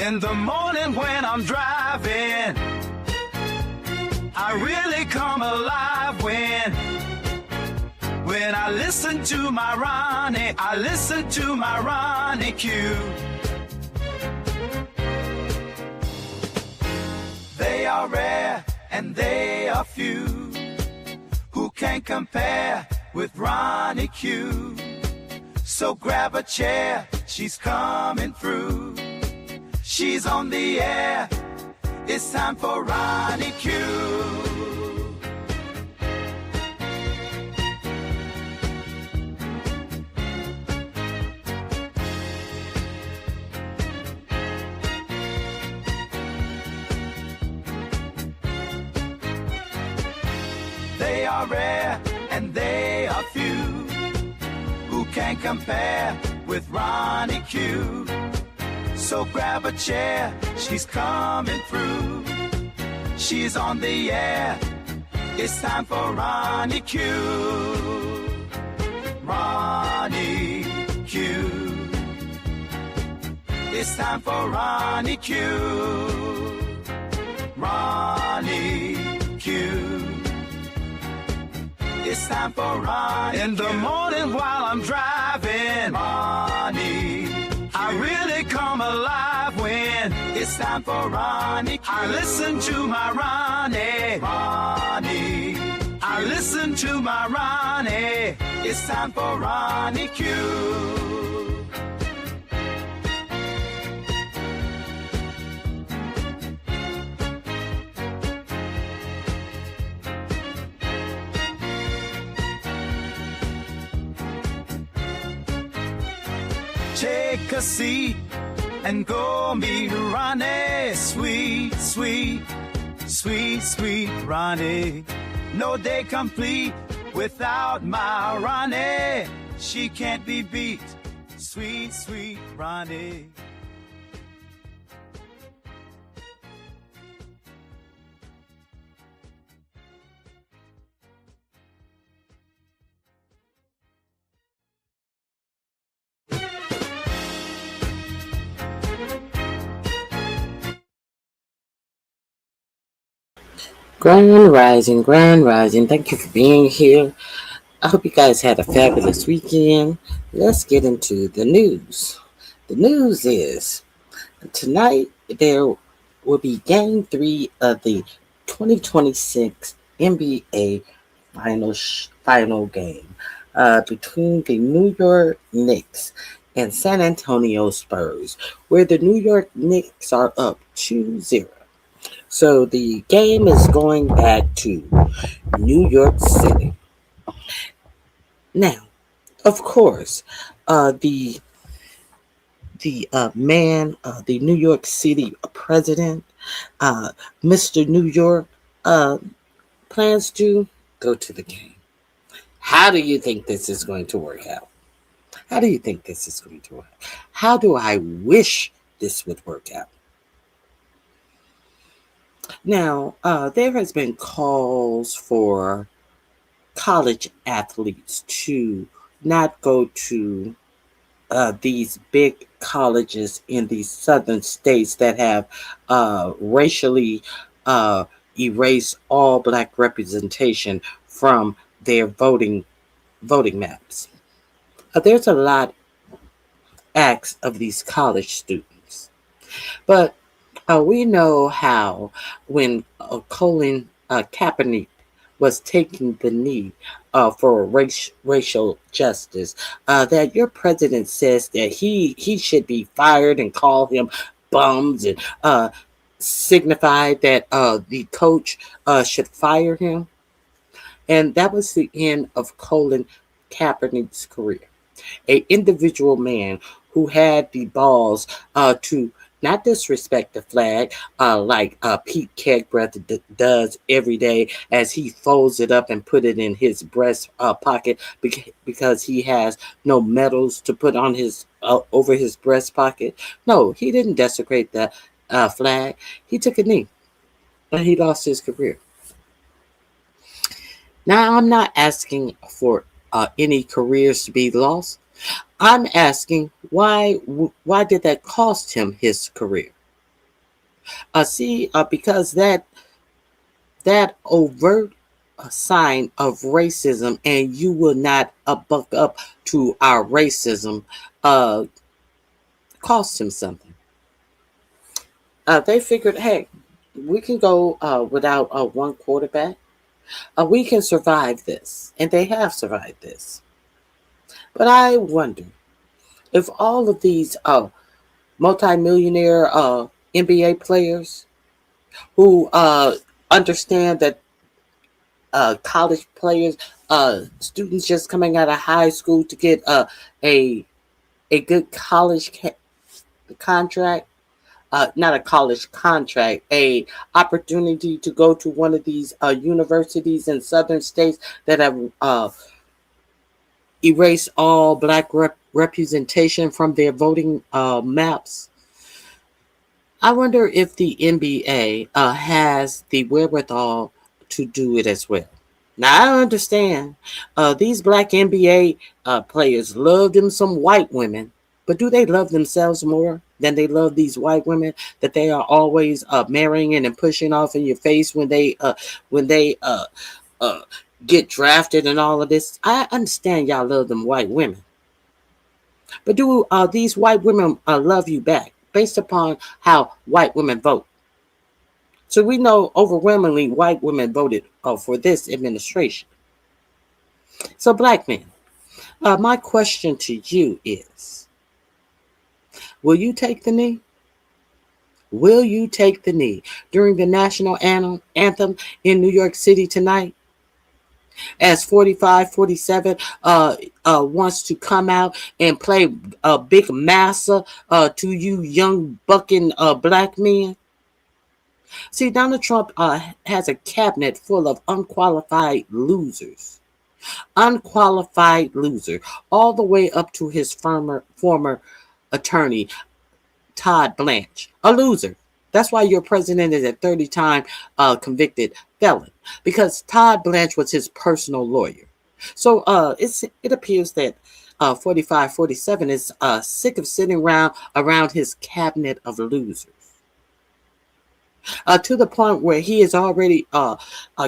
In the morning when I'm driving, I really come alive when I listen to my Ronnie, I listen to my Ronnie Q. They are rare and they are few who can compare with Ronnie Q. So grab a chair, she's coming through. She's on the air, it's time for Ronnie Q. They are rare and they are few who can compare with Ronnie Q. So grab a chair, she's coming through. She's on the air, it's time for Ronnie Q. Ronnie Q. It's time for Ronnie Q. Ronnie Q. It's time for Ronnie in the morning while I'm driving. Ronnie, I really come alive when it's time for Ronnie Q. I listen to my Ronnie. Ronnie, I listen to my Ronnie. It's time for Ronnie Q. Take a seat and go meet Ronnie. Sweet, sweet, sweet, sweet Ronnie. No day complete without my Ronnie. She can't be beat. Sweet, sweet Ronnie. Grand Rising, Grand Rising. Thank you for being here. I hope you guys had a fabulous weekend. Let's get into the news. The news is tonight there will be Game 3 of the 2026 NBA final game between the New York Knicks and San Antonio Spurs, where the New York Knicks are up 2-0. So the game is going back to New York City. Now, of course, the the New York City president, Mr. New York, plans to go to the game. How do you think this is going to work out? How do you think this is going to work? How do I wish this would work out? Now, there has been calls for college athletes to not go to these big colleges in these southern states that have racially erased all black representation from their voting maps. There's a lot acts of these college students, but we know how when Colin Kaepernick was taking the knee for racial justice, that your president says that he should be fired and call him bums and signify that the coach should fire him. And that was the end of Colin Kaepernick's career. An individual man who had the balls to not disrespect the flag like Pete Kegbreth does every day as he folds it up and put it in his breast pocket because he has no medals to put on his over his breast pocket. No, he didn't desecrate the flag. He took a knee and he lost his career. Now, I'm not asking for any careers to be lost. I'm asking why did that cost him his career? Because that overt sign of racism, and you will not buck up to our racism, uh, cost him something. They figured, hey, we can go without one quarterback. We can survive this, and they have survived this. But I wonder if all of these multimillionaire NBA players who understand that college players, students just coming out of high school to get a a good college contract, not a college contract, a opportunity to go to one of these universities in southern states that have erased all black representation from their voting maps. I wonder if the NBA has the wherewithal to do it as well. Now I understand these black NBA players love them some white women, but do they love themselves more than they love these white women that they are always marrying and pushing off in your face when they uh, get drafted and all of this? I understand y'all love them white women, but do these white women love you back based upon how white women vote? So we know overwhelmingly white women voted for this administration. So, black men, my question to you is, will you take the knee? Will you take the knee during the national anthem in New York City tonight? As 4547 wants to come out and play a big massa to you young bucking black men? See, Donald Trump has a cabinet full of unqualified losers. Unqualified loser, all the way up to his former attorney, Todd Blanche, a loser. That's why your president is a 30-time convicted felon, because Todd Blanche was his personal lawyer. So it appears that 4547 is sick of sitting around his cabinet of losers. To the point where he has already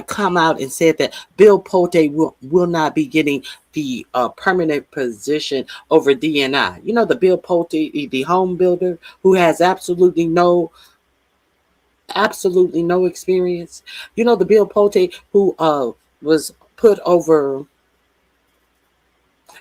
come out and said that Bill Pulte will not be getting the permanent position over DNI. You know, the Bill Pulte, the home builder who has absolutely no experience. You know, the Bill Pulte who was put over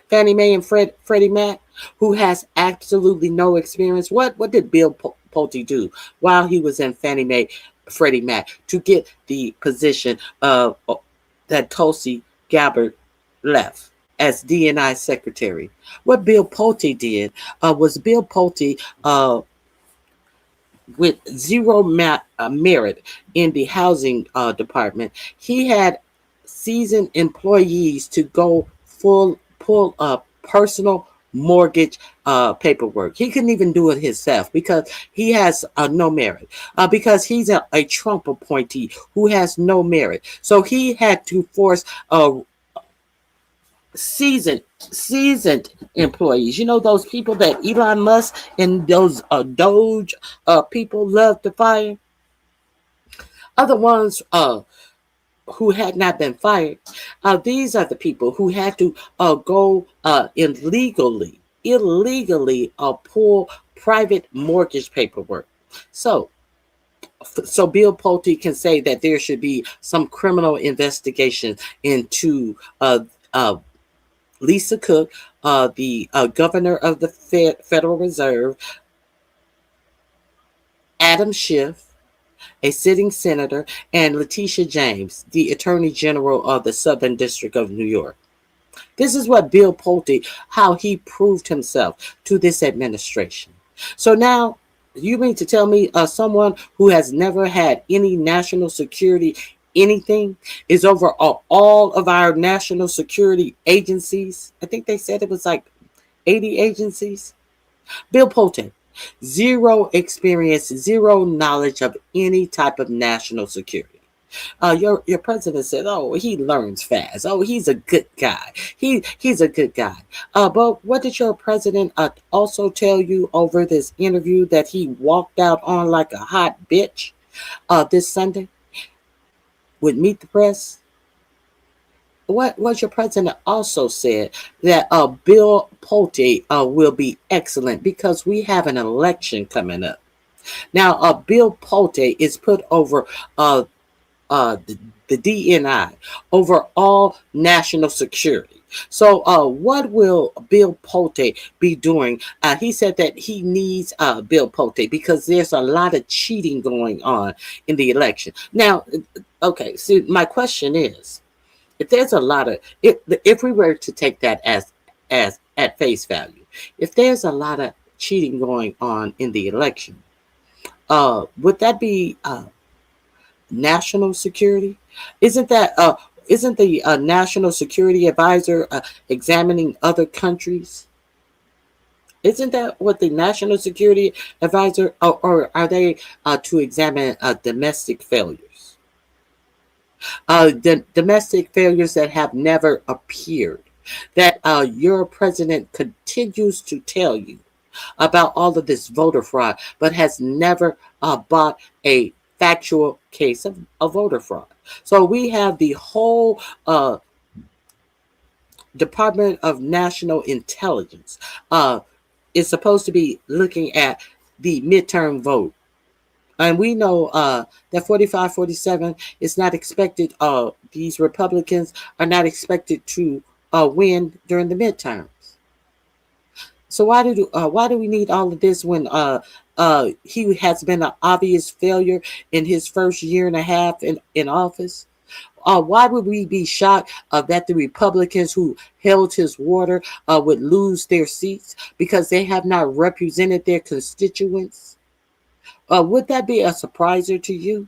Fannie Mae and Freddie Mac, who has absolutely no experience. What did Bill Pulte do while he was in Fannie Mae, Freddie Mac, to get the position that Tulsi Gabbard left as DNI secretary? What Bill Pulte did was Bill Pulte, with zero merit in the housing department, he had seasoned employees to go pull up personal mortgage paperwork. He couldn't even do it himself because he has no merit, because he's a Trump appointee who has no merit. So he had to force seasoned employees. You know, those people that Elon Musk and those Doge people love to fire. Other ones who had not been fired. These are the people who had to go illegally pull private mortgage paperwork. So Bill Pulte can say that there should be some criminal investigation into Lisa Cook, the governor of the Federal Reserve, Adam Schiff, a sitting senator, and Letitia James, the Attorney General of the Southern District of New York. This is what Bill Pulte, how he proved himself to this administration. So now, you mean to tell me someone who has never had any national security anything is over all of our national security agencies? I think they said it was like 80 agencies. Bill Pulte, zero experience, zero knowledge of any type of national security. Your president said, "Oh, he learns fast. Oh, he's a good guy. He's a good guy." But what did your president also tell you over this interview that he walked out on like a hot bitch this Sunday with Meet the Press? What your president also said that Bill Pulte will be excellent because we have an election coming up. Now, Bill Pulte is put over uh, the DNI, over all national security. So, what will Bill Pulte be doing? He said that he needs Bill Pulte because there's a lot of cheating going on in the election. Now, okay, so my question is, if there's a lot of, if we were to take that as at face value, if there's a lot of cheating going on in the election, would that be national security? Isn't that isn't the national security advisor examining other countries? Isn't that what the national security advisor, or are they to examine domestic failures? The domestic failures that have never appeared, that your president continues to tell you about all of this voter fraud, but has never bought a factual case of voter fraud. So we have the whole Department of National Intelligence is supposed to be looking at the midterm vote. And we know that 45-47 is not expected, these Republicans are not expected to win during the midterms. So why do we need all of this when he has been an obvious failure in his first year and a half in office? Why would we be shocked that the Republicans who held his water would lose their seats because they have not represented their constituents? Would that be a surpriser to you?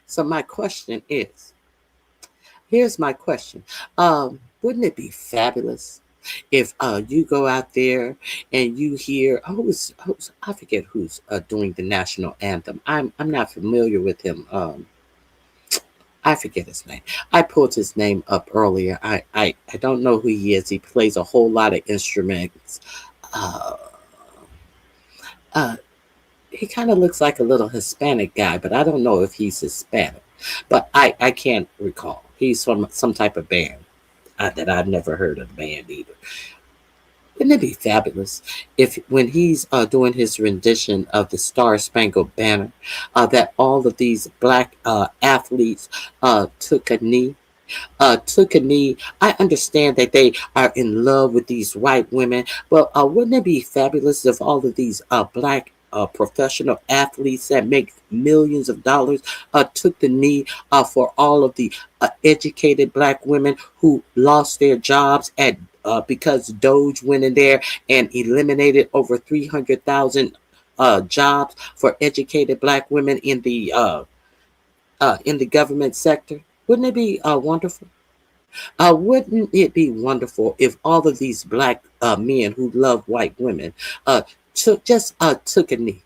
So my question is, here's my question. Wouldn't it be fabulous if you go out there and you hear I forget who's doing the national anthem. I'm not familiar with him. I forget his name. I pulled his name up earlier. I don't know who he is. He plays a whole lot of instruments. Uh, uh, he kind of looks like a little Hispanic guy, but I don't know if he's Hispanic. But I can't recall. He's from some type of band that I've never heard of the band either. Wouldn't it be fabulous if, when he's doing his rendition of the Star Spangled Banner, that all of these black athletes took a knee? Took a knee. I understand that they are in love with these white women, but wouldn't it be fabulous if all of these black professional athletes that make millions of dollars took the knee for all of the educated black women who lost their jobs at because Doge went in there and eliminated over 300,000 jobs for educated black women in the government sector? Wouldn't it be wonderful? Wouldn't it be wonderful if all of these black men who love white women took a knee?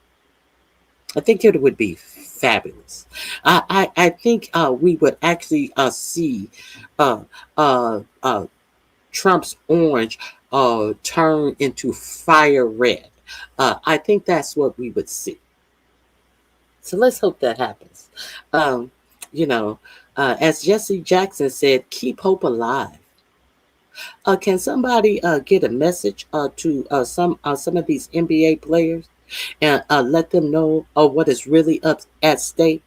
I think it would be fabulous. I think we would actually see uh, uh, uh, Trump's orange turn into fire red. I think that's what we would see. So let's hope that happens. Um, you know, as Jesse Jackson said, keep hope alive. Can somebody get a message to some of these NBA players and let them know what is really up at stake?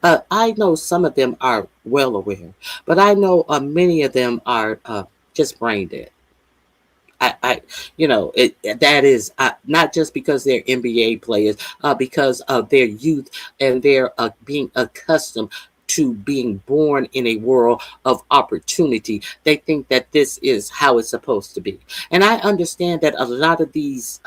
I know some of them are well aware, but I know many of them are just brain dead. That is not just because they're NBA players, because of their youth and their being accustomed to being born in a world of opportunity. They think that this is how it's supposed to be. And I understand that a lot of these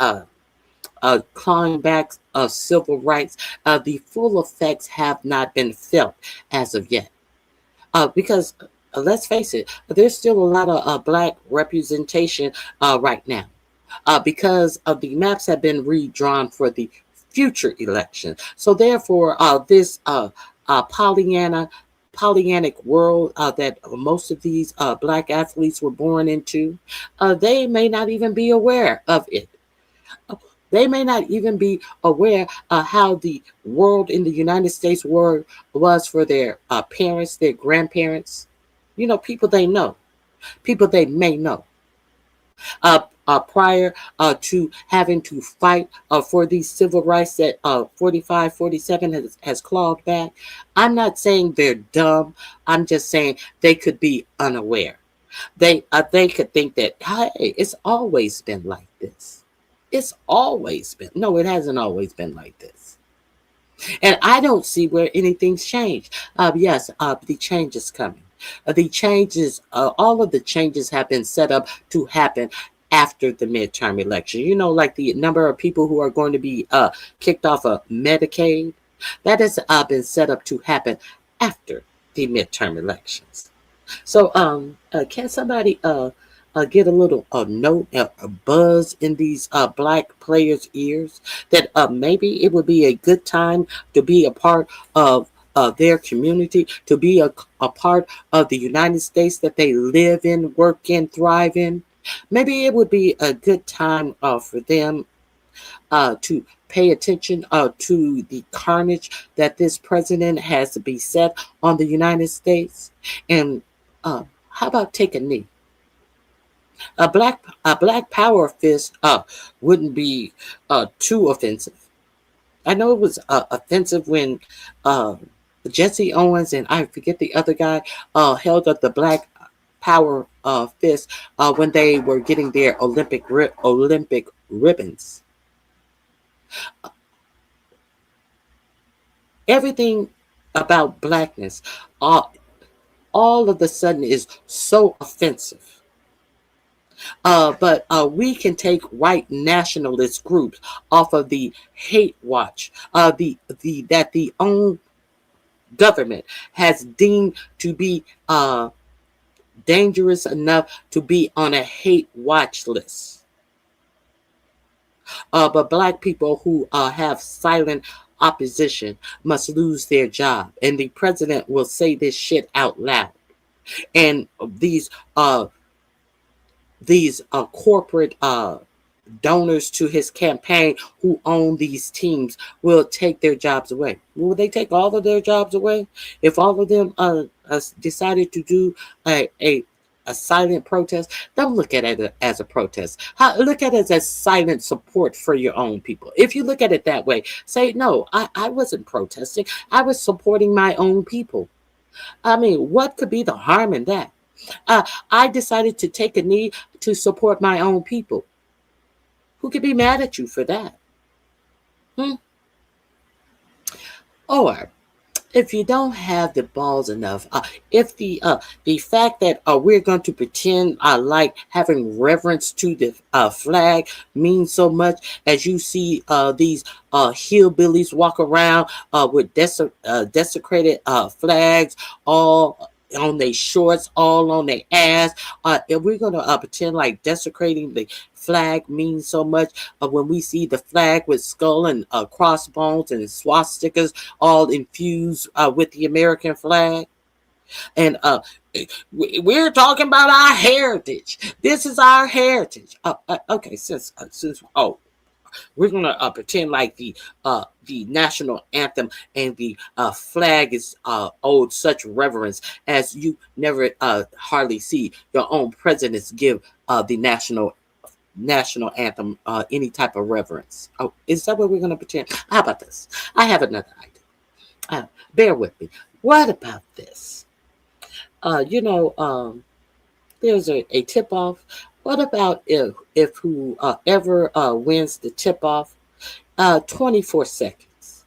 clawing back of civil rights, the full effects have not been felt as of yet. Because let's face it, there's still a lot of black representation right now because of the maps have been redrawn for the future election. So therefore, this Pollyanna Pollyannic world that most of these black athletes were born into, they may not even be aware of it. They may not even be aware of how the world in the United States was for their parents, their grandparents, people they know, people they may know. Prior to having to fight for these civil rights that 45, 47 has clawed back. I'm not saying they're dumb. I'm just saying they could be unaware. They could think that, hey, it's always been like this. It's always been. No, it hasn't always been like this. And I don't see where anything's changed. Yes, the change is coming. The changes, all of the changes have been set up to happen after the midterm election. Like the number of people who are going to be kicked off of Medicaid, that has been set up to happen after the midterm elections. So, can somebody get a little note, a buzz in these black players' ears that maybe it would be a good time to be a part of their community, to be a part of the United States that they live in, work in, thrive in. Maybe it would be a good time for them to pay attention to the carnage that this president has beset on the United States. And how about take a knee? A black power fist wouldn't be too offensive. I know it was offensive when Jesse Owens and I forget the other guy held up the black power fist when they were getting their Olympic ribbons. Everything about blackness, all of a sudden, is so offensive. But we can take white nationalist groups off of the hate watch, that the own government has deemed to be dangerous enough to be on a hate watch list. But black people who have silent opposition must lose their job, and the president will say this shit out loud. And these corporate donors to his campaign who own these teams will take their jobs away. Will they take all of their jobs away? If all of them decided to do a silent protest, don't look at it as a protest. Look at it as silent support for your own people. If you look at it that way, say, no, I wasn't protesting. I was supporting my own people. I mean, what could be the harm in that? I decided to take a knee to support my own people. Who could be mad at you for that? Or if you don't have the balls enough, if the fact that we're going to pretend like having reverence to the flag means so much, as you see these hillbillies walk around with desecrated flags all on their shorts, all on their ass. If we're going to pretend like desecrating the flag means so much, when we see the flag with skull and crossbones and swastikas all infused with the American flag. And we're talking about our heritage. This is our heritage. Okay, since we're gonna pretend like the national anthem and the flag is owed such reverence as you never hardly see your own presidents give the national anthem any type of reverence. Oh, is that what we're gonna pretend? How about this? I have another idea. Bear with me. What about this? There's a tip off. What about if whoever wins the tip off, 24 seconds?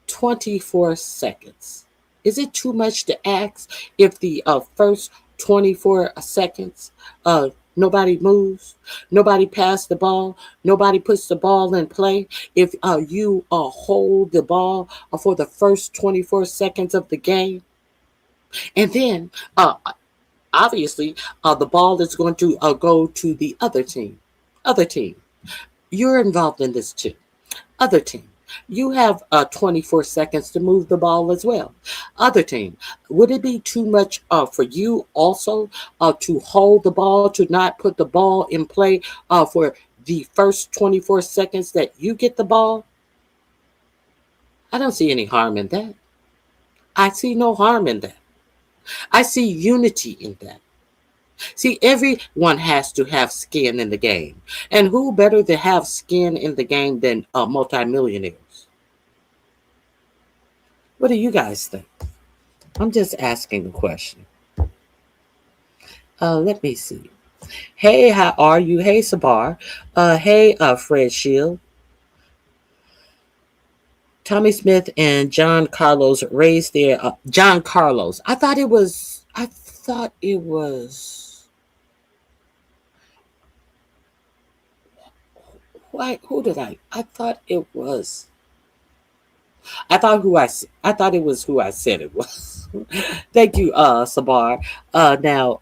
24 seconds. Is it too much to ask if the first 24 seconds nobody moves, nobody passes the ball, nobody puts the ball in play? If you hold the ball for the first 24 seconds of the game, and then obviously, the ball is going to go to the other team. You're involved in this too. Other team. You have 24 seconds to move the ball as well. Other team, would it be too much for you also to hold the ball, to not put the ball in play for the first 24 seconds that you get the ball? I don't see any harm in that. I see no harm in that. I see unity in that. See, everyone has to have skin in the game. And who better to have skin in the game than multimillionaires? What do you guys think? I'm just asking a question. Let me see. Hey, how are you? Hey, Sabar. Hey, Fred Shield. Tommy Smith and John Carlos raised their John Carlos. I thought it was. I thought it was. Why? Who did I? I thought it was. I thought it was who I said it was. Thank you, Sabar. Now,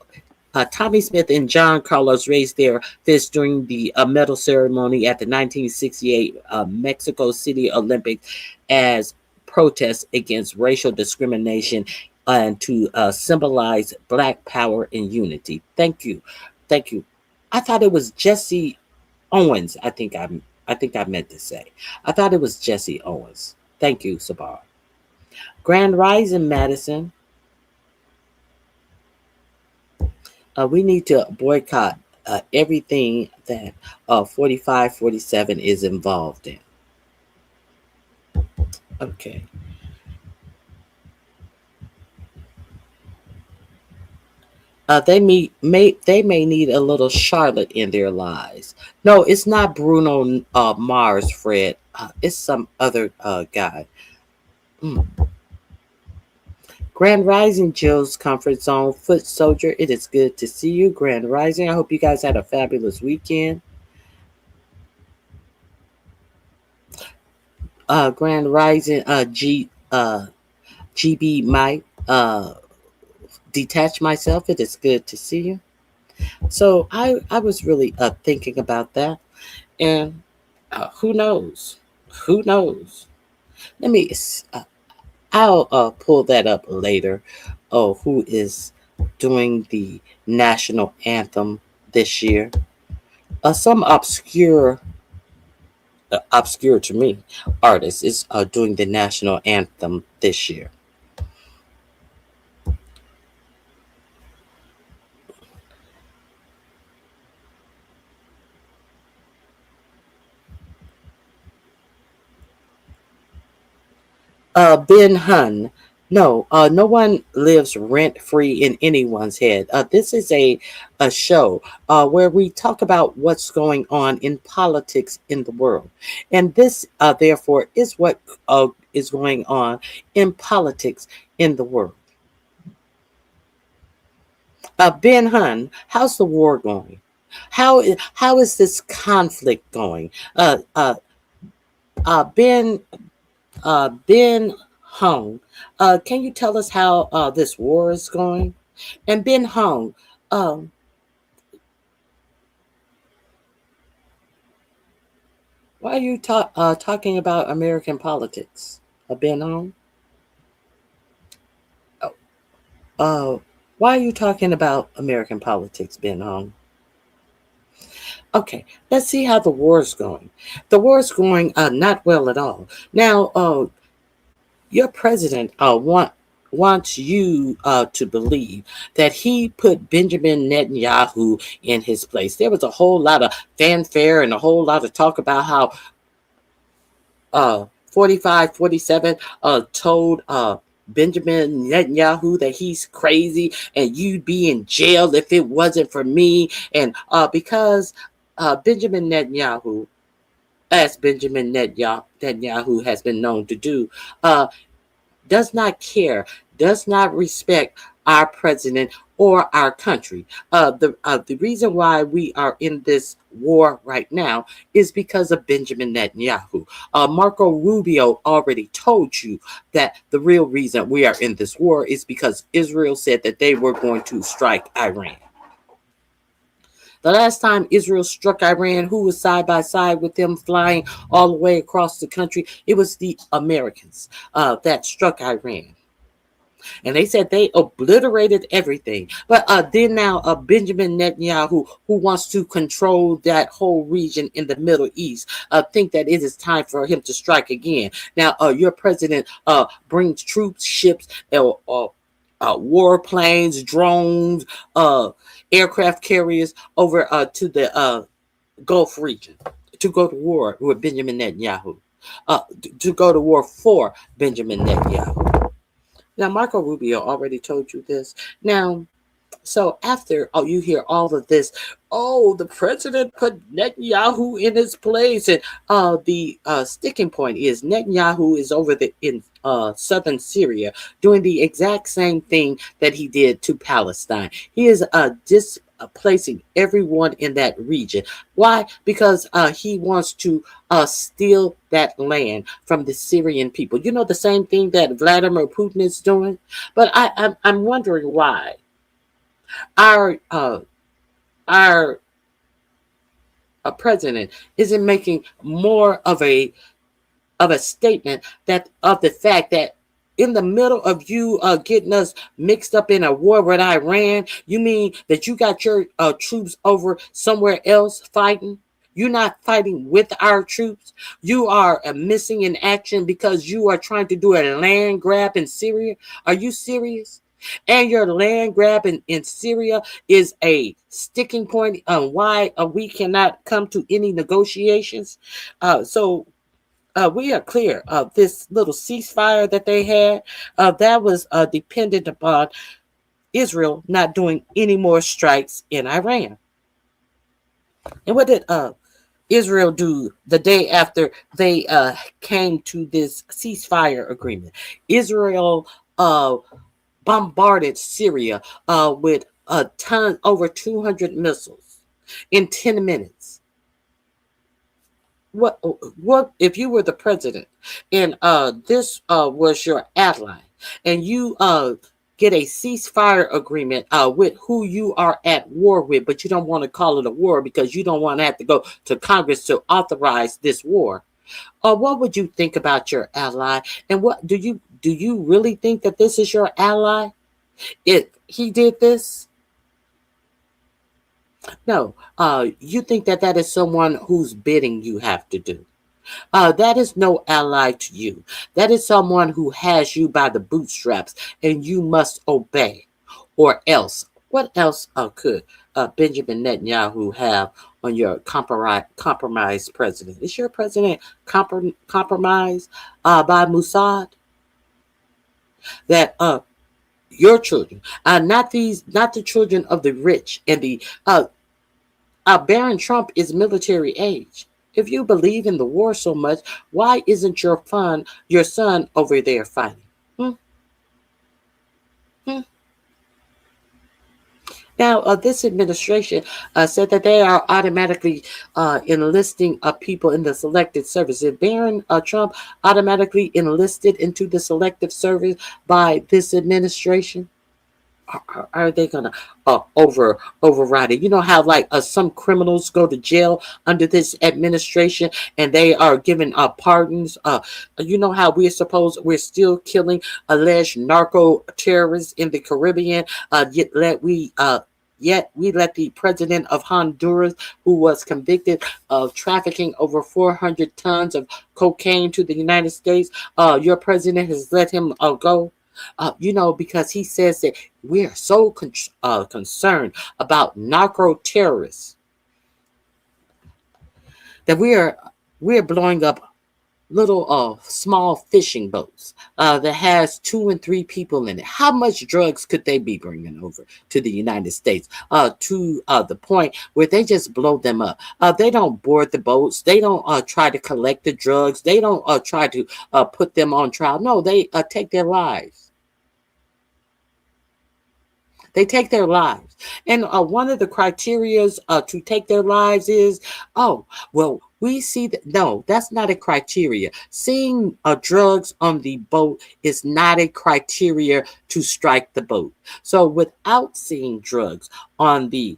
Tommy Smith and John Carlos raised their fist during the medal ceremony at the 1968 Mexico City Olympics as protests against racial discrimination and to symbolize Black power and unity. Thank you, thank you. I thought it was Jesse Owens. I think I meant to say. I thought it was Jesse Owens. Thank you, Sabar. Grand Rising, Madison. We need to boycott everything that 4547 is involved in. Okay. They may need a little Charlotte in their lives. No, it's not Bruno Mars, Fred. It's some other guy. Mm. Grand Rising, Jill's Comfort Zone, Foot Soldier. It is good to see you, Grand Rising. I hope you guys had a fabulous weekend. Grand Rising, GB Mike. Detach myself. It is good to see you. So I was really thinking about that, and who knows? Who knows? Let me. I'll pull that up later. Oh, who is doing the national anthem this year? Some obscure to me, artist is doing the national anthem this year. Ben Hun. No, no one lives rent free in anyone's head. This is a show where we talk about what's going on in politics in the world. And this, therefore, is what is going on in politics in the world. Ben Hun, how's the war going? How is this conflict going? Ben Ben Hung, can you tell us how this war is going? And Ben Hung, um, why are you talking about American politics? Ben Hung, oh, why are you talking about American politics, Ben Hung? Okay, let's see how the war is going. The war is going not well at all. Now, your president wants you to believe that he put Benjamin Netanyahu in his place. There was a whole lot of fanfare and a whole lot of talk about how 4547 told Benjamin Netanyahu that he's crazy and you'd be in jail if it wasn't for me. And because Benjamin Netanyahu, as Benjamin Netanyahu has been known to do, does not care, does not respect our president or our country. The reason why we are in this war right now is because of Benjamin Netanyahu. Marco Rubio already told you that the real reason we are in this war is because Israel said that they were going to strike Iran. The last time Israel struck Iran, who was side by side with them flying all the way across the country? It was the Americans that struck Iran. And they said they obliterated everything. But then now Benjamin Netanyahu, who wants to control that whole region in the Middle East, think that it is time for him to strike again. Now, your president brings troops, ships, warplanes, drones, aircraft carriers over to the Gulf region to go to war with Benjamin Netanyahu, to go to war for Benjamin Netanyahu. Now, Marco Rubio already told you this. Now, so after you hear all of this, the president put Netanyahu in his place, and the sticking point is Netanyahu is over in southern Syria doing the exact same thing that he did to Palestine. He is displacing everyone in that region. Why? Because he wants to steal that land from the Syrian people. You know, the same thing that Vladimir Putin is doing. But I'm wondering why our president isn't making more of a statement that of the fact that in the middle of you getting us mixed up in a war with Iran, you mean that you got your troops over somewhere else fighting? You're not fighting with our troops. You are missing in action because you are trying to do a land grab in Syria. Are you serious? And your land grab in Syria is a sticking point on why we cannot come to any negotiations. So we are clear. This little ceasefire that they had, that was dependent upon Israel not doing any more strikes in Iran. And what did Israel do the day after they came to this ceasefire agreement? Israel bombarded Syria with a ton, over 200 missiles in 10 minutes. What if you were the president and this was your ally, and you get a ceasefire agreement with who you are at war with, but you don't want to call it a war because you don't want to have to go to Congress to authorize this war? What would you think about your ally? And what do you really think that this is your ally if he did this? No, you think that is someone whose bidding you have to do. That is no ally to you. That is someone who has you by the bootstraps and you must obey. Or else, what else could Benjamin Netanyahu have on your compromised president? Is your president compromised by Mossad? That your children, not the children of the rich and the Barron Trump is military age. If you believe in the war so much, why isn't your son over there fighting? Now, this administration said that they are automatically enlisting people in the selective service. Is Barron Trump automatically enlisted into the selective service by this administration? Are they gonna override it? You know how like some criminals go to jail under this administration and they are given pardons. You know how we're still killing alleged narco terrorists in the Caribbean. Yet we let the president of Honduras, who was convicted of trafficking over 400 tons of cocaine to the United States, your president has let him go. Because he says that we are so concerned about narco terrorists that we're blowing up little small fishing boats that has 2 and 3 people in it. How much drugs could they be bringing over to the United States to the point where they just blow them up? They don't board the boats. They don't try to collect the drugs. They don't try to put them on trial. No, they take their lives. They take their lives. And one of the criterias to take their lives is, we see that. No, that's not a criteria. Seeing drugs on the boat is not a criteria to strike the boat. So without seeing drugs on the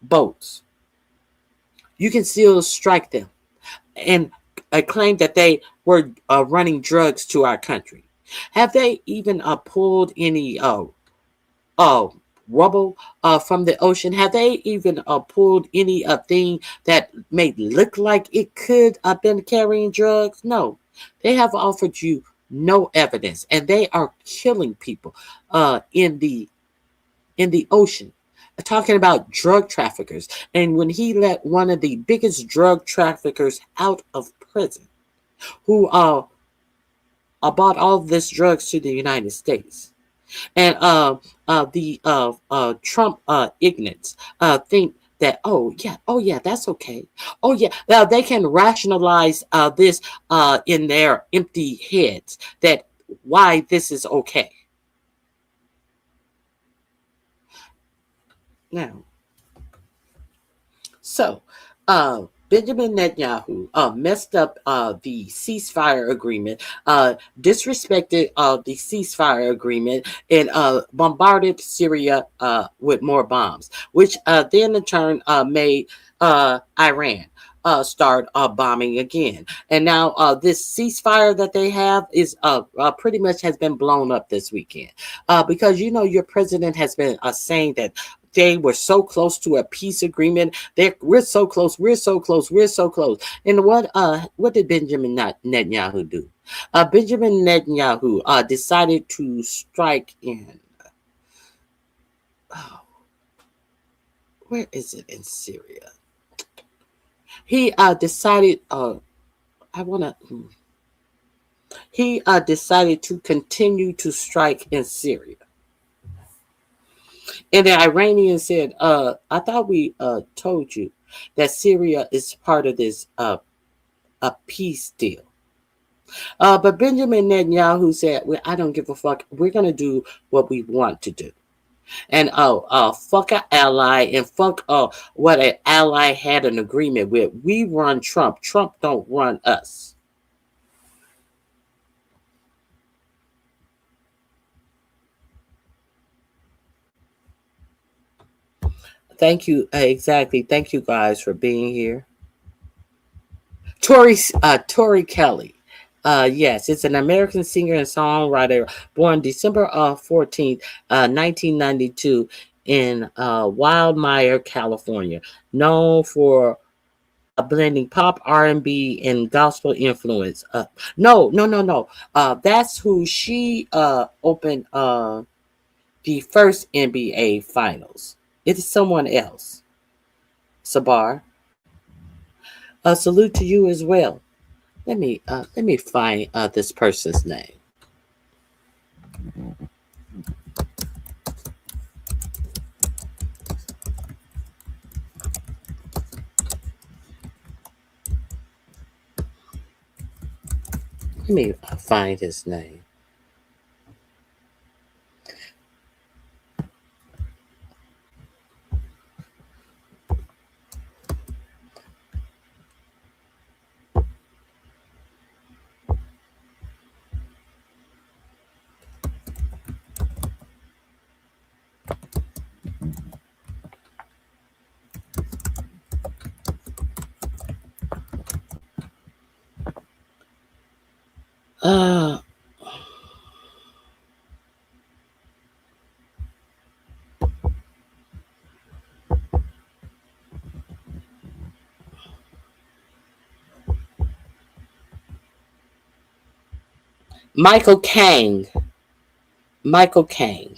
boats, you can still strike them and claim that they were running drugs to our country. Have they even pulled any uh, rubble from the ocean? Have they even pulled any thing that may look like it could have been carrying drugs? No, they have offered you no evidence, and they are killing people in the ocean. Talking about drug traffickers, and when he let one of the biggest drug traffickers out of prison, who bought all this drugs to the United States. And the Trump ignorants think that, oh yeah, that's okay. Oh yeah, now they can rationalize this in their empty heads that why this is okay. Now, so Benjamin Netanyahu messed up the ceasefire agreement, disrespected the ceasefire agreement, and bombarded Syria with more bombs, which then in turn made Iran start bombing again. And now this ceasefire that they have is pretty much has been blown up this weekend because your president has been saying that they were so close to a peace agreement. We're so close. We're so close. We're so close. And what did Benjamin Netanyahu do? Benjamin Netanyahu decided to strike in. Oh, where is it in Syria? He decided. He decided to continue to strike in Syria. And the Iranians said, I thought we told you that Syria is part of this a peace deal. But Benjamin Netanyahu said, well, I don't give a fuck. We're going to do what we want to do. And fuck an ally and fuck what an ally had an agreement with. We run Trump. Trump don't run us. Thank you. Exactly. Thank you guys for being here. Tori Kelly. Yes, it's an American singer and songwriter born December 14th, 1992 in Wildmire, California. Known for blending pop, R&B, and gospel influence. No. That's who she opened the first NBA Finals. It is someone else. Sabar. A salute to you as well. Let me find this person's name. Let me find his name. Michael Kang. Michael Kang.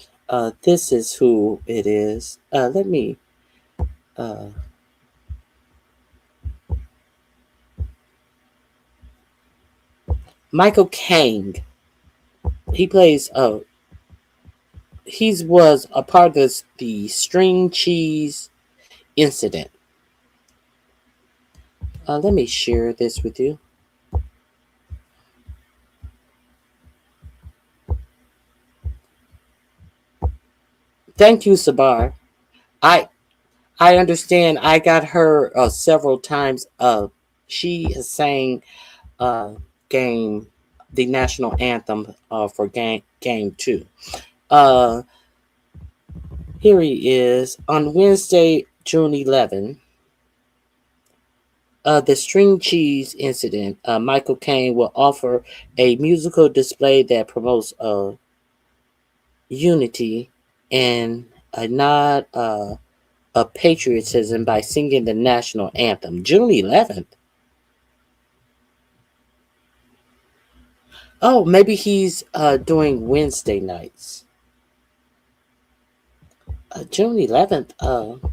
This is who it is. Let me. Michael Kang. He plays. He was a part of the string cheese incident. Let me share this with you. Thank you, Sabar. I understand. I got her several times. She sang game the national anthem for game 2. Here he is on Wednesday, June 11, the string cheese incident, Michael Caine will offer a musical display that promotes unity and a nod of patriotism by singing the national anthem. June 11th. Oh, maybe he's doing Wednesday nights. June 11th.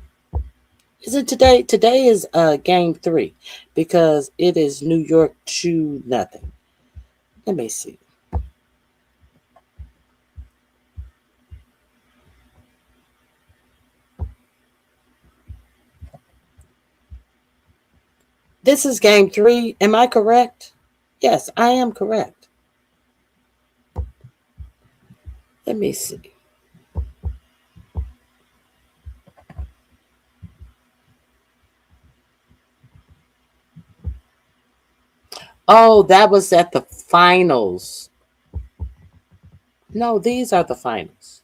Is it today? Today is game 3 because it is New York 2-0. Let me see. This is game 3. Am I correct? Yes, I am correct. Let me see. Oh, that was at the finals. No, these are the finals.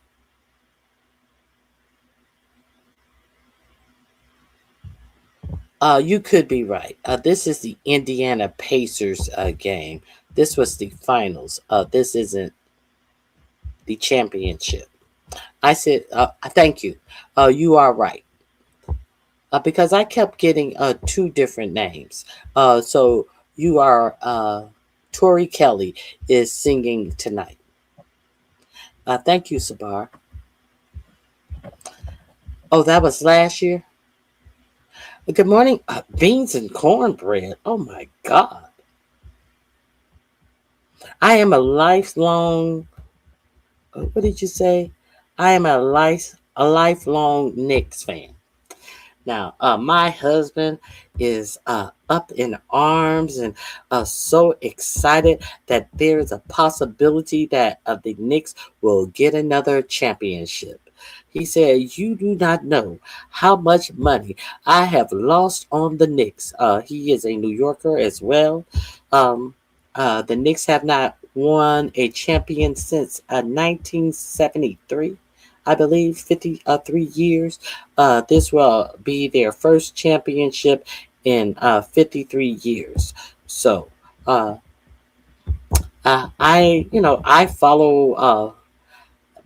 You could be right. This is the Indiana Pacers game. This was the finals. This isn't the championship. I said, thank you. You are right. Because I kept getting 2 different names. So you are, Tori Kelly is singing tonight. Thank you, Sabar. Oh, that was last year? Good morning. Beans and cornbread. Oh my God. I am a lifelong, what did you say? I am a lifelong Knicks fan. Now, my husband is up in arms and so excited that there is a possibility that the Knicks will get another championship. He said, "You do not know how much money I have lost on the Knicks." He is a New Yorker as well. The Knicks have not won a champion since 1973. I believe 53 years. This will be their first championship in 53 years. So I follow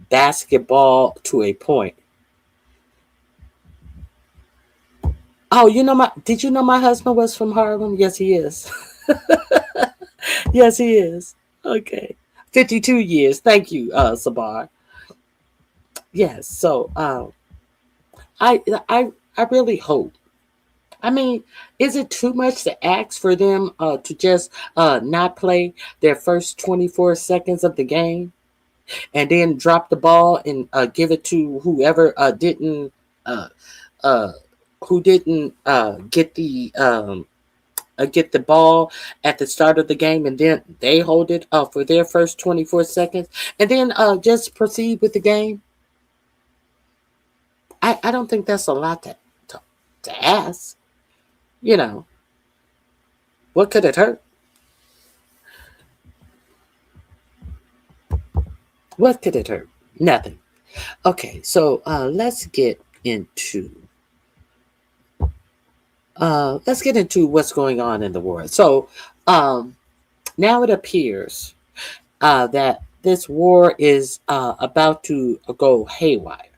basketball to a point. Oh, did you know my husband was from Harlem? Yes, he is. Yes, he is. Okay. 52 years. Thank you, Sabar. Yes. So I really hope. I mean, is it too much to ask for them to just not play their first 24 seconds of the game and then drop the ball and give it to whoever didn't uh, uh, who didn't get the ball at the start of the game, and then they hold it for their first 24 seconds and then just proceed with the game? I don't think that's a lot to ask. What could it hurt? What could it hurt? Nothing. Okay, so let's get into what's going on in the world. So now it appears that this war is about to go haywire,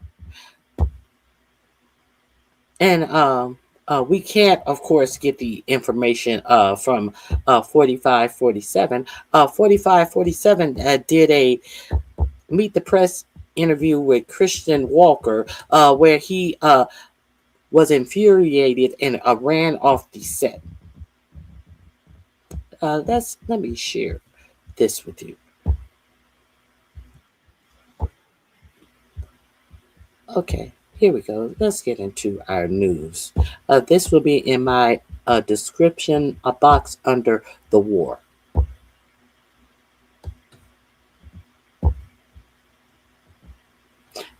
and we can't, of course, get the information from 4547. 4547 did a Meet the Press interview with Christian Walker, where he was infuriated and ran off the set. Let me share this with you. Okay, here we go. Let's get into our news. This will be in my description box under the war.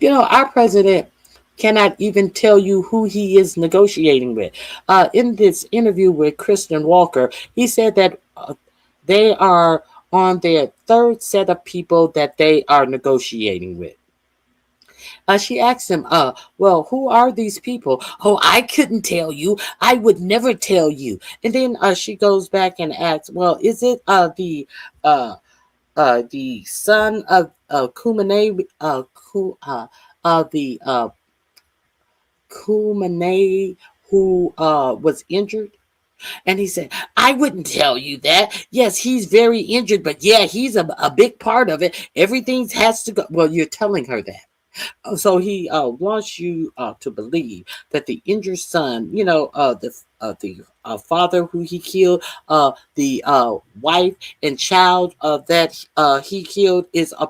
Our president cannot even tell you who he is negotiating with. In this interview with Christian Walker, he said that they are on their 3rd set of people that they are negotiating with. She asked him, well, who are these people? Oh, I couldn't tell you. I would never tell you. And then she goes back and asks, well, is it uh, the son of Kumane, the Kumane who was injured? And he said, I wouldn't tell you that. Yes, he's very injured, but yeah, he's a big part of it. Everything has to go. Well, you're telling her that. So he wants you to believe that the injured son, the father who he killed, the wife and child that he killed is a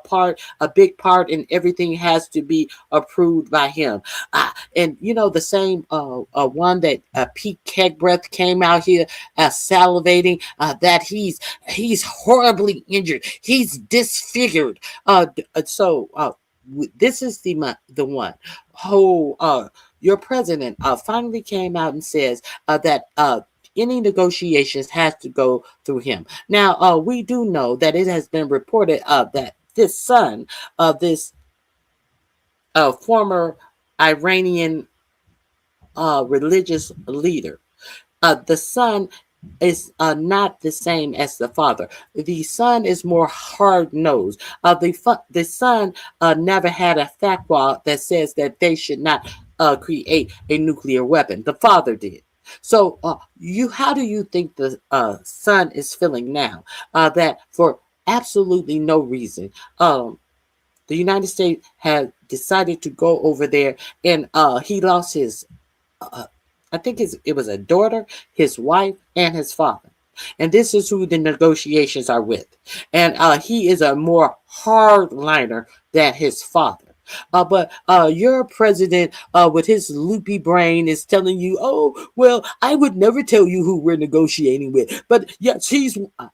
big part, and everything has to be approved by him. And the same one that Pete Kegbreath came out here salivating that he's horribly injured, he's disfigured. This is the one who your president finally came out and says that any negotiations has to go through him. Now we do know that it has been reported that this son of this former Iranian religious leader, the son is not the same as the father. The son is more hard nosed. The son never had a fatwa that says that they should not create a nuclear weapon. The father did. So, how do you think the son is feeling now? That for absolutely no reason, the United States had decided to go over there, and he lost his I think it was a daughter, his wife, and his father. And this is who the negotiations are with. And he is a more hardliner than his father. But your president, with his loopy brain, is telling you, oh, well, I would never tell you who we're negotiating with. But yes,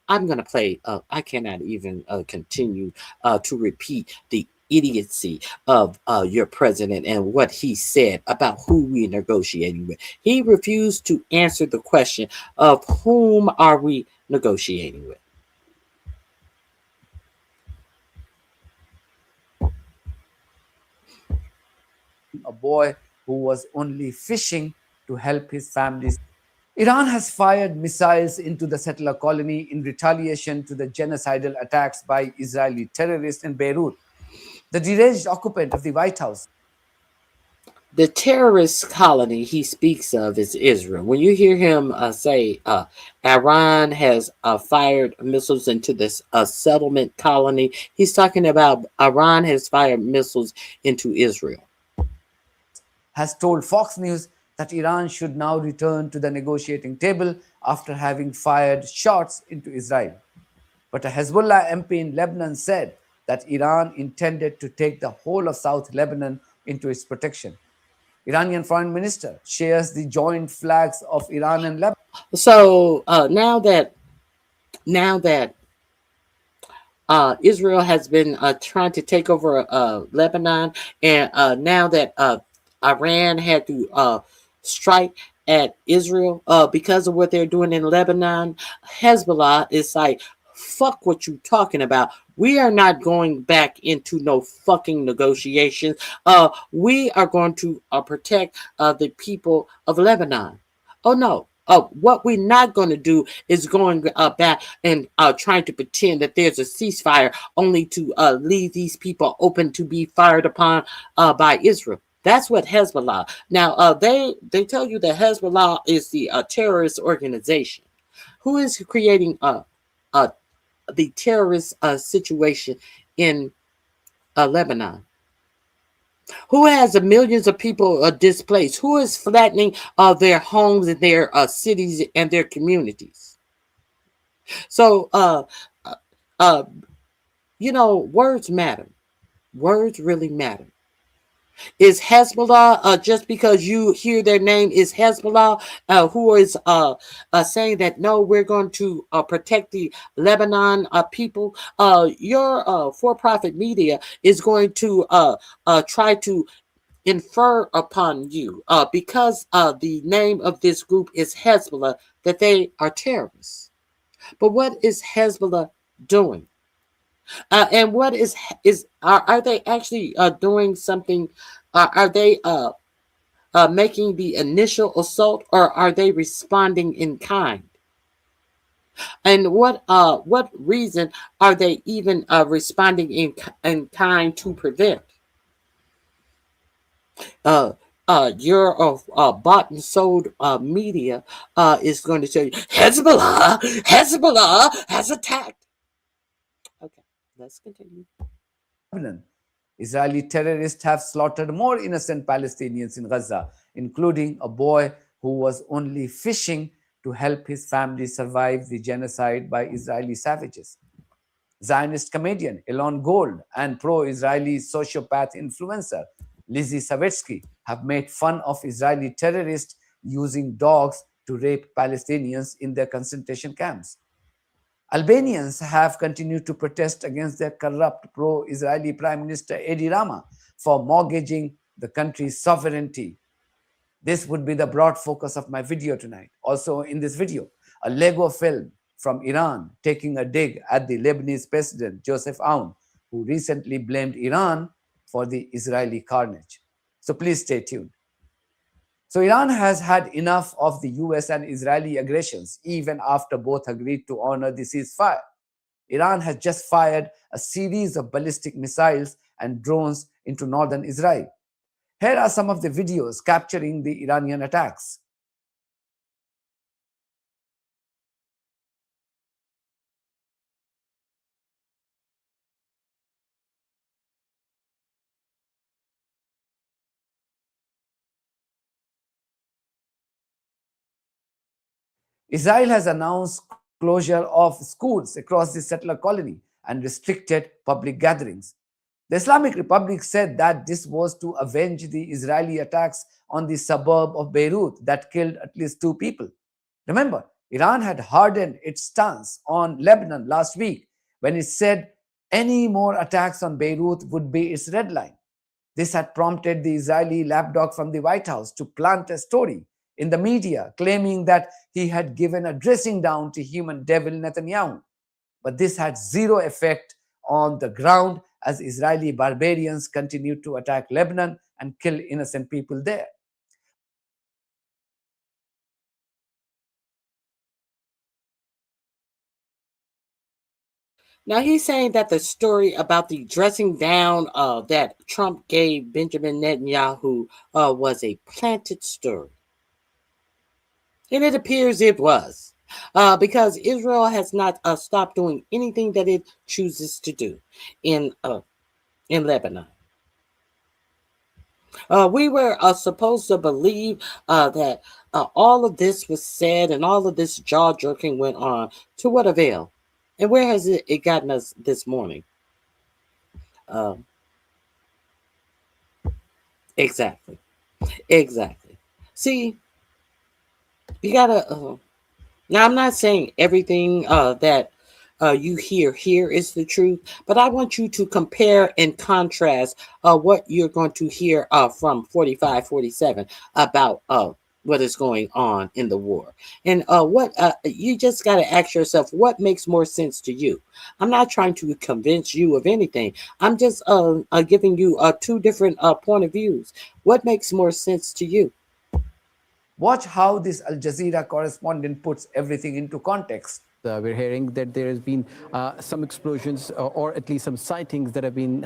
I'm going to play. I cannot even continue to repeat the idiocy of your president and what he said about who we're negotiating with. He refused to answer the question of whom are we negotiating with. A boy who was only fishing to help his family. Iran has fired missiles into the settler colony in retaliation to the genocidal attacks by Israeli terrorists in Beirut. The deranged occupant of the White House. The terrorist colony he speaks of is Israel. When you hear him say Iran has fired missiles into this settlement colony, he's talking about Iran has fired missiles into Israel. Has told Fox News that Iran should now return to the negotiating table after having fired shots into Israel. But a Hezbollah MP in Lebanon said that Iran intended to take the whole of South Lebanon into its protection. Iranian foreign minister shares the joint flags of Iran and Lebanon. So now that Israel has been trying to take over Lebanon, and now that Iran had to strike at Israel because of what they're doing in Lebanon, Hezbollah is like, fuck what you talking about. We are not going back into no fucking negotiations. We are going to protect the people of Lebanon. Oh no. What we're not going to do is going back and trying to pretend that there's a ceasefire only to leave these people open to be fired upon by Israel. That's what Hezbollah. Now, they tell you that Hezbollah is the terrorist organization. Who is creating the terrorist situation in Lebanon? Who has millions of people displaced? Who is flattening their homes and their cities and their communities? So, words matter. Words really matter. Is Hezbollah, just because you hear their name, is Hezbollah who is saying that no, we're going to protect the Lebanon people? Your for-profit media is going to try to infer upon you because the name of this group is Hezbollah that they are terrorists. But what is Hezbollah doing? And what are they actually doing something? Are they making the initial assault, or are they responding in kind? And what reason are they even responding in kind to prevent? Uh, your bought and sold media is going to tell you Hezbollah has attacked. Okay, let's continue. Lebanon. Israeli terrorists have slaughtered more innocent Palestinians in Gaza, including a boy who was only fishing to help his family survive the genocide by Israeli savages. Zionist comedian Elon Gold and pro-Israeli sociopath influencer Lizzie Savetsky have made fun of Israeli terrorists using dogs to rape Palestinians in their concentration camps. Albanians have continued to protest against their corrupt pro-Israeli Prime Minister Edi Rama for mortgaging the country's sovereignty. This would be the broad focus of my video tonight. Also in this video, a Lego film from Iran taking a dig at the Lebanese president Joseph Aoun, who recently blamed Iran for the Israeli carnage. So please stay tuned. So Iran has had enough of the US and Israeli aggressions, even after both agreed to honor the ceasefire. Iran has just fired a series of ballistic missiles and drones into northern Israel. Here are some of the videos capturing the Iranian attacks. Israel has announced closure of schools across the settler colony and restricted public gatherings. The Islamic Republic said that this was to avenge the Israeli attacks on the suburb of Beirut that killed at least 2 people. Remember, Iran had hardened its stance on Lebanon last week when it said any more attacks on Beirut would be its red line. This had prompted the Israeli lapdog from the White House to plant a story in the media claiming that he had given a dressing down to human devil Netanyahu. But this had zero effect on the ground as Israeli barbarians continued to attack Lebanon and kill innocent people there. Now he's saying that the story about the dressing down that Trump gave Benjamin Netanyahu was a planted story. And it appears it was. Because Israel has not stopped doing anything that it chooses to do in Lebanon. We were supposed to believe that all of this was said and all of this jaw jerking went on. To what avail? And where has it gotten us this morning? Exactly. See, you gotta. Now, I'm not saying everything that you hear here is the truth, but I want you to compare and contrast what you're going to hear from 4547 about what is going on in the war. And what you just got to ask yourself, what makes more sense to you? I'm not trying to convince you of anything. I'm just giving you 2 different point of views. What makes more sense to you? Watch how this Al Jazeera correspondent puts everything into context. We're hearing that there has been some explosions or at least some sightings that have been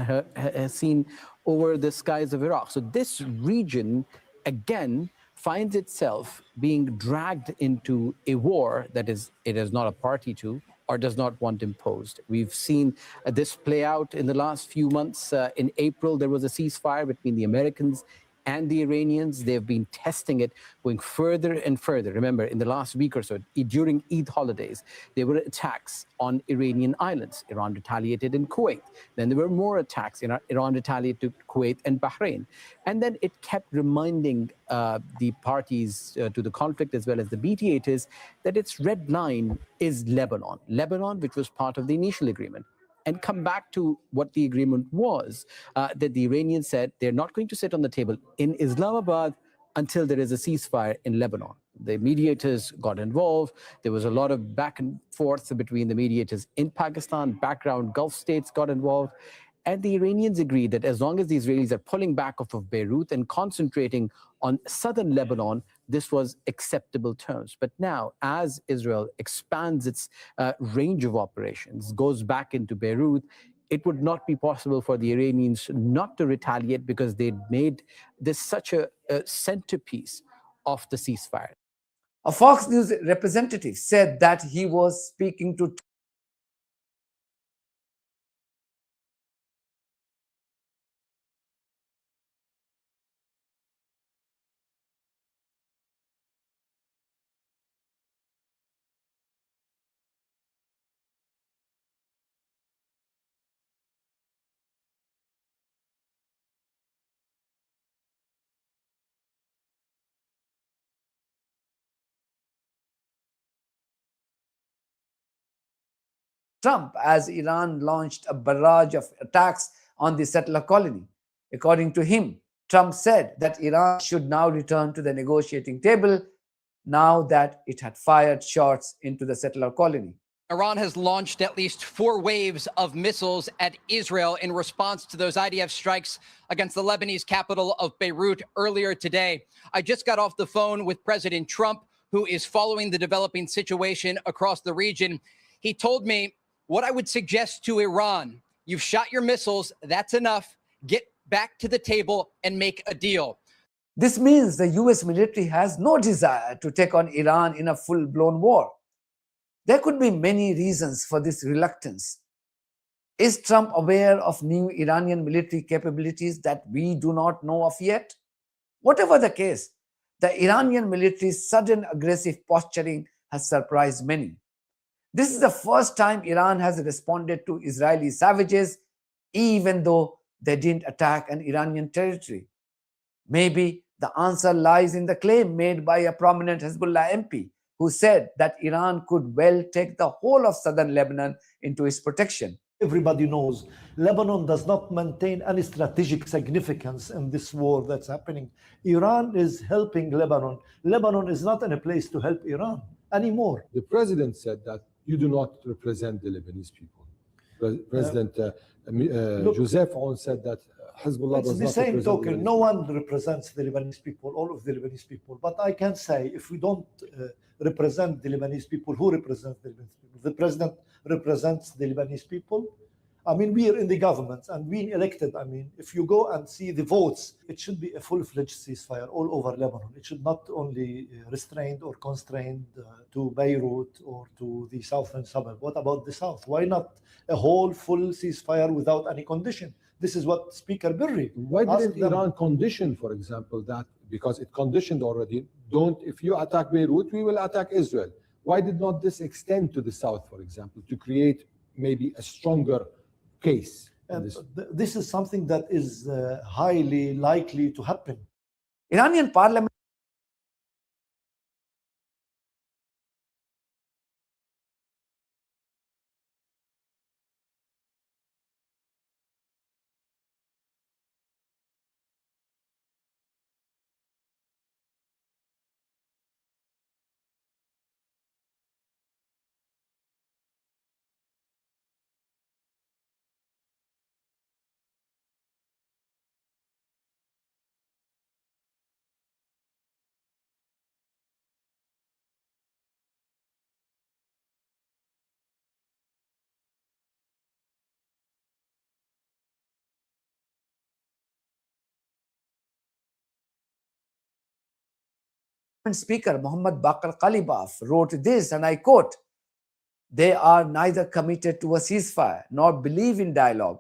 seen over the skies of Iraq. So this region, again, finds itself being dragged into a war that it is not a party to or does not want imposed. We've seen this play out in the last few months. In April, there was a ceasefire between the Americans and the Iranians. They've been testing it, going further and further. Remember, in the last week or so, during Eid holidays, there were attacks on Iranian islands. Iran retaliated in Kuwait. Then there were more attacks. Iran retaliated to Kuwait and Bahrain. And then it kept reminding the parties to the conflict, as well as the mediators, that its red line is Lebanon. Lebanon, which was part of the initial agreement. And come back to what the agreement was, that the Iranians said they're not going to sit on the table in Islamabad, until there is a ceasefire in Lebanon. The mediators got involved. There was a lot of back and forth between the mediators in Pakistan. Background Gulf states got involved. And the Iranians agreed that as long as the Israelis are pulling back off of Beirut and concentrating on southern Lebanon, this was acceptable terms. But now, as Israel expands its range of operations, goes back into Beirut, it would not be possible for the Iranians not to retaliate because they'd made this such a centerpiece of the ceasefire. A Fox News representative said that he was speaking to Trump as Iran launched a barrage of attacks on the settler colony. According to him, Trump said that Iran should now return to the negotiating table now that it had fired shots into the settler colony. Iran has launched at least 4 waves of missiles at Israel in response to those IDF strikes against the Lebanese capital of Beirut earlier today. I just got off the phone with President Trump, who is following the developing situation across the region. He told me what I would suggest to Iran: you've shot your missiles, that's enough. Get back to the table and make a deal. This means the US military has no desire to take on Iran in a full-blown war. There could be many reasons for this reluctance. Is Trump aware of new Iranian military capabilities that we do not know of yet? Whatever the case, the Iranian military's sudden aggressive posturing has surprised many. This is the first time Iran has responded to Israeli savages, even though they didn't attack an Iranian territory. Maybe the answer lies in the claim made by a prominent Hezbollah MP who said that Iran could well take the whole of southern Lebanon into its protection. Everybody knows Lebanon does not maintain any strategic significance in this war that's happening. Iran is helping Lebanon. Lebanon is not in a place to help Iran anymore. The president said that you do not represent the Lebanese people. President Joseph Aoun said that Hezbollah it's does the not same represent token. No one represents the Lebanese people, all of the Lebanese people. But I can say, if we don't represent the Lebanese people, who represents the Lebanese people? The president represents the Lebanese people. I mean, we are in the government and being elected. I mean, if you go and see the votes, it should be a full-fledged ceasefire all over Lebanon. It should not only restrained or constrained to Beirut or to the southern suburb. What about the south? Why not a whole full ceasefire without any condition? This is what Speaker Berri Why didn't asked them. Iran condition, for example, that? Because it conditioned already, if you attack Beirut, we will attack Israel. Why did not this extend to the south, for example, to create maybe a stronger case? This is something that is highly likely to happen. Iranian parliament Speaker Mohammad Baqir Qalibaf wrote this, and I quote, "They are neither committed to a ceasefire nor believe in dialogue,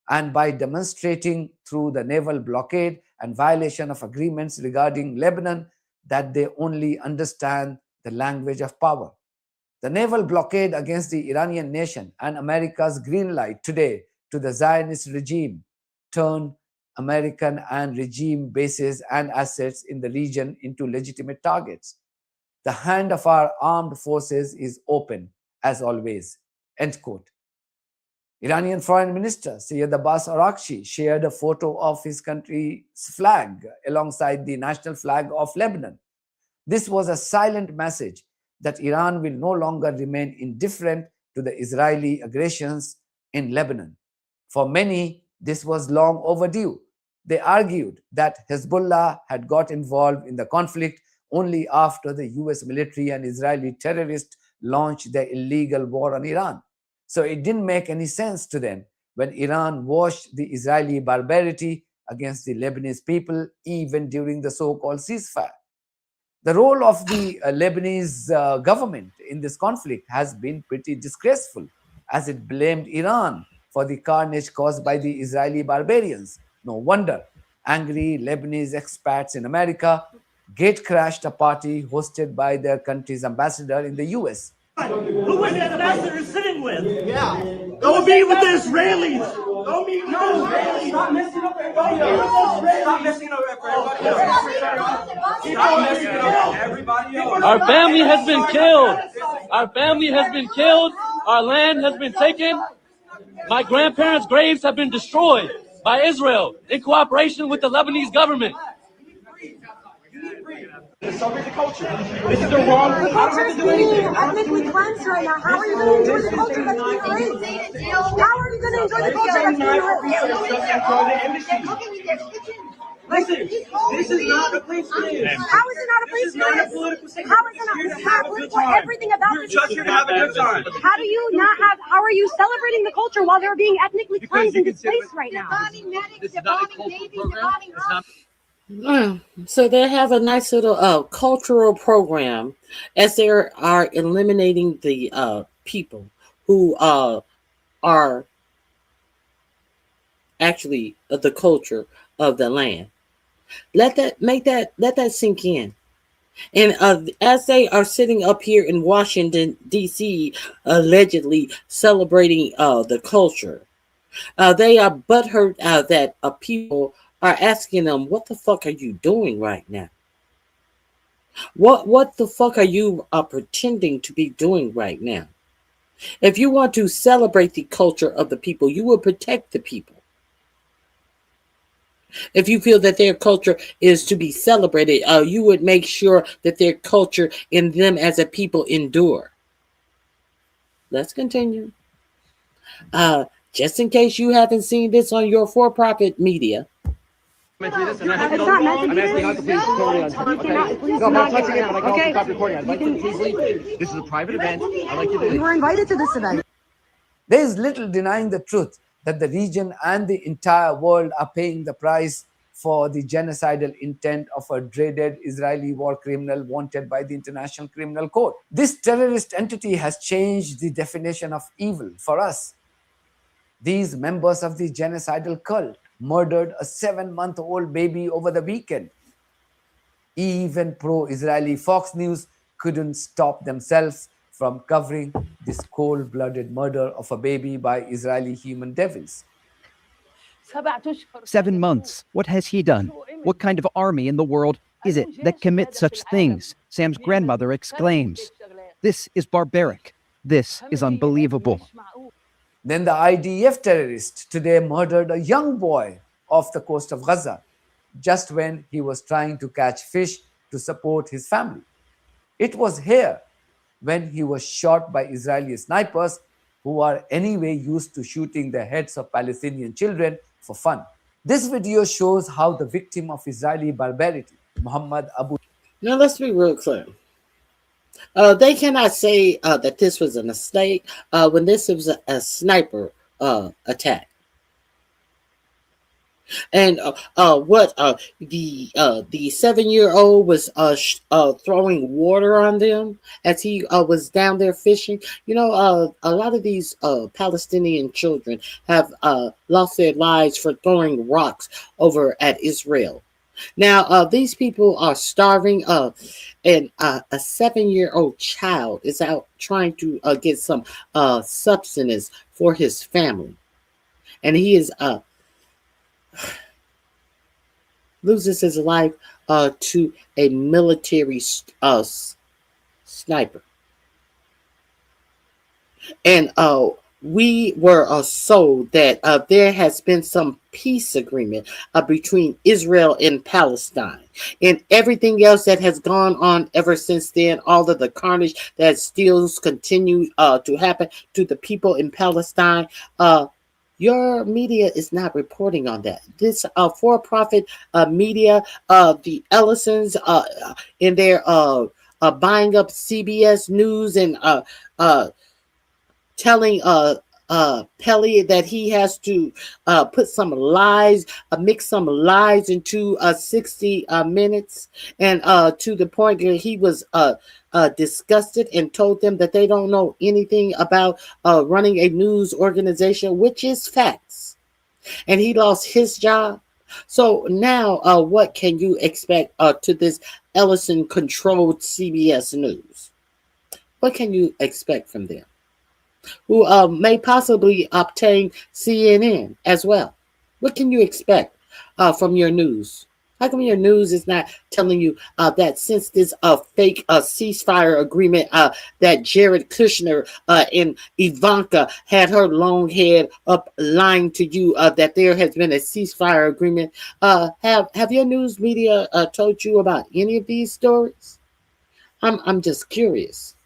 and by demonstrating through the naval blockade and violation of agreements regarding Lebanon that they only understand the language of power. The naval blockade against the Iranian nation and America's green light today to the Zionist regime turned American and regime bases and assets in the region into legitimate targets. The hand of our armed forces is open, as always." End quote. Iranian Foreign Minister Syed Abbas Araghchi shared a photo of his country's flag alongside the national flag of Lebanon. This was a silent message that Iran will no longer remain indifferent to the Israeli aggressions in Lebanon. For many, this was long overdue. They argued that Hezbollah had got involved in the conflict only after the US military and Israeli terrorists launched their illegal war on Iran. So it didn't make any sense to them when Iran washed the Israeli barbarity against the Lebanese people, even during the so-called ceasefire. The role of the Lebanese government in this conflict has been pretty disgraceful, as it blamed Iran for the carnage caused by the Israeli barbarians. No wonder angry Lebanese expats in America gate-crashed a party hosted by their country's ambassador in the US. Who is the ambassador sitting with? Yeah. Go meet with the Israelis. Go meet with the Israelis. Stop messing up everybody else. Stop messing up everybody else. Our family has been killed. Our family has been killed. Our land has been taken. My grandparents' graves have been destroyed by Israel in cooperation with the Lebanese government. Celebrate the culture. This is the wrong. The culture is being ethnically cleansed right now. How are you going to enjoy the culture that's being erased? How are you going to enjoy the culture that's being erased? Listen, this is not a place for this. How is it not a place for this? How is it not? This is not political. Everything about this Just here to have a good time. How do you not have? How are you celebrating the culture while they're being ethnically cleansed and displaced right now? This is not a cultural program. It's not. So they have a nice little cultural program as they are eliminating the people who are actually the culture of the land. Let that sink in. And as they are sitting up here in Washington D.C. allegedly celebrating the culture, they are butthurt that people are asking them, what the fuck are you doing right now? What the fuck are you pretending to be doing right now? If you want to celebrate the culture of the people, you will protect the people. If you feel that their culture is to be celebrated, you would make sure that their culture and them as a people endure. Let's continue. Just in case you haven't seen this on your for-profit media, It's not meant to be. Please No, I'm not touching it, now. but I can Okay. also stop recording. I'd like to please leave. This is a private event. I'd like you to You leave. were invited to this event. There is little denying the truth that the region and the entire world are paying the price for the genocidal intent of a dreaded Israeli war criminal wanted by the International Criminal Court. This terrorist entity has changed the definition of evil for us. These members of the genocidal cult murdered a 7-month-old baby over the weekend. Even pro-Israeli Fox News couldn't stop themselves from covering this cold-blooded murder of a baby by Israeli human devils. 7 months. What has he done? What kind of army in the world is it that commits such things? Sam's grandmother exclaims. This is barbaric. This is unbelievable. Then the IDF terrorist today murdered a young boy off the coast of Gaza just when he was trying to catch fish to support his family. It was here when he was shot by Israeli snipers who are anyway used to shooting the heads of Palestinian children for fun. This video shows how the victim of Israeli barbarity, Muhammad Abu. now let's be real clear. They cannot say that this was a mistake when this was a sniper attack. And what the 7-year-old was throwing water on them as he was down there fishing. You know, a lot of these Palestinian children have lost their lives for throwing rocks over at Israel. Now, these people are starving, and a 7-year-old child is out trying to get some subsistence for his family, and he is loses his life to a military sniper. And we were sold that there has been some peace agreement between Israel and Palestine, and everything else that has gone on ever since then, all of the carnage that still continues to happen to the people in Palestine. Your media is not reporting on that. This for-profit media, the Ellisons, in their buying up CBS News and telling Pele that he has to put some lies, mix some lies into 60 minutes, and to the point that he was disgusted and told them that they don't know anything about running a news organization, which is facts. And he lost his job. So now what can you expect to this Ellison-controlled CBS News? What can you expect from them? Who may possibly obtain CNN as well. What can you expect from your news? How come your news is not telling you that since this fake ceasefire agreement that Jared Kushner and Ivanka had her long head up lying to you that there has been a ceasefire agreement? Have your news media told you about any of these stories? I'm just curious.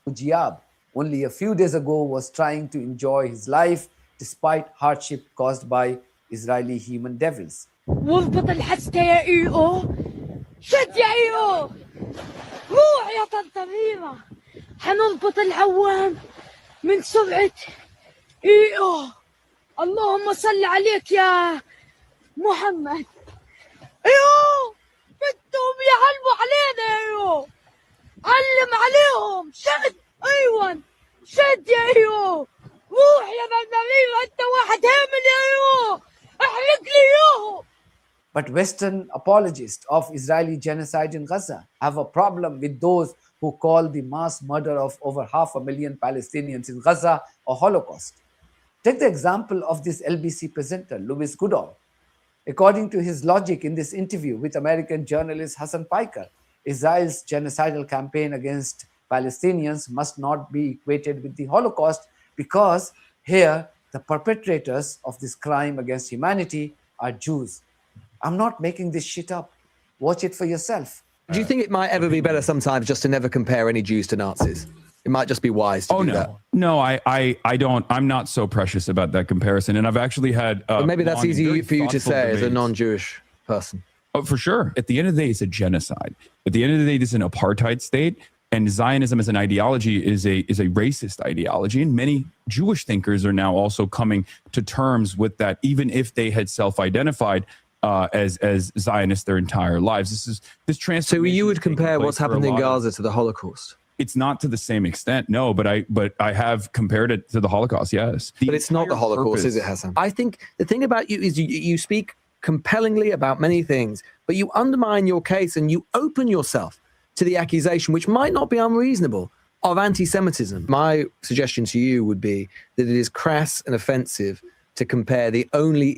Mujib, only a few days ago, was trying to enjoy his life despite hardship caused by Israeli human devils. واضبط الحسكة يا إيو شد يا إيو روح يا طنطا ميمة حنضبط العوام من سبعة إيو اللهم صل عليك يا محمد إيو بدهم يعلموا علينا يا إيو علم عليهم شد أيوة شد يا إيو روح يا طنطا ميمة أنت واحد هامل يا إيو احرق لي إيوه. But Western apologists of Israeli genocide in Gaza have a problem with those who call the mass murder of over 500,000 Palestinians in Gaza a Holocaust. Take the example of this LBC presenter, Louis Goodall. According to his logic in this interview with American journalist Hassan Piker, Israel's genocidal campaign against Palestinians must not be equated with the Holocaust because here the perpetrators of this crime against humanity are Jews. I'm not making this shit up. Watch it for yourself. Do you think it might ever be better sometimes just to never compare any Jews to Nazis? It might just be wise to do that. No, I don't. I'm not so precious about that comparison. And I've actually had. But maybe that's easy for you to say as a non-Jewish person. Oh, for sure. At the end of the day, it's a genocide. At the end of the day, this is an apartheid state. And Zionism as an ideology is a racist ideology. And many Jewish thinkers are now also coming to terms with that, even if they had self-identified as Zionists their entire lives. This transformation. So you would compare what's happened in Gaza to the Holocaust? It's not to the same extent, no, but I have compared it to the Holocaust, yes. But it's not the Holocaust, is it, Hassan? I think the thing about you is you speak compellingly about many things, but you undermine your case and you open yourself to the accusation, which might not be unreasonable, of anti-Semitism. My suggestion to you would be that it is crass and offensive to compare the only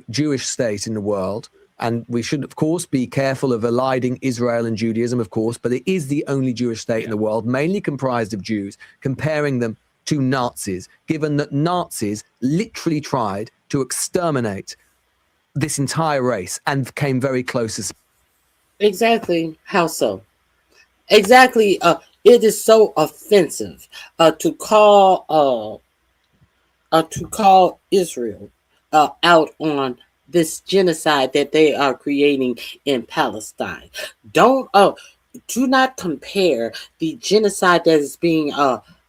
Jewish state in the world, and we should, of course, be careful of eliding Israel and Judaism, of course, but it is the only Jewish state in the world, mainly comprised of Jews, comparing them to Nazis, given that Nazis literally tried to exterminate this entire race and came very close to... Exactly. How so? Exactly. It is so offensive to call Israel out on this genocide that they are creating in Palestine. Do not compare the genocide that is being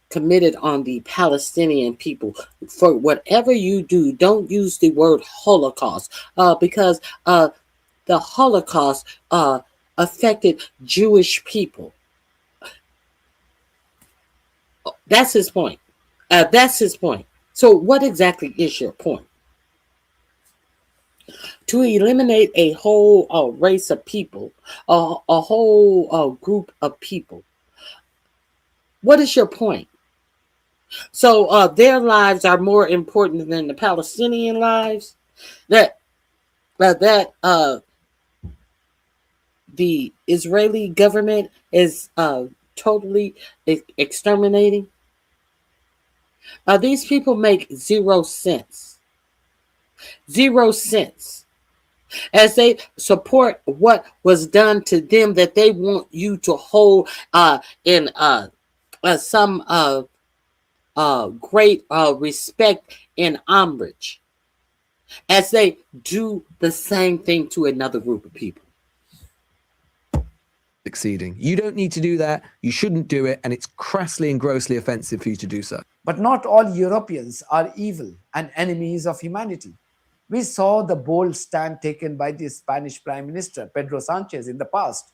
committed on the Palestinian people. For whatever you do, don't use the word Holocaust because the Holocaust affected Jewish people. That's his point. That's his point. So what exactly is your point? To eliminate a whole race of people, a whole group of people. What is your point? So their lives are more important than the Palestinian lives? That the Israeli government is totally exterminating? These people make 0 cents. 0 cents. As they support what was done to them that they want you to hold in some great respect and homage. As they do the same thing to another group of people. Succeeding. You don't need to do that. You shouldn't do it. And it's crassly and grossly offensive for you to do so. But not all Europeans are evil and enemies of humanity. We saw the bold stand taken by the Spanish Prime Minister, Pedro Sanchez, in the past.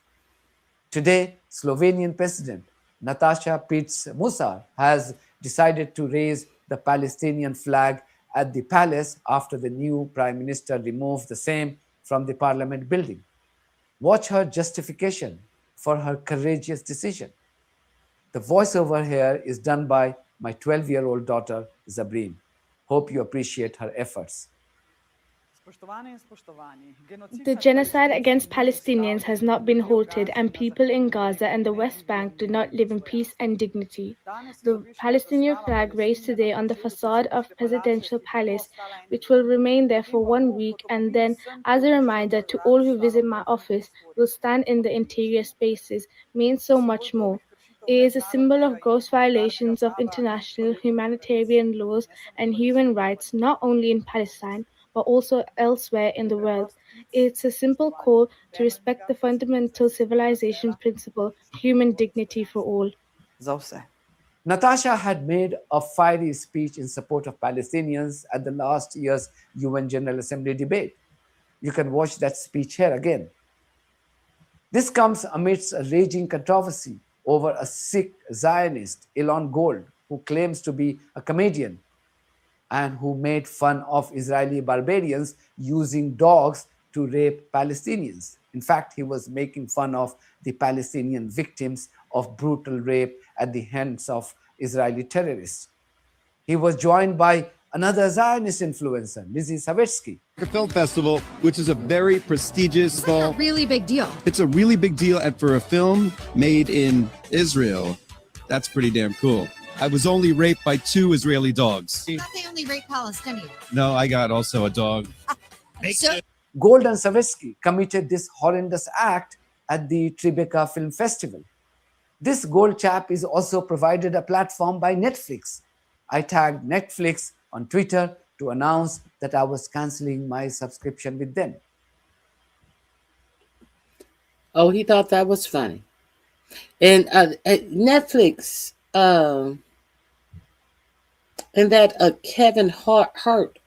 Today, Slovenian President Nataša Pirc Musar has decided to raise the Palestinian flag at the palace after the new Prime Minister removed the same from the Parliament building. Watch her justification for her courageous decision. The voiceover here is done by my 12-year-old daughter, Zabreen. Hope you appreciate her efforts. The genocide against Palestinians has not been halted, and people in Gaza and the West Bank do not live in peace and dignity. The Palestinian flag raised today on the facade of Presidential Palace, which will remain there for 1 week, and then, as a reminder to all who visit my office, will stand in the interior spaces, means so much more. It is a symbol of gross violations of international humanitarian laws and human rights, not only in Palestine, but also elsewhere in the world. It's a simple call to respect the fundamental civilization principle, human dignity for all. Natasha had made a fiery speech in support of Palestinians at the last year's UN General Assembly debate. You can watch that speech here again. This comes amidst a raging controversy over a Sikh Zionist, Elon Gold, who claims to be a comedian and who made fun of Israeli barbarians using dogs to rape Palestinians. In fact, he was making fun of the Palestinian victims of brutal rape at the hands of Israeli terrorists. He was joined by another Zionist influencer, Lizzie Savetsky. Film Festival, which is a very prestigious It's a really big deal. It's a really big deal, and for a film made in Israel, that's pretty damn cool. I was only raped by 2 Israeli dogs. I thought they only rape Palestinians. No, I got also a dog. Gold and Savetsky committed this horrendous act at the Tribeca Film Festival. This Gold chap is also provided a platform by Netflix. I tagged Netflix on Twitter to announce that I was canceling my subscription with them. Oh, he thought that was funny. And Netflix, and that Kevin Hart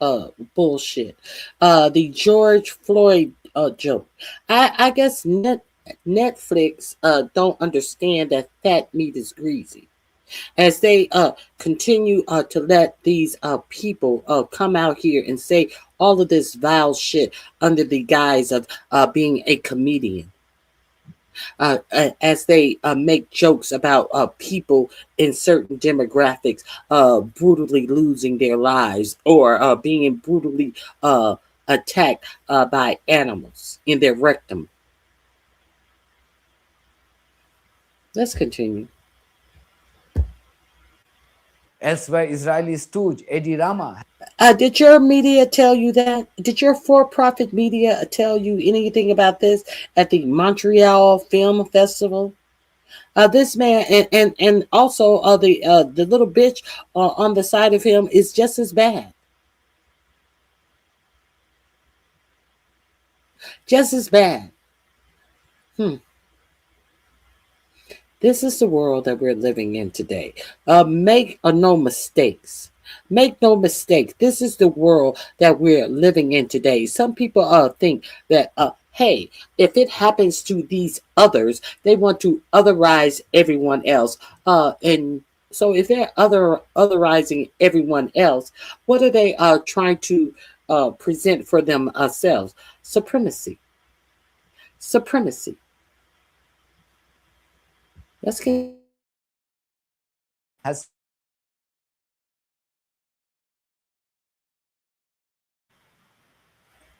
bullshit, the George Floyd joke. I guess Netflix don't understand that fat meat is greasy. As they continue to let these people come out here and say all of this vile shit under the guise of being a comedian. As they make jokes about people in certain demographics brutally losing their lives or being brutally attacked by animals in their rectum. Let's continue. Elsewhere, Israeli stooge Eddie Rama. Did your media tell you that? Did your for-profit media tell you anything about this at the Montreal Film Festival? This man and also the little bitch on the side of him is just as bad. Just as bad. This is the world that we're living in today. Make no mistakes. Make no mistake. This is the world that we're living in today. Some people think that, hey, if it happens to these others, they want to otherize everyone else. And so if they're otherizing everyone else, what are they trying to present for themselves? Supremacy. Supremacy. Let's get has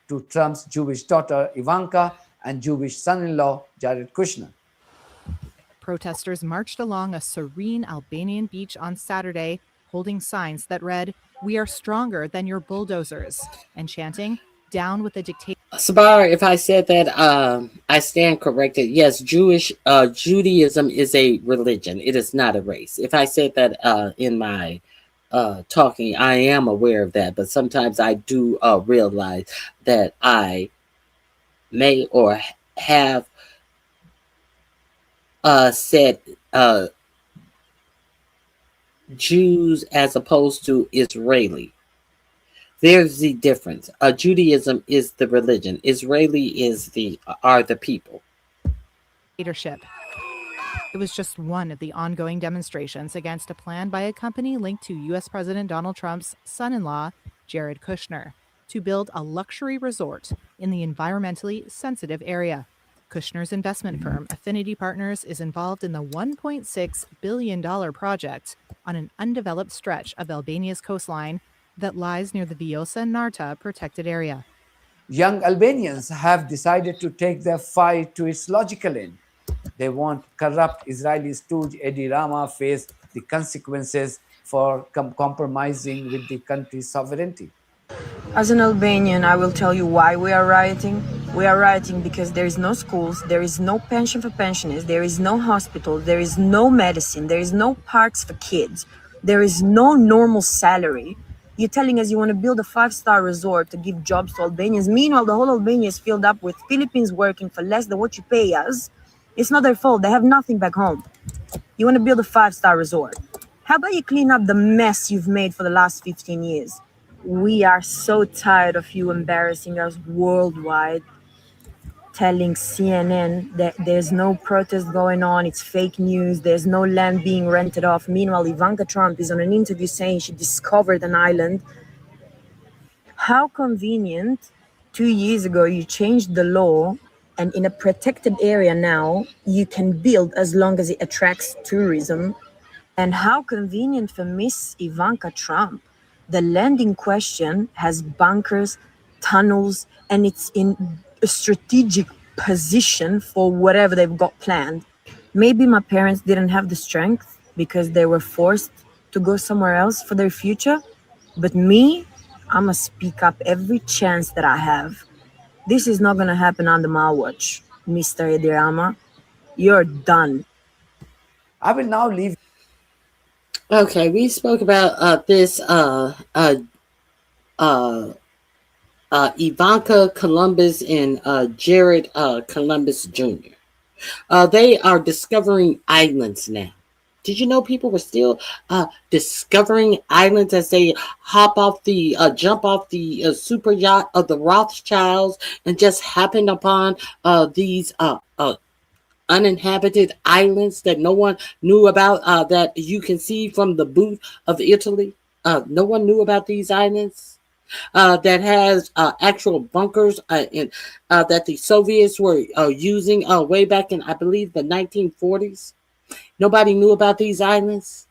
to Trump's Jewish daughter Ivanka and Jewish son-in-law Jared Kushner. Protesters marched along a serene Albanian beach on Saturday, holding signs that read, "We are stronger than your bulldozers," and chanting, "Down with the dictator." Sabar, if I said that, I stand corrected. Yes, Judaism is a religion. It is not a race. If I said that in my talking, I am aware of that, but sometimes I do realize that I may or have said Jews as opposed to Israeli. There's the difference. Judaism is the religion. Israeli are the people. Dictatorship. It was just one of the ongoing demonstrations against a plan by a company linked to U.S. President Donald Trump's son-in-law, Jared Kushner, to build a luxury resort in the environmentally sensitive area. Kushner's investment firm, Affinity Partners, is involved in the $1.6 billion project on an undeveloped stretch of Albania's coastline that lies near the Vjosa Narta protected area. Young Albanians have decided to take their fight to its logical end. They want corrupt Israeli stooge Edi Rama face the consequences for compromising with the country's sovereignty. As an Albanian, I will tell you why we are rioting. We are rioting because there is no schools, there is no pension for pensioners, there is no hospital, there is no medicine, there is no parks for kids, there is no normal salary. You're telling us you want to build a 5-star resort to give jobs to Albanians. Meanwhile, the whole Albania is filled up with Philippines working for less than what you pay us. It's not their fault. They have nothing back home. You want to build a 5-star resort. How about you clean up the mess you've made for the last 15 years? We are so tired of you embarrassing us worldwide, telling CNN that there's no protest going on, it's fake news, there's no land being rented off. Meanwhile, Ivanka Trump is on an interview saying she discovered an island. How convenient. 2 years ago, you changed the law, and in a protected area now, you can build as long as it attracts tourism. And how convenient for Miss Ivanka Trump. The land in question has bunkers, tunnels, and it's in a strategic position for whatever they've got planned. Maybe my parents didn't have the strength because they were forced to go somewhere else for their future. But me, I'm gonna speak up every chance that I have. This is not gonna happen under my watch, Mr. Edi Rama. You're done. I will now leave. Okay, we spoke about this Ivanka Columbus and Jared Columbus Jr. They are discovering islands now. Did you know people were still discovering islands as they jump off the super yacht of the Rothschilds and just happened upon these uninhabited islands that no one knew about, that you can see from the boot of Italy? No one knew about these islands that has actual bunkers that the Soviets were using way back in, I believe, the 1940s. Nobody knew about these islands.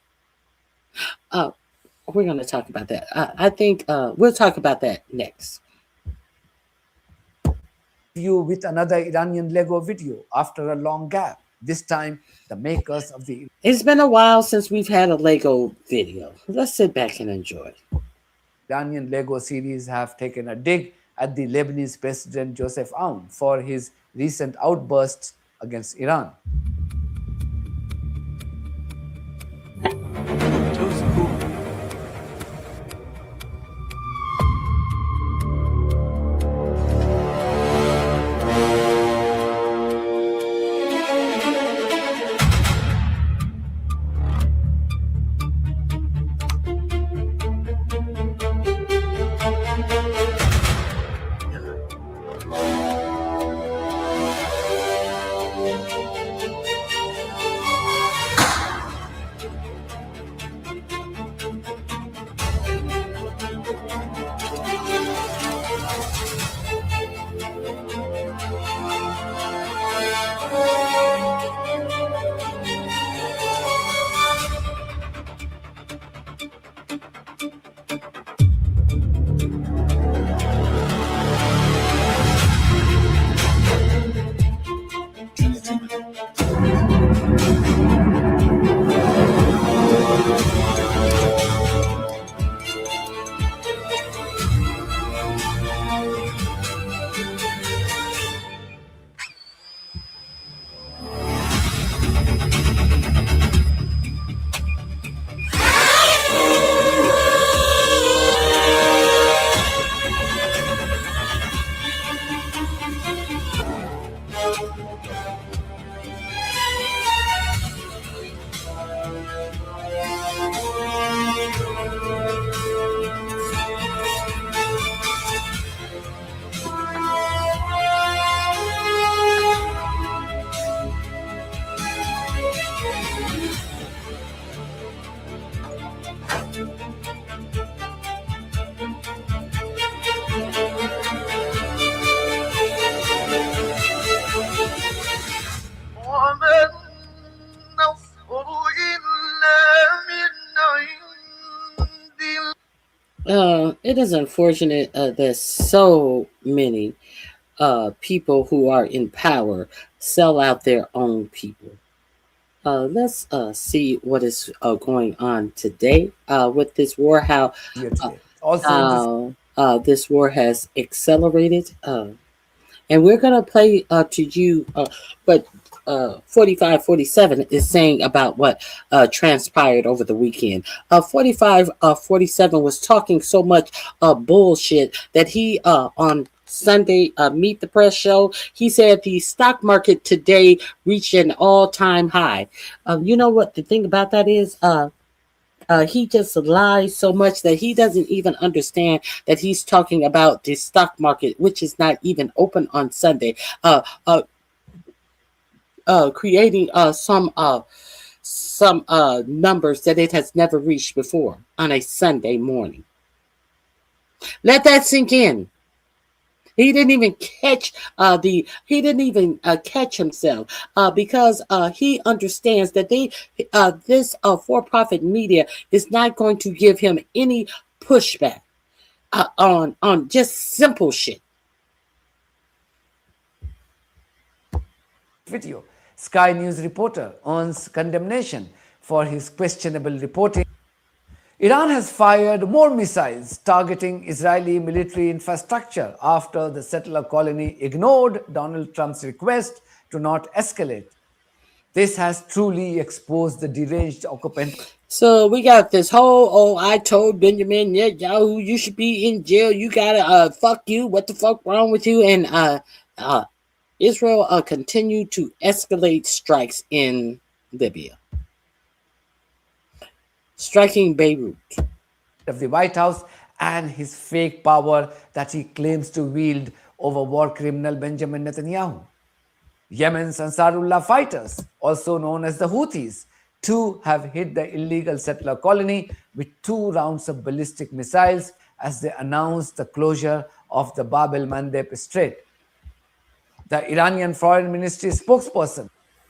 We're going to talk about that. I think we'll talk about that next. You with another Iranian Lego video after a long gap. This time, the makers of the... It's been a while since we've had a Lego video. Let's sit back and enjoy. Iranian Lego series have taken a dig at the Lebanese President Joseph Aoun for his recent outbursts against Iran. It is unfortunate that so many people who are in power sell out their own people. Let's see what is going on today with this war. How Also in this this war has accelerated, and we're gonna play to you what 4547 is saying about what transpired over the weekend. 4547 was talking so much bullshit that he on Sunday Meet the Press show, he said the stock market today reached an all-time high. You know what the thing about that is? He just lies so much that he doesn't even understand that he's talking about the stock market, which is not even open on Sunday. Creating some numbers that it has never reached before on a Sunday morning. Let that sink in. He didn't even catch he didn't even catch himself because he understands that this for-profit media is not going to give him any pushback on just simple shit. video. Sky News reporter earns condemnation for his questionable reporting. Iran has fired more missiles targeting Israeli military infrastructure after the settler colony ignored Donald Trump's request to not escalate. This has truly exposed the deranged occupant. So we got this whole, I told Benjamin Netanyahu you should be in jail. You gotta fuck you. What the fuck wrong with you? And Israel continued to escalate strikes in Libya, striking Beirut. Of the White House and his fake power that he claims to wield over war criminal Benjamin Netanyahu. Yemen's Ansarullah fighters, also known as the Houthis, too have hit the illegal settler colony with 2 rounds of ballistic missiles as they announced the closure of the Bab el-Mandeb Strait. The Iranian Foreign Ministry spokesperson.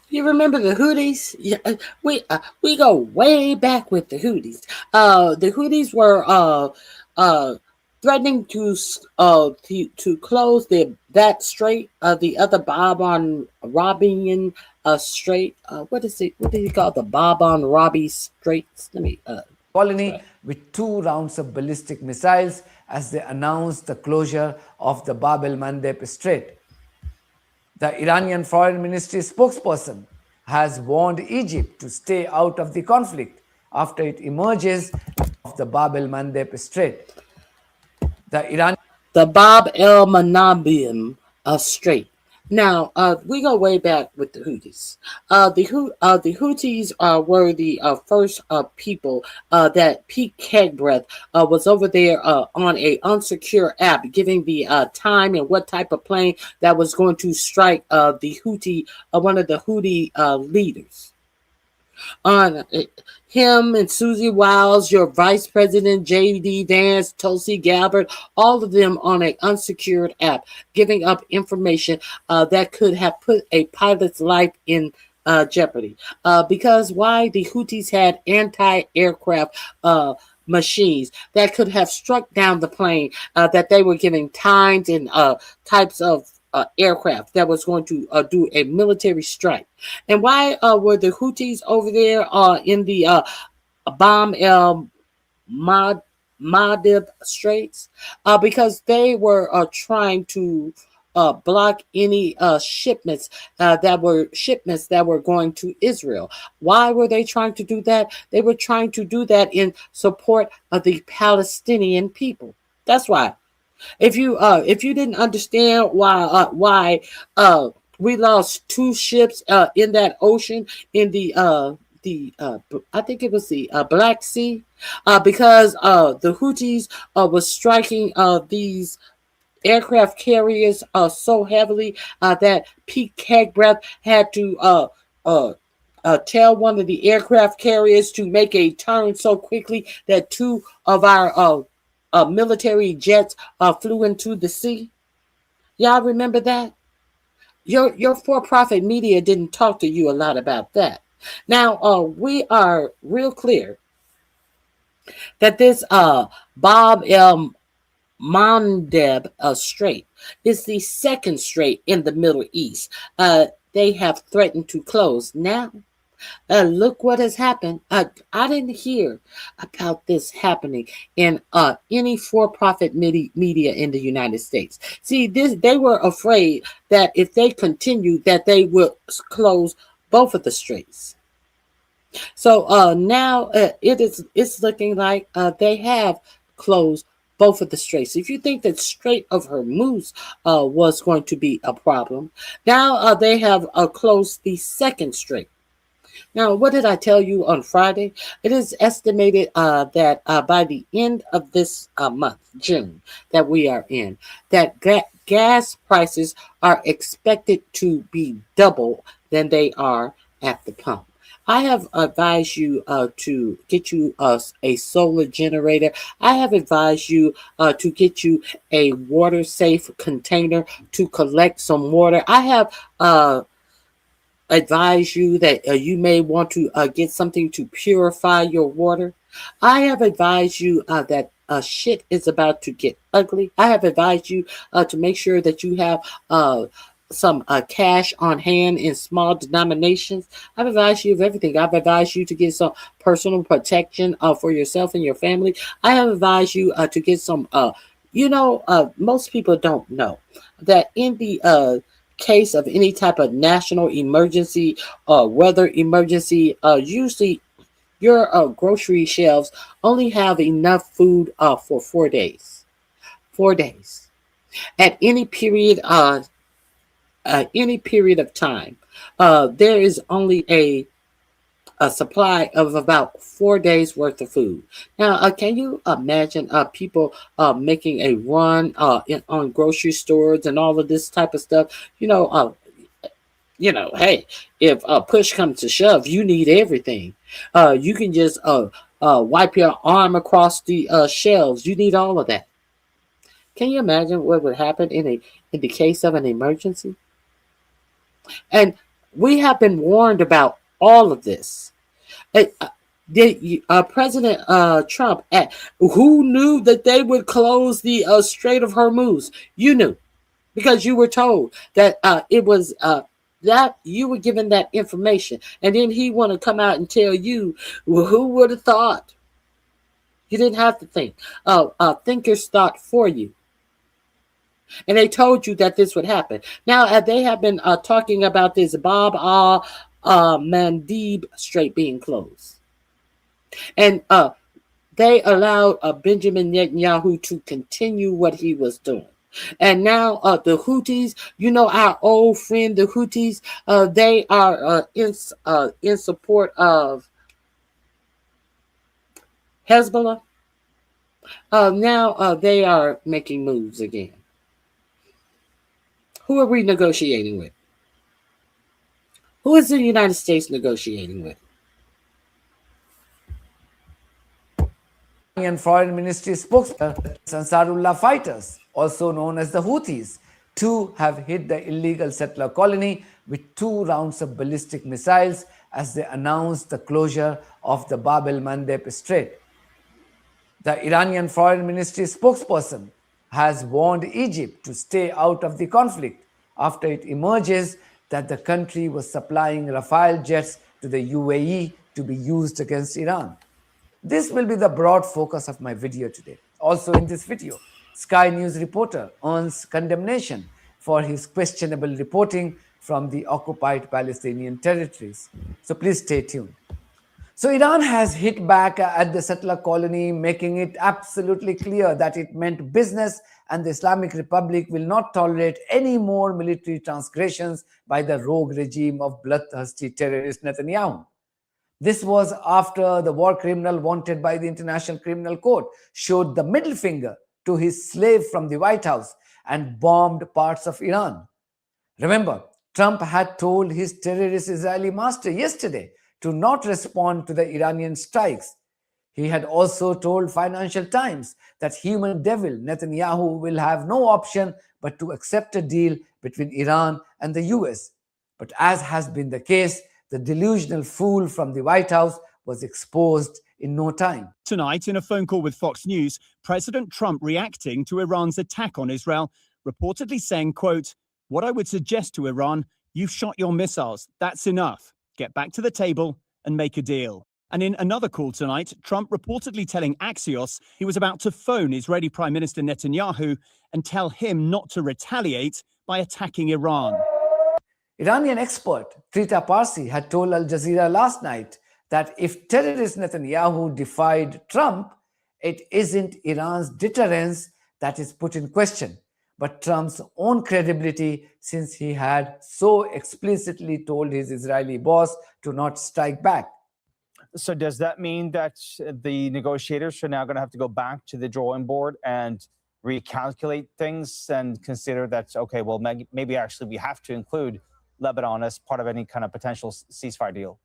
You remember the Houthis? Yeah, we go way back with the Houthis. The Houthis were threatening to close that strait, the other Bab Robian Strait. What is it? What do you call the Bab Robi Straits? Let me colony with 2 rounds of ballistic missiles as they announced the closure of the Bab el-Mandeb Strait. The Iranian Foreign Ministry spokesperson has warned Egypt to stay out of the conflict after it emerges of the Bab el-Mandeb Strait. The Bab el-Mandeb Strait. Now, we go way back with the Houthis. The Houthis were the first people that Pete Kegbreath was over there on a unsecure app, giving the time and what type of plane that was going to strike the Houthi, one of the Houthi leaders. On him and Susie Wiles, your vice president, J.D. Vance, Tulsi Gabbard, all of them on an unsecured app, giving up information that could have put a pilot's life in jeopardy. Because why? The Houthis had anti-aircraft machines that could have struck down the plane that they were giving times and types of aircraft that was going to do a military strike. And why were the Houthis over there in the Bab el-Mandeb Straits? Because they were trying to block any shipments that were going to Israel. Why were they trying to do that? They were trying to do that in support of the Palestinian people. That's why. If you didn't understand why we lost 2 ships in that ocean in the I think it was the Black Sea, because the Houthis was striking these aircraft carriers so heavily that Pete Kegbreath had to tell one of the aircraft carriers to make a turn so quickly that 2 of our military jets flew into the sea. Y'all remember that? Your for-profit media didn't talk to you a lot about that. Now, we are real clear that this Bob El Mandeb Strait is the second strait in the Middle East. They have threatened to close. Now, look what has happened. I didn't hear about this happening in any for-profit media in the United States. See, they were afraid that if they continued, that they would close both of the straits. So now it's looking like they have closed both of the straits. If you think that Strait of Hormuz was going to be a problem, now they have closed the second strait. Now, what did I tell you on Friday? It is estimated that by the end of this month, June, that we are in, that gas prices are expected to be double than they are at the pump. I have advised you to get you a solar generator. I have advised you to get you a water-safe container to collect some water. I have advise you that you may want to get something to purify your water. I have advised you that shit is about to get ugly. I have advised you to make sure that you have some cash on hand in small denominations. I've advised you of everything. I've advised you to get some personal protection for yourself and your family. I have advised you to get some, most people don't know that in the case of any type of national emergency or weather emergency, usually your grocery shelves only have enough food for 4 days. 4 days. At any period of time, there is only a supply of about 4 days worth of food. Now, can you imagine people making a run on grocery stores and all of this type of stuff? Hey, if push comes to shove, you need everything. You can just wipe your arm across the shelves. You need all of that. Can you imagine what would happen in the case of an emergency? And we have been warned about all of this. President Trump, who knew that they would close the Strait of Hormuz? You knew, because you were told that it was that you were given that information, and then he want to come out and tell you, well, who would have thought? You didn't have to think. Thinkers thought for you. And they told you that this would happen. Now, they have been talking about this Bab al-Mandeb Strait being closed. And they allowed Benjamin Netanyahu to continue what he was doing. And now the Houthis, our old friend, the Houthis, they are in support of Hezbollah. Now they are making moves again. Who are we negotiating with? Who is the United States negotiating with? Iranian Foreign Ministry spokesman Ansarullah fighters, also known as the Houthis, too have hit the illegal settler colony with 2 rounds of ballistic missiles as they announced the closure of the Bab el-Mandeb Strait. The Iranian Foreign Ministry spokesperson has warned Egypt to stay out of the conflict after it emerges that the country was supplying Rafale jets to the UAE to be used against Iran. This will be the broad focus of my video today. Also in this video, Sky News reporter earns condemnation for his questionable reporting from the occupied Palestinian territories. So please stay tuned. So Iran has hit back at the settler colony, making it absolutely clear that it meant business and the Islamic Republic will not tolerate any more military transgressions by the rogue regime of bloodthirsty terrorist Netanyahu. This was after the war criminal wanted by the International Criminal Court showed the middle finger to his slave from the White House and bombed parts of Iran. Remember, Trump had told his terrorist Israeli master yesterday to not respond to the Iranian strikes. He had also told Financial Times that human devil Netanyahu will have no option but to accept a deal between Iran and the US. But as has been the case, the delusional fool from the White House was exposed in no time. Tonight, in a phone call with Fox News, President Trump reacting to Iran's attack on Israel, reportedly saying, quote, "What I would suggest to Iran, you've shot your missiles. That's enough. Get back to the table and make a deal." And in another call tonight, Trump reportedly telling Axios he was about to phone Israeli Prime Minister Netanyahu and tell him not to retaliate by attacking Iran. Iranian expert Trita Parsi had told Al Jazeera last night that if terrorist Netanyahu defied Trump, it isn't Iran's deterrence that is put in question, but Trump's own credibility, since he had so explicitly told his Israeli boss to not strike back. So does that mean that the negotiators are now going to have to go back to the drawing board and recalculate things and consider that, okay, well, maybe actually we have to include Lebanon as part of any kind of potential ceasefire deal?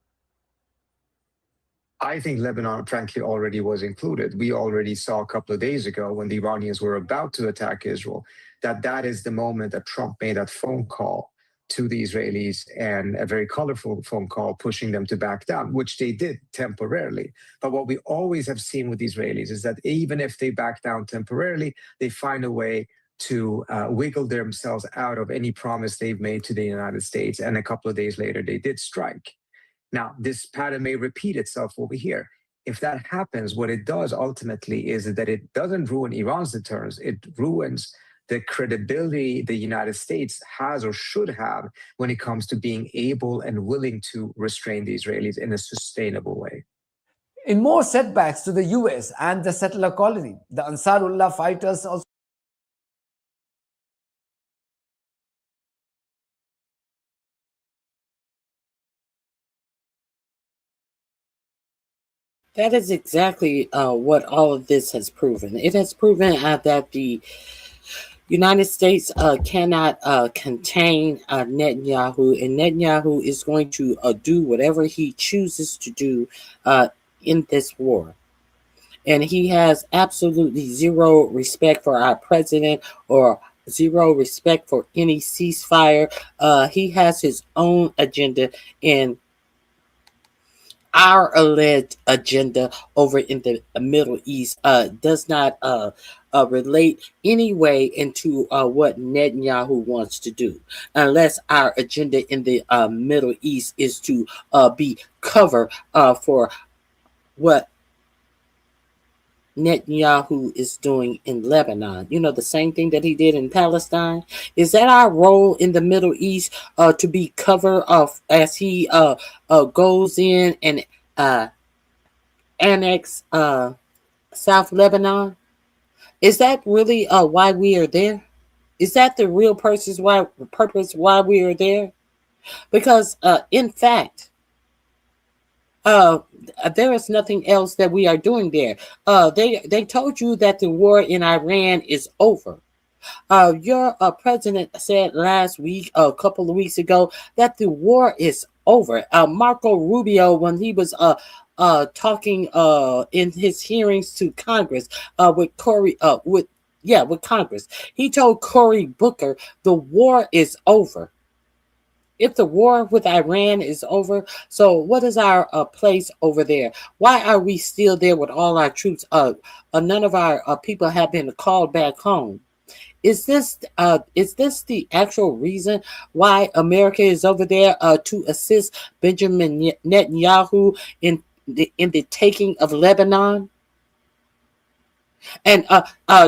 I think Lebanon, frankly, already was included. We already saw a couple of days ago when the Iranians were about to attack Israel, that is the moment that Trump made that phone call to the Israelis, and a very colorful phone call pushing them to back down, which they did temporarily. But what we always have seen with the Israelis is that even if they back down temporarily, they find a way to wiggle themselves out of any promise they've made to the United States. And a couple of days later, they did strike. Now, this pattern may repeat itself over here. If that happens, what it does ultimately is that it doesn't ruin Iran's deterrence. It ruins the credibility the United States has or should have when it comes to being able and willing to restrain the Israelis in a sustainable way. In more setbacks to the US and the settler colony, the Ansarullah fighters also That is exactly what all of this has proven. It has proven that the United States cannot contain Netanyahu, and Netanyahu is going to do whatever he chooses to do in this war. And he has absolutely zero respect for our president or zero respect for any ceasefire. He has his own agenda, and our alleged agenda over in the Middle East does not relate any way into what Netanyahu wants to do, unless our agenda in the Middle East is to be cover for what Netanyahu is doing in Lebanon. You know, the same thing that he did in Palestine. Is that our role in the Middle East to be cover of as he goes in and annex South Lebanon? Is that really why we are there? Is that the real purpose why we are there? Because in fact, there is nothing else that we are doing there. They told you that the war in Iran is over. Your president said last week, a couple of weeks ago, that the war is over. Marco Rubio, when he was talking in his hearings to Congress with Congress, he told Cory Booker the war is over. If the war with Iran is over, so what is our place over there? Why are we still there with all our troops? None of our people have been called back home. Is this the actual reason why America is over there to assist Benjamin Netanyahu in the taking of Lebanon? And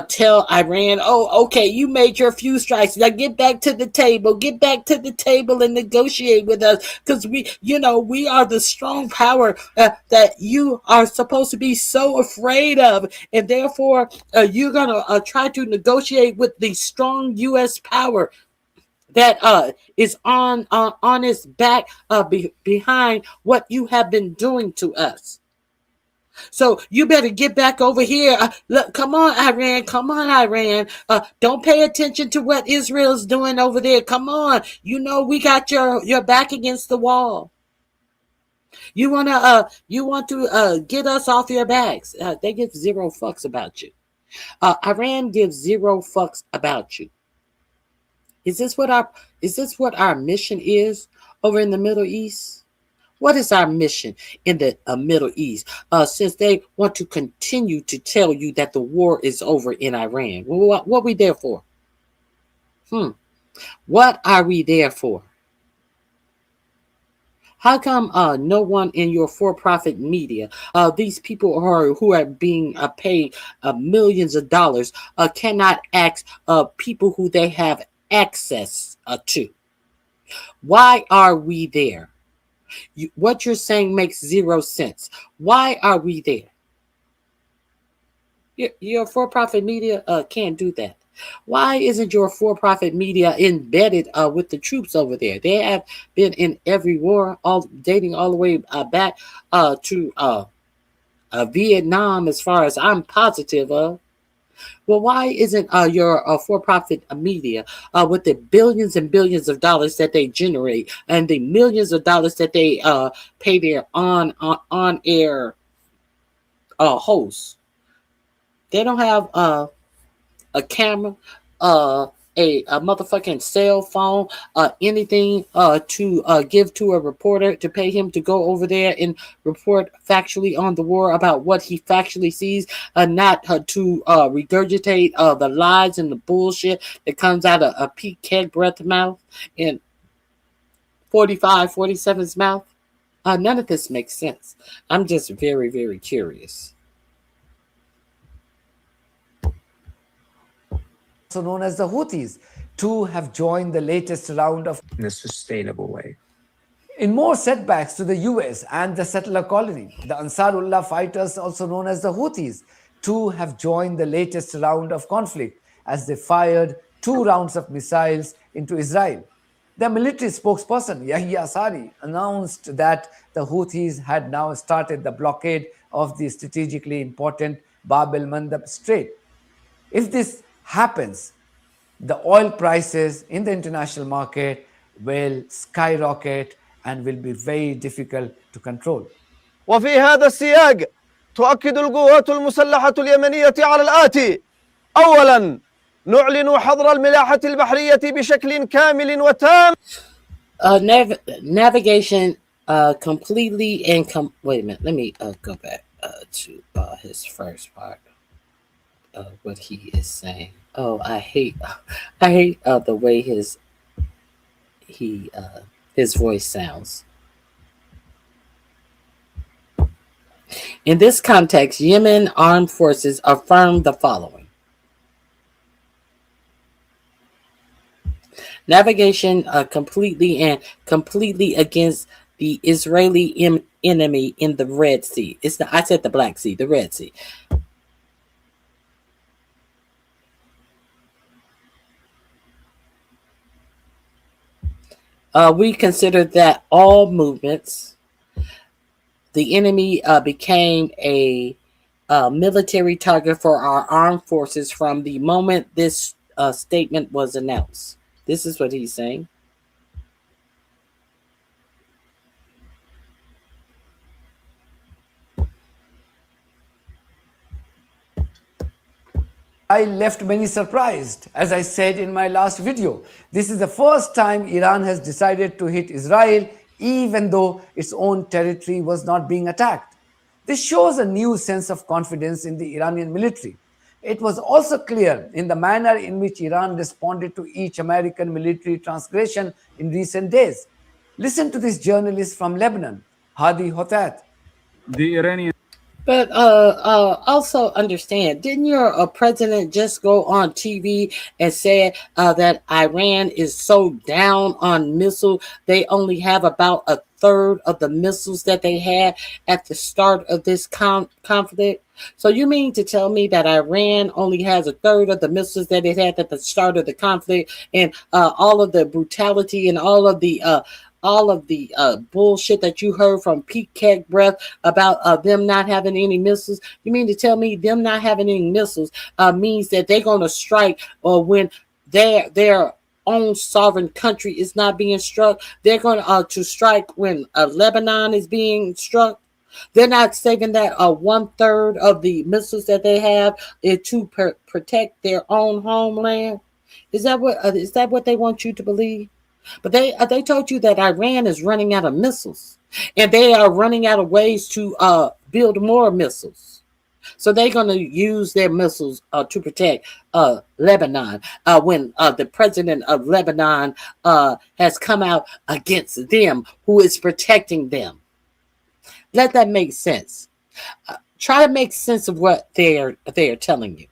tell Iran, oh, okay, you made your few strikes. Now get back to the table. Get back to the table and negotiate with us, because we are the strong power that you are supposed to be so afraid of, and therefore you're gonna try to negotiate with the strong U.S. power that is on its back behind what you have been doing to us. So you better get back over here. Look, come on, Iran. Come on, Iran. Don't pay attention to what Israel's doing over there. Come on. You know we got your back against the wall. You want to get us off your backs. They give zero fucks about you. Iran gives zero fucks about you. Is this what our mission is over in the Middle East? What is our mission in the Middle East? Since they want to continue to tell you that the war is over in Iran. What are we there for? What are we there for? How come no one in your for-profit media, these people who are being paid millions of dollars, cannot ask people who they have access to? Why are we there? What you're saying makes zero sense. Why are we there? Your for-profit media can't do that. Why isn't your for-profit media embedded with the troops over there? They have been in every war, dating all the way back to Vietnam, as far as I'm positive of. Well, why isn't your for-profit media with the billions and billions of dollars that they generate and the millions of dollars that they pay their on-air hosts? They don't have a camera, a motherfucking cell phone, anything to give to a reporter to pay him to go over there and report factually on the war about what he factually sees, not to regurgitate the lies and the bullshit that comes out of Pete Kegbreth's mouth and 47's mouth. None of this makes sense. I'm just very, very curious. Also known as the Houthis, too have joined the latest round of in a sustainable way. In more setbacks to the US and the settler colony, the Ansarullah fighters, also known as the Houthis, too have joined the latest round of conflict as they fired 2 rounds of missiles into Israel. Their military spokesperson, Yahya Sari, announced that the Houthis had now started the blockade of the strategically important Bab el-Mandab Strait. If this happens, the oil prices in the international market will skyrocket and will be very difficult to control. وفي هذا السياق تؤكد القوات المسلحة اليمنية على الآتي: أولاً نعلن حظر الملاحة البحرية بشكل كامل وتام. Navigation completely and wait a minute. Let me go back to his first part of what he is saying. Oh, I hate the way his voice sounds. In this context, Yemen armed forces affirmed the following. Navigation completely against the Israeli enemy in the Red Sea. I said the Black Sea, the Red Sea. We consider that all movements, the enemy became a military target for our armed forces from the moment this statement was announced. This is what he's saying. I left many surprised, as I said in my last video. This is the first time Iran has decided to hit Israel, even though its own territory was not being attacked. This shows a new sense of confidence in the Iranian military. It was also clear in the manner in which Iran responded to each American military transgression in recent days. Listen to this journalist from Lebanon, Hadi Hotat. The Iranian. But also understand, didn't your president just go on TV and say that Iran is so down on missile, they only have about a third of the missiles that they had at the start of this conflict? So you mean to tell me that Iran only has a third of the missiles that it had at the start of the conflict, and all of the brutality and all of the bullshit that you heard from Pete Kegbreth about them not having any missiles? You mean to tell me them not having any missiles means that they're going to strike when their own sovereign country is not being struck? They're going to strike when Lebanon is being struck? They're not saving that 1/3 of the missiles that they have to protect their own homeland? Is that what they want you to believe? But they told you that Iran is running out of missiles. And they are running out of ways to build more missiles. So they're going to use their missiles to protect Lebanon when the president of Lebanon has come out against them, who is protecting them. Let that make sense. Try to make sense of what they're telling you.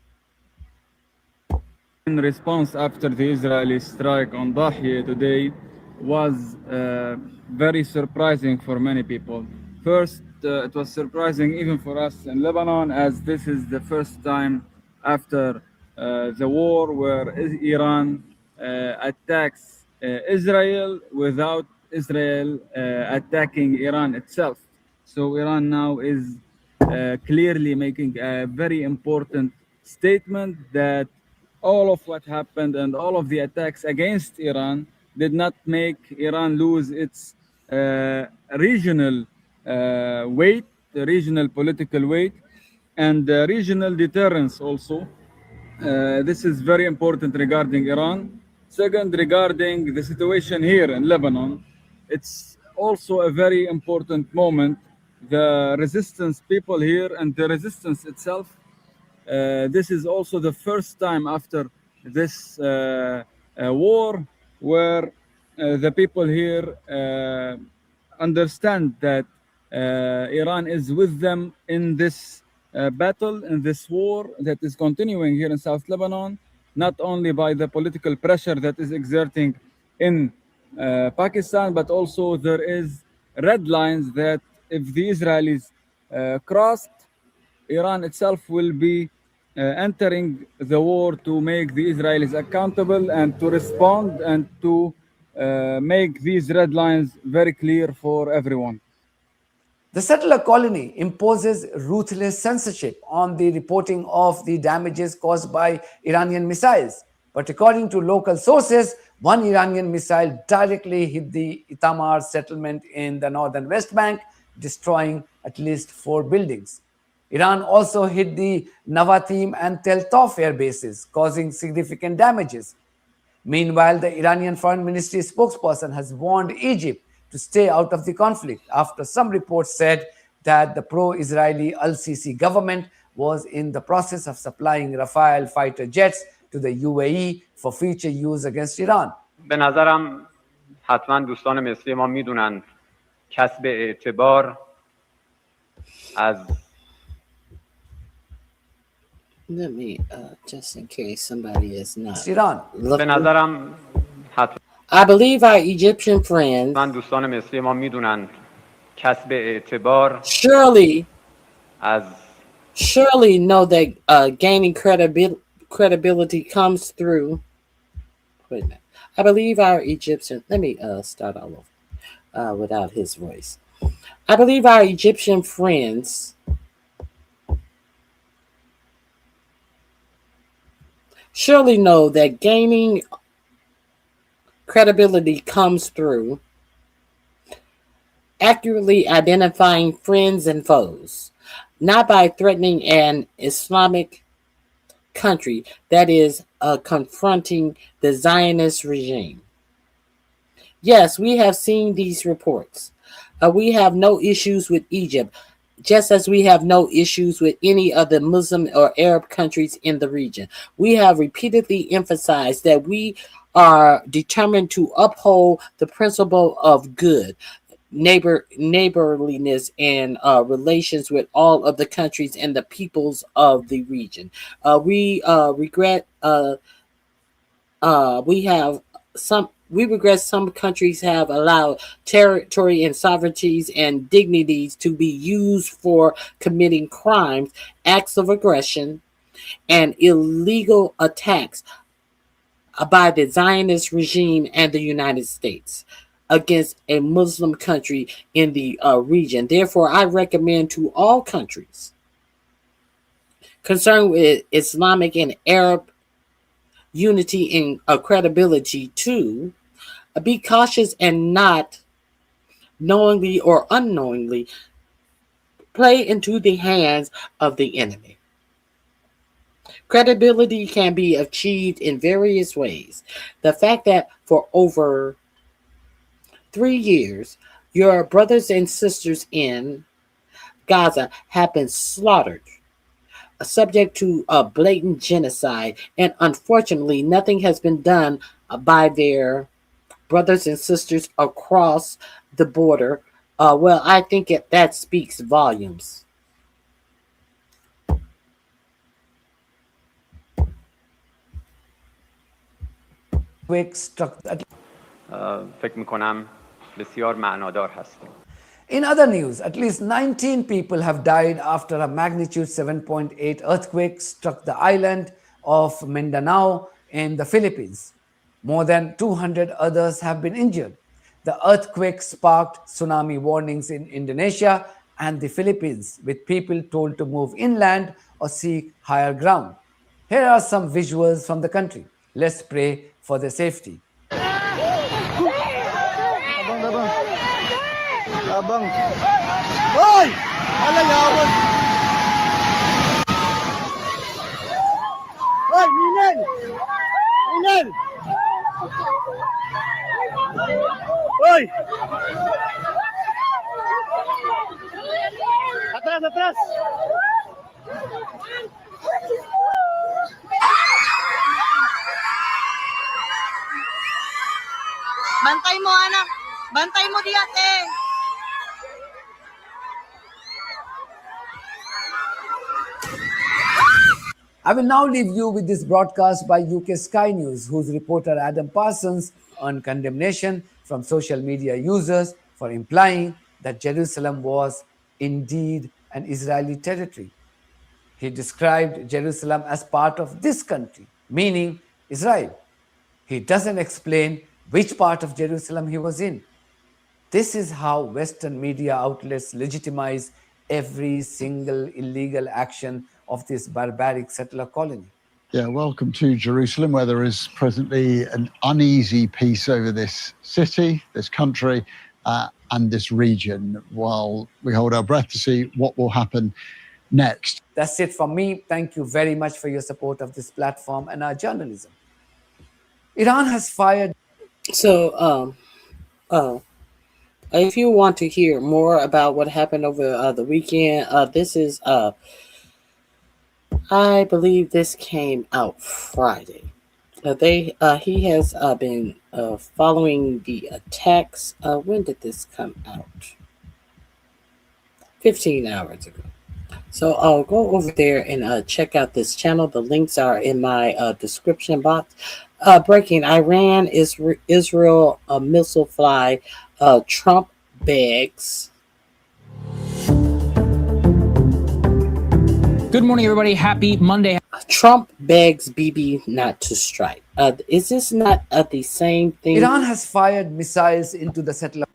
In response after the Israeli strike on Dahye today was very surprising for many people. First, it was surprising even for us in Lebanon, as this is the first time after the war where Iran attacks Israel without Israel attacking Iran itself. So Iran now is clearly making a very important statement that all of what happened and all of the attacks against Iran did not make Iran lose its regional weight, the regional political weight, and regional deterrence also. This is very important regarding Iran. Second, regarding the situation here in Lebanon, it's also a very important moment. The resistance people here and the resistance itself. This is also the first time after this war where the people here understand that Iran is with them in this battle, in this war that is continuing here in South Lebanon, not only by the political pressure that is exerting in Pakistan, but also there is red lines that if the Israelis crossed, Iran itself will be entering the war to make the Israelis accountable and to respond and to make these red lines very clear for everyone. The settler colony imposes ruthless censorship on the reporting of the damages caused by Iranian missiles. But according to local sources, one Iranian missile directly hit the Itamar settlement in the northern West Bank, destroying at least 4 buildings. Iran also hit the Navatim and Tel Tov air bases, causing significant damages. Meanwhile, the Iranian Foreign Ministry spokesperson has warned Egypt to stay out of the conflict after some reports said that the pro-Israeli Al-Sisi government was in the process of supplying Rafale fighter jets to the UAE for future use against Iran. به نظرم حتما دوستان مصری ما میدونن کسب اعتبار از Let me, just in case somebody is not. Iran. به نظرم حتما I believe our Egyptian friends من دوستان مصری ما میدونن کسب اعتبار surely از know that gaining credibility comes through. Wait a minute. I believe our Egyptian. Let me start all over without his voice. I believe our Egyptian friends surely know that gaining credibility comes through accurately identifying friends and foes, not by threatening an Islamic country that is confronting the Zionist regime. Yes, we have seen these reports. We have no issues with Egypt, just as we have no issues with any of the Muslim or Arab countries in the region. We have repeatedly emphasized that we are determined to uphold the principle of good, neighborliness, and relations with all of the countries and the peoples of the region. We regret some countries have allowed territory and sovereignties and dignities to be used for committing crimes, acts of aggression, and illegal attacks by the Zionist regime and the United States against a Muslim country in the region. Therefore, I recommend to all countries concerned with Islamic and Arab unity and credibility to be cautious and not knowingly or unknowingly play into the hands of the enemy. Credibility can be achieved in various ways. The fact that for over 3 years, Your brothers and sisters in Gaza have been slaughtered, subject to a blatant genocide, and unfortunately, nothing has been done by their brothers and sisters across the border. Well, I think that speaks volumes. Earthquake struck. فکر میکنم بسیار معنادار هستیم. In other news, at least 19 people have died after a magnitude 7.8 earthquake struck the island of Mindanao in the Philippines. More than 200 others have been injured. The earthquake sparked tsunami warnings in Indonesia and the Philippines, with people told to move inland or seek higher ground. Here are some visuals from the country. Let's pray for their safety. Abang. Hoy! Alayawan! Hoy, Minel! Minel! Hoy! Atrás, atrás! Bantay mo, anak. Bantay mo di ate. I will now leave you with this broadcast by UK Sky News, whose reporter Adam Parsons earned condemnation from social media users for implying that Jerusalem was indeed an Israeli territory. He described Jerusalem as part of this country, meaning Israel. He doesn't explain which part of Jerusalem he was in. This is how Western media outlets legitimize every single illegal action of this barbaric settler colony. Yeah, welcome to Jerusalem, where there is presently an uneasy peace over this city, this country, and this region, while we hold our breath to see what will happen next. That's it from me. Thank you very much for your support of this platform and our journalism. Iran has fired. So, if you want to hear more about what happened over the weekend, this is, I believe this came out Friday. He has been following the attacks. When did this come out? 15 hours ago. So I'll go over there and check out this channel. The links are in my description box. Breaking: Iran, Israel missile fly. Trump begs. Good morning, everybody. Happy Monday. Trump begs Bibi not to strike. Is this not the same thing? Iran has fired missiles into the settler.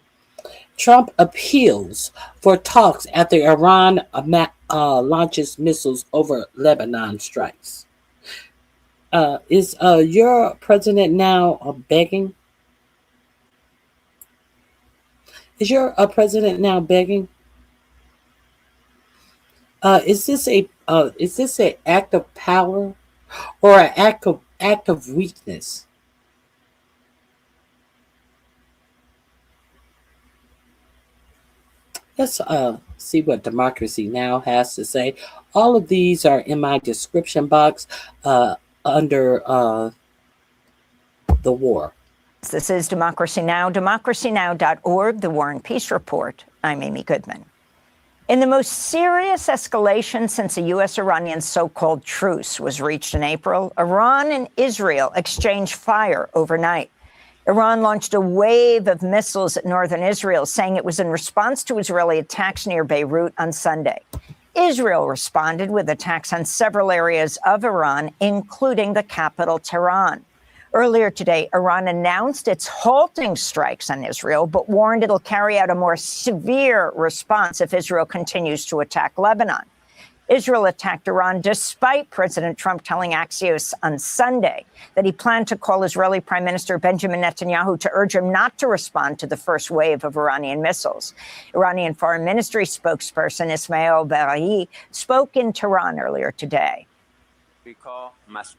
Trump appeals for talks after Iran launches missiles over Lebanon strikes. Is your president now begging? Is your president now begging? Is this an act of power or an act of weakness? Let's see what Democracy Now! Has to say. All of these are in my description box under the war. This is Democracy Now!, democracynow.org, the War and Peace Report. I'm Amy Goodman. In the most serious escalation since a U.S.-Iranian so-called truce was reached in April, Iran and Israel exchanged fire overnight. Iran launched a wave of missiles at northern Israel, saying it was in response to Israeli attacks near Beirut on Sunday. Israel responded with attacks on several areas of Iran, including the capital, Tehran. Earlier today, Iran announced it's halting strikes on Israel, but warned it'll carry out a more severe response if Israel continues to attack Lebanon. Israel attacked Iran despite President Trump telling Axios on Sunday that he planned to call Israeli Prime Minister Benjamin Netanyahu to urge him not to respond to the first wave of Iranian missiles. Iranian Foreign Ministry spokesperson Ismail Baghai spoke in Tehran earlier today.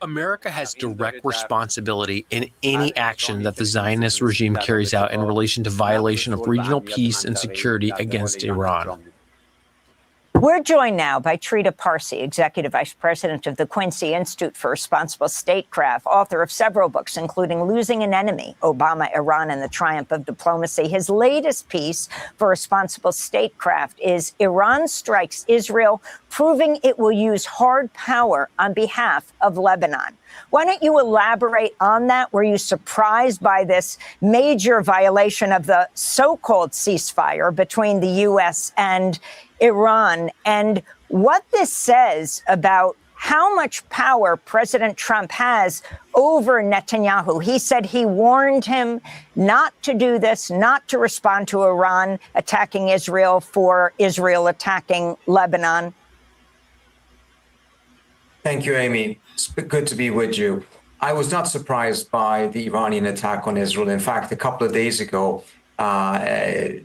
America has direct responsibility in any action that the Zionist regime carries out in relation to violation of regional peace and security against Iran. We're joined now by Trita Parsi, Executive Vice President of the Quincy Institute for Responsible Statecraft, author of several books, including Losing an Enemy, Obama, Iran, and the Triumph of Diplomacy. His latest piece for Responsible Statecraft is Iran Strikes Israel, Proving It Will Use Hard Power on Behalf of Lebanon. Why don't you elaborate on that? Were you surprised by this major violation of the so-called ceasefire between the U.S. and Iran, and what this says about how much power President Trump has over Netanyahu? He said he warned him not to do this, not to respond to Iran attacking Israel for Israel attacking Lebanon. Thank you, Amy. It's good to be with you. I was not surprised by the Iranian attack on Israel. In fact, a couple of days ago,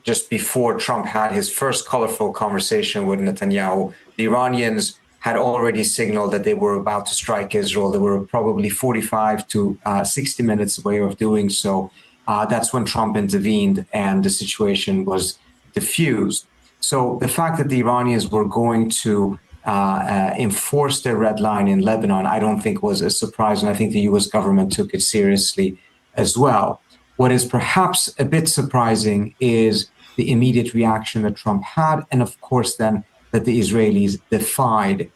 just before Trump had his first colorful conversation with Netanyahu, the Iranians had already signaled that they were about to strike Israel. They were probably 45 to 60 minutes away of doing so. That's when Trump intervened and the situation was diffused. So the fact that the Iranians were going to enforce their red line in Lebanon, I don't think was a surprise. And I think the US government took it seriously as well. What is perhaps a bit surprising is the immediate reaction that Trump had, and of course then that the Israelis defied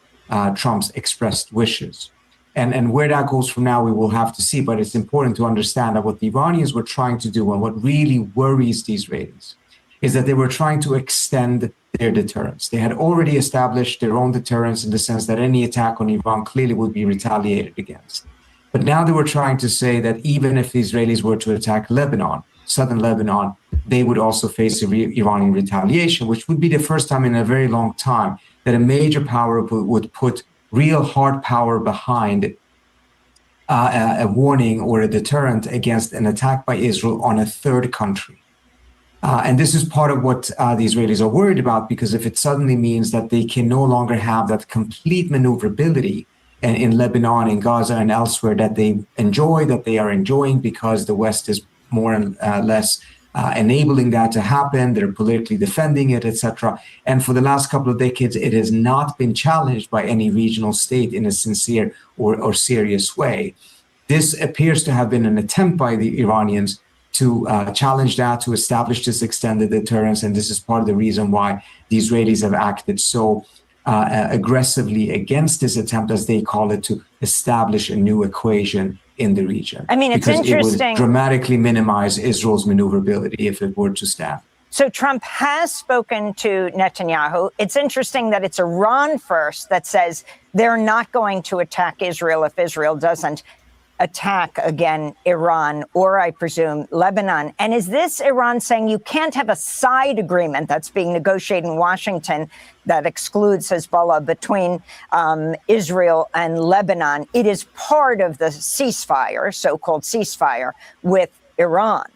Trump's expressed wishes. And where that goes from now, we will have to see, but it's important to understand that what the Iranians were trying to do and what really worries the Israelis is that they were trying to extend their deterrence. They had already established their own deterrence in the sense that any attack on Iran clearly would be retaliated against. But now they were trying to say that even if the Israelis were to attack Lebanon, southern Lebanon, they would also face Iranian retaliation, which would be the first time in a very long time that a major power would put real hard power behind a warning or a deterrent against an attack by Israel on a third country. And this is part of what the Israelis are worried about, because if it suddenly means that they can no longer have that complete maneuverability in Lebanon, in Gaza, and elsewhere that they are enjoying because the West is more and less enabling that to happen. They're politically defending it, etc. And for the last couple of decades, it has not been challenged by any regional state in a sincere or serious way. This appears to have been an attempt by the Iranians to challenge that, to establish this extended deterrence. And this is part of the reason why the Israelis have acted so aggressively against this attempt, as they call it, to establish a new equation in the region. I mean, it's because interesting. It would dramatically minimize Israel's maneuverability if it were to stand. So Trump has spoken to Netanyahu. It's interesting that it's Iran first that says they're not going to attack Israel if Israel doesn't attack again Iran, or I presume Lebanon. And is this Iran saying you can't have a side agreement that's being negotiated in Washington that excludes Hezbollah between Israel and Lebanon? It is part of the ceasefire, so-called ceasefire, with Iran.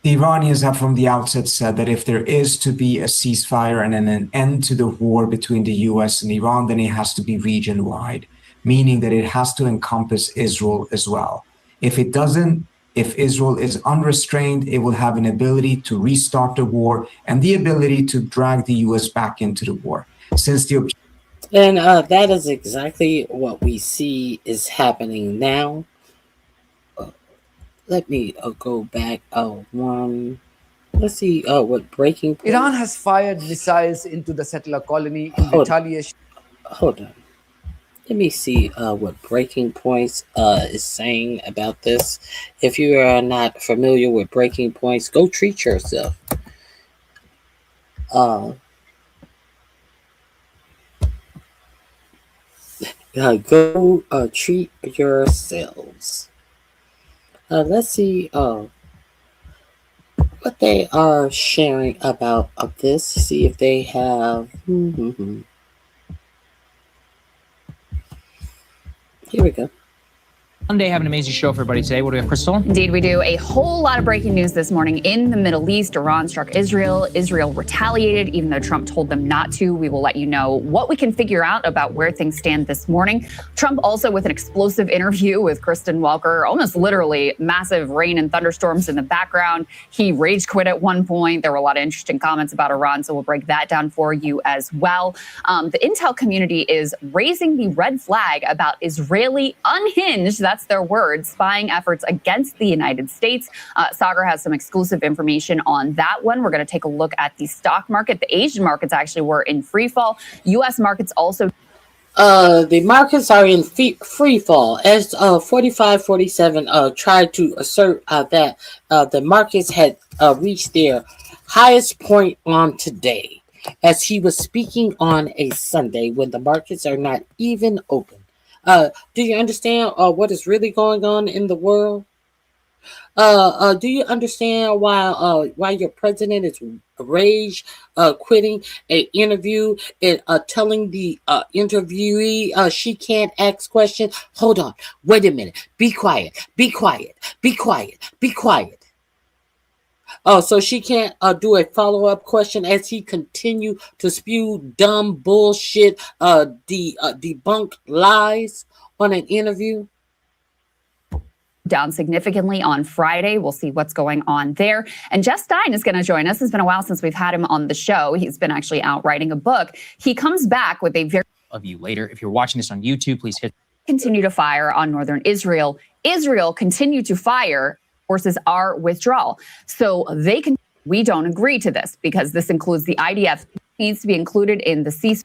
The Iranians have from the outset said that if there is to be a ceasefire and an end to the war between the US and Iran, then it has to be region-wide, meaning that it has to encompass Israel as well. If it doesn't, if Israel is unrestrained, it will have an ability to restart the war and the ability to drag the US back into the war. And that is exactly what we see is happening now. Let me go back one. Let's see what breaking point. Iran has fired missiles into the settler colony in retaliation. Hold on. Let me see what Breaking Points is saying about this. If you are not familiar with Breaking Points, go treat yourself. Go treat yourselves. Let's see what they are sharing about this. See if they have. Here we go. Monday, have an amazing show for everybody today. What do we have, Crystal? Indeed, we do. A whole lot of breaking news this morning in the Middle East. Iran struck Israel. Israel retaliated, even though Trump told them not to. We will let you know what we can figure out about where things stand this morning. Trump also with an explosive interview with Kristen Welker, almost literally massive rain and thunderstorms in the background. He rage quit at one point. There were a lot of interesting comments about Iran, so we'll break that down for you as well. The intel community is raising the red flag about Israeli unhinged, that's their words, spying efforts against the United States. Sagar has some exclusive information on that one. We're going to take a look at the stock market. The Asian markets actually were in free fall. U.S. markets also. The markets are in free fall as 4547 tried to assert that the markets had reached their highest point on today, as he was speaking on a Sunday when the markets are not even open. Do you understand what is really going on in the world? Do you understand why your president is rage quitting an interview and telling the interviewee she can't ask questions? Hold on, wait a minute, be quiet, be quiet, be quiet, be quiet. So she can't do a follow-up question as he continued to spew dumb bullshit, debunk lies on an interview. Down significantly on Friday. We'll see what's going on there. And Jeff Stein is going to join us. It's been a while since we've had him on the show. He's been actually out writing a book. He comes back with a very... Of you later. If you're watching this on YouTube, please hit... Continue to fire on northern Israel. Israel continue to fire. Forces are withdrawal. So they can... We don't agree to this because this includes the IDF needs to be included in the ceasefire.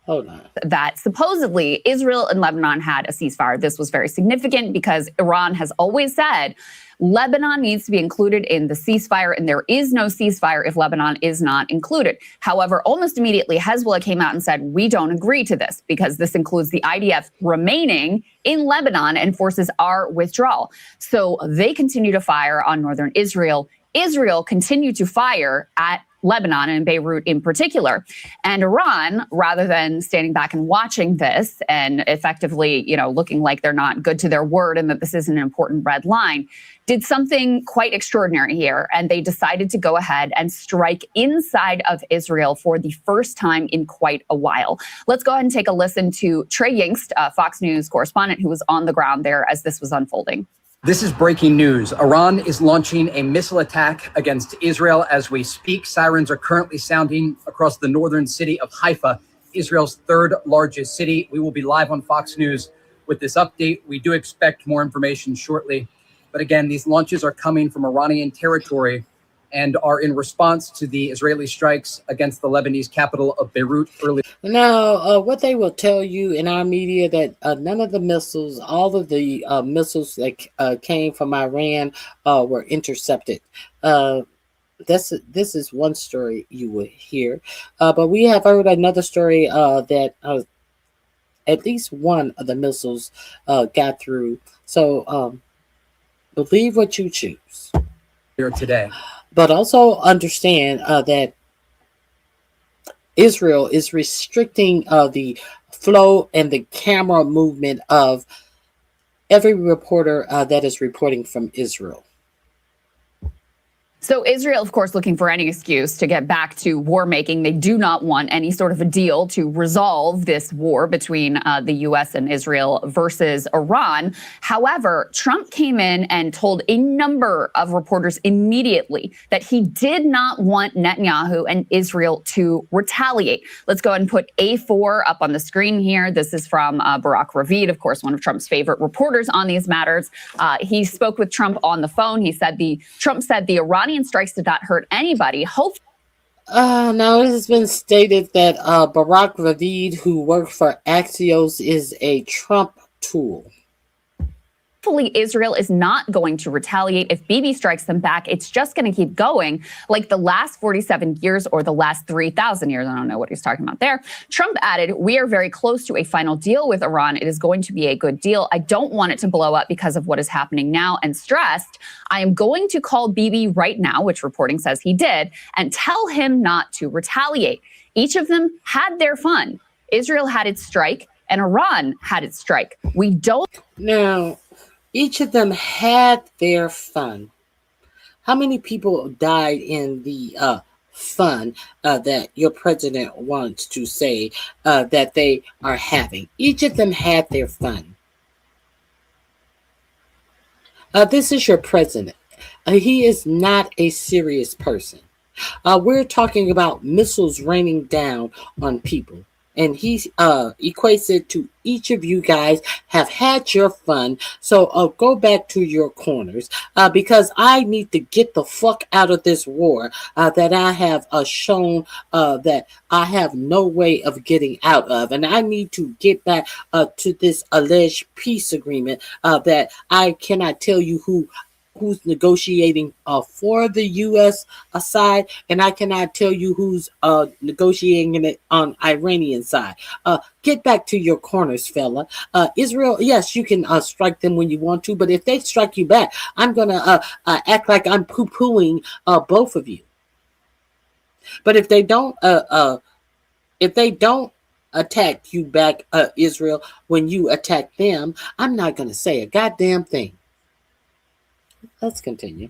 Hold on. That supposedly Israel and Lebanon had a ceasefire. This was very significant because Iran has always said Lebanon needs to be included in the ceasefire, and there is no ceasefire if Lebanon is not included. However, almost immediately, Hezbollah came out and said, we don't agree to this because this includes the IDF remaining in Lebanon and forces our withdrawal. So they continue to fire on northern Israel. Israel continued to fire at Lebanon and Beirut in particular. And Iran, rather than standing back and watching this and effectively, looking like they're not good to their word and that this is an important red line, did something quite extraordinary here. And they decided to go ahead and strike inside of Israel for the first time in quite a while. Let's go ahead and take a listen to Trey Yingst, Fox News correspondent who was on the ground there as this was unfolding. This is breaking news. Iran is launching a missile attack against Israel as we speak. Sirens are currently sounding across the northern city of Haifa, Israel's third largest city. We will be live on Fox News with this update. We do expect more information shortly. But again, these launches are coming from Iranian territory and are in response to the Israeli strikes against the Lebanese capital of Beirut earlier. Now, what they will tell you in our media that none of the missiles, all of the missiles that came from Iran were intercepted. This is one story you would hear. But we have heard another story that at least one of the missiles got through. So believe what you choose. Here today. But also understand that Israel is restricting the flow and the camera movement of every reporter that is reporting from Israel. So Israel, of course, looking for any excuse to get back to war making. They do not want any sort of a deal to resolve this war between the U.S. and Israel versus Iran. However, Trump came in and told a number of reporters immediately that he did not want Netanyahu and Israel to retaliate. Let's go ahead and put A4 up on the screen here. This is from Barak Ravid, of course, one of Trump's favorite reporters on these matters. He spoke with Trump on the phone. Trump said the Iranian strikes did not hurt anybody. Now it has been stated that Barak Ravid, who worked for Axios, is a Trump tool. Hopefully Israel is not going to retaliate if Bibi strikes them back. It's just going to keep going like the last 47 years or the last 3,000 years. I don't know what he's talking about there. Trump added, we are very close to a final deal with Iran. It is going to be a good deal. I don't want it to blow up because of what is happening now, and stressed, I am going to call Bibi right now, which reporting says he did, and tell him not to retaliate. Each of them had their fun. Israel had its strike and Iran had its strike. We don't... Now... Each of them had their fun. How many people died in the fun that your president wants to say that they are having? Each of them had their fun. This is your president. He is not a serious person. We're talking about missiles raining down on people. And he equates it to each of you guys have had your fun. So go back to your corners because I need to get the fuck out of this war that I have shown that I have no way of getting out of. And I need to get back to this alleged peace agreement that I cannot tell you who's negotiating for the U.S. side, and I cannot tell you who's negotiating it on Iranian side. Get back to your corners, fella. Israel, yes, you can strike them when you want to, but if they strike you back, I'm gonna act like I'm poo-pooing both of you. But if they don't attack you back, Israel, when you attack them, I'm not gonna say a goddamn thing. Let's continue.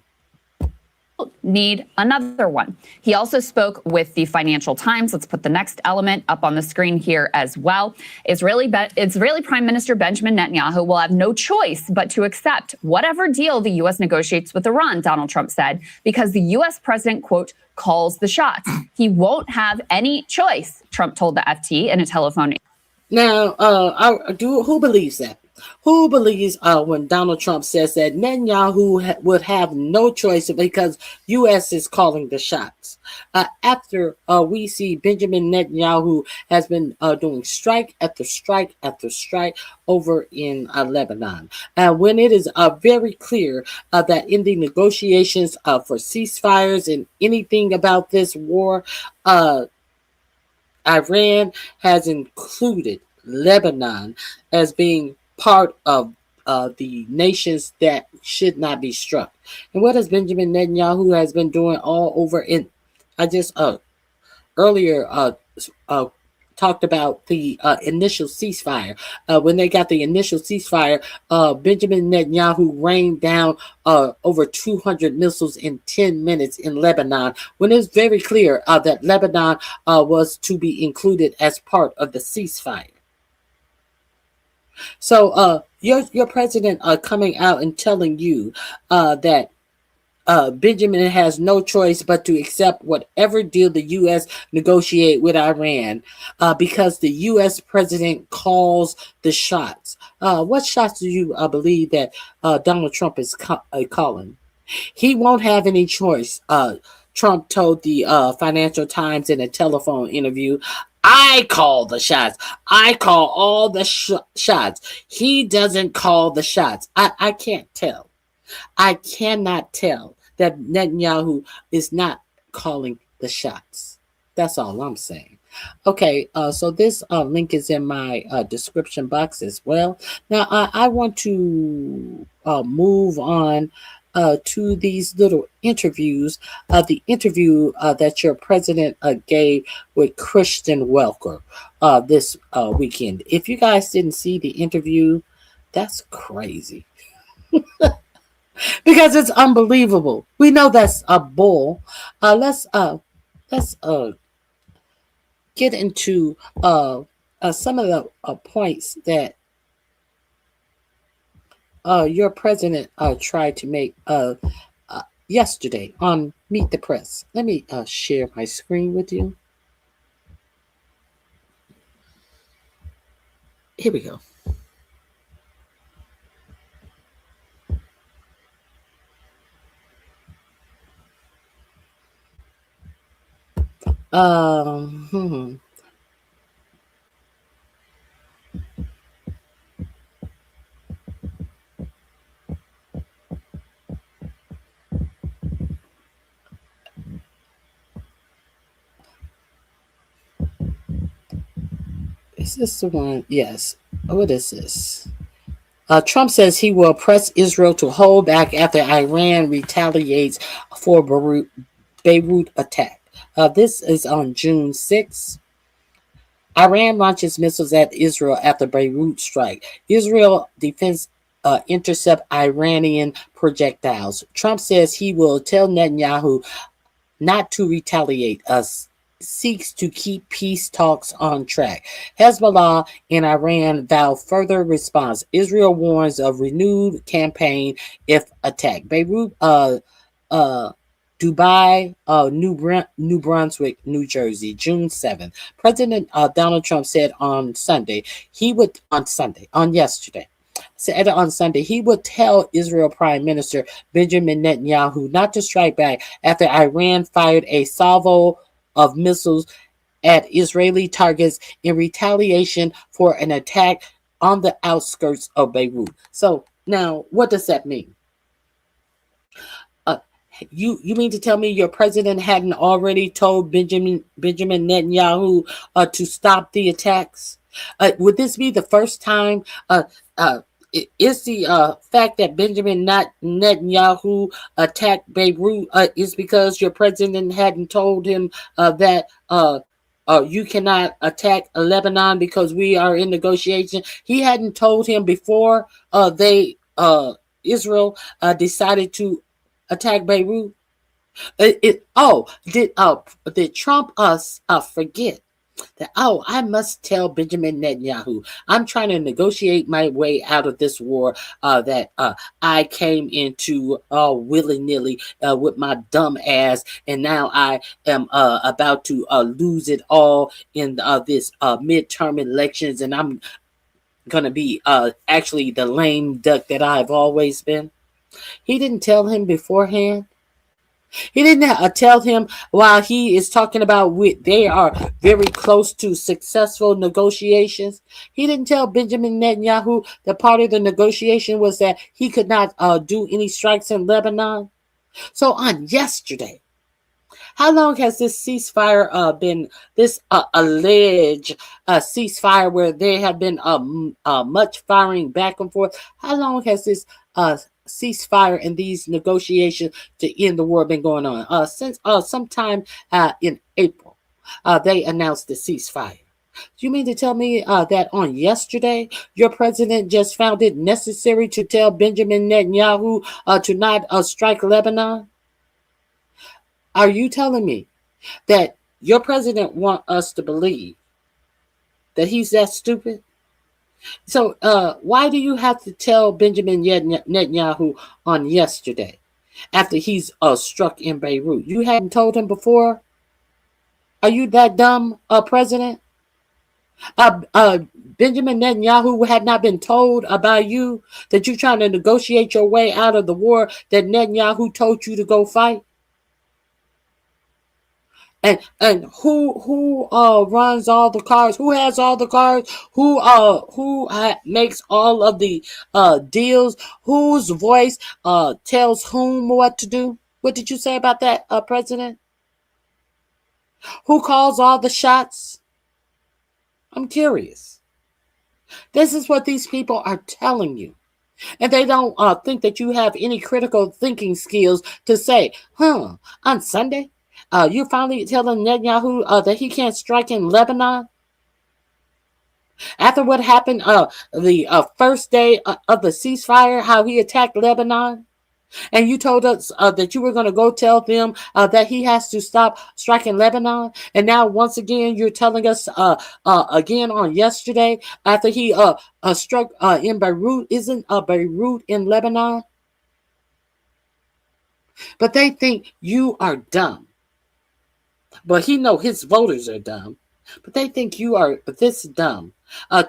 Need another one. He also spoke with the Financial Times. Let's put the next element up on the screen here as well. Israeli Prime Minister Benjamin Netanyahu will have no choice but to accept whatever deal the U.S. negotiates with Iran, Donald Trump said, because the U.S. president, quote, calls the shots. He won't have any choice, Trump told the FT in a telephone. Now, who believes that? Who believes when Donald Trump says that Netanyahu would have no choice because U.S. is calling the shots? After we see Benjamin Netanyahu has been doing strike after strike after strike over in Lebanon. When it is very clear that in the negotiations for ceasefires and anything about this war, Iran has included Lebanon as being part of the nations that should not be struck. And what has Benjamin Netanyahu has been doing all over in, I just earlier talked about the initial ceasefire. When they got the initial ceasefire, Benjamin Netanyahu rained down over 200 missiles in 10 minutes in Lebanon, when it's very clear that Lebanon was to be included as part of the ceasefire. So your president coming out and telling you that Benjamin has no choice but to accept whatever deal the U.S. negotiate with Iran because the U.S. president calls the shots. What shots do you believe that Donald Trump is calling? He won't have any choice. Trump told the Financial Times in a telephone interview, I call the shots. I call all the shots. He doesn't call the shots. I can't tell. I cannot tell that Netanyahu is not calling the shots. That's all I'm saying. Okay, so this link is in my description box as well. Now, I want to move on to these little interviews. The interview that your president gave with Christian Welker this weekend. If you guys didn't see the interview, that's crazy. Because it's unbelievable. We know that's a bull. Let's get into some of the points that your president tried to make yesterday on Meet the Press. Let me share my screen with you. Here we go. Is this the one? Yes. What is this? Trump says he will press Israel to hold back after Iran retaliates for Beirut attack. This is on June 6th. Iran launches missiles at Israel after Beirut strike. Israel Defense intercept Iranian projectiles. Trump says he will tell Netanyahu not to retaliate, seeks to keep peace talks on track. Hezbollah and Iran vow further response. Israel warns of renewed campaign if attacked. Beirut, Dubai, New Brunswick, New Jersey, June 7th. President Donald Trump said on Sunday, said on Sunday he would tell Israel Prime Minister Benjamin Netanyahu not to strike back after Iran fired a salvo of missiles at Israeli targets in retaliation for an attack on the outskirts of Beirut. So now, what does that mean? You mean to tell me your president hadn't already told Benjamin Netanyahu to stop the attacks? Would this be the first time? Is the fact that Benjamin Netanyahu attacked Beirut is because your president hadn't told him that you cannot attack Lebanon because we are in negotiation? He hadn't told him before Israel decided to attack Beirut. Did Trump forget that? I must tell Benjamin Netanyahu I'm trying to negotiate my way out of this war that I came into willy-nilly with my dumb ass, and now I am about to lose it all in this midterm elections, and I'm gonna be actually the lame duck that I've always been. He didn't tell him beforehand. He didn't tell him while he is talking about they are very close to successful negotiations. He didn't tell Benjamin Netanyahu that part of the negotiation was that he could not do any strikes in Lebanon. So on yesterday, how long has this ceasefire been, this alleged ceasefire where there have been much firing back and forth? How long has this ceasefire and these negotiations to end the war been going on? Since sometime in April, they announced the ceasefire. You mean to tell me that on yesterday, your president just found it necessary to tell Benjamin Netanyahu to not strike Lebanon? Are you telling me that your president wants us to believe that he's that stupid? So why do you have to tell Benjamin Netanyahu on yesterday after he's struck in Beirut? You hadn't told him before? Are you that dumb, President? Benjamin Netanyahu had not been told about you that you're trying to negotiate your way out of the war that Netanyahu told you to go fight? And who runs all the cars? Who has all the cars? Who makes all of the deals? Whose voice tells whom what to do? What did you say about that, President? Who calls all the shots? I'm curious. This is what these people are telling you. And they don't think that you have any critical thinking skills to say, on Sunday, you finally telling Netanyahu that he can't strike in Lebanon? After what happened the first day of the ceasefire, how he attacked Lebanon? And you told us that you were going to go tell them that he has to stop striking Lebanon. And now, once again, you're telling us again on yesterday after he struck in Beirut, isn't Beirut in Lebanon? But they think you are dumb. But he know his voters are dumb. But they think you are this dumb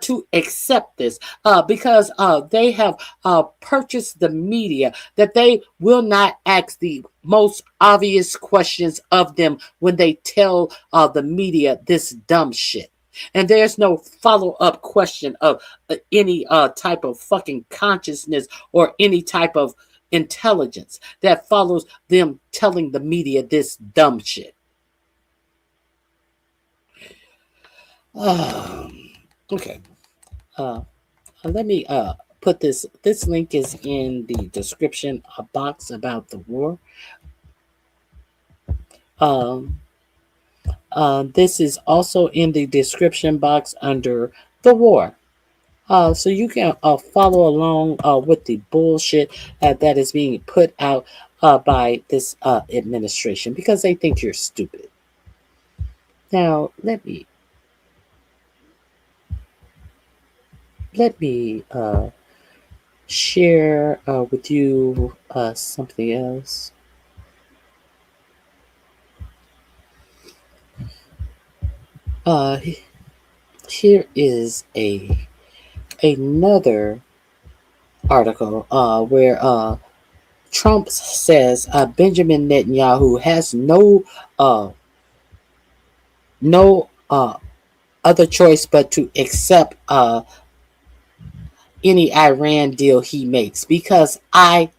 to accept this because they have purchased the media that they will not ask the most obvious questions of them when they tell the media this dumb shit. And there's no follow-up question of any type of fucking consciousness or any type of intelligence that follows them telling the media this dumb shit. Okay. Let me put this. This link is in the description box about the war. This is also in the description box under the war. so you can follow along with the bullshit that is being put out by this administration because they think you're stupid. Now, let me share with you something else. Here is another article where Trump says Benjamin Netanyahu has no other choice but to accept any Iran deal he makes because I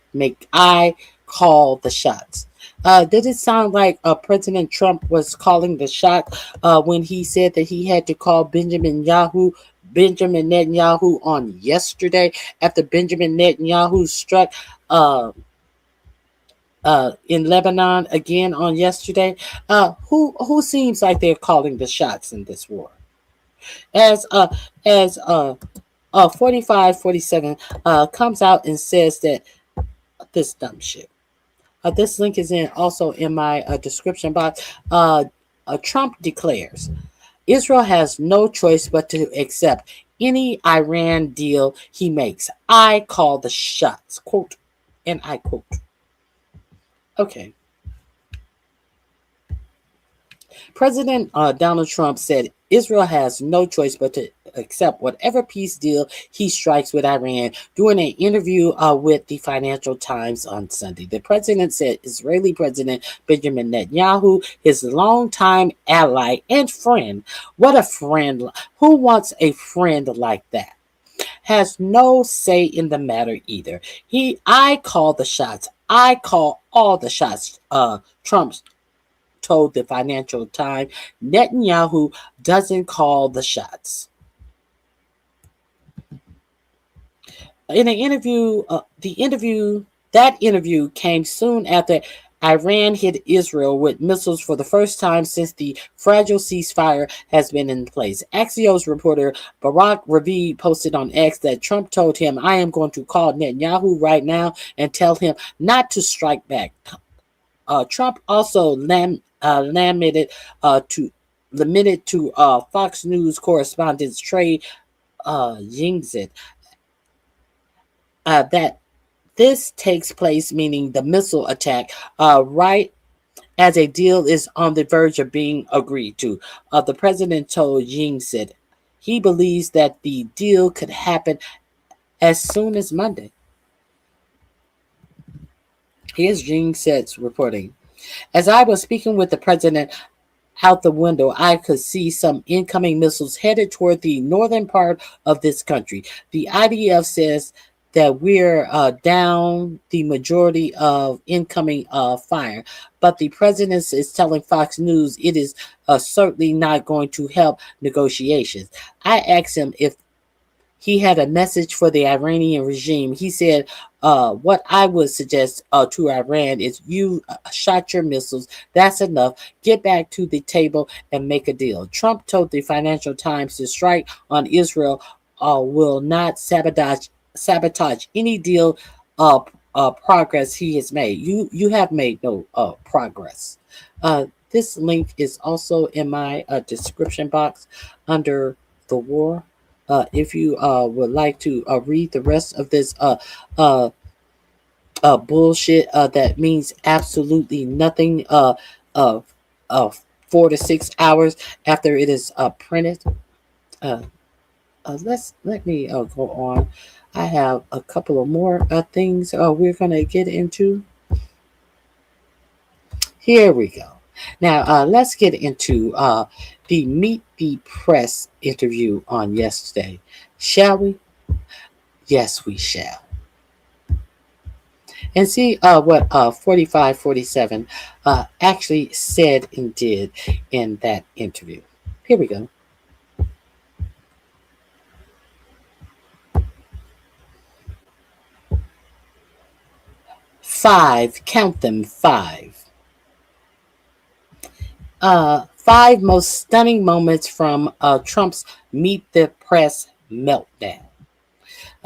call the shots. Did it sound like President Trump was calling the shot when he said that he had to call Benjamin Netanyahu on yesterday after Benjamin Netanyahu struck in Lebanon again on yesterday? Who seems like they're calling the shots in this war? As 4547 comes out and says that this dumb shit. This link is also in my description box. Trump declares Israel has no choice but to accept any Iran deal he makes. I call the shots. Quote, and I quote. Okay. President Donald Trump said Israel has no choice but to accept whatever peace deal he strikes with Iran during an interview with the Financial Times on Sunday. The president said Israeli President Benjamin Netanyahu, his longtime ally and friend, what a friend, who wants a friend like that, has no say in the matter either. I call the shots. I call all the shots. Trump told the Financial Times Netanyahu doesn't call the shots. In an interview, that interview came soon after Iran hit Israel with missiles for the first time since the fragile ceasefire has been in place. Axios reporter Barak Ravid posted on X that Trump told him, I am going to call Netanyahu right now and tell him not to strike back. Trump also lamented to Fox News correspondent Trey Yingzit that this takes place, meaning the missile attack, right as a deal is on the verge of being agreed to. The president told Yingzit he believes that the deal could happen as soon as Monday. Here's Yingzit's reporting. As I was speaking with the president out the window, I could see some incoming missiles headed toward the northern part of this country. The IDF says that we're down the majority of incoming fire, but the president is telling Fox News it is certainly not going to help negotiations. I asked him if he had a message for the Iranian regime. He said, what I would suggest to Iran is you shot your missiles. That's enough. Get back to the table and make a deal. Trump told the Financial Times the strike on Israel will not sabotage any deal progress he has made. You have made no progress. This link is also in my description box under the war. If you would like to read the rest of this bullshit that means absolutely nothing 4 to 6 hours after it is printed. Let me go on. I have a couple of more things we're going to get into. Here we go. Now, let's get into the Meet the Press interview on yesterday. Shall we? Yes, we shall. And see what 4547 actually said and did in that interview. Here we go. Count them, 5. 5 most stunning moments from Trump's Meet the Press meltdown.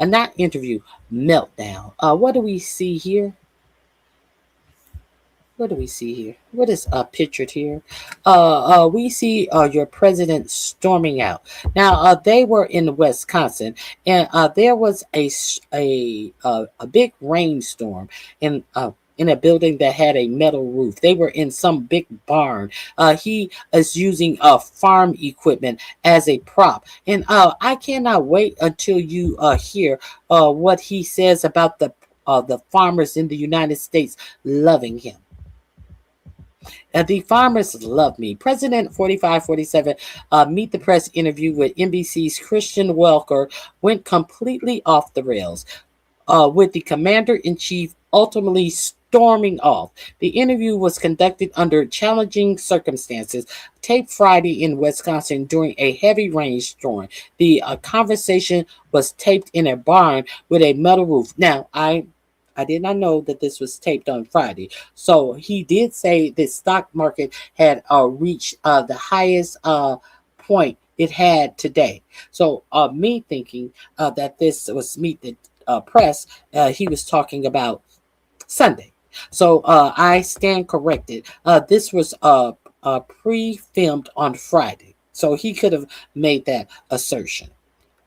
not interview, meltdown. What do we see here? What do we see here? What is pictured here? We see your president storming out. Now, they were in Wisconsin, and there was a big rainstorm in a building that had a metal roof. They were in some big barn. He is using farm equipment as a prop, and I cannot wait until you hear what he says about the farmers in the United States loving him. The farmers love me. President 4547 Meet the Press interview with NBC's Christian Welker went completely off the rails, with the commander-in-chief ultimately storming off. The interview was conducted under challenging circumstances, taped Friday in Wisconsin during a heavy rainstorm. The conversation was taped in a barn with a metal roof. Now, I did not know that this was taped on Friday. So he did say the stock market had reached the highest point it had today. So me thinking that this was Meet the Press, he was talking about Sunday. So I stand corrected. This was pre-filmed on Friday. So he could have made that assertion.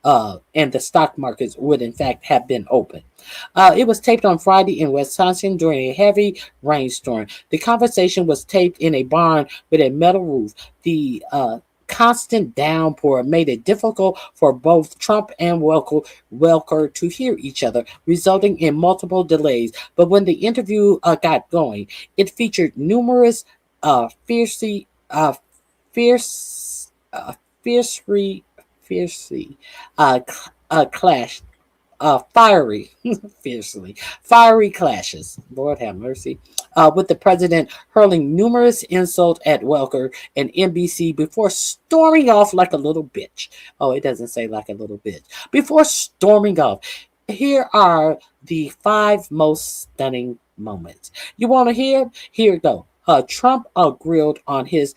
And the stock markets would in fact have been open. It was taped on Friday in Wisconsin during a heavy rainstorm. The conversation was taped in a barn with a metal roof. The constant downpour made it difficult for both Trump and Welker to hear each other, resulting in multiple delays. But when the interview got going, it featured numerous fiercely fiery clashes, Lord have mercy, with the president hurling numerous insults at Welker and NBC before storming off like a little bitch. Oh, it doesn't say like a little bitch. Before storming off. Here are the 5 most stunning moments. You want to hear? Here it go. Trump grilled on his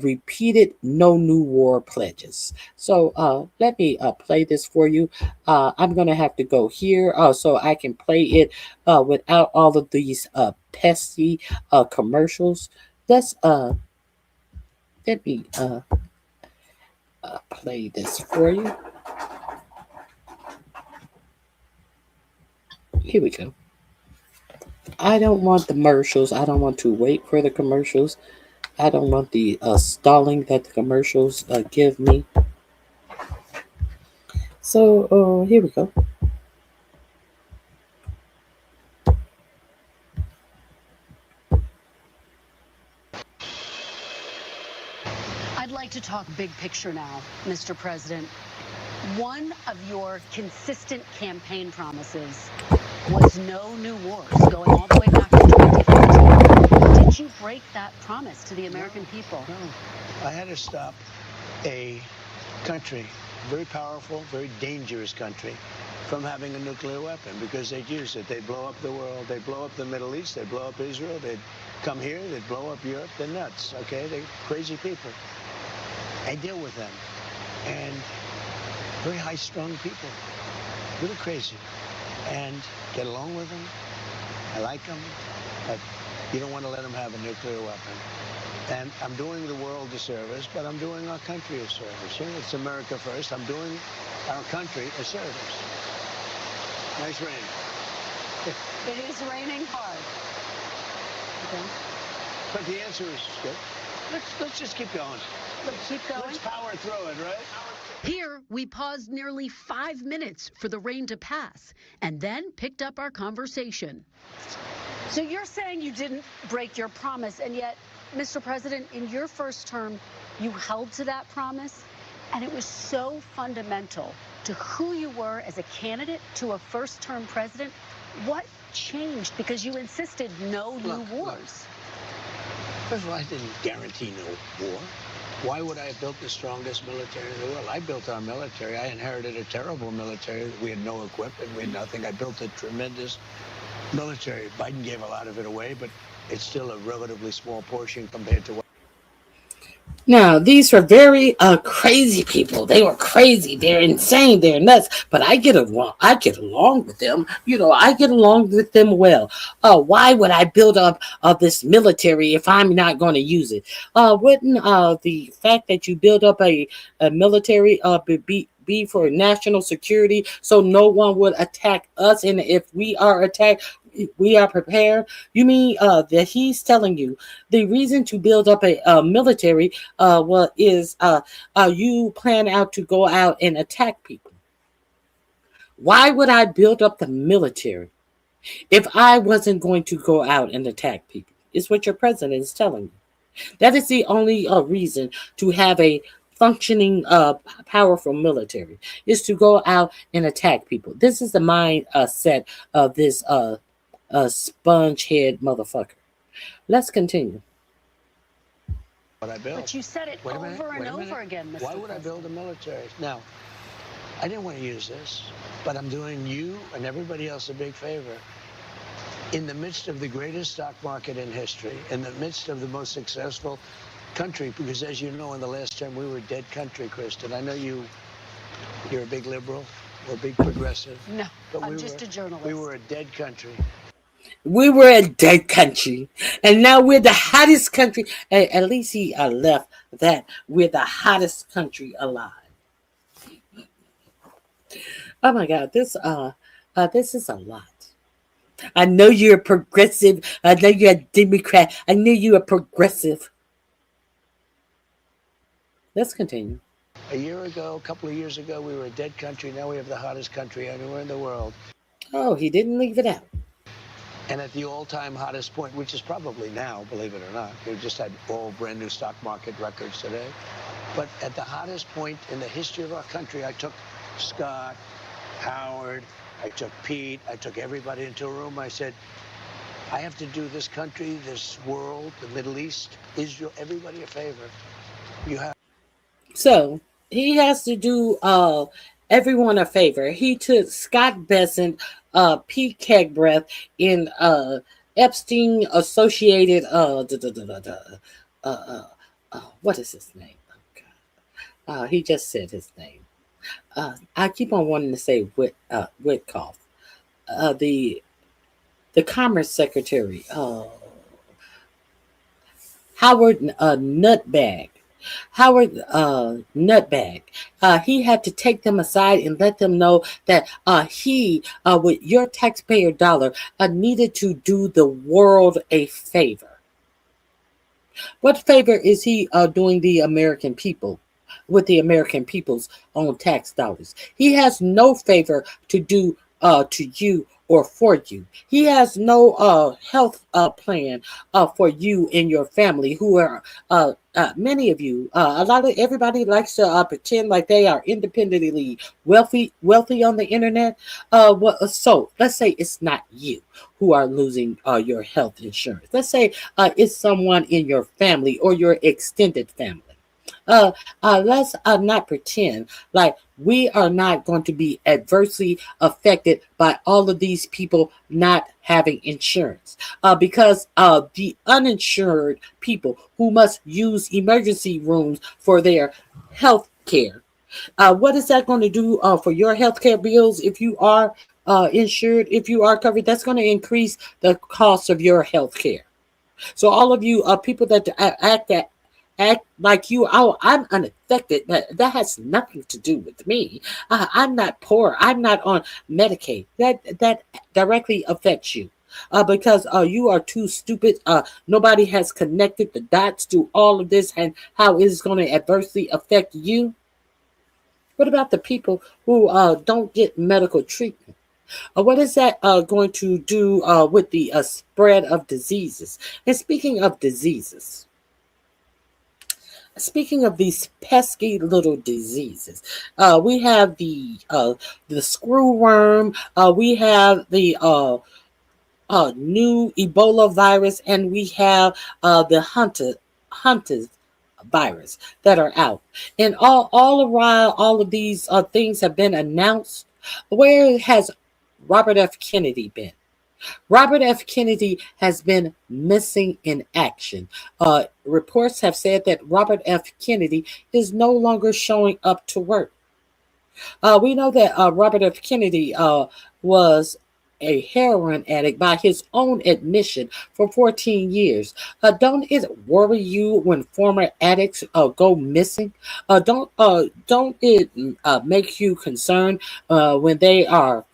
repeated no new war pledges. So let me play this for you. I'm going to have to go here so I can play it without all of these pesky commercials. Let me play this for you. Here we go. I don't want the commercials. I don't want to wait for the commercials. I don't want the stalling that the commercials give me. So here we go. I'd like to talk big picture now, Mr. President. One of your consistent campaign promises was no new wars, going all the way back to 2014. Did you break that promise to the American people? No. I had to stop a country, very powerful, very dangerous country, from having a nuclear weapon because they'd use it. They'd blow up the world. They'd blow up the Middle East. They'd blow up Israel. They'd come here. They'd blow up Europe. They're nuts, okay? They're crazy people. I deal with them. And very high-strung people, really crazy, and get along with them. I like them, but you don't want to let them have a nuclear weapon. And I'm doing the world a service, but I'm doing our country a service. You know, it's America first. I'm doing our country a service. Nice rain. It is raining hard. Okay. But the answer is good. Let's just keep going. Let's keep going. Let's power through it, right? Here, we paused nearly 5 minutes for the rain to pass and then picked up our conversation. So you're saying you didn't break your promise, and yet, Mr. President, in your first term, you held to that promise, and it was so fundamental to who you were as a candidate to a first-term president. What changed? Because you insisted no new wars. First of all, I didn't guarantee no war. Why would I have built the strongest military in the world? I built our military. I inherited a terrible military. We had no equipment. We had nothing. I built a tremendous military. Biden gave a lot of it away, but it's still a relatively small portion compared to what. Now, these were very crazy people. They were crazy. They're insane. They're nuts. But I get along. I get along with them. I get along with them well. Why would I build up this military if I'm not going to use it? Wouldn't the fact that you build up a military be for national security, so no one would attack us, and if we are attacked, we are prepared? You mean that he's telling you the reason to build up a military is you plan out to go out and attack people? Why would I build up the military if I wasn't going to go out and attack people? Is what your president is telling you. That is the only reason to have a functioning powerful military, is to go out and attack people. This is the mindset of this sponge head motherfucker. Let's continue. What I built. But you said it over and over again, Mr. Why would I build a military? Now, I didn't want to use this, but I'm doing you and everybody else a big favor. In the midst of the greatest stock market in history, in the midst of the most successful country, because as you know, in the last term, we were a dead country, Kristen. I know you're a big liberal or a big progressive. No, but I'm just a journalist. We were a dead country. We were a dead country, and now we're the hottest country. At least he left that. We're the hottest country alive. Oh my God, this is a lot. I know you're a progressive. I know you're a Democrat. I know you're a progressive. Let's continue. A year ago, a couple of years ago, we were a dead country. Now we have the hottest country anywhere in the world. Oh, he didn't leave it out. And at the all-time hottest point, which is probably now, believe it or not, we just had all brand new stock market records today. But at the hottest point in the history of our country, I took Scott, Howard, I took Pete, I took everybody into a room. I said, I have to do this country, this world, the Middle East, Israel, everybody a favor. You have. So he has to do everyone a favor. He took Scott Bessent, Pete Kegbreath, in Epstein associated what is his name? Oh, God. He just said his name. I keep on wanting to say Witkoff. The Commerce Secretary, Howard Nutbag. Howard Nutbag. He had to take them aside and let them know that he, with your taxpayer dollar, needed to do the world a favor. What favor is he doing the American people with the American people's own tax dollars? He has no favor to do to you or for you. He has no health plan for you and your family, who are many of you, everybody likes to pretend like they are independently wealthy on the internet. So let's say it's not you who are losing your health insurance. Let's say it's someone in your family or your extended family. Let's not pretend like we are not going to be adversely affected by all of these people not having insurance, because the uninsured people who must use emergency rooms for their health care. What is that going to do for your health care bills if you are insured, if you are covered? That's going to increase the cost of your health care. So all of you people that act like you, I'm unaffected. That has nothing to do with me. I'm not poor. I'm not on Medicaid. That directly affects you because you are too stupid. Nobody has connected the dots to all of this and how it is going to adversely affect you. What about the people who don't get medical treatment? What is that going to do with the spread of diseases? And speaking of diseases, speaking of these pesky little diseases, we have the screw worm, we have the new Ebola virus, and we have the Hunter virus that are out. And all around all of these things have been announced. Where has Robert F. Kennedy been? Robert F. Kennedy has been missing in action. Reports have said that Robert F. Kennedy is no longer showing up to work. We know that Robert F. Kennedy was a heroin addict by his own admission for 14 years. Don't it worry you when former addicts go missing? Don't it make you concerned when they are,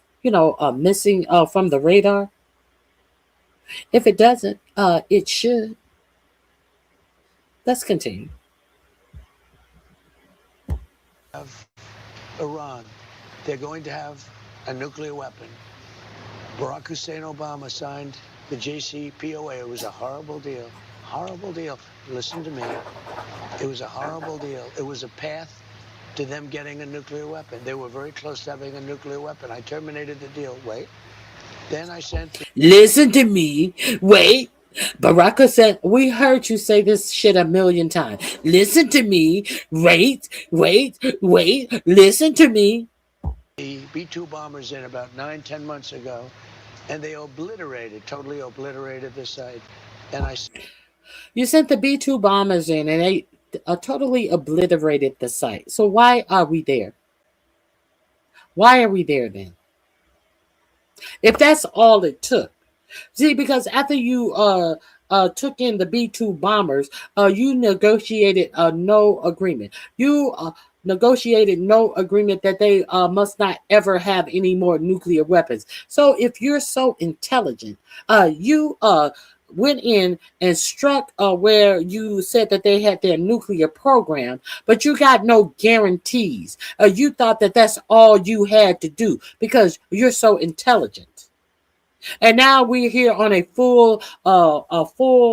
missing from the radar? If it doesn't, it should. Let's continue. Of Iran, they're going to have a nuclear weapon. Barack Hussein Obama signed the JCPOA. It was a horrible deal. Horrible deal. Listen to me. It was a horrible deal. It was a path to them getting a nuclear weapon. They were very close to having a nuclear weapon. I terminated the deal. Wait. Then I sent... Listen to me. Wait. Barack Hussein, we heard you say this shit a million times. Listen to me. Wait. Listen to me. The B-2 bombers in about 9-10 months ago, and they totally obliterated the site. And you sent the B-2 bombers in, and they totally obliterated the site. So why are we there? Why are we there then? If that's all it took. See, because after you took in the B-2 bombers, you negotiated no agreement. You negotiated no agreement that they must not ever have any more nuclear weapons. So if you're so intelligent, you went in and struck where you said that they had their nuclear program, but you got no guarantees. You thought that that's all you had to do because you're so intelligent. And now we're here on a full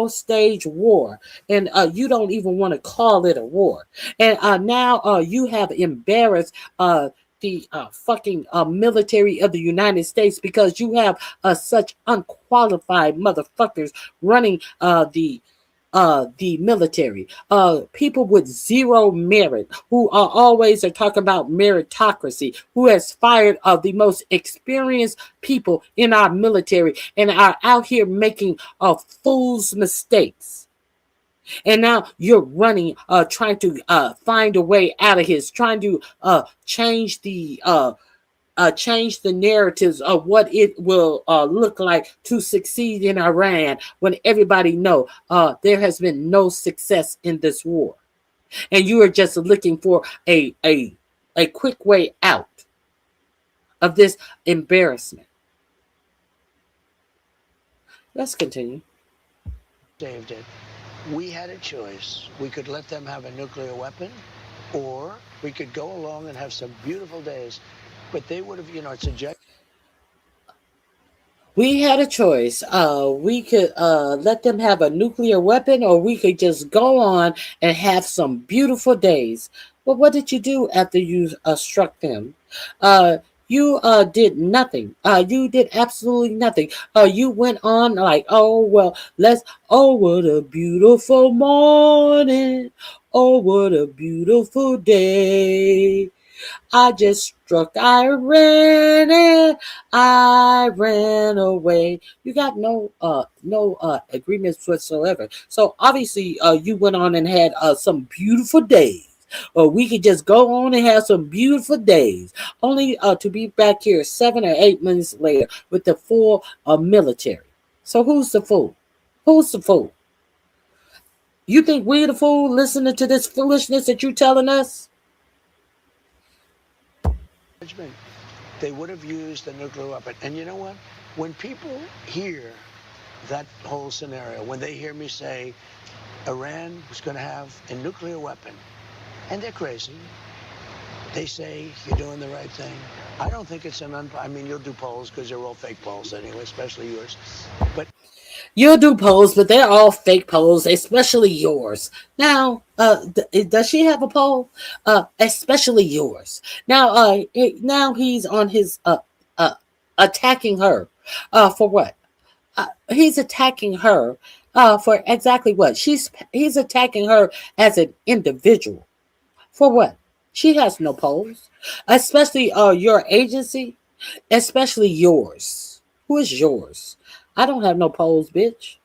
stage war, and you don't even want to call it a war. And now you have embarrassed the fucking military of the United States because you have such unqualified motherfuckers running the military, people with zero merit, who always are talking about meritocracy, who has fired the most experienced people in our military and are out here making fool's mistakes. And now you're running, trying to find a way out of his, trying to change the narratives of what it will look like to succeed in Iran when everybody know there has been no success in this war. And you are just looking for a quick way out of this embarrassment. Let's continue. Saved it. We had a choice. We could let them have a nuclear weapon, or we could go along and have some beautiful days. But they would have, it's a... We had a choice. We could let them have a nuclear weapon, or we could just go on and have some beautiful days. But what did you do after you struck them? You did nothing. You did absolutely nothing. You went on like, oh, what a beautiful morning. Oh, what a beautiful day. I just struck, I ran away. You got no agreements whatsoever. So obviously you went on and had some beautiful days. Or we could just go on and have some beautiful days, only to be back here 7 or 8 months later with the full military. So who's the fool? Who's the fool? You think we're the fool listening to this foolishness that you're telling us? They would have used the nuclear weapon. And you know what? When people hear that whole scenario, when they hear me say Iran was going to have a nuclear weapon, and they're crazy, they say you're doing the right thing. I don't think it's I mean, you'll do polls because they're all fake polls anyway, especially yours. But you'll do polls, but they're all fake polls, especially yours. Now, does she have a poll? Especially yours. Now, now he's on his attacking her. For what? He's attacking her for exactly what? He's attacking her as an individual. For what? She has no polls, especially your agency, especially yours. Who is yours? I don't have no polls, bitch.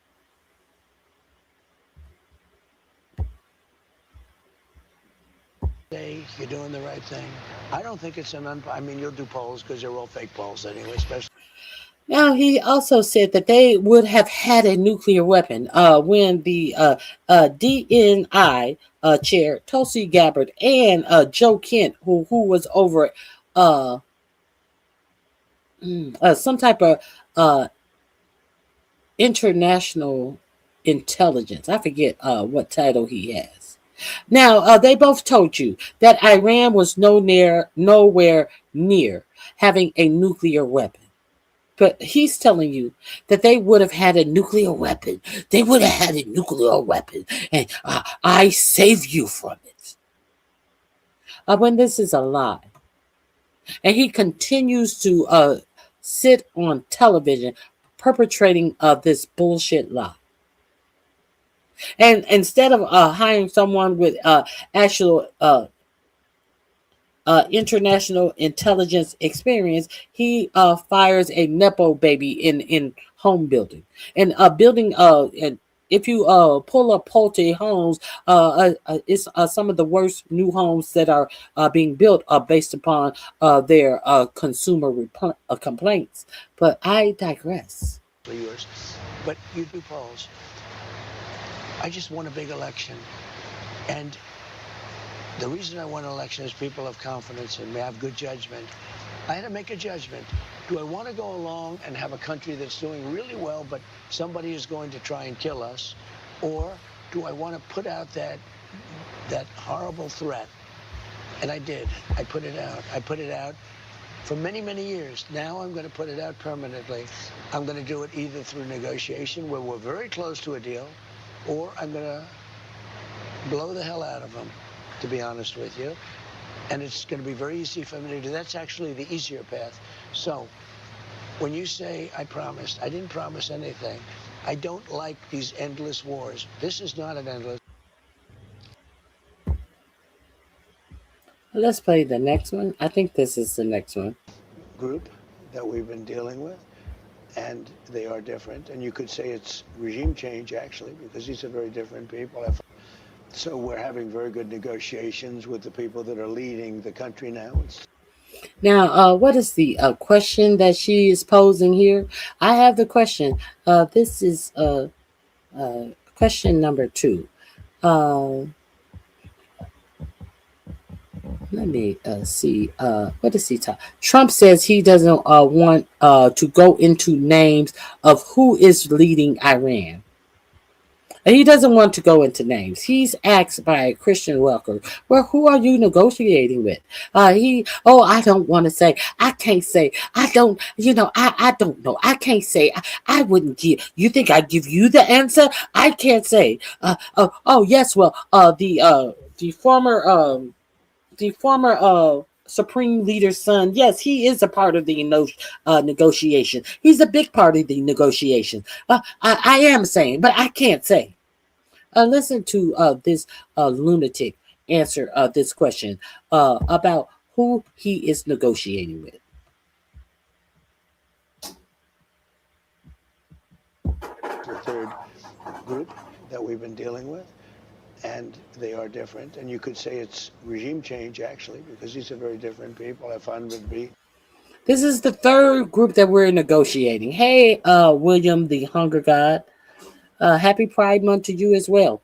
Say you're doing the right thing. I don't think it's I mean, you'll do polls because they're all fake polls anyway, especially. Now, he also said that they would have had a nuclear weapon when the DNI chair, Tulsi Gabbard, and Joe Kent, who was over some type of international intelligence. I forget what title he has. Now, they both told you that Iran was nowhere near having a nuclear weapon. But he's telling you that they would have had a nuclear weapon. They would have had a nuclear weapon. And I save you from it. When this is a lie. And he continues to sit on television perpetrating this bullshit lie. And instead of hiring someone with actual international intelligence experience, he fires a nepo baby in home building and building. And if you pull up Pulte Homes, it's some of the worst new homes that are being built based upon their consumer complaints. But I digress. Yours, but you do polls. I just won a big election, and the reason I won an election is people have confidence in me, have good judgment. I had to make a judgment. Do I want to go along and have a country that's doing really well, but somebody is going to try and kill us? Or do I want to put out that horrible threat? And I did. I put it out. I put it out for many, many years. Now I'm going to put it out permanently. I'm going to do it either through negotiation, where we're very close to a deal, or I'm going to blow the hell out of them, to be honest with you. And it's going to be very easy for me to do. That's actually the easier path. So when you say I promised, I didn't promise anything. I don't like these endless wars. This is not an endless. Let's play the next one. I think this is the next one. Group that we've been dealing with, and they are different. And you could say it's regime change, actually, because these are very different people. So we're having very good negotiations with the people that are leading the country now. Now, what is the question that she is posing here? I have the question. This is question number 2. Let me see. What does he talk? Trump says he doesn't want to go into names of who is leading Iran. He doesn't want to go into names. He's asked by Christian Welker, well, who are you negotiating with? I don't want to say. I can't say. I don't know. I can't say. I wouldn't give. You think I give you the answer? I can't say. Yes. Well, the former Supreme Leader's son, yes, he is a part of the negotiation. He's a big part of the negotiation. I am saying, but I can't say. Listen to this lunatic answer this question about who he is negotiating with. The third group that we've been dealing with, and they are different. And you could say it's regime change, actually, because these are very different people. I find them to be. This is the third group that we're negotiating. Hey, William, the Hunger God. Happy Pride Month to you as well.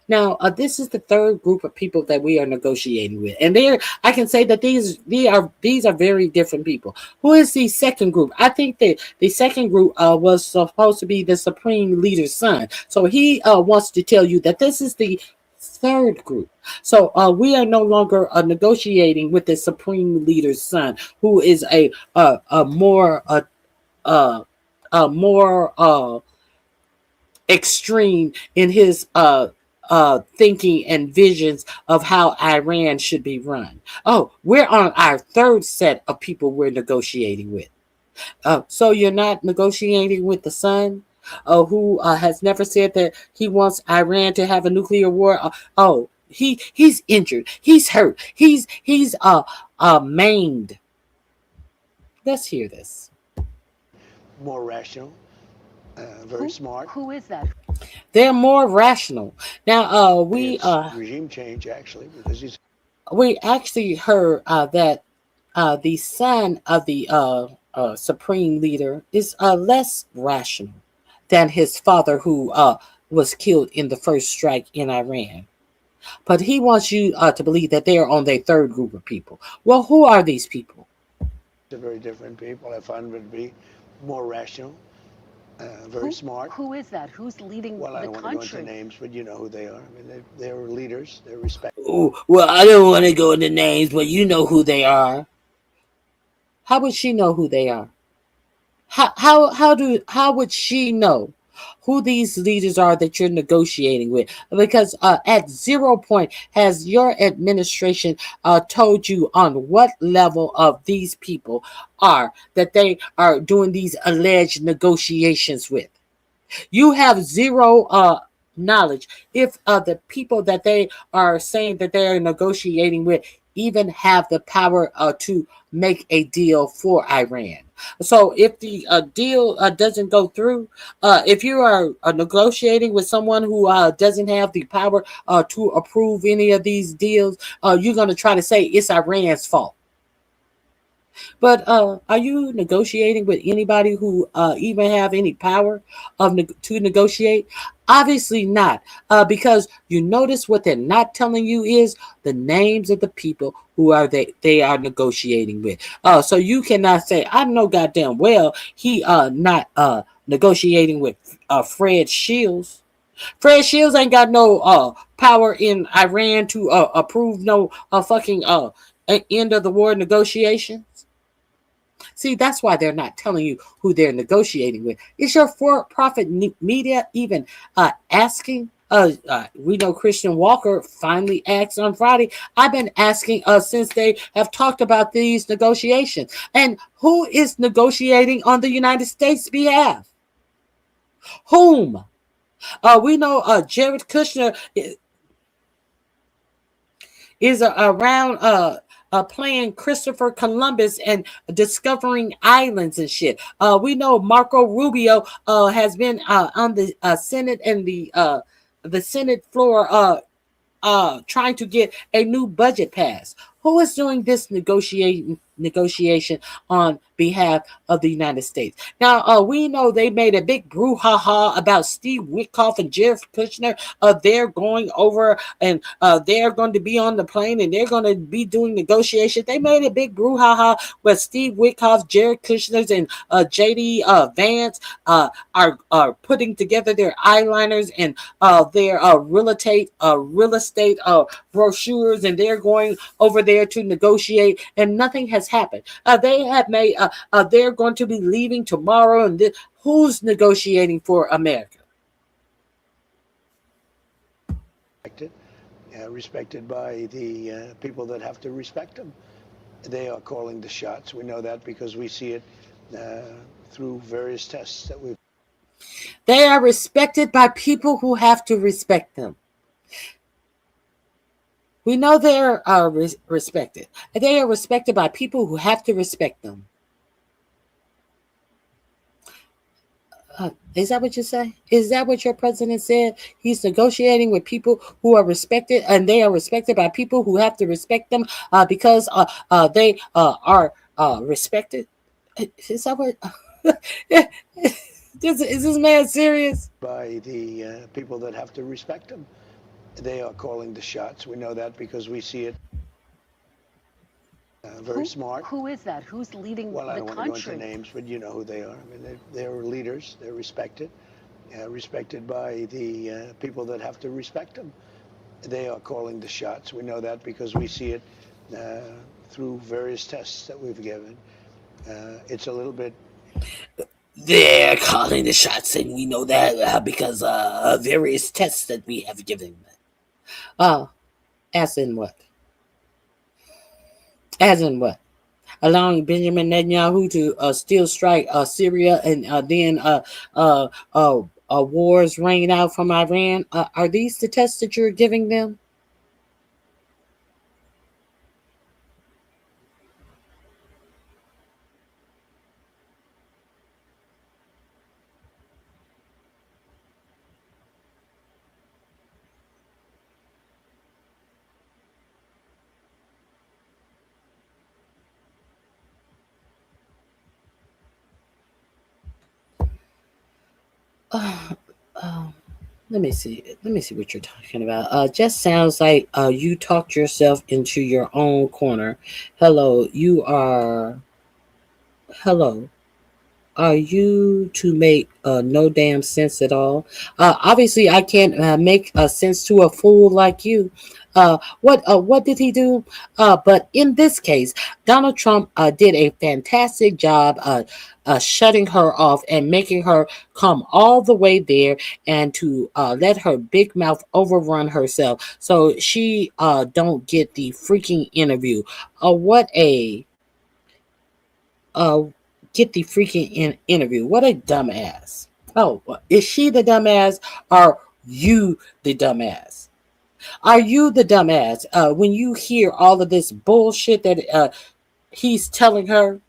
Now, this is the third group of people that we are negotiating with, and I can say that these are very different people. Who is the second group? I think that the second group was supposed to be the Supreme Leader's son. So he wants to tell you that this is the third group. So we are no longer negotiating with the Supreme Leader's son, who is a more extreme in his thinking and visions of how Iran should be run. We're on our third set of people we're negotiating with. So you're not negotiating with the son who has never said that he wants Iran to have a nuclear war. He's injured. He's hurt. He's maimed. Let's hear this. More rational. Very smart. Who is that? They're more rational. Now, It's regime change, actually, because he's we actually heard that the son of the supreme leader is less rational than his father, who was killed in the first strike in Iran. But he wants you to believe that they are on their third group of people. Well, who are these people? They're very different people. I find them to be more rational, very smart. Who is that? Who's leading Well, I the don't want to go into country? names, but you know who they are. I mean, they're leaders. They're respected. Oh, well, I don't want to go into names, but you know who they are. How would she know who they are? How would she know who these leaders are that you're negotiating with? Because at 0 point has your administration told you on what level of these people are that they are doing these alleged negotiations with. You have zero knowledge if the people that they are saying that they are negotiating with even have the power to make a deal for Iran. So if the deal doesn't go through, if you are negotiating with someone who doesn't have the power to approve any of these deals, you're going to try to say it's Iran's fault. But are you negotiating with anybody who even have any power to negotiate? Obviously not, because you notice what they're not telling you is the names of the people who are they are negotiating with. So you cannot say, I know goddamn well he not negotiating with Fred Shields. Fred Shields ain't got no power in Iran to approve no fucking end of the war negotiations. See, that's why they're not telling you who they're negotiating with. Is your for-profit media even asking? We know Christian Walker finally asked on Friday. I've been asking since they have talked about these negotiations. And who is negotiating on the United States' behalf? Whom? We know Jared Kushner is around playing Christopher Columbus and discovering islands and shit. We know Marco Rubio has been on the Senate and the Senate floor trying to get a new budget passed. Who is doing this negotiation on behalf of the United States? Now, we know they made a big brouhaha about Steve Witkoff and Jared Kushner. They're going over and they're going to be on the plane and they're going to be doing negotiations. They made a big brouhaha where Steve Witkoff, Jared Kushner, and J.D. Vance are putting together their eyeliners and their real estate brochures, and they're going over there to negotiate, and nothing has happened. They have made they're going to be leaving tomorrow, and who's negotiating for America? Respected by the people that have to respect them. They are calling the shots. We know that because we see it through various tests that we've. They are respected by people who have to respect them. We know they're respected. They are respected by people who have to respect them. Is that what you say? Is that what your president said? He's negotiating with people who are respected, and they are respected by people who have to respect them because they are respected. Is that what? Is this man serious? By the people that have to respect them. They are calling the shots. We know that because we see it. Very smart. Who is that? Who's leading well, I the don't country? want to go into names, but you know who they are. I mean, they're leaders. They're respected. Respected by the people that have to respect them. They are calling the shots. We know that because we see it through various tests that we've given. It's a little bit. They're calling the shots, and we know that because various tests that we have given. As in what? As in what? Allowing Benjamin Netanyahu to still strike Syria and then wars rain out from Iran. Are these the tests that you're giving them? Let me see. Let me see what you're talking about. Just sounds like you talked yourself into your own corner. Hello, you are. Hello. Are you to make no damn sense at all? Obviously, I can't make sense to a fool like you. What did he do? But in this case, Donald Trump did a fantastic job shutting her off and making her come all the way there and to let her big mouth overrun herself so she don't get the freaking interview. What a get the freaking interview. What a dumbass. Oh, is she the dumbass? Or you the dumbass? Are you the dumbass when you hear all of this bullshit that he's telling her?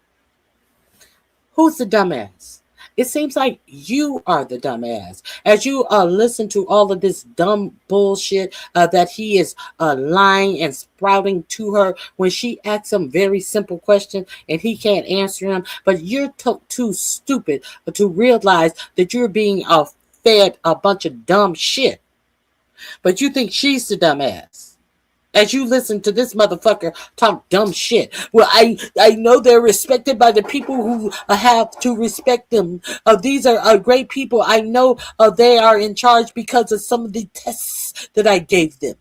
Who's the dumbass? It seems like you are the dumbass as you listen to all of this dumb bullshit that he is lying and sprouting to her when she asks him very simple questions and he can't answer them. But you're too stupid to realize that you're being fed a bunch of dumb shit. But you think she's the dumbass. As you listen to this motherfucker talk dumb shit. Well, I know they're respected by the people who have to respect them. These are great people. I know they are in charge because of some of the tests that I gave them.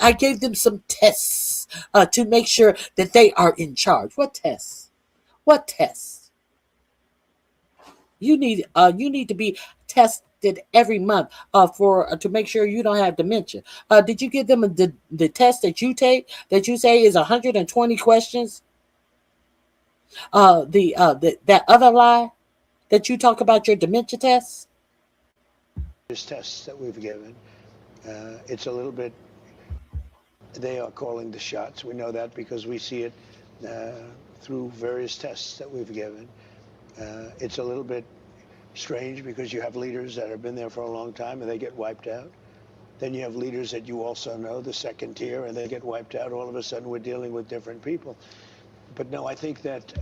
I gave them some tests to make sure that they are in charge. What tests? What tests? You need to be tested every month to make sure you don't have dementia. Did you give them the test that you take that you say is 120 questions? That other lie that you talk about your dementia tests? There's tests that we've given. It's a little bit. They are calling the shots. We know that because we see it through various tests that we've given. It's a little bit strange because you have leaders that have been there for a long time and they get wiped out. Then you have leaders that you also know, the second tier, and they get wiped out. All of a sudden, we're dealing with different people. But no, I think that.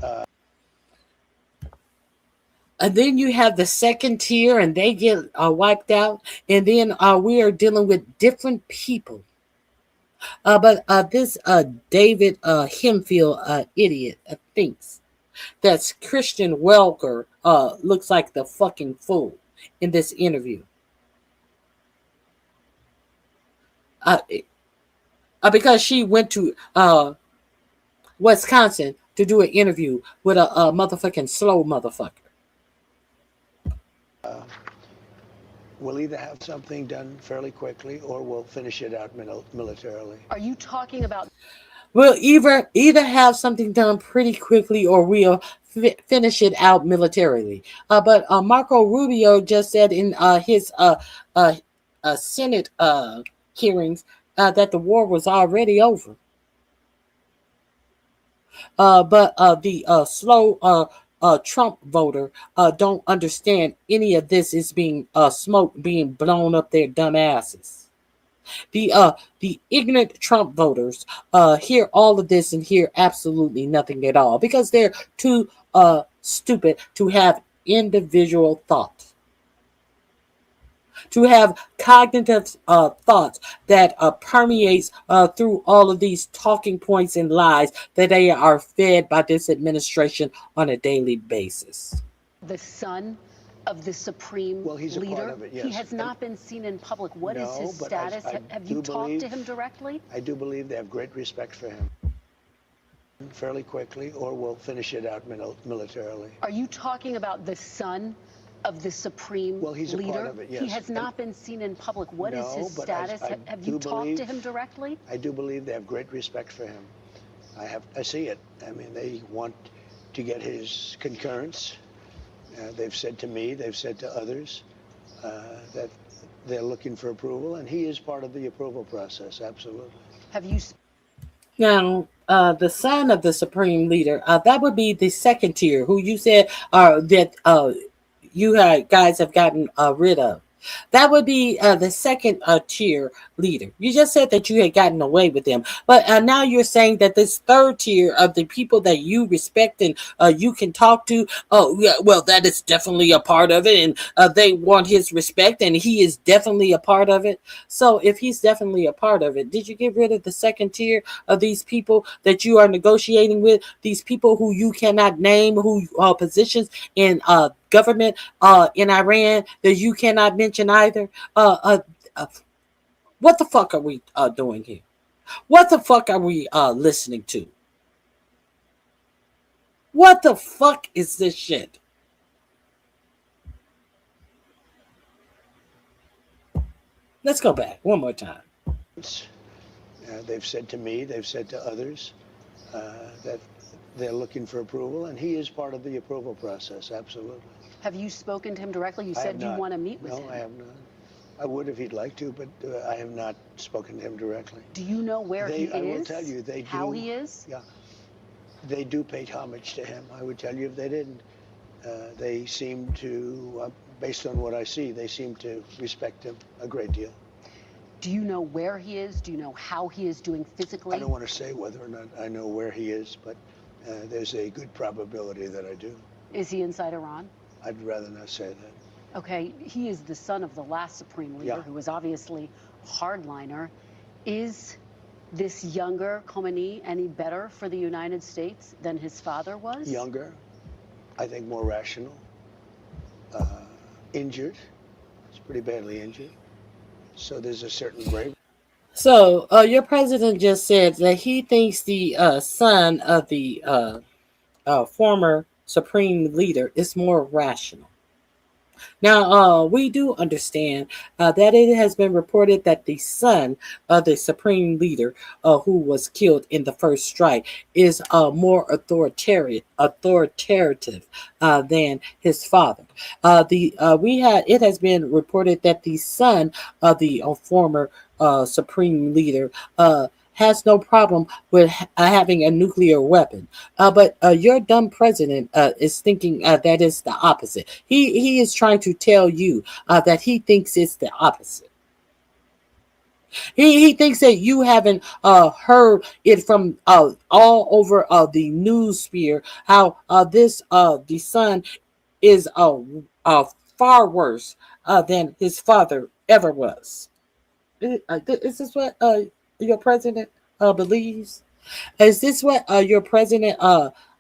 And then you have the second tier and they get wiped out. And then we are dealing with different people. But this David Hemphill idiot thinks that Christian Welker looks like the fucking fool in this interview. Because she went to Wisconsin to do an interview with a motherfucking slow motherfucker. We'll either have something done fairly quickly or we'll finish it out militarily. Are you talking about? We'll either have something done pretty quickly or we'll finish it out militarily. But Marco Rubio just said in his Senate hearings that the war was already over. But the slow Trump voter don't understand any of this is being smoke being blown up their dumb asses. The ignorant Trump voters hear all of this and hear absolutely nothing at all because they're too stupid to have individual thought, to have cognitive thoughts that permeates through all of these talking points and lies that they are fed by this administration on a daily basis. The son of the supreme leader. A part of it, yes. He has not been seen in public. What is his but status? Have you talked to him directly? I do believe they have great respect for him. Fairly quickly, or we'll finish it out militarily. Are you talking about the son of the supreme he's leader? A part of it, yes. He has not been seen in public. What is his status? Have you talked to him directly? I do believe they have great respect for him. I see it. I mean, they want to get his concurrence. They've said to me, they've said to others that they're looking for approval, and he is part of the approval process, absolutely. Have you? Now, the son of the supreme leader, that would be the second tier, who you said that you guys have gotten rid of. That would be the second tier leader. You just said that you had gotten away with them, but now you're saying that this third tier of the people that you respect and you can talk to, oh yeah, well, that is definitely a part of it, and they want his respect, and he is definitely a part of it. So if he's definitely a part of it, did you get rid of the second tier of these people that you are negotiating with? These people who you cannot name, who positions in government in Iran that you cannot mention either. What the fuck are we doing here? What the fuck are we listening to? What the fuck is this shit? Let's go back one more time. They've said to me, they've said to others that they're looking for approval, and he is part of the approval process, absolutely. Have you spoken to him directly? You I said have you not. want to meet with him. No, I have not. I would if he'd like to, but I have not spoken to him directly. Do you know where he is? I will tell you, they do. How he is? Yeah. They do pay homage to him. I would tell you if they didn't. They seem to, based on what I see, they seem to respect him a great deal. Do you know where he is? Do you know how he is doing physically? I don't want to say whether or not I know where he is, but there's a good probability that I do. Is he inside Iran? I'd rather not say that. Okay, he is the son of the last supreme leader, who was obviously hardliner. Is this younger Khomeini any better for the United States than his father was? Younger, I think more rational, injured. He's pretty badly injured. So there's a certain bravery. So your president just said that he thinks the son of the former supreme leader is more rational. Now, we do understand that it has been reported that the son of the supreme leader who was killed in the first strike is more authoritative than his father. It has been reported that the son of the former supreme leader has no problem with having a nuclear weapon. But your dumb president is thinking that is the opposite. He is trying to tell you that he thinks it's the opposite. He thinks that you haven't heard it from all over the news sphere how the son is far worse than his father ever was. Is this what your president believes? Is this what your president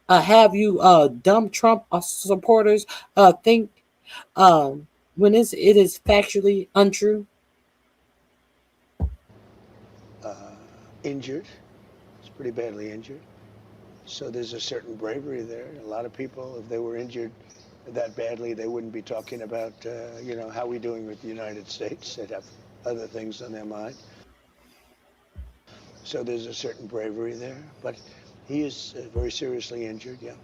have you dumb Trump supporters think when it is factually untrue? Injured. He's pretty badly injured. So there's a certain bravery there. A lot of people, if they were injured that badly, they wouldn't be talking about, how we doing with the United States. They'd have other things on their mind. So there's a certain bravery there, but he is very seriously injured, yeah.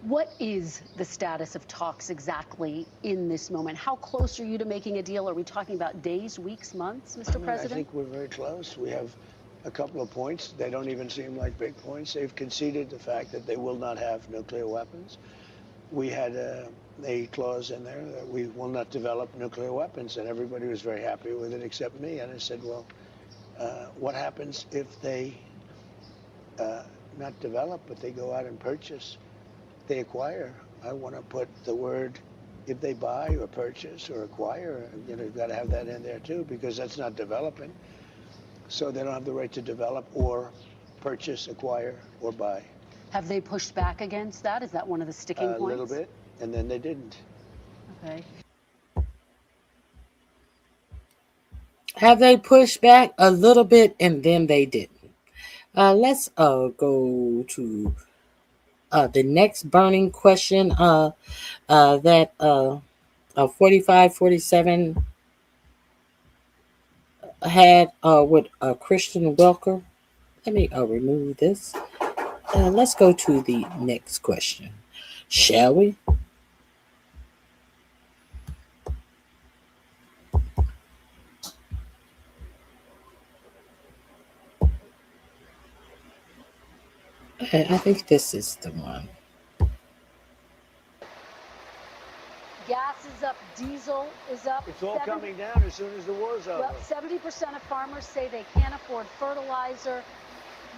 What is the status of talks exactly in this moment? How close are you to making a deal? Are we talking about days, weeks, months, Mr. President? I think we're very close. We have a couple of points. They don't even seem like big points. They've conceded the fact that they will not have nuclear weapons. We had a clause in there that we will not develop nuclear weapons, and everybody was very happy with it except me. And I said, well, what happens if they not develop, but they go out and purchase, they acquire? I want to put the word, if they buy or purchase or acquire, you've got to have that in there too, because that's not developing. So they don't have the right to develop or purchase, acquire, or buy. Have they pushed back against that? Is that one of the sticking points? A little bit, and then they didn't. Okay. Have they pushed back a little bit and then they didn't? Let's go to the next burning question that 4547 had with Christian Welker. Let me remove this. Let's go to the next question, shall we? I think this is the one. Gas is up Diesel is up. It's all coming down as soon as the war's over. Well, 70% of farmers say they can't afford fertilizer.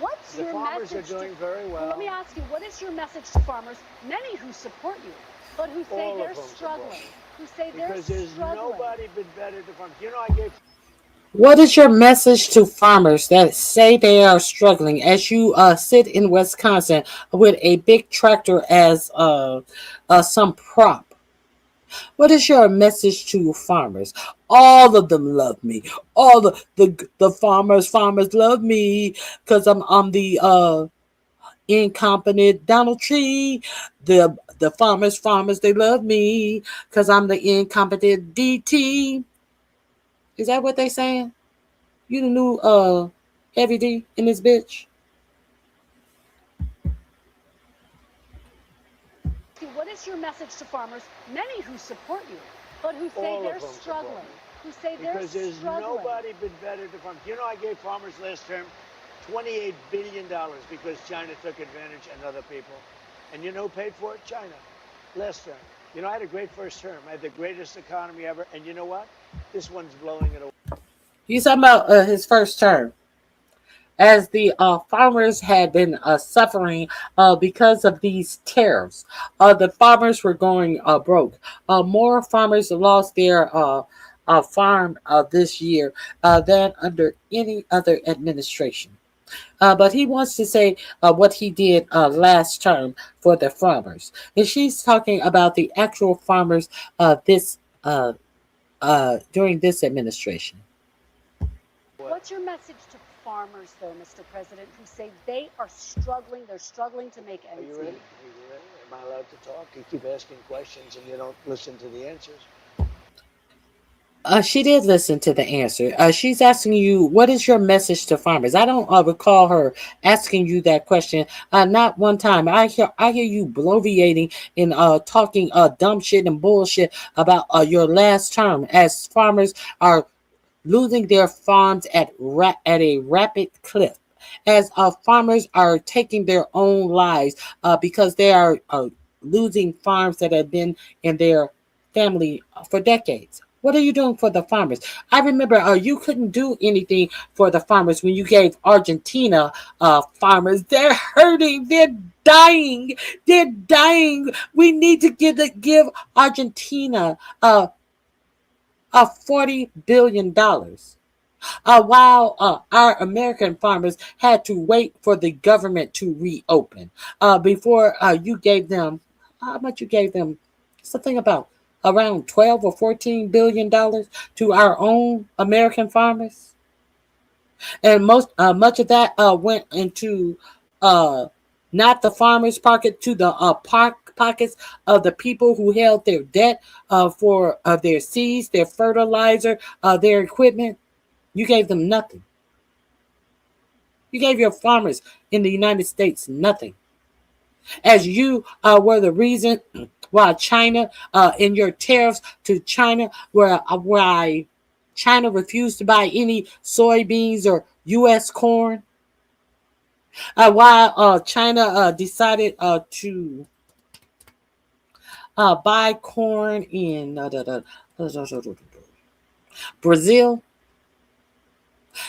What's The your farmers message are doing very well. Let me ask you, what is your message to farmers, many who support you, but who say All of they're them struggling? support. Who say they're Because there's struggling? nobody been better to farmers. You know, I gave What is your message to farmers that say they are struggling as you sit in Wisconsin with a big tractor as some prop? What is your message to farmers? All of them love me. All the farmers love me because I'm the incompetent Donald Tree. The farmers they love me because I'm the incompetent DT. Is that what they saying? You the new Heavy D in this bitch? What is your message to farmers, many who support you, but who say All of they're them struggling? support me. Who say they're Because there's struggling? nobody been better to farmers. You know, I gave farmers last term $28 billion because China took advantage and other people. And you know who paid for it? China. Last term. You know, I had a great first term. I had the greatest economy ever. And you know what? This one's blowing it away. He's talking about his first term. As the farmers had been suffering because of these tariffs. The farmers were going broke. More farmers lost their farm this year than under any other administration. But he wants to say what he did last term for the farmers. And she's talking about the actual farmers during this administration. What's your message to farmers, though, Mr. President, who say they are struggling, they're struggling to make Are ends you ready? meet? Are you ready? Am I allowed to talk? You keep asking questions and you don't listen to the answers. She did listen to the answer. She's asking you, what is your message to farmers? I don't recall her asking you that question. Not one time. I hear you bloviating and talking dumb shit and bullshit about your last term as farmers are losing their farms at a rapid clip. As farmers are taking their own lives because they are losing farms that have been in their family for decades. What are you doing for the farmers? I remember you couldn't do anything for the farmers when you gave Argentina farmers. They're hurting. They're dying. They're dying. We need to give Argentina $40 billion. While our American farmers had to wait for the government to reopen before you gave them, how much you gave them? Something about around 12 or 14 billion dollars to our own American farmers, and much of that went into not the farmers' pocket, to the pockets of the people who held their debt for their seeds, their fertilizer, their equipment. You gave them nothing. You gave your farmers in the United States nothing. As you were the reason why China, in your tariffs to China, why China refused to buy any soybeans or U.S. corn. Why China decided to buy corn in Brazil.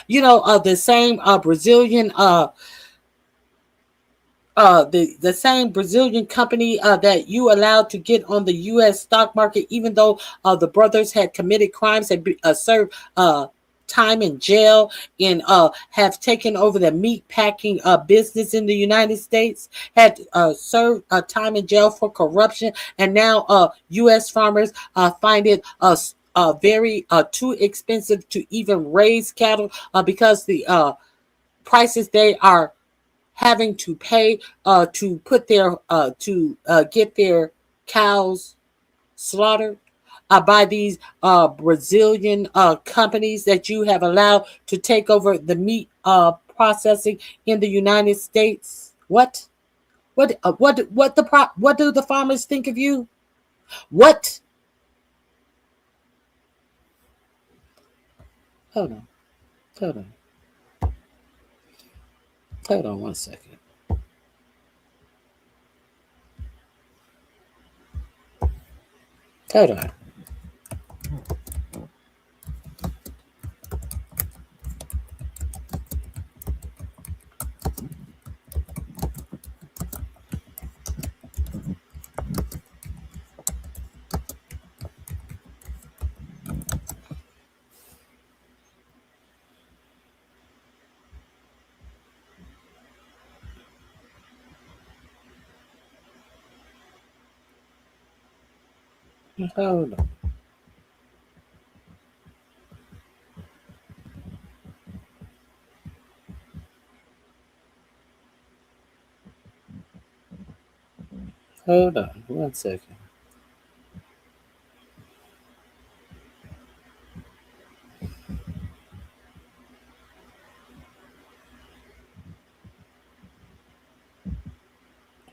You know, the same Brazilian the same Brazilian company that you allowed to get on the U.S. stock market, even though the brothers had committed crimes, had served time in jail, and have taken over the meat packing business in the United States, had served time in jail for corruption, and now U.S. farmers find it very too expensive to even raise cattle because the prices they are having to pay to put their get their cows slaughtered by these Brazilian companies that you have allowed to take over the meat processing in the United States. What do the farmers think of you? What? Hold on one second. Hold on. Hold on. Hold on 1 second.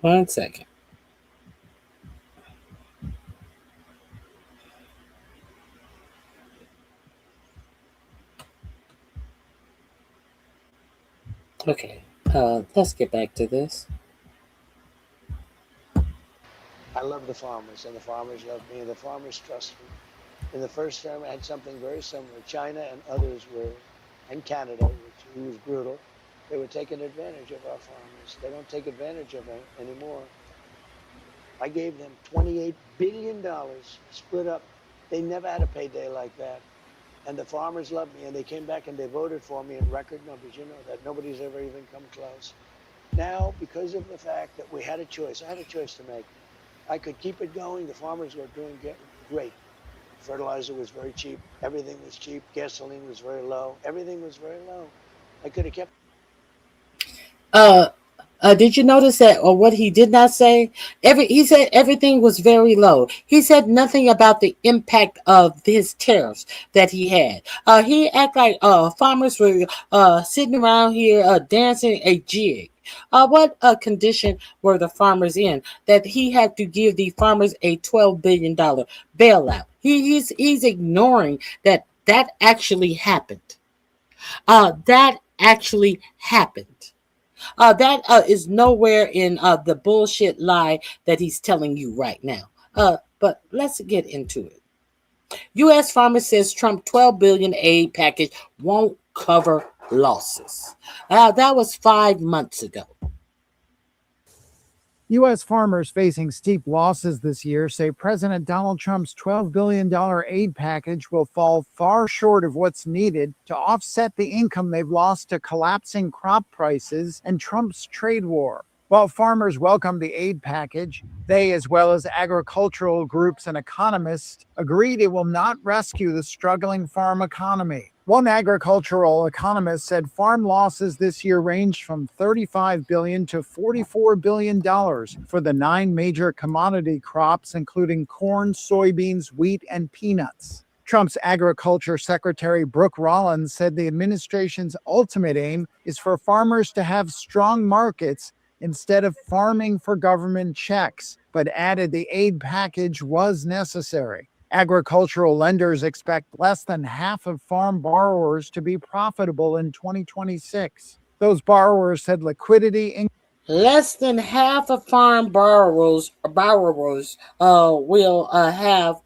One second. Okay, let's get back to this. I love the farmers, and the farmers love me, and the farmers trust me. In the first term, I had something very similar. China and others were, and Canada, which was brutal, they were taking advantage of our farmers. They don't take advantage of them anymore. I gave them $28 billion split up. They never had a payday like that. And the farmers loved me, and they came back and they voted for me in record numbers. You know that. Nobody's ever even come close. Now, because of the fact that we had a choice, I had a choice to make. I could keep it going. The farmers were doing great. Fertilizer was very cheap. Everything was cheap. Gasoline was very low. Everything was very low. I could have kept. Did you notice that, or what he did not say? He said everything was very low. He said nothing about the impact of his tariffs that he had. He act like farmers were sitting around here dancing a jig. What condition were the farmers in that he had to give the farmers a $12 billion bailout? He's ignoring that actually happened. That actually happened. That is nowhere in the bullshit lie that he's telling you right now. But let's get into it. U.S. Farmer says Trump $12 billion aid package won't cover losses. That was 5 months ago. U.S. farmers facing steep losses this year say President Donald Trump's $12 billion aid package will fall far short of what's needed to offset the income they've lost to collapsing crop prices and Trump's trade war. While farmers welcome the aid package, they, as well as agricultural groups and economists, agreed it will not rescue the struggling farm economy. One agricultural economist said farm losses this year ranged from $35 billion to $44 billion for the 9 major commodity crops, including corn, soybeans, wheat, and peanuts. Trump's Agriculture Secretary Brooke Rollins said the administration's ultimate aim is for farmers to have strong markets instead of farming for government checks, but added the aid package was necessary. Agricultural lenders expect less than half of farm borrowers to be profitable in 2026. Those borrowers said liquidity Less than half of farm borrowers will have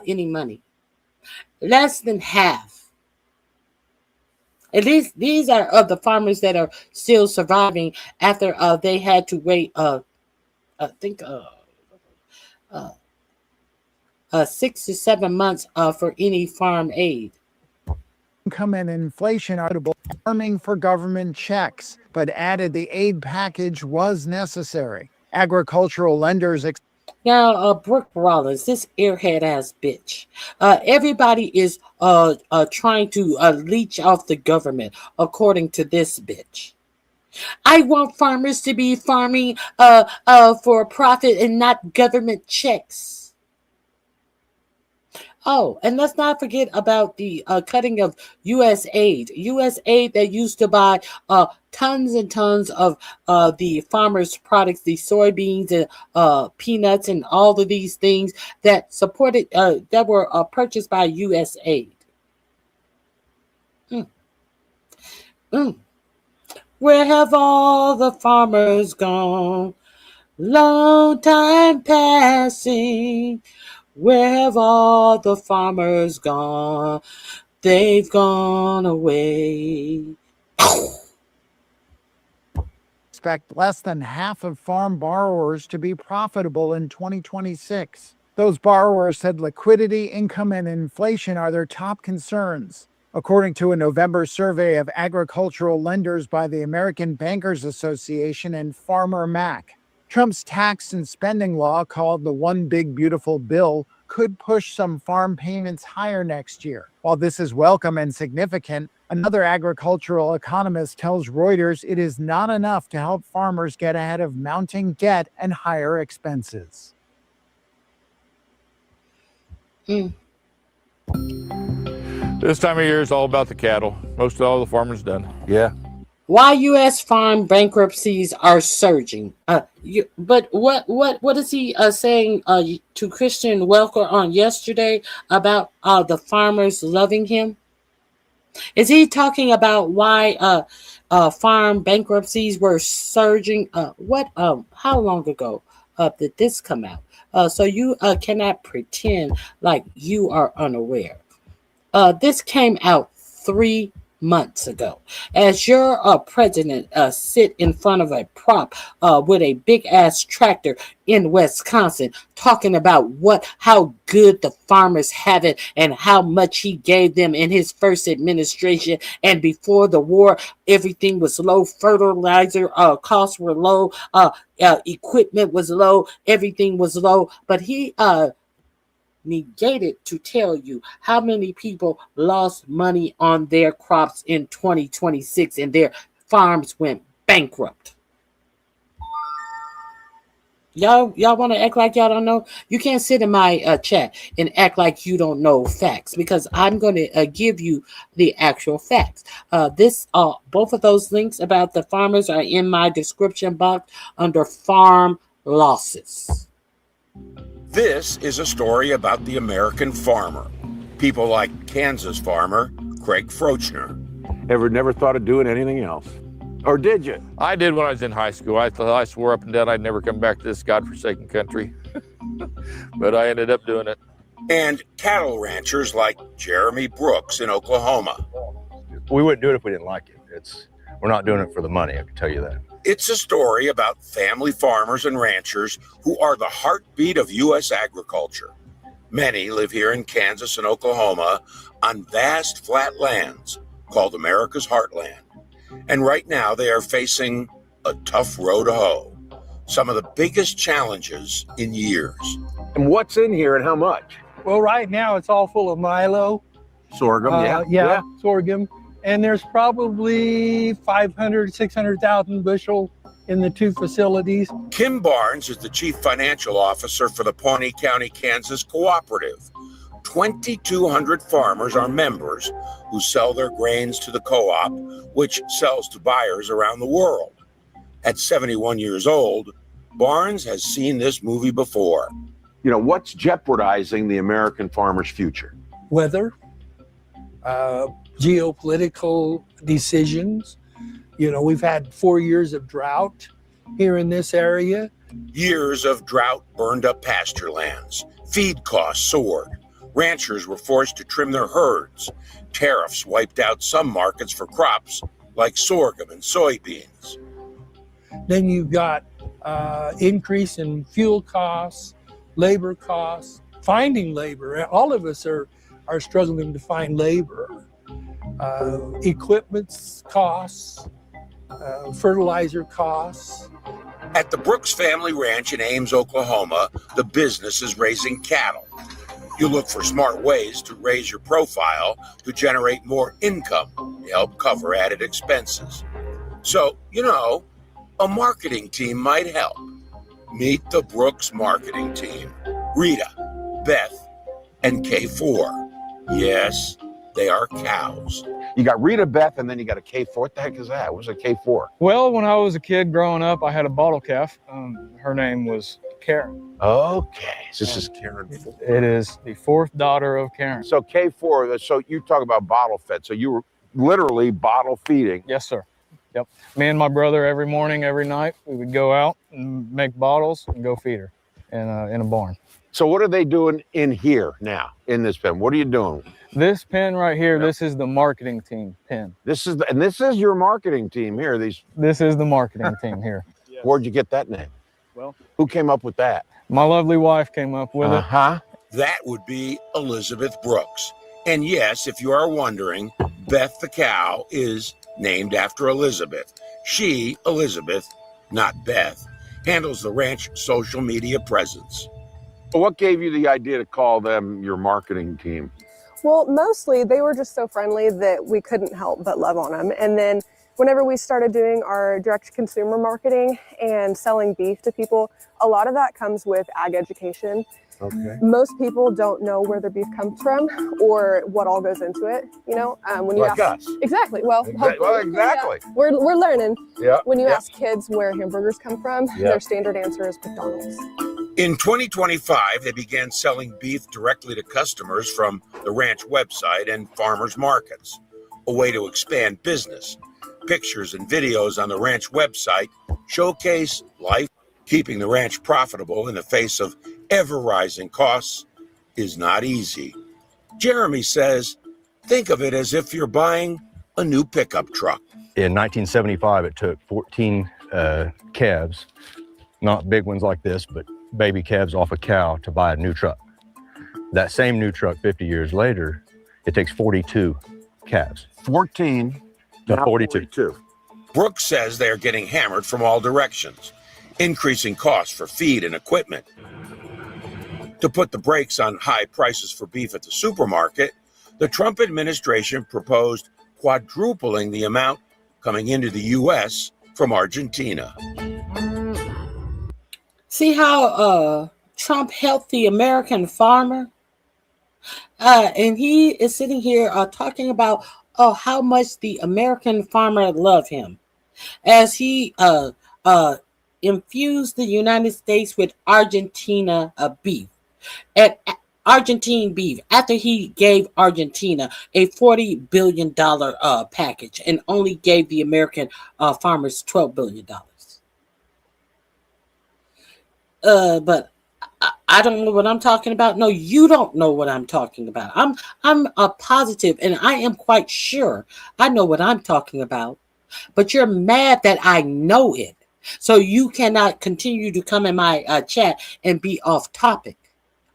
any money. Less than half. At least these are of the farmers that are still surviving after they had to wait. I think 6 to 7 months for any farm aid. Income and inflation are farming for government checks, but added the aid package was necessary. Agricultural lenders Now, Brooke Rollins, this airhead ass bitch. Everybody is trying to leech off the government, according to this bitch. I want farmers to be farming for profit and not government checks. Oh, and let's not forget about the cutting of U.S. aid. U.S. aid that used to buy tons and tons of the farmers' products, the soybeans and peanuts and all of these things that supported, that were purchased by U.S. aid. Where have all the farmers gone? Long time passing. Where have all the farmers gone? They've gone away. Expect less than half of farm borrowers to be profitable in 2026. Those borrowers said liquidity, income, and inflation are their top concerns. According to a November survey of agricultural lenders by the American Bankers Association and Farmer Mac, Trump's tax and spending law, called the One Big Beautiful Bill, could push some farm payments higher next year. While this is welcome and significant, another agricultural economist tells Reuters it is not enough to help farmers get ahead of mounting debt and higher expenses. This time of year is all about the cattle. Most of all the farmers done. Yeah. Why U.S. farm bankruptcies are surging? But what is he saying to Christian Welker on yesterday about the farmers loving him? Is he talking about why farm bankruptcies were surging? How long ago did this come out? So you cannot pretend like you are unaware. This came out 3 months ago. As your president sit in front of a prop with a big ass tractor in Wisconsin, talking about how good the farmers have it and how much he gave them in his first administration, and before the war everything was low, fertilizer costs were low, equipment was low, everything was low, but he negated to tell you how many people lost money on their crops in 2026 and their farms went bankrupt. Y'all want to act like y'all don't know? You can't sit in my chat and act like you don't know facts, because I'm going to give you the actual facts. Both of those links about the farmers are in my description box under farm losses. This is a story about the American farmer. People like Kansas farmer Craig Frochner. Never thought of doing anything else? Or did you? I did when I was in high school. I swore up and down I'd never come back to this godforsaken country. But I ended up doing it. And cattle ranchers like Jeremy Brooks in Oklahoma. We wouldn't do it if we didn't like it. We're not doing it for the money, I can tell you that. It's a story about family farmers and ranchers who are the heartbeat of U.S. agriculture. Many live here in Kansas and Oklahoma on vast flat lands called America's Heartland. And right now they are facing a tough row to hoe. Some of the biggest challenges in years. And what's in here and how much? Well, right now it's all full of milo. Sorghum, sorghum. And there's probably 500, 600,000 bushel in the two facilities. Kim Barnes is the chief financial officer for the Pawnee County, Kansas Cooperative. 2,200 farmers are members who sell their grains to the co-op, which sells to buyers around the world. At 71 years old, Barnes has seen this movie before. You know, what's jeopardizing the American farmer's future? Weather, geopolitical decisions. You know, we've had 4 years of drought here in this area. Years of drought burned up pasture lands. Feed costs soared. Ranchers were forced to trim their herds. Tariffs wiped out some markets for crops like sorghum and soybeans. Then you've got increase in fuel costs, labor costs, finding labor. All of us are struggling to find labor. Equipment costs, fertilizer costs. At the Brooks Family Ranch in Ames, Oklahoma, the business is raising cattle. You look for smart ways to raise your profile to generate more income to help cover added expenses. So, you know, a marketing team might help. Meet the Brooks marketing team. Rita, Beth, and K4. Yes, they are cows. You got Rita, Beth, and then you got a K4. What the heck is that? What's a K4? Well, when I was a kid growing up, I had a bottle calf. Her name was Karen. Okay. So this is Karen. It is the fourth daughter of Karen. So K4, so you talk about bottle fed. So you were literally bottle feeding. Yes, sir. Yep. Me and my brother every morning, every night, we would go out and make bottles and go feed her in a barn. So what are they doing in here now, in this pen? What are you doing? This pen right here, this is the marketing team pen. This is your marketing team here. This is the marketing team here. Where'd you get that name? Well, who came up with that? My lovely wife came up with it. That would be Elizabeth Brooks. And yes, if you are wondering, Beth the cow is named after Elizabeth. She, Elizabeth, not Beth, handles the ranch social media presence. But what gave you the idea to call them your marketing team? Well, mostly they were just so friendly that we couldn't help but love on them. And then whenever we started doing our direct consumer marketing and selling beef to people, a lot of that comes with ag education. Okay. Most people don't know where their beef comes from or what all goes into it. You know, when you Like ask, us. Exactly. Well, hopefully, exactly. yeah. We're learning. Yeah. When you yeah. ask kids where hamburgers come from, Yeah. their standard answer is McDonald's. In 2025, they began selling beef directly to customers from the ranch website and farmers markets, a way to expand business. Pictures and videos on the ranch website showcase life. Keeping the ranch profitable in the face of ever-rising costs is not easy. Jeremy says, think of it as if you're buying a new pickup truck. In 1975, it took 14 calves, not big ones like this, but baby calves off a cow to buy a new truck. That same new truck 50 years later, it takes 42 calves. 14 to now 42. Brooks says they are getting hammered from all directions, increasing costs for feed and equipment. To put the brakes on high prices for beef at the supermarket, the Trump administration proposed quadrupling the amount coming into the U.S. from Argentina. See how Trump helped the American farmer? And he is sitting here talking about how much the American farmer loved him as he infused the United States with Argentina beef. And Argentine beef after he gave Argentina a $40 billion package and only gave the American farmers $12 billion. But I don't know what I'm talking about. No, you don't know what I'm talking about. I'm positive, and I am quite sure I know what I'm talking about. But you're mad that I know it, so you cannot continue to come in my chat and be off topic.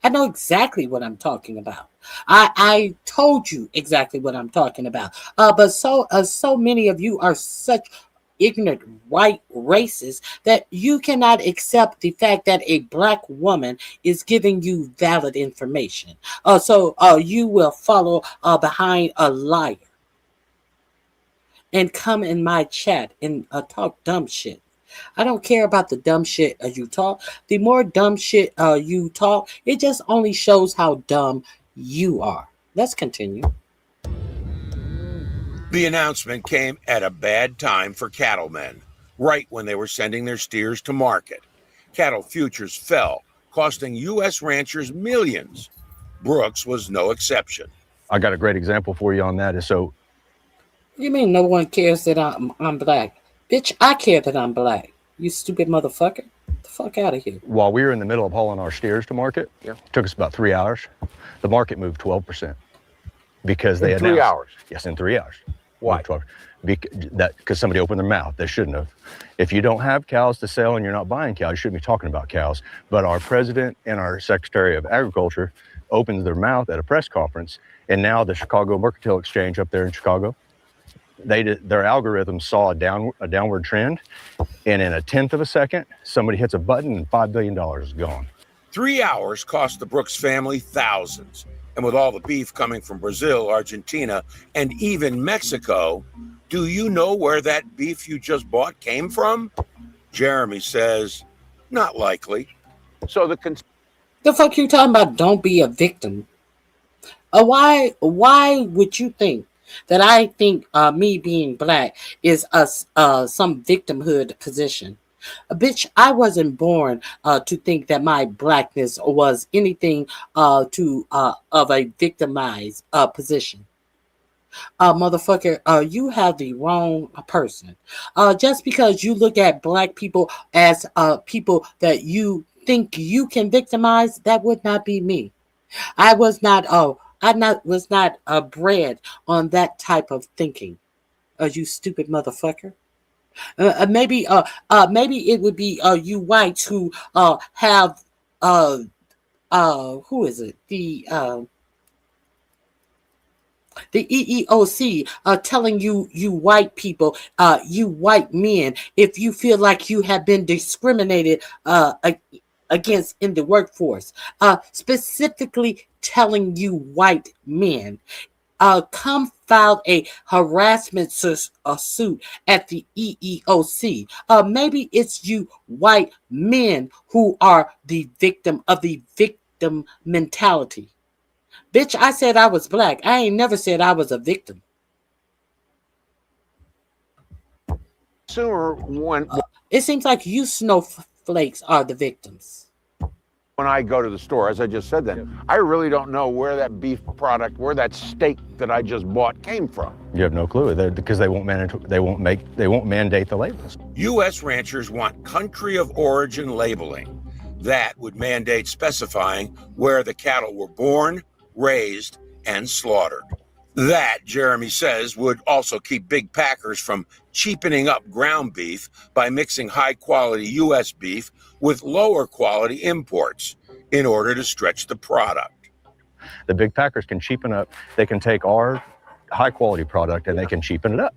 I know exactly what I'm talking about. I told you exactly what I'm talking about. But so many of you are such ignorant white racists that you cannot accept the fact that a black woman is giving you valid information. So you will follow behind a liar and come in my chat and talk dumb shit. I don't care about the dumb shit you talk. The more dumb shit you talk, it just only shows how dumb you are. Let's continue. The announcement came at a bad time for cattlemen, right when they were sending their steers to market. Cattle futures fell, costing U.S. ranchers millions. Brooks was no exception. I got a great example for you on that. So, You mean no one cares that I'm black? Bitch, I care that I'm black. You stupid motherfucker. Get the fuck out of here. while we were in the middle of hauling our steers to market, it took us about 3 hours. The market moved 12% because they In 3 announced- hours? Yes, in 3 hours. Why? Because somebody opened their mouth. They shouldn't have. If you don't have cows to sell and you're not buying cows, you shouldn't be talking about cows. But our president and our Secretary of Agriculture opened their mouth at a press conference, and now the Chicago Mercantile Exchange up there in Chicago, their algorithm saw a downward trend, and in a tenth of a second, somebody hits a button and $5 billion is gone. 3 hours cost the Brooks family thousands. And with all the beef coming from Brazil, Argentina, and even Mexico, do you know where that beef you just bought came from? Jeremy says, not likely. So the fuck you talking about? Don't be a victim. Why would you think that I think me being black is some victimhood position? Bitch, I wasn't born to think that my blackness was anything of a victimized position. Motherfucker, you have the wrong person. Just because you look at black people as people that you think you can victimize, that would not be me. I was not bred on that type of thinking. You stupid motherfucker. Maybe it would be you whites who have who is it? The EEOC telling you white people, you white men, if you feel like you have been discriminated against in the workforce, specifically telling you white men, come file a harassment suit at the EEOC. Maybe it's you white men who are the victim of the victim mentality. Bitch, I said I was black. I ain't never said I was a victim. It seems like you snowflakes are the victims. When I go to the store, as I just said then, I really don't know where that beef product, where that steak that I just bought came from. You have no clue because they won't mandate the labels. U.S. ranchers want country of origin labeling. That would mandate specifying where the cattle were born, raised, and slaughtered. That, Jeremy says, would also keep big packers from cheapening up ground beef by mixing high-quality U.S. beef with lower-quality imports in order to stretch the product. The big packers can cheapen up. They can take our high-quality product and they can cheapen it up.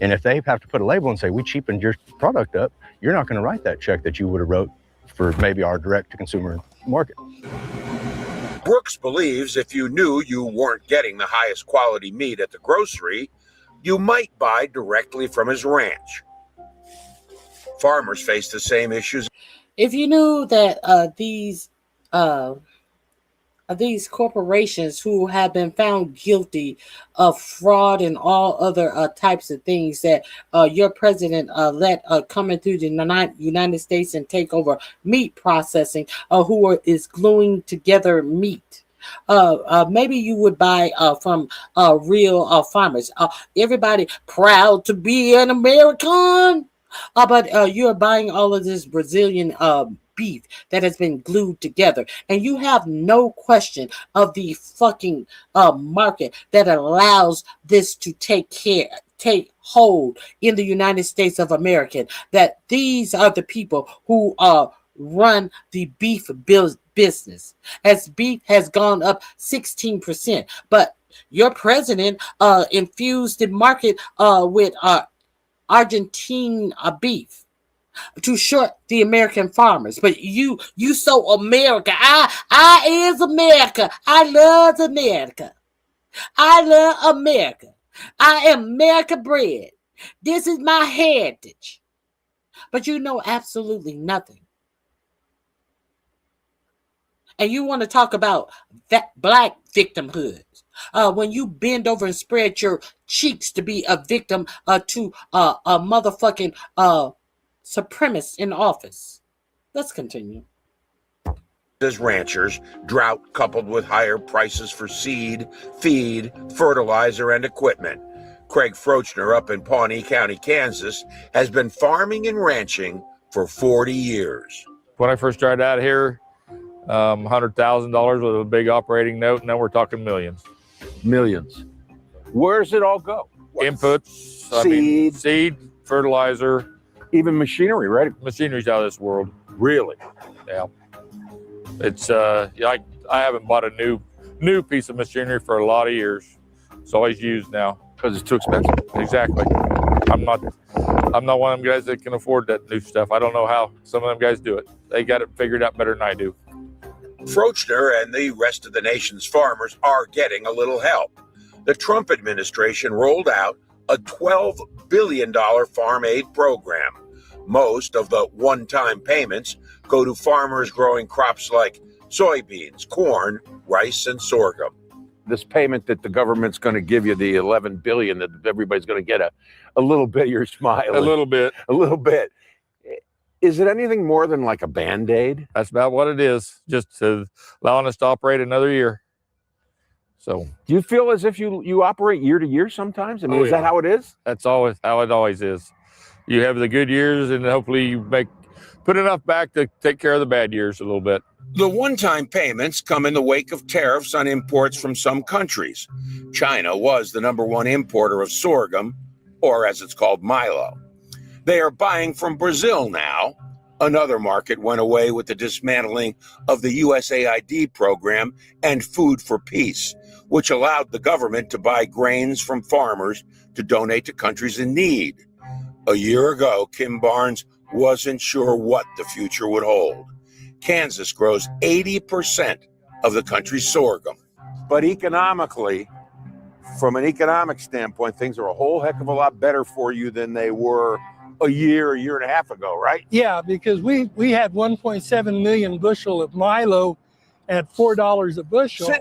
And if they have to put a label and say, we cheapened your product up, you're not going to write that check that you would have wrote for maybe our direct-to-consumer market. Brooks believes if you knew you weren't getting the highest quality meat at the grocery, you might buy directly from his ranch. Farmers face the same issues. If you knew that these corporations who have been found guilty of fraud and all other types of things that your president let come into the United States and take over meat processing, is gluing together meat. Maybe you would buy from real farmers. Everybody proud to be an American, but you're buying all of this Brazilian beef that has been glued together, and you have no question of the fucking market that allows this to take hold in the United States of America. That these are the people who run the beef business, as beef has gone up 16%, but your president infused the market with Argentine beef to short the American farmers. But you so America. I is America. I love America. I love America. I am America bred. This is my heritage. But you know absolutely nothing. And you want to talk about that black victimhood. When you bend over and spread your cheeks to be a victim to a motherfucking supremacist in office. Let's continue. As ranchers, drought coupled with higher prices for seed, feed, fertilizer, and equipment. Craig Frochner up in Pawnee County, Kansas, has been farming and ranching for 40 years. When I first started out here, $100,000 with a big operating note, and now we're talking millions. Millions. Where does it all go? Inputs, seed, fertilizer. Even machinery, right? Machinery's out of this world. Really? Yeah. It's I haven't bought a new piece of machinery for a lot of years. It's always used now. Because it's too expensive. Exactly. I'm not one of them guys that can afford that new stuff. I don't know how some of them guys do it. They got it figured out better than I do. Frochner and the rest of the nation's farmers are getting a little help. The Trump administration rolled out a $12 billion farm aid program. Most of the one-time payments go to farmers growing crops like soybeans, corn, rice, and sorghum. This payment that the government's going to give you, the $11 billion, that everybody's going to get a little bit of your smile. A little bit. A little bit. Is it anything more than like a Band-Aid? That's about what it is, just allowing us to operate another year. So, do you feel as if you operate year to year sometimes? I mean, is that how it is? That's always how it always is. You have the good years, and hopefully you put enough back to take care of the bad years a little bit. The one-time payments come in the wake of tariffs on imports from some countries. China was the #1 importer of sorghum, or as it's called, milo. They are buying from Brazil now, Another market went away with the dismantling of the USAID program and Food for Peace, which allowed the government to buy grains from farmers to donate to countries in need. A year ago, Kim Barnes wasn't sure what the future would hold. Kansas grows 80% of the country's sorghum. But economically, from an economic standpoint, things are a whole heck of a lot better for you than they were a year and a half ago, right? Yeah, because we had 1.7 million bushel of milo at $4 a bushel.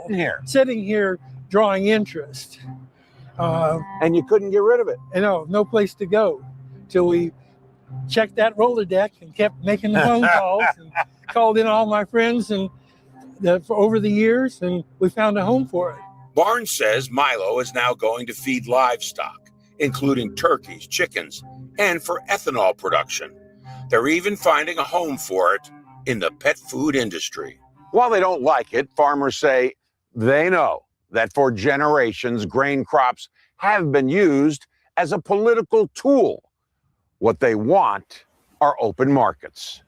Sitting here drawing interest. And you couldn't get rid of it. No place to go till we checked that Rolodex and kept making the phone calls and called in all my friends and for over the years, and we found a home for it. Barnes says milo is now going to feed livestock, including turkeys, chickens, and for ethanol production. They're even finding a home for it in the pet food industry. While they don't like it, farmers say they know that for generations, grain crops have been used as a political tool. What they want are open markets.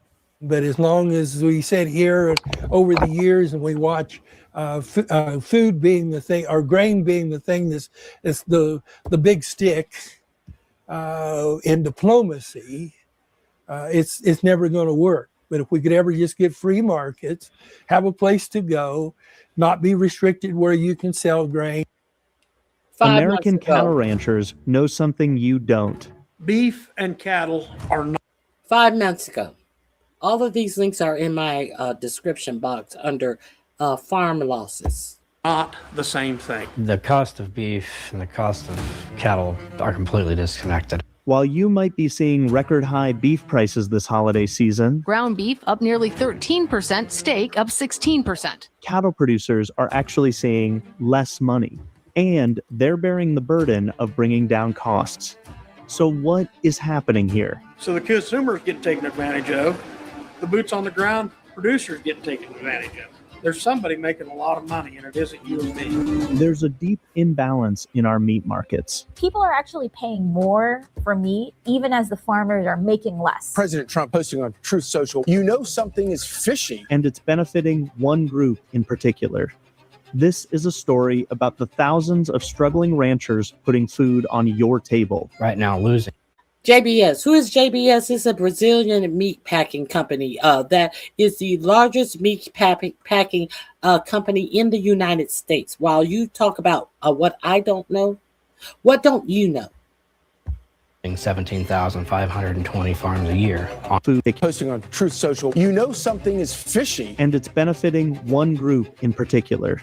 But as long as we sit here over the years and we watch food being the thing, or grain being the thing that's the big stick in diplomacy, it's never going to work. But if we could ever just get free markets, have a place to go, not be restricted where you can sell grain. American cattle ranchers know something you don't. Beef and cattle are not. 5 months ago. All of these links are in my description box under farm losses. Not the same thing. The cost of beef and the cost of cattle are completely disconnected. While you might be seeing record high beef prices this holiday season, ground beef up nearly 13%, steak up 16%. Cattle producers are actually seeing less money, and they're bearing the burden of bringing down costs. So what is happening here? So the consumers get taken advantage of. The boots on the ground producers get taken advantage of. There's somebody making a lot of money, and it isn't you and me. There's a deep imbalance in our meat markets. People are actually paying more for meat, even as the farmers are making less. President Trump posting on Truth Social, you know something is fishy. And it's benefiting one group in particular. This is a story about the thousands of struggling ranchers putting food on your table. Right now, losing. JBS. Who is JBS? It's a Brazilian meat packing company that is the largest meat packing company in the United States. While you talk about what I don't know, what don't you know? 17,520 farms a year on food. Posting on Truth Social, you know something is fishy. And it's benefiting one group in particular.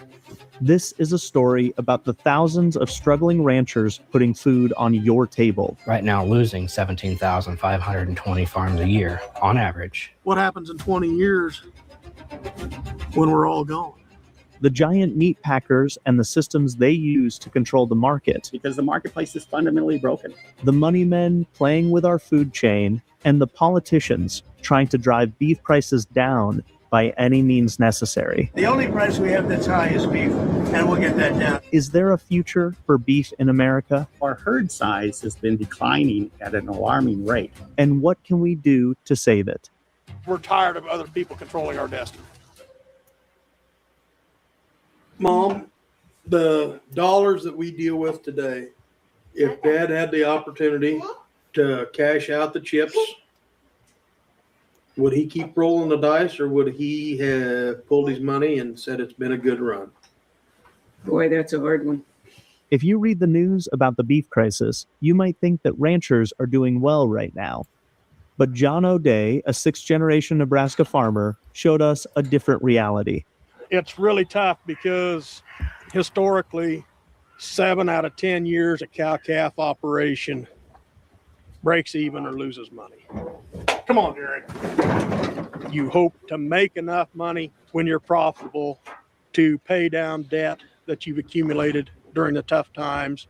This is a story about the thousands of struggling ranchers putting food on your table. Right now, losing 17,520 farms a year on average. What happens in 20 years when we're all gone? The giant meat packers and the systems they use to control the market. Because the marketplace is fundamentally broken. The money men playing with our food chain, and the politicians trying to drive beef prices down by any means necessary. The only price we have that's high is beef, and we'll get that down. Is there a future for beef in America? Our herd size has been declining at an alarming rate. And what can we do to save it? We're tired of other people controlling our destiny. Mom, the dollars that we deal with today, if Dad had the opportunity to cash out the chips, would he keep rolling the dice, or would he have pulled his money and said it's been a good run? Boy, that's a hard one. If you read the news about the beef crisis, you might think that ranchers are doing well right now. But John O'Day, a sixth-generation Nebraska farmer, showed us a different reality. It's really tough because historically, 7 out of 10 years a cow-calf operation breaks even or loses money. Come on, Derek. You hope to make enough money when you're profitable to pay down debt that you've accumulated during the tough times.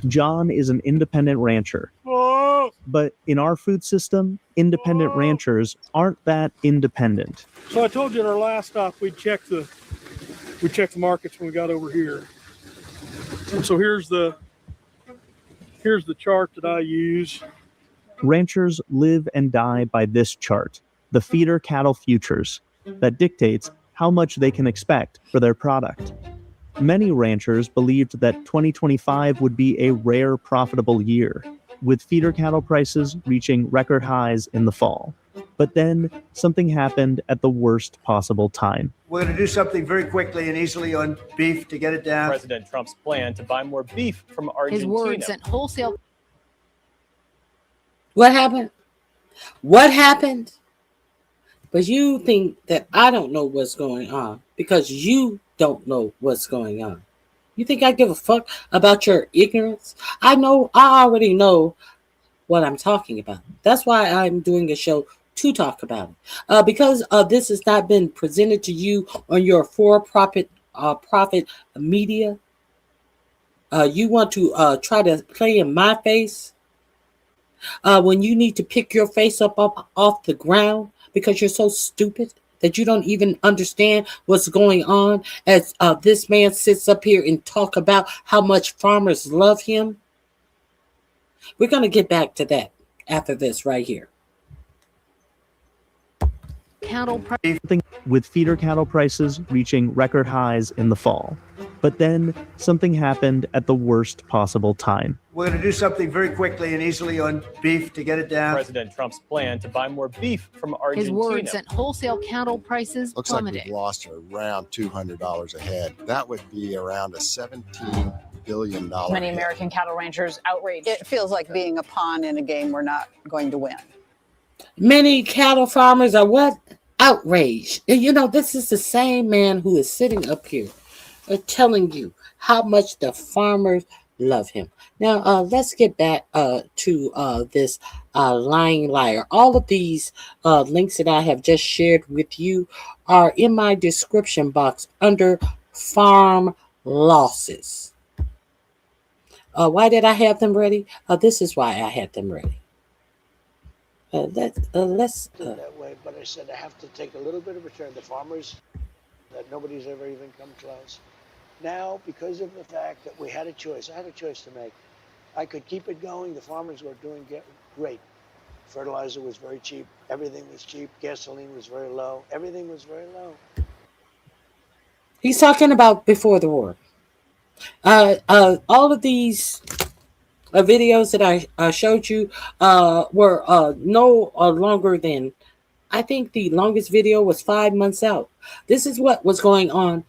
John is an independent rancher. Oh! But in our food system, independent ranchers aren't that independent. So I told you in our last stop we'd check the markets when we got over here. And so here's the chart that I use. Ranchers live and die by this chart. the feeder cattle futures, that dictates how much they can expect for their product. Many ranchers believed that 2025 would be a rare profitable year, with feeder cattle prices reaching record highs in the fall. But then something happened at the worst possible time. We're going to do something very quickly and easily on beef to get it down. President Trump's plan to buy more beef from Argentina. His words sent wholesale. What happened? What happened? But you think that I don't know what's going on because you don't know what's going on. You think I give a fuck about your ignorance? I already know what I'm talking about. That's why I'm doing a show to talk about it. Because this has not been presented to you on your for-profit media. You want to try to play in my face when you need to pick your face up off the ground because you're so stupid that you don't even understand what's going on as this man sits up here and talk about how much farmers love him. We're going to get back to that after this right here. Cattle with feeder cattle prices reaching record highs in the fall. But then something happened at the worst possible time. We're going to do something very quickly and easily on beef to get it down. President Trump's plan to buy more beef from Argentina. His words sent wholesale cattle prices Looks like plummeting. we've lost around $200 a head. That would be around a $17 billion. Many American cattle ranchers outraged. It feels like being a pawn in a game we're not going to win. Many cattle farmers are what? Outraged. And you know, this is the same man who is sitting up here telling you how much the farmers love him. Now, let's get back to this lying liar. All of these links that I have just shared with you are in my description box under farm losses. Why did I have them ready? This is why I had them ready. Let's that way, but I said I have to take a little bit of return. The farmers that nobody's ever even come close. Now, because of the fact that we had a choice, I had a choice to make. I could keep it going. The farmers were doing great. Fertilizer was very cheap. Everything was cheap. Gasoline was very low. Everything was very low. He's talking about before the war. All of these videos that I showed you were no longer than, I think the longest video was 5 months out. This is what was going on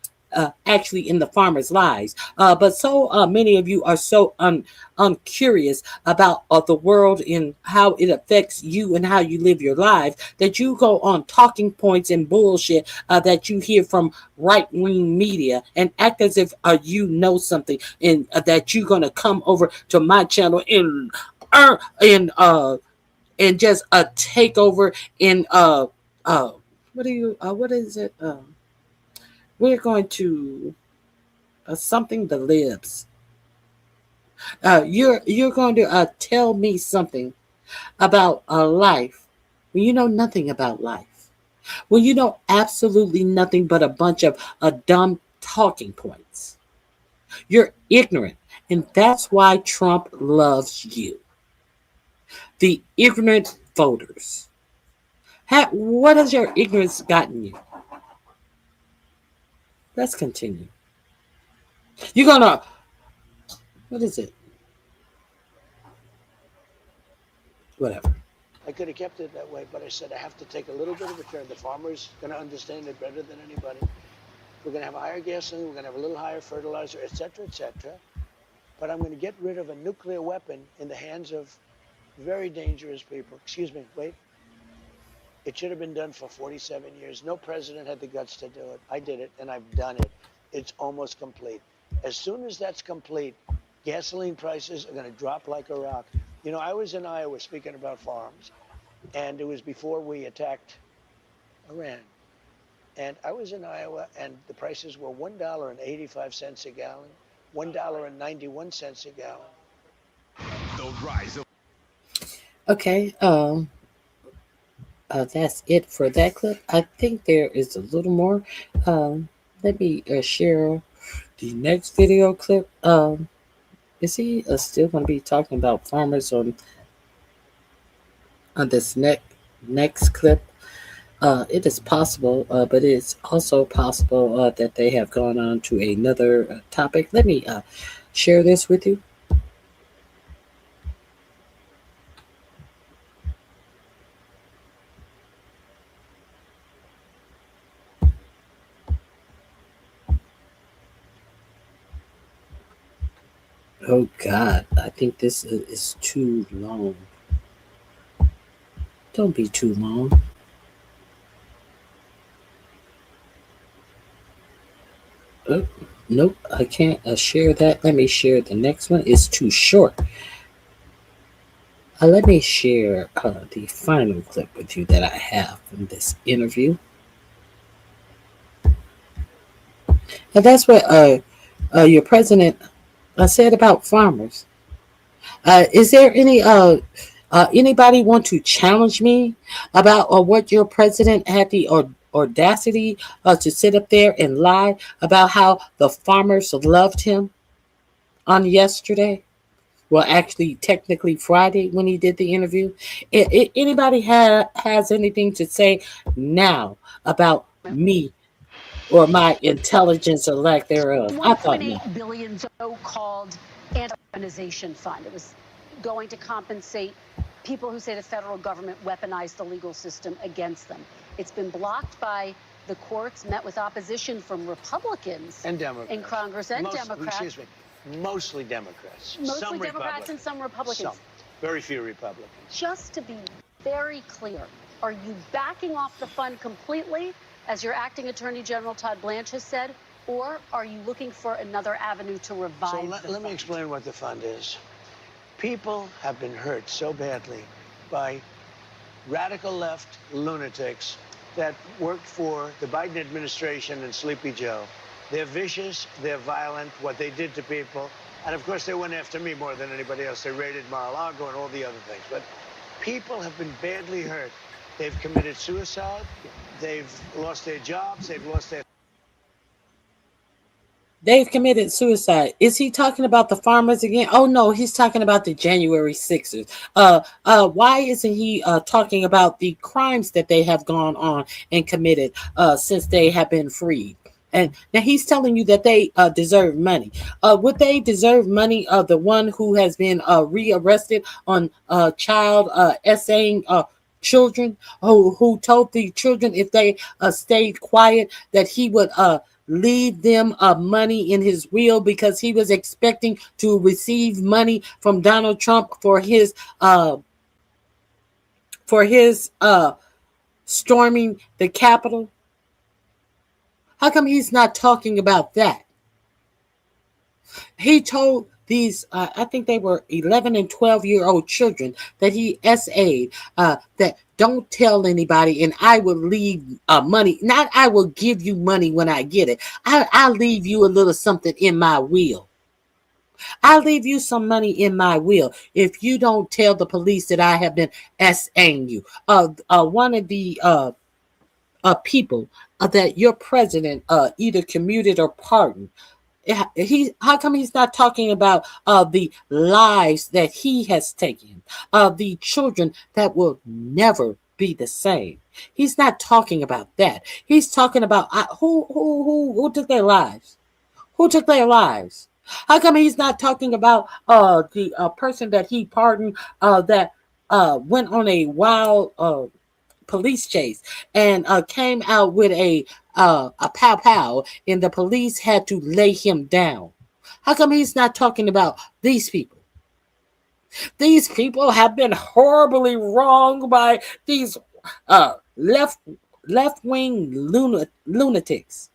actually in the farmers' lives. But so many of you are so uncurious about the world and how it affects you and how you live your life that you go on talking points and bullshit that you hear from right-wing media and act as if you know something and that you're going to come over to my channel and just take over and what is it? We're going to something the libs. You're going to tell me something about life when you know nothing about life. When you know absolutely nothing but a bunch of dumb talking points. You're ignorant, and that's why Trump loves you. The ignorant voters. What has your ignorance gotten you? Let's continue. You're gonna, what is it? Whatever. I could have kept it that way, but I said I have to take a little bit of return. The farmer's going to understand it better than anybody. We're going to have a higher gasoline. We're going to have a little higher fertilizer, et cetera, et cetera. But I'm going to get rid of a nuclear weapon in the hands of very dangerous people. Excuse me, wait. It should have been done for 47 years. No president had the guts to do it. I did it, and I've done it. It's almost complete. As soon as that's complete, gasoline prices are going to drop like a rock. You know, I was in Iowa speaking about farms, and it was before we attacked Iran. And I was in Iowa, and the prices were $1.85 a gallon, $1.91 a gallon. Okay, that's it for that clip. I think there is a little more. Let me share the next video clip. Is he still going to be talking about farmers on this next clip? It is possible, but it's also possible that they have gone on to another topic. Let me share this with you. Oh God, I think this is too long. Don't be too long. Oh, nope, I can't share that. Let me share the next one. It's too short. Let me share the final clip with you that I have from this interview. And that's what your president said about farmers. Is there any anybody want to challenge me about what your president had the audacity to sit up there and lie about how the farmers loved him on yesterday? Well, actually, technically Friday when he did the interview. Anybody has anything to say now about me or my intelligence or lack thereof? I thought no. $1.8 billion so-called anti-weaponization fund. It was going to compensate people who say the federal government weaponized the legal system against them. It's been blocked by the courts, met with opposition from Republicans and Democrats in Congress and Democrats. Excuse me, mostly Democrats. Mostly some Democrats and some Republicans. Some. Very few Republicans. Just to be very clear, are you backing off the fund completely, as your acting Attorney General Todd Blanche has said, or are you looking for another avenue to revive So let me explain what the fund is. People have been hurt so badly by radical left lunatics that worked for the Biden administration and Sleepy Joe. They're vicious, they're violent, what they did to people. And of course, they went after me more than anybody else. They raided Mar-a-Lago and all the other things. But people have been badly hurt. They've committed suicide. They've lost their jobs. They've lost their... They've committed suicide. Is he talking about the farmers again? Oh no, he's talking about the January 6ers. Why isn't he talking about the crimes that they have gone on and committed since they have been freed? And now he's telling you that they deserve money. Would they deserve money of the one who has been rearrested on child essaying children, who told the children if they stayed quiet that he would leave them money in his will because he was expecting to receive money from Donald Trump for his storming the Capitol? How come he's not talking about that? He told these, I think they were 11 and 12-year-old children that he essayed that don't tell anybody and I will leave money. Not I will give you money when I get it. I'll leave you a little something in my will. I'll leave you some money in my will if you don't tell the police that I have been essaying you. One of the people that your president either commuted or pardoned. How come he's not talking about the lives that he has taken, the children that will never be the same? He's not talking about that. He's talking about who took their lives. Who took their lives? How come he's not talking about the person that he pardoned that went on a wild police chase and came out with a pow and the police had to lay him down? How come he's not talking about these people? These people have been horribly wronged by these left-wing lunatics.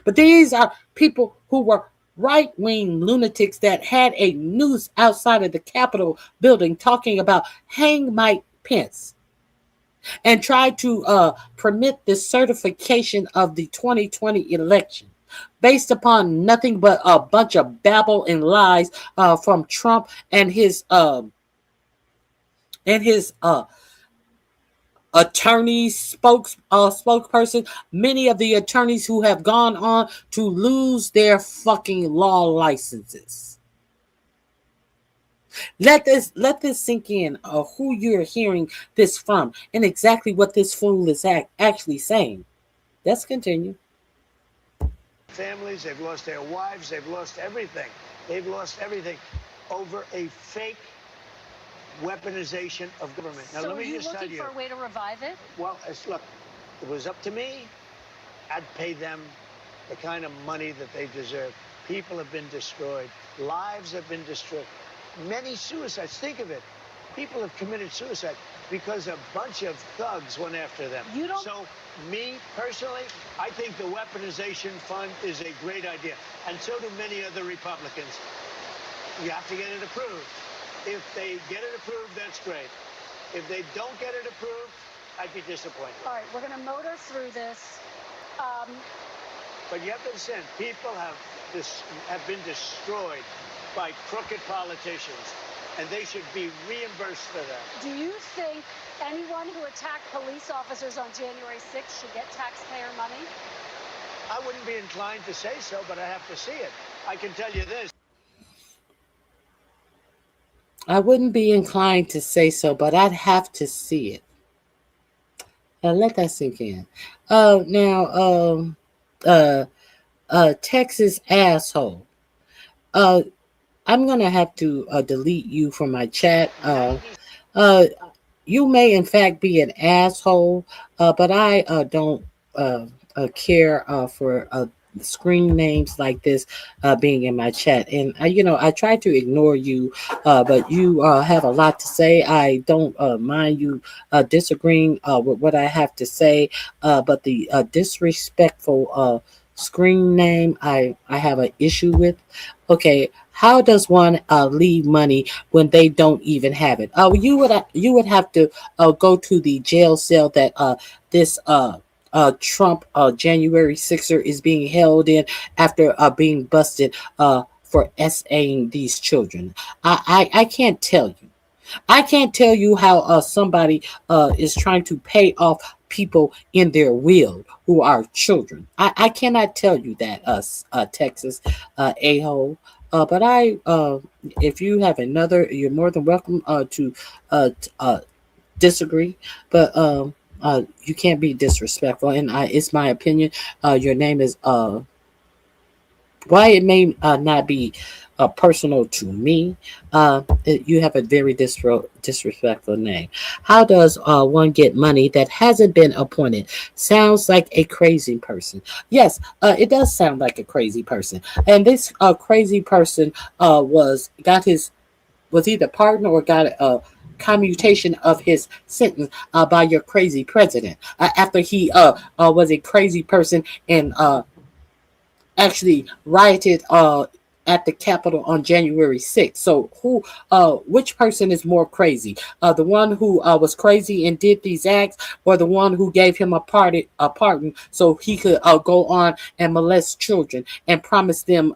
But these are people who were right-wing lunatics that had a noose outside of the Capitol building talking about hang Mike Pence and tried to permit the certification of the 2020 election based upon nothing but a bunch of babble and lies from Trump and his attorney spokesperson, many of the attorneys who have gone on to lose their fucking law licenses. Let this sink in. Who you're hearing this from, and exactly what this fool is actually saying. Let's continue. Families, they've lost their wives, they've lost everything. They've lost everything over a fake weaponization of government. Now, So let are me you just tell looking you. for a way to revive it? Well, look, if it was up to me, I'd pay them the kind of money that they deserve. People have been destroyed. Lives have been destroyed. Many suicides. Think of it. People have committed suicide because a bunch of thugs went after them. You don't... So, me, personally, I think the weaponization fund is a great idea. And so do many other Republicans. You have to get it approved. If they get it approved, that's great. If they don't get it approved, I'd be disappointed. All right, we're going to motor through this. But you have to understand, people have been destroyed by crooked politicians, and they should be reimbursed for that. Do you think anyone who attacked police officers on January 6th should get taxpayer money? I wouldn't be inclined to say so, but I have to see it. I can tell you this. I wouldn't be inclined to say so, but I'd have to see it. Let that sink in. Texas asshole. I'm gonna have to delete you from my chat. You may in fact be an asshole, but I don't care for screen names like this being in my chat. And I try to ignore you, but you have a lot to say. I don't mind you disagreeing with what I have to say, but the disrespectful screen name I have an issue with. Okay, how does one leave money when they don't even have it? You would have to go to the jail cell that this Trump January 6er is being held in after being busted for SAing these children. I can't tell you. I can't tell you how somebody is trying to pay off people in their will who are children. I cannot tell you that, Texas a-hole. But if you have another, you're more than welcome to disagree. But you can't be disrespectful, and it's my opinion. Your name is why it may not be personal to me. You have a very disrespectful name. How does one get money that hasn't been appointed? Sounds like a crazy person. Yes, it does sound like a crazy person. And this crazy person was either pardoned or got a commutation of his sentence by your crazy president after he was a crazy person and actually rioted at the Capitol on January 6th. So which person is more crazy? The one who was crazy and did these acts, or the one who gave him a pardon so he could go on and molest children and promise them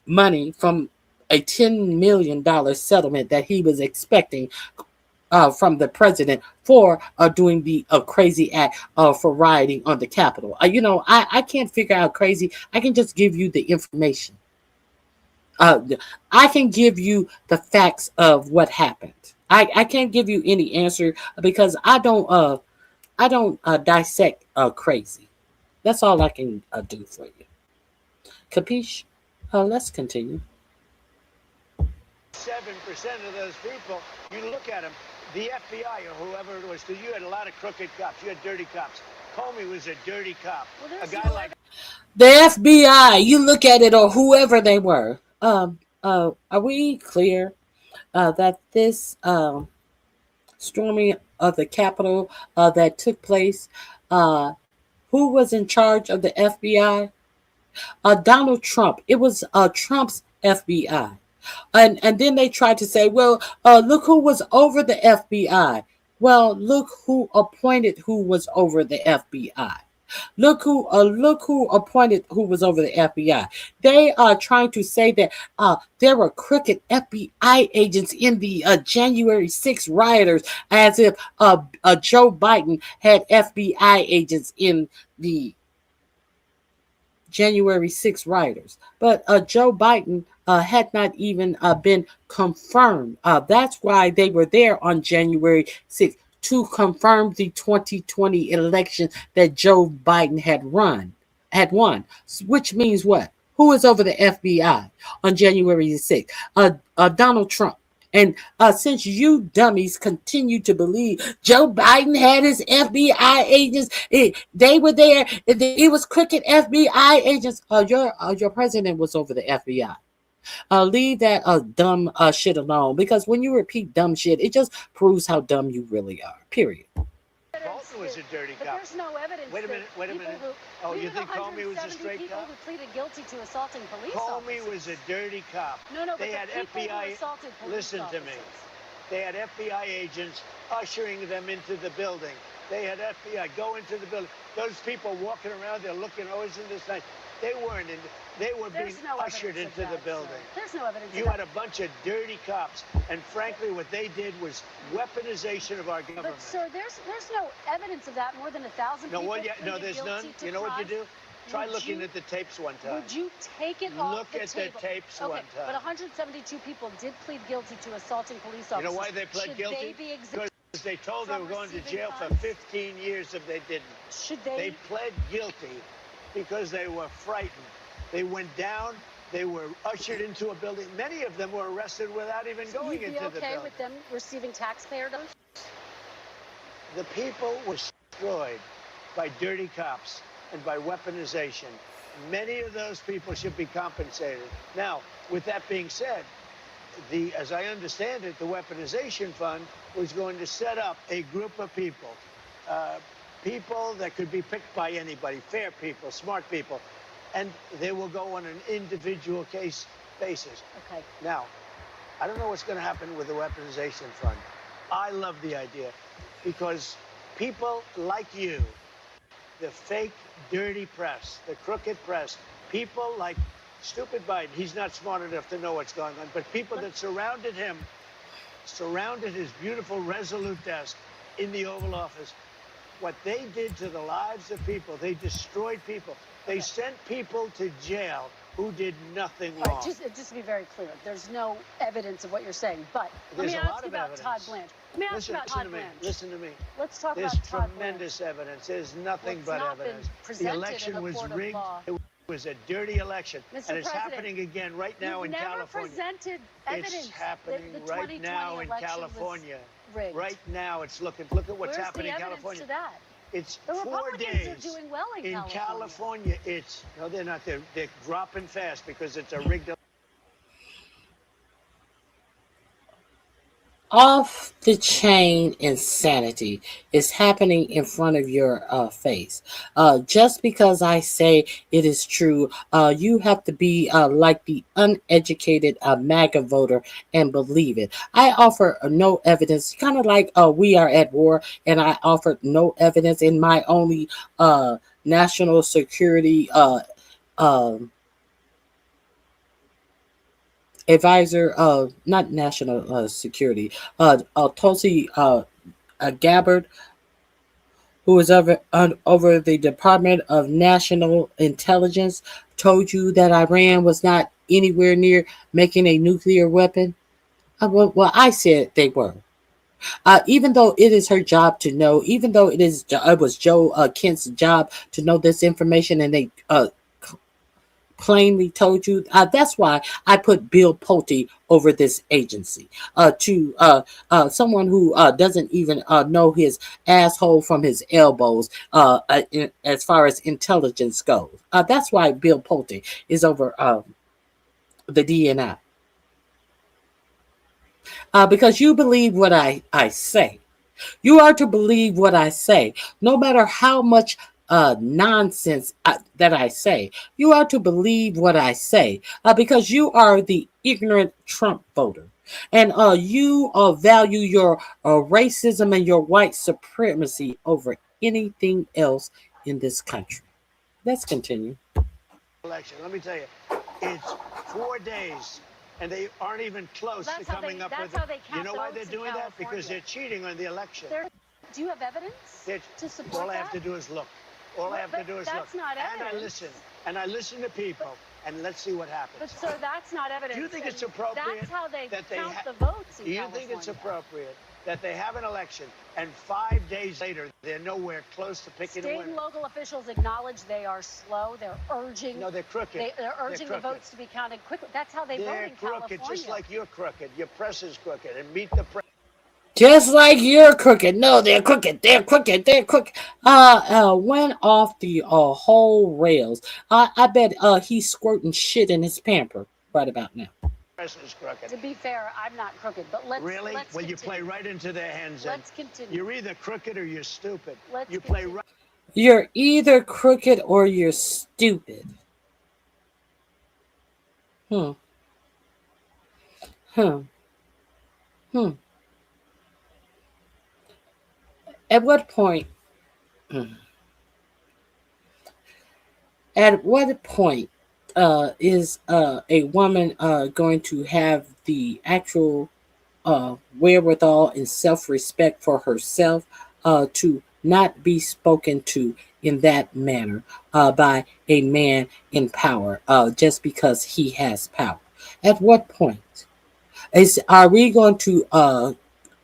money from a $10 million settlement that he was expecting from the president for doing the crazy act for rioting on the Capitol. I can't figure out crazy. I can just give you the information. I can give you the facts of what happened. I can't give you any answer because I don't dissect crazy. That's all I can do for you. Capiche? Let's continue. 7% of those people, you look at them, the FBI or whoever it was, because you had a lot of crooked cops, you had dirty cops. Comey was a dirty cop. Well, a guy like the FBI, you look at it, or whoever they were. Are we clear that this storming of the Capitol that took place, who was in charge of the FBI? Donald Trump. It was Trump's FBI. And then they tried to say, well, look who was over the FBI. Well, look who appointed who was over the FBI. Look who appointed who was over the FBI. They are trying to say that there were crooked FBI agents in the January 6th rioters, as if Joe Biden had FBI agents in the January 6 rioters. But Joe Biden had not even been confirmed. That's why they were there on January 6th, to confirm the 2020 election that Joe Biden had won, which means what? Who is over the FBI on January 6th? Donald Trump. And since you dummies continue to believe Joe Biden had his FBI agents, they were there. It was crooked FBI agents. Your president was over the FBI. Leave that dumb shit alone, because when you repeat dumb shit, it just proves how dumb you really are. Period. Bolton was a dirty But cop. there's no evidence. Wait a minute. Oh, you think Comey was a straight people cop? who pleaded guilty to assaulting police Comey officers. was a dirty cop. No, They but had the people who FBI. assaulted police Listen to me. officers. They had FBI agents ushering them into the building. They had FBI go into the building. Those people walking around, they're looking, oh, isn't this nice? They weren't in. They were There's being no ushered evidence into of the that, building. sir. There's no evidence. You of had a bunch of dirty cops, and frankly, what they did was weaponization of our government. But sir, there's no evidence of that. More than 1,000 No, people. well, yeah, no, pleaded there's guilty none. to You know what you crimes. do? Try Would looking you- at the tapes one time. Would you take it off Look the at table? the tapes Okay, one time. but 172 people did plead guilty to assaulting police You officers. know why they pled Should guilty? They be exempt Because they told they from were going to receiving jail for funds? 15 years if they didn't. Should they? They pled guilty because they were frightened. They went down. They were ushered into a building. Many of them were arrested without even So going you'd be into the okay building. with them receiving taxpayer dollars? The people were destroyed by dirty cops and by weaponization. Many of those people should be compensated. Now, with that being said, as I understand it, the weaponization fund was going to set up a group of people, people that could be picked by anybody, fair people, smart people, and they will go on an individual case basis. Okay. Now, I don't know what's going to happen with the weaponization fund. I love the idea because people like you, the fake, dirty press, the crooked press, people like stupid Biden, he's not smart enough to know what's going on, but people that surrounded him, surrounded his beautiful, resolute desk in the Oval Office, what they did to the lives of people, they destroyed people. They sent people to jail who did nothing All wrong. right, just to be very clear, there's no evidence of what you're saying. But let There's me a ask lot you of about evidence. Todd Blanche. Let me ask you about Todd to me. Blanche. Listen to me. Let's talk There's about Todd tremendous evidence. There's nothing What's but not been evidence. The presented election in a was court of rigged. law. It was a dirty election. Mr. And it's President, happening again right now You've in never California. presented evidence It's happening that the right 2020 now in election California. was rigged. Right now, it's look at what's Where's happening the in evidence California. to that? It's The 4 Republicans days. are doing well in California. California, it's no, they're not. They're dropping fast because it's a rigged. Off the chain insanity is happening in front of your face. Just because I say it is true, you have to be like the uneducated MAGA voter and believe it. I offer no evidence, kind of like we are at war, and I offered no evidence in my only national security advisor, not national security, Tulsi Gabbard, who is over the Department of National Intelligence, told you that Iran was not anywhere near making a nuclear weapon. Well, I said they were. Even though it is her job to know, even though it was Joe Kent's job to know this information, and they plainly told you. That's why I put Bill Pulte over this agency, to someone who doesn't even know his asshole from his elbows as far as intelligence goes. That's why Bill Pulte is over the DNI. Because you believe what I say. You are to believe what I say, no matter how much nonsense that I say. You are to believe what I say, because you are the ignorant Trump voter, and you value your racism and your white supremacy over anything else in this country. Let's continue. Election. Let me tell you, it's 4 days. And they aren't even close to coming up with it. You know why they're doing that? Because they're cheating on the election. Do you have evidence to support All I have that? to do is look. All I have to do is look. That's not And I evidence. listen. And I listen to people. And let's see what happens. But sir, that's not evidence. Do you think and it's appropriate That's how they that they count ha- the votes in Do you California. think it's appropriate that they have an election and 5 days later they're nowhere close to picking a State winner? and local officials acknowledge they are slow. They're urging. No, they're crooked. They're urging the crooked. votes to be counted quickly. That's how they vote They're in crooked, California. just like you're crooked. Your press is crooked. And meet the press. Just like you're crooked. No, they're crooked. They're crooked. They're crooked. Went off the whole rails. I bet he's squirting shit in his pamper right about now. Press is crooked. To be fair, I'm not crooked, but let's Really? let's Well, you continue. play right into their hands. Then. Let's continue. You're either crooked or you're stupid. Let's you play continue. right. You're either crooked or you're stupid. At what point? At what point is a woman going to have the actual wherewithal and self-respect for herself to not be spoken to in that manner by a man in power just because he has power? At what point are we going to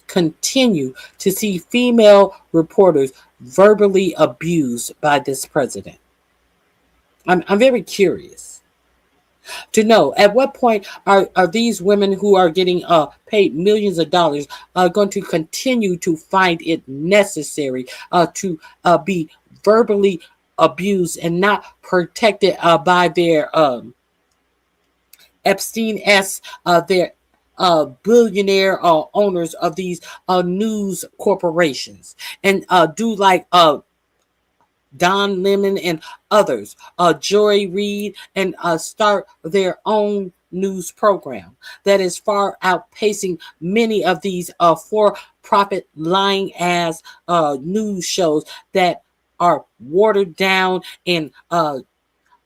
continue to see female reporters verbally abused by this president? I'm very curious to know at what point are these women who are getting paid millions of dollars going to continue to find it necessary to be verbally abused and not protected by their Epstein-esque, their billionaire owners of these news corporations, and do like Don Lemon and others, Joy Reid, and start their own news program that is far outpacing many of these for-profit lying ass news shows that are watered down, and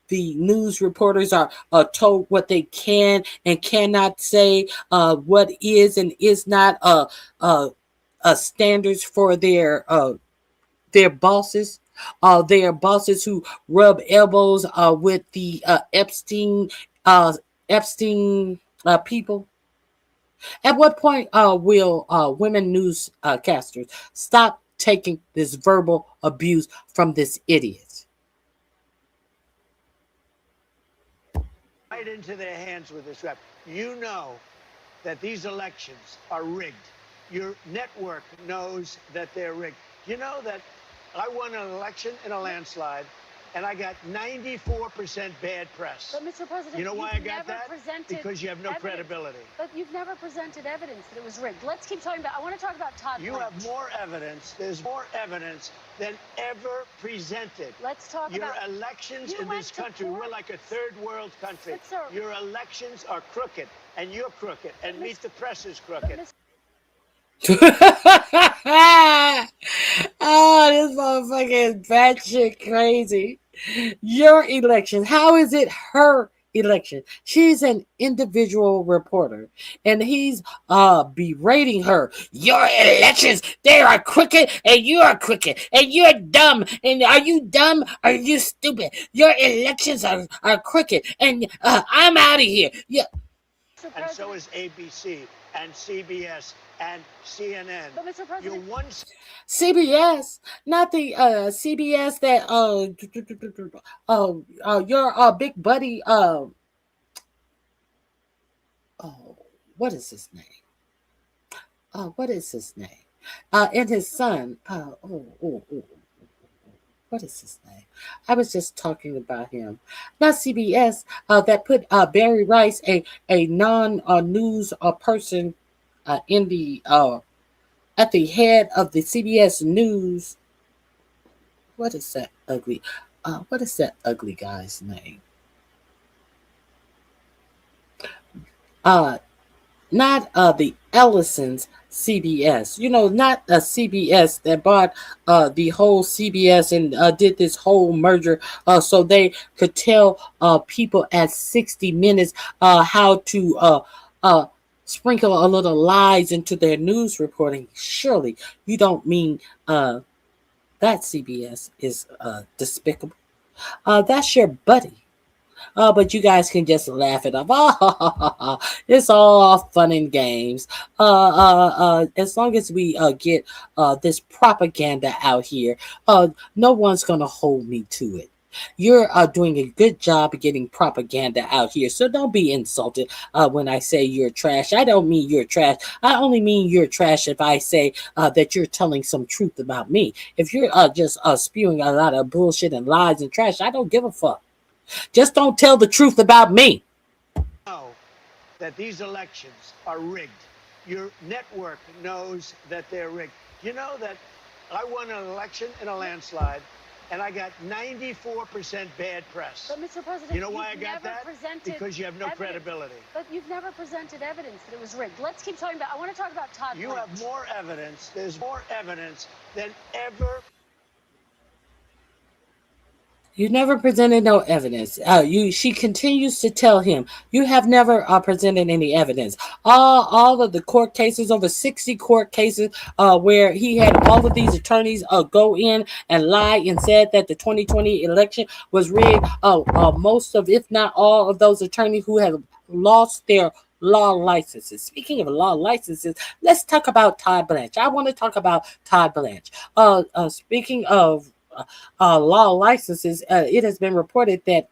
the news reporters are told what they can and cannot say, what is and is not standards for their bosses. They are bosses who rub elbows with the Epstein people. At what point will women newscasters stop taking this verbal abuse from this idiot? Right into their hands with this rap. You know that these elections are rigged. Your network knows that they're rigged. You know that I won an election in a landslide, and I got 94% bad press. But Mr. President, you know why I got that? Because you have no evidence. credibility. But you've never presented evidence that it was rigged. Let's keep talking about. I want to talk about Todd You Blanche. have more evidence. There's more evidence than ever presented. Let's talk Your about elections you in went this to country, court. we're like a third world country. But, sir, your elections are crooked, and you're crooked, and Meet the Press is crooked. Oh, this motherfucker is batshit crazy. Your election, how is it her election? She's an individual reporter, and he's berating her. Your elections, they are crooked, and you are crooked, and you're dumb. And are you dumb? Are you stupid? Your elections are crooked, and I'm out of here. Yeah. And so is ABC and CBS and CNN. But Mr. President, you're one. CBS, not the CBS that your big buddy what is his name? What is his name? And his son. What is his name? I was just talking about him. Not CBS. That put Barry Rice, a non-news person, in the at the head of the CBS News. What is that ugly? What is that ugly guy's name? Not the Ellison's CBS. You know, not a CBS that bought the whole CBS and did this whole merger so they could tell people at 60 Minutes how to sprinkle a little lies into their news reporting. Surely you don't mean that That CBS is despicable. That's your buddy. But you guys can just laugh it off. It's all fun and games. As long as we get this propaganda out here, no one's gonna hold me to it. You're doing a good job of getting propaganda out here, so don't be insulted when I say you're trash. I don't mean you're trash. I only mean you're trash if I say that you're telling some truth about me. If you're just spewing a lot of bullshit and lies and trash, I don't give a fuck. Just don't tell the truth about me. Know that these elections are rigged. Your network knows that they're rigged. You know that I won an election in a landslide, and I got 94% bad press. But Mr. President, you know why I got that? Because you have no credibility. But you've never presented evidence that it was rigged. Let's keep talking about. I want to talk about Todd. You Blanche. have more evidence. There's more evidence than ever. You never presented no evidence. She continues to tell him, you have never presented any evidence. All of the court cases, over 60 court cases, where he had all of these attorneys go in and lie and said that the 2020 election was rigged. Most of, if not all of those attorneys who have lost their law licenses. Speaking of law licenses, let's talk about Todd Blanche. I want to talk about Todd Blanche. Speaking of law licenses, it has been reported that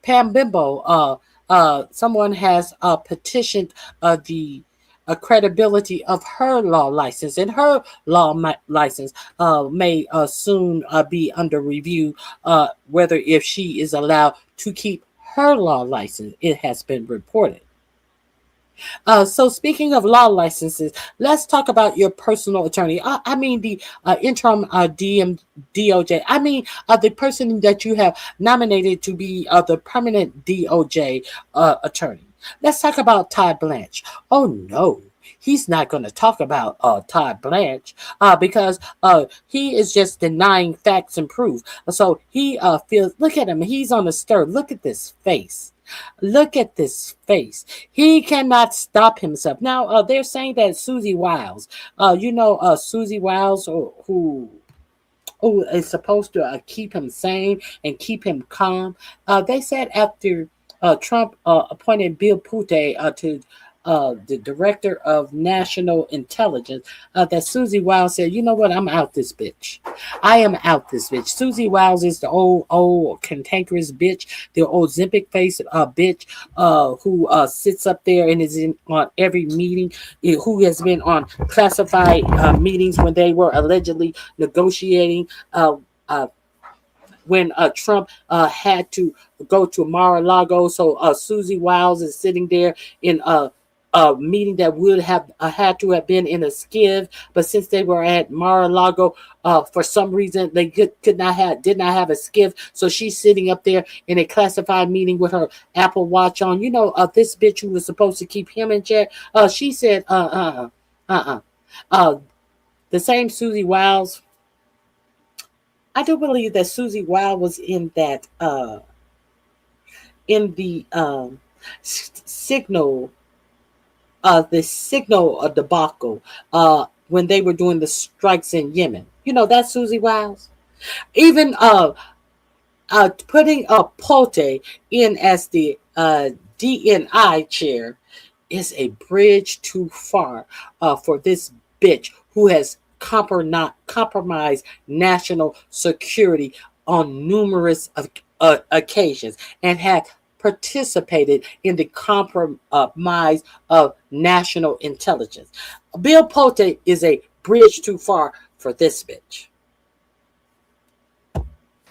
Pam Bimbo, someone has petitioned the credibility of her law license, and her law license may soon be under review, whether if she is allowed to keep her law license. It has been reported. So speaking of law licenses, let's talk about your personal attorney. I mean the interim DOJ. I mean the person that you have nominated to be the permanent DOJ attorney. Let's talk about Todd Blanche. Oh no, he's not going to talk about Todd Blanche because he is just denying facts and proof. So he feels, look at him, he's on the stir. Look at this face. Look at this face. He cannot stop himself. Now, they're saying that Susie Wiles, Susie Wiles, who is supposed to keep him sane and keep him calm. They said after Trump appointed Bill Putte to the director of national intelligence, that Susie Wiles said, you know what, I'm out this bitch. I am out this bitch. Susie Wiles is the old cantankerous bitch, the old Ozempic face bitch who sits up there and is on every meeting, who has been on classified meetings when they were allegedly negotiating when Trump had to go to Mar-a-Lago. So Susie Wiles is sitting there in a meeting that would have had to have been in a skiff, but since they were at Mar-a-Lago, for some reason they did not have a skiff, so she's sitting up there in a classified meeting with her Apple Watch on. This bitch who was supposed to keep him in check, she said, the same Susie Wiles. I do believe that Susie Wiles was in that in the signal. The signal debacle when they were doing the strikes in Yemen. That's Susie Wiles. Even putting Pulte in as the DNI chair is a bridge too far for this bitch who has compromised national security on numerous occasions and had participated in the compromise of national intelligence. Bill Pulte is a bridge too far for this bitch.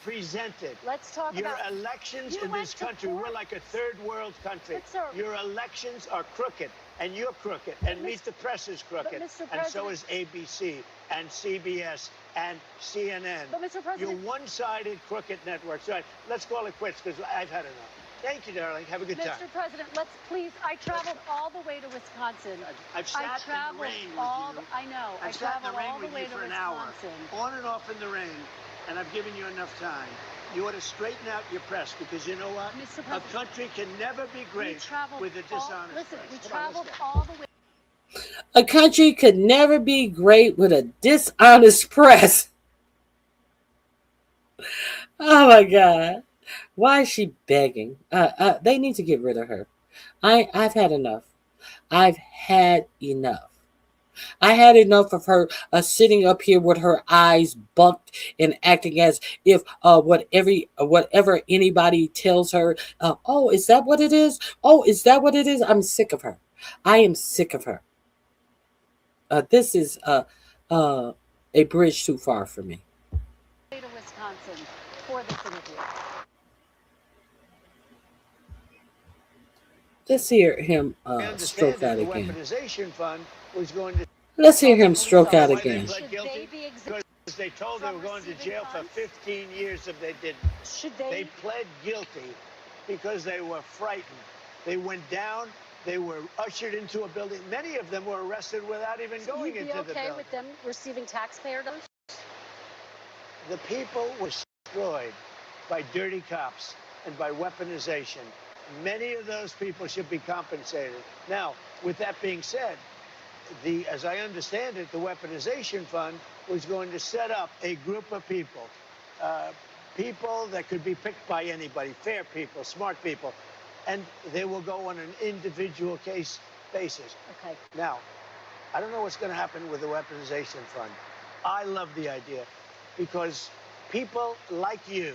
Presented. Let's talk your about elections in this country. We're like a third world country. Your elections are crooked, and you're crooked, and Meet the Press is crooked, and so is ABC and CBS and CNN. But Mr. President, you're one-sided crooked networks. All right, let's call it quits because I've had enough. Thank you, darling. Have a good time. Mr. President, let's please. I traveled all the way to Wisconsin. I've sat in the rain with you. I know. I've sat in the rain with you for an hour, on and off in the rain, and I've given you enough time. You ought to straighten out your press because you know what? A country can never be great with a dishonest press. Listen, we traveled all the way. A country could never be great with a dishonest press. Oh my God. Why is she begging? They need to get rid of her. I've had enough. I've had enough. I had enough of her sitting up here with her eyes bucked and acting as if whatever anybody tells her, oh, is that what it is? Oh, is that what it is? I'm sick of her. I am sick of her. This is a bridge too far for me. To Wisconsin for this interview. Let's hear him stroke out the again. weaponization fund was going to. Let's hear him stroke out again. Because they told they were going to jail for 15 years if they didn't. Should they pled guilty because they were frightened. They went down. They were ushered into a building. Many of them were arrested without even going into the building. Would you be okay with them receiving taxpayer dollars? The people were destroyed by dirty cops and by weaponization. Many of those people should be compensated. Now, with that being said, as I understand it, the weaponization fund was going to set up a group of people, people that could be picked by anybody, fair people, smart people, and they will go on an individual case basis. Okay. Now, I don't know what's going to happen with the weaponization fund. I love the idea because people like you,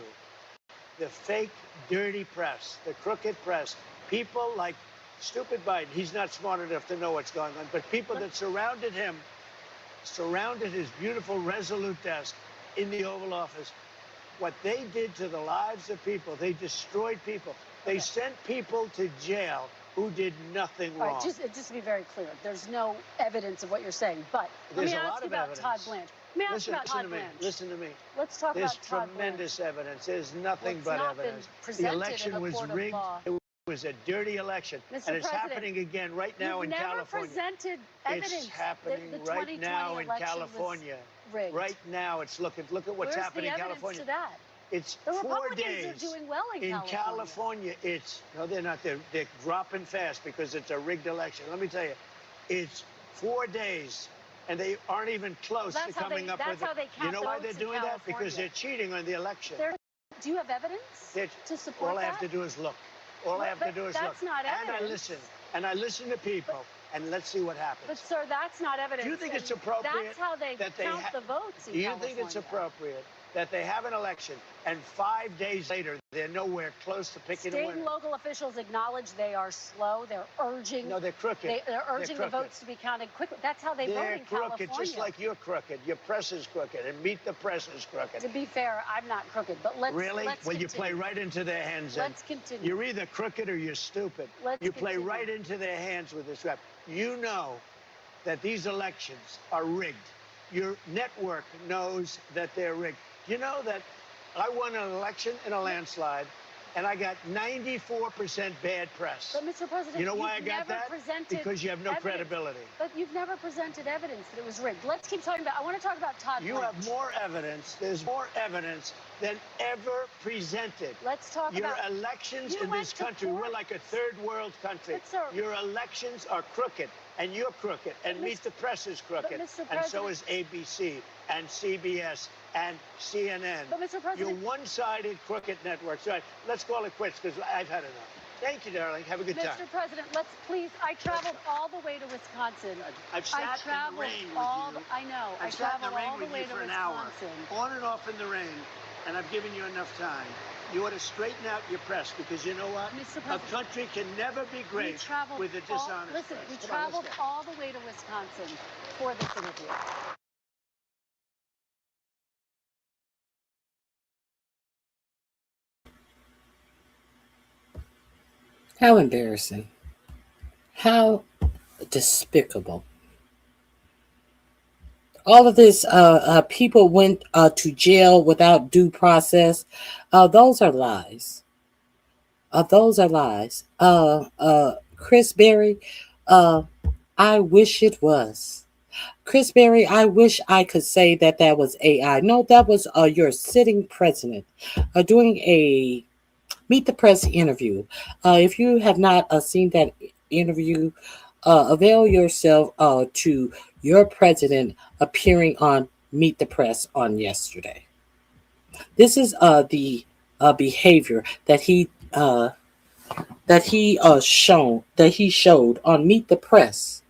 the fake, dirty press, the crooked press, people like stupid Biden, he's not smart enough to know what's going on, but people that surrounded him, surrounded his beautiful, resolute desk in the Oval Office, what they did to the lives of people, they destroyed people. They sent people to jail who did nothing wrong. All right, just to be very clear, there's no evidence of what you're saying, but There's let a me lot ask you of about evidence. Todd Blanche. Let me ask you about Todd Blanche. Listen to me. Let's talk There's about Todd tremendous evidence. There's nothing Well, but it's not been evidence. The presented in election a was court of rigged. law. It was a dirty election. Mr. And it's President, happening again right now in You've never California. presented evidence It's happening that the right 2020 now in election was California. rigged. Right now, it's look at what's Where's happening the in evidence California. to that? It's The 4 Republicans days. are doing well in California. It's no, they're not. They're dropping fast because it's a rigged election. Let me tell you, it's 4 days, and they aren't even close to coming up with. That's how they count You know why votes they're in doing that? Because California. they're cheating on the election. Do you have evidence to support All I that? have to do is look. All I have to do is that's look. not And I evidence. listen. And I listen to people. And let's see what happens. But sir, that's not evidence. Do you think and it's appropriate That's how they that they count the votes in Do you California. think it's appropriate that they have an election and 5 days later they're nowhere close to picking a State winner? and local officials acknowledge they are slow. They're urging. No, they're crooked. They're urging the crooked. votes to be counted quickly. That's how they vote They're in crooked, California. just like you're crooked. Your press is crooked, and Meet the Press is crooked. To be fair, I'm not crooked, but let's Really? Let's Well, you continue. play right into their hands. Then. Let's continue. You're either crooked or you're stupid. Let's you play continue. right into their hands with this rap. You know that these elections are rigged. Your network knows that they're rigged. You know that I won an election in a landslide, and I got 94% bad press. But Mr. President, you know why I you've got never that? presented Because you have no evidence. credibility. But you've never presented evidence that it was rigged. Let's keep talking about. I want to talk about Todd You Blanche. have more evidence. There's more evidence than ever presented. Let's talk Your about elections you in went this to country, court. we're like a third world country. But, sir, your elections are crooked, and you're crooked, and Meet the Press is crooked, Mr. and so President- is ABC, and CBS, and CNN. But, Mr. President- You're one-sided crooked networks. All right, let's call it quits because I've had enough. Thank you, darling. Have a good time. Mr. President, let's please. I traveled all the way to Wisconsin. I've sat in the traveled rain with all. you. I know. I I've sat in traveled the rain all the with way you to for an hour, Wisconsin. on and off in the rain, and I've given you enough time. You ought to straighten out your press because you know what? Mr. A President, country can never be We great traveled with a dishonest Listen, press. we Come on, let's traveled go. all the way to Wisconsin for this interview. How embarrassing. How despicable. All of this, people went to jail without due process. Those are lies. Those are lies. Chris Berry, I wish it was. Chris Berry, I wish I could say that that was AI. No, that was your sitting president doing a Meet the Press interview. If you have not seen that interview, avail yourself to your president appearing on Meet the Press on yesterday. This is the behavior that he showed on Meet the Press.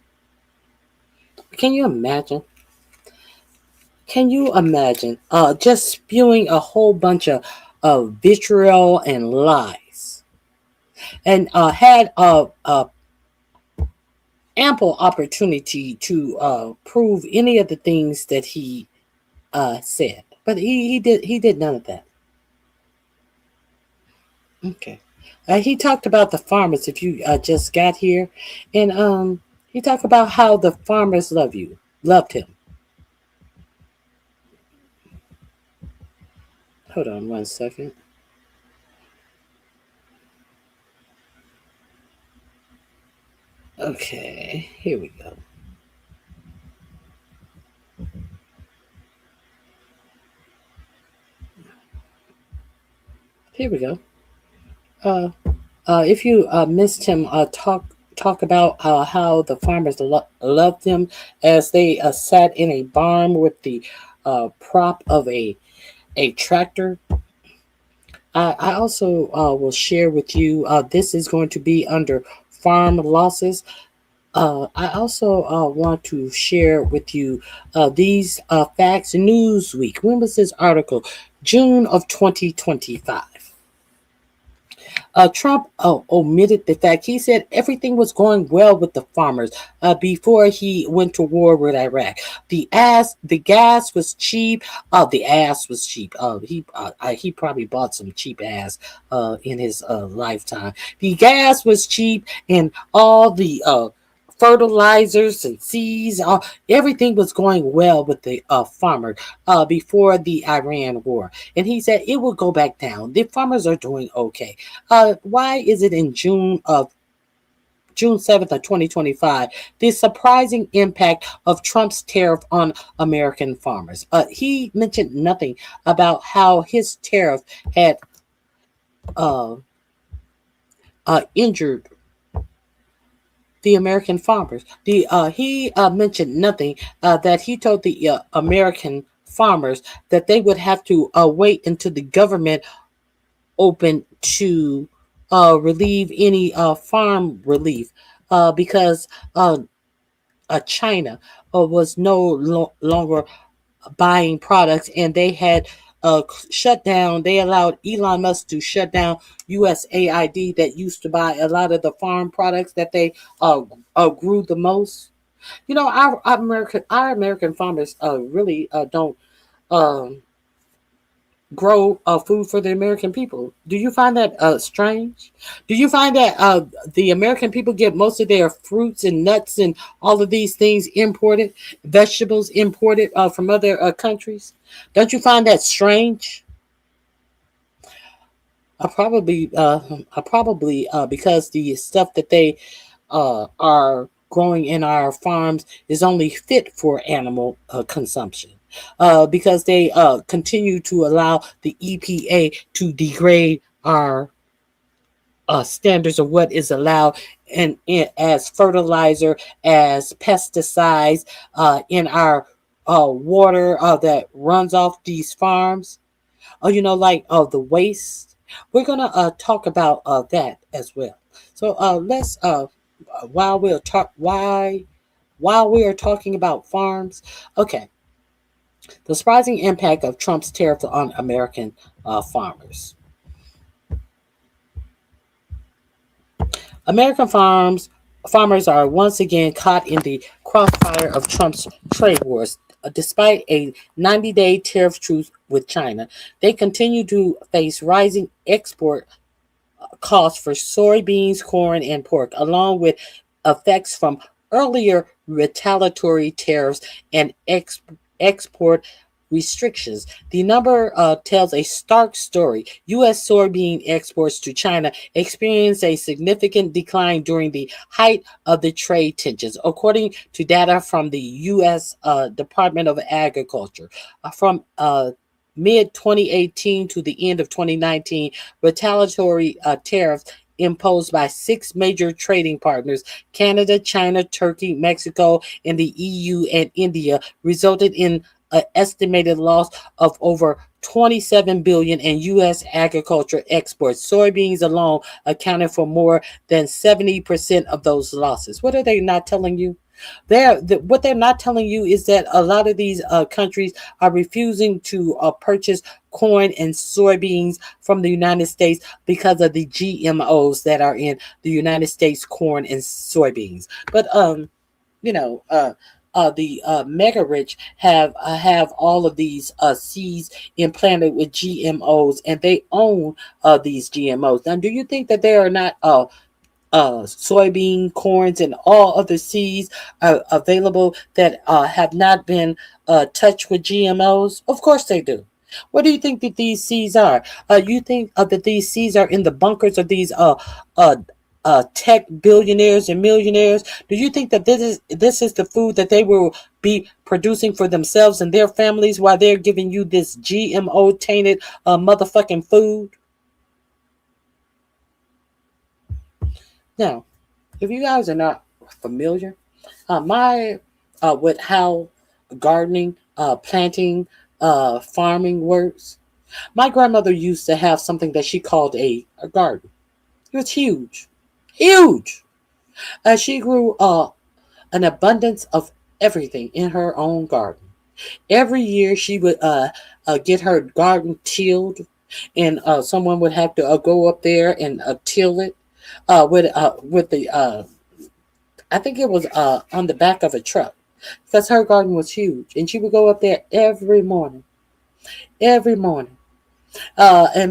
Can you imagine? Can you imagine just spewing a whole bunch of vitriol and lies, and had ample opportunity to prove any of the things that he said, but he did none of that. Okay, he talked about the farmers. If you just got here, and he talked about how the farmers loved him. Hold on 1 second. Okay, here we go. Here we go. If you missed him talk about how the farmers loved him as they sat in a barn with the prop of a tractor. I also will share with you, this is going to be under farm losses. I also want to share with you these facts. Newsweek. When was this article? June of 2025. Trump omitted the fact. He said everything was going well with the farmers before he went to war with Iraq. The gas was cheap. The ass was cheap. He probably bought some cheap ass in his lifetime. The gas was cheap, and all the fertilizers and seeds, everything was going well with the farmer before the Iran war. And he said it will go back down. The farmers are doing okay. Why is it in June 7th of 2025, the surprising impact of Trump's tariff on American farmers? He mentioned nothing about how his tariff had injured the American farmers. He mentioned nothing that he told the American farmers that they would have to wait until the government opened to relieve any farm relief because China was no longer buying products, and they had shut down. They allowed Elon Musk to shut down USAID that used to buy a lot of the farm products that they grew the most. You know, our American farmers really don't grow food for the American people. Do you find that strange? Do you find that the American people get most of their fruits and nuts and all of these things imported, vegetables imported from other countries? Don't you find that strange? Probably because the stuff that they are growing in our farms is only fit for animal consumption. Because they continue to allow the EPA to degrade our standards of what is allowed and as fertilizer, as pesticides in our water that runs off these farms. Like the waste. We're gonna talk about that as well. So let's while we are talking about farms, okay. The surprising impact of Trump's tariff on American farmers. American farmers are once again caught in the crossfire of Trump's trade wars. Despite a 90-day tariff truce with China, they continue to face rising export costs for soybeans, corn, and pork, along with effects from earlier retaliatory tariffs and export restrictions. The number tells a stark story. U.S. soybean exports to China experienced a significant decline during the height of the trade tensions, according to data from the U.S. Department of Agriculture. From mid-2018 to the end of 2019, retaliatory tariffs imposed by 6 major trading partners, Canada, China, Turkey, Mexico, and the EU and India, resulted in an estimated loss of over 27 billion in U.S. agriculture exports. Soybeans alone accounted for more than 70% of those losses. What are they not telling you? What they're not telling you is that a lot of these countries are refusing to purchase corn and soybeans from the United States because of the GMOs that are in the United States corn and soybeans. But the mega rich have all of these seeds implanted with GMOs, and they own these GMOs. Now, do you think that they are not soybean, corns, and all other seeds available that have not been touched with GMOs? Of course they do. What do you think that these seeds are? You think that these seeds are in the bunkers of these tech billionaires and millionaires? Do you think that this is the food that they will be producing for themselves and their families while they're giving you this GMO tainted motherfucking food? Now, if you guys are not familiar, with how gardening, planting, farming works, my grandmother used to have something that she called a garden. It was huge. She grew an abundance of everything in her own garden. Every year she would get her garden tilled, and someone would have to go up there and till it with the I think it was on the back of a truck, because her garden was huge, and she would go up there every morning, and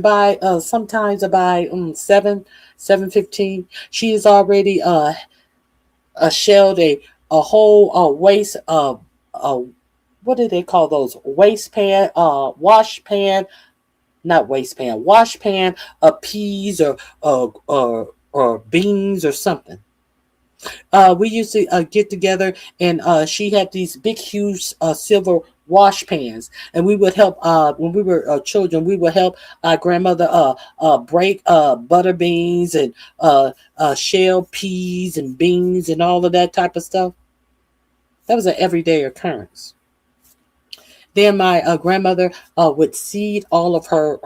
by sometimes by 7:15, she has already shelled a whole waste what do they call those, wash pan of peas or beans or something. We used to get together, and she had these big, huge silver wash pans, and we would help when we were children. We would help our grandmother break butter beans and shell peas and beans and all of that type of stuff. That was an everyday occurrence. Then my grandmother would seed all of her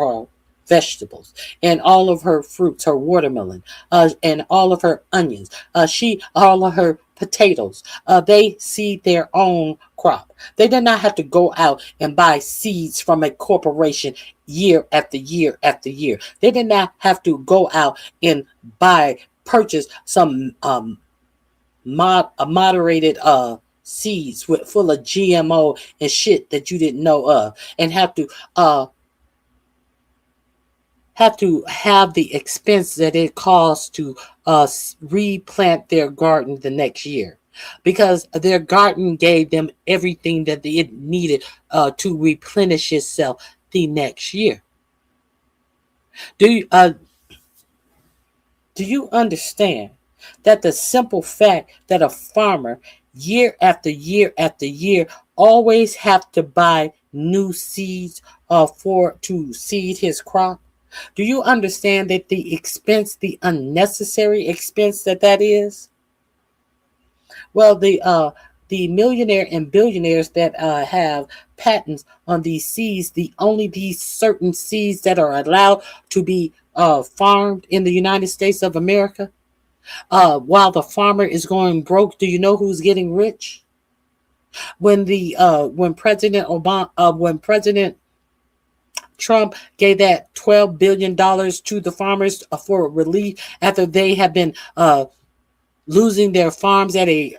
vegetables and all of her fruits, her watermelon, and all of her onions. All of her potatoes. They seed their own crop. They did not have to go out and buy seeds from a corporation year after year after year. They did not have to go out and purchase some moderated seeds full of GMO and shit that you didn't know of, and have to have the expense that it costs to replant their garden the next year, because their garden gave them everything that it needed to replenish itself the next year. Do you understand that the simple fact that a farmer year after year after year always have to buy new seeds to seed his crop? Do you understand that the expense, the unnecessary expense that is? Well, the millionaire and billionaires that have patents on these seeds, only these certain seeds that are allowed to be farmed in the United States of America, while the farmer is going broke, do you know who's getting rich? When President Trump gave that $12 billion to the farmers for relief after they have been losing their farms at the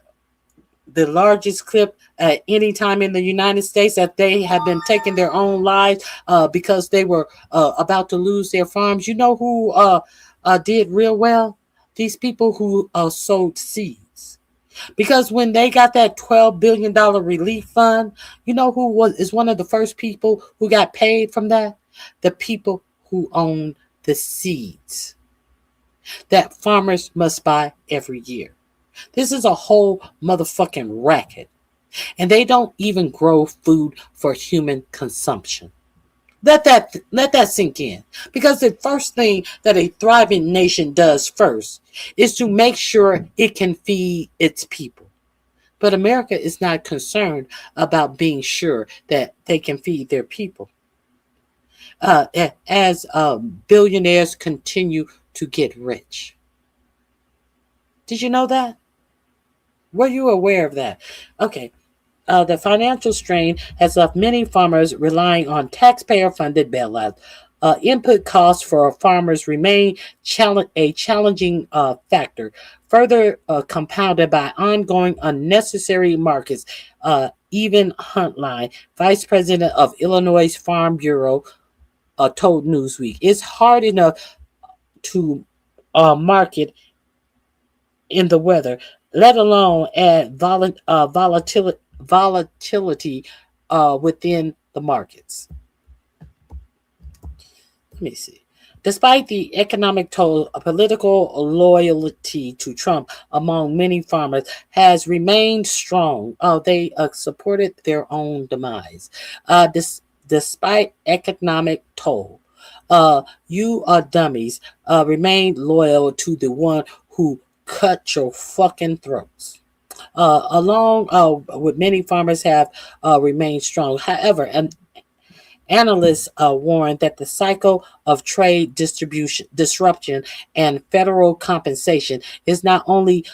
largest clip at any time in the United States, that they have been taking their own lives because they were about to lose their farms. You know who did real well? These people who sowed seeds. Because when they got that $12 billion relief fund, you know who is one of the first people who got paid from that? The people who own the seeds that farmers must buy every year. This is a whole motherfucking racket. And they don't even grow food for human consumption. Let that sink in. Because the first thing that a thriving nation does first is to make sure it can feed its people. But America is not concerned about being sure that they can feed their people. As billionaires continue to get rich. Did you know that? Were you aware of that? Okay. The financial strain has left many farmers relying on taxpayer-funded bailouts. Input costs for farmers remain a challenging factor, further compounded by ongoing unnecessary markets. Even Huntline, vice president of Illinois Farm Bureau, told Newsweek, it's hard enough to market in the weather, let alone add volatility within the markets. Let me see. Despite the economic toll, political loyalty to Trump among many farmers has remained strong. They supported their own demise. Despite economic toll, you dummies remain loyal to the one who cut your fucking throats. Along with many farmers have remained strong. However, analysts warn that the cycle of trade disruption and federal compensation is not only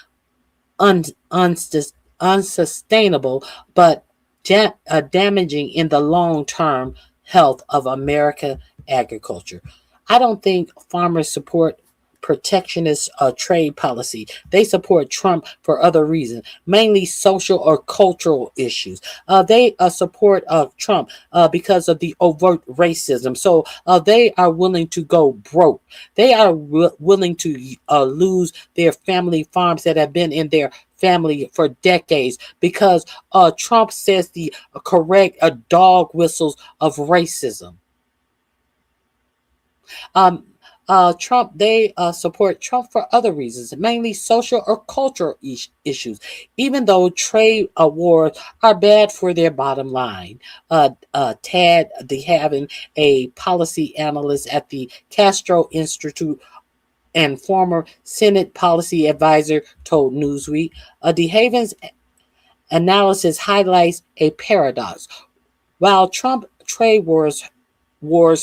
unsustainable, but damaging in the long-term health of American agriculture. I don't think farmers support protectionist trade policy. They support Trump for other reasons, mainly social or cultural issues. They support Trump because of the overt racism. So they are willing to go broke. They are willing to lose their family farms that have been in their family for decades because Trump says the correct dog whistles of racism. They support Trump for other reasons, mainly social or cultural issues, even though trade wars are bad for their bottom line. Tad DeHaven, a policy analyst at the Castro Institute and former Senate policy advisor, told Newsweek, DeHaven's analysis highlights a paradox. While Trump trade wars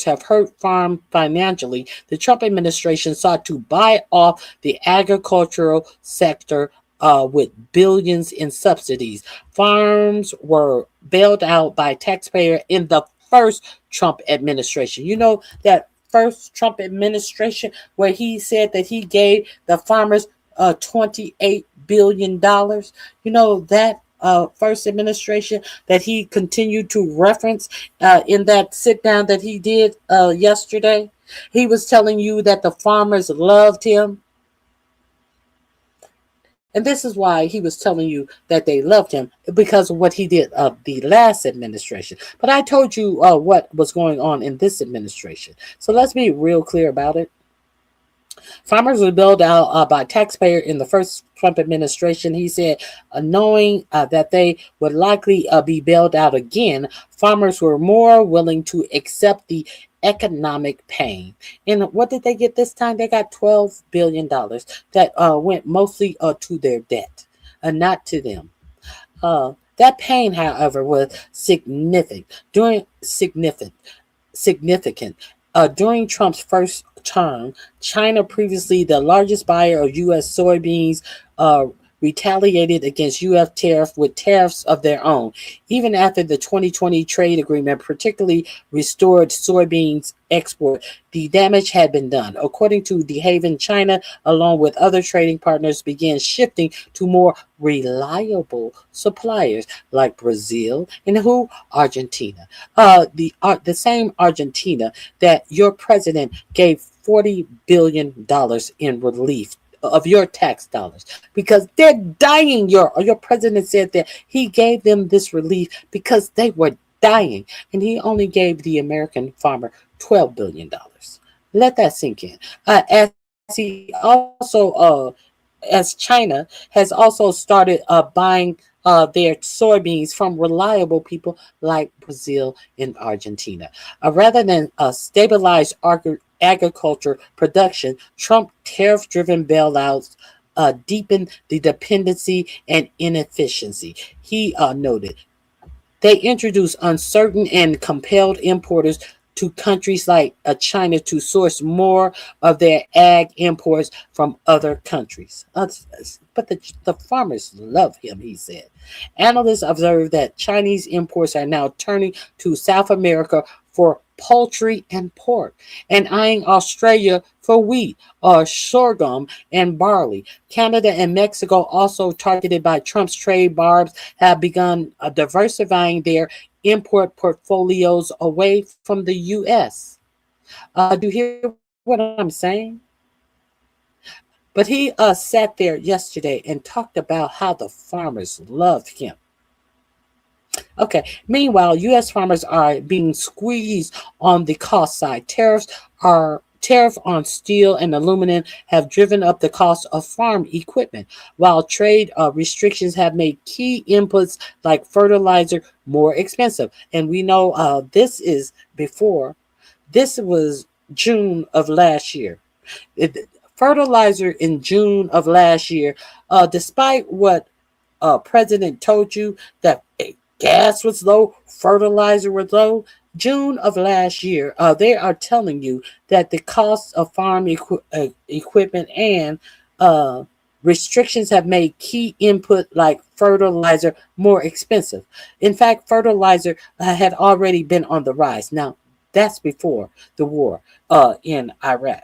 have hurt farm financially, the Trump administration sought to buy off the agricultural sector with billions in subsidies. Farms were bailed out by taxpayers in the first Trump administration. You know that first Trump administration where he said that he gave the farmers $28 billion? You know that first administration that he continued to reference in that sit down that he did yesterday. He was telling you that the farmers loved him. And this is why he was telling you that they loved him, because of what he did of the last administration. But I told you what was going on in this administration. So let's be real clear about it. Farmers were bailed out by taxpayers in the first Trump administration. He said, knowing that they would likely be bailed out again, farmers were more willing to accept the economic pain. And what did they get this time? They got $12 billion that went mostly to their debt, not to them. That pain, however, was significant. During Trump's first term, China, previously the largest buyer of U.S. soybeans, retaliated against U.S. tariff with tariffs of their own. Even after the 2020 trade agreement, particularly restored soybeans export, the damage had been done. According to DeHaven, China, along with other trading partners, began shifting to more reliable suppliers like Brazil and Argentina. The same Argentina that your president gave $40 billion in relief of your tax dollars, because they're dying. Your president said that he gave them this relief because they were dying, and he only gave the American farmer $12 billion. Let that sink in. As China has also started buying their soybeans from reliable people like Brazil and Argentina. Rather than stabilize agriculture production, Trump tariff-driven bailouts deepen the dependency and inefficiency. He noted they introduced uncertain and compelled importers to countries like China to source more of their ag imports from other countries. But the farmers love him, he said. Analysts observe that Chinese imports are now turning to South America for poultry and pork, and eyeing Australia for wheat, sorghum, and barley. Canada and Mexico, also targeted by Trump's trade barbs, have begun diversifying their import portfolios away from the U.S. Do you hear what I'm saying? But he sat there yesterday and talked about how the farmers loved him. Okay. Meanwhile, U.S. farmers are being squeezed on the cost side. Tariff on steel and aluminum have driven up the cost of farm equipment, while trade restrictions have made key inputs like fertilizer more expensive. And we know this was June of last year. Fertilizer in June of last year, despite what President told you that gas was low, fertilizer was low. June of last year, they are telling you that the cost of farm equipment and restrictions have made key input like fertilizer more expensive. In fact, fertilizer had already been on the rise. Now, that's before the war in Iraq,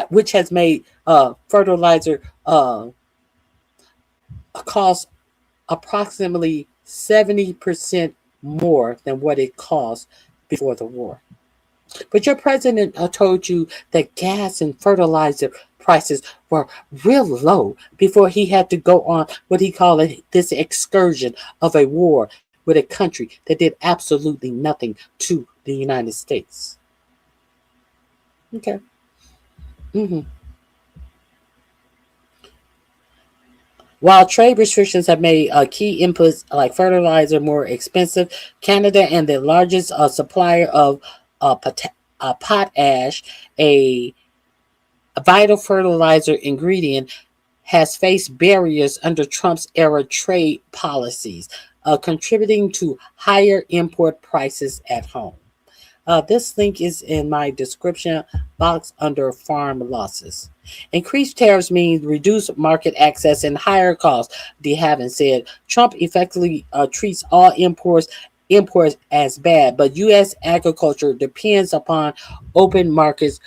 which has made fertilizer cost approximately 70% more than what it cost before the war. But your president told you that gas and fertilizer prices were real low before he had to go on what he called this excursion of a war with a country that did absolutely nothing to the United States. Okay. While trade restrictions have made key inputs like fertilizer more expensive, Canada, and the largest supplier of potash, a vital fertilizer ingredient, has faced barriers under Trump's era trade policies, contributing to higher import prices at home. This link is in my description box under farm losses. Increased tariffs mean reduced market access and higher costs, De Haven said. Trump effectively treats all imports as bad, but U.S. agriculture depends upon open markets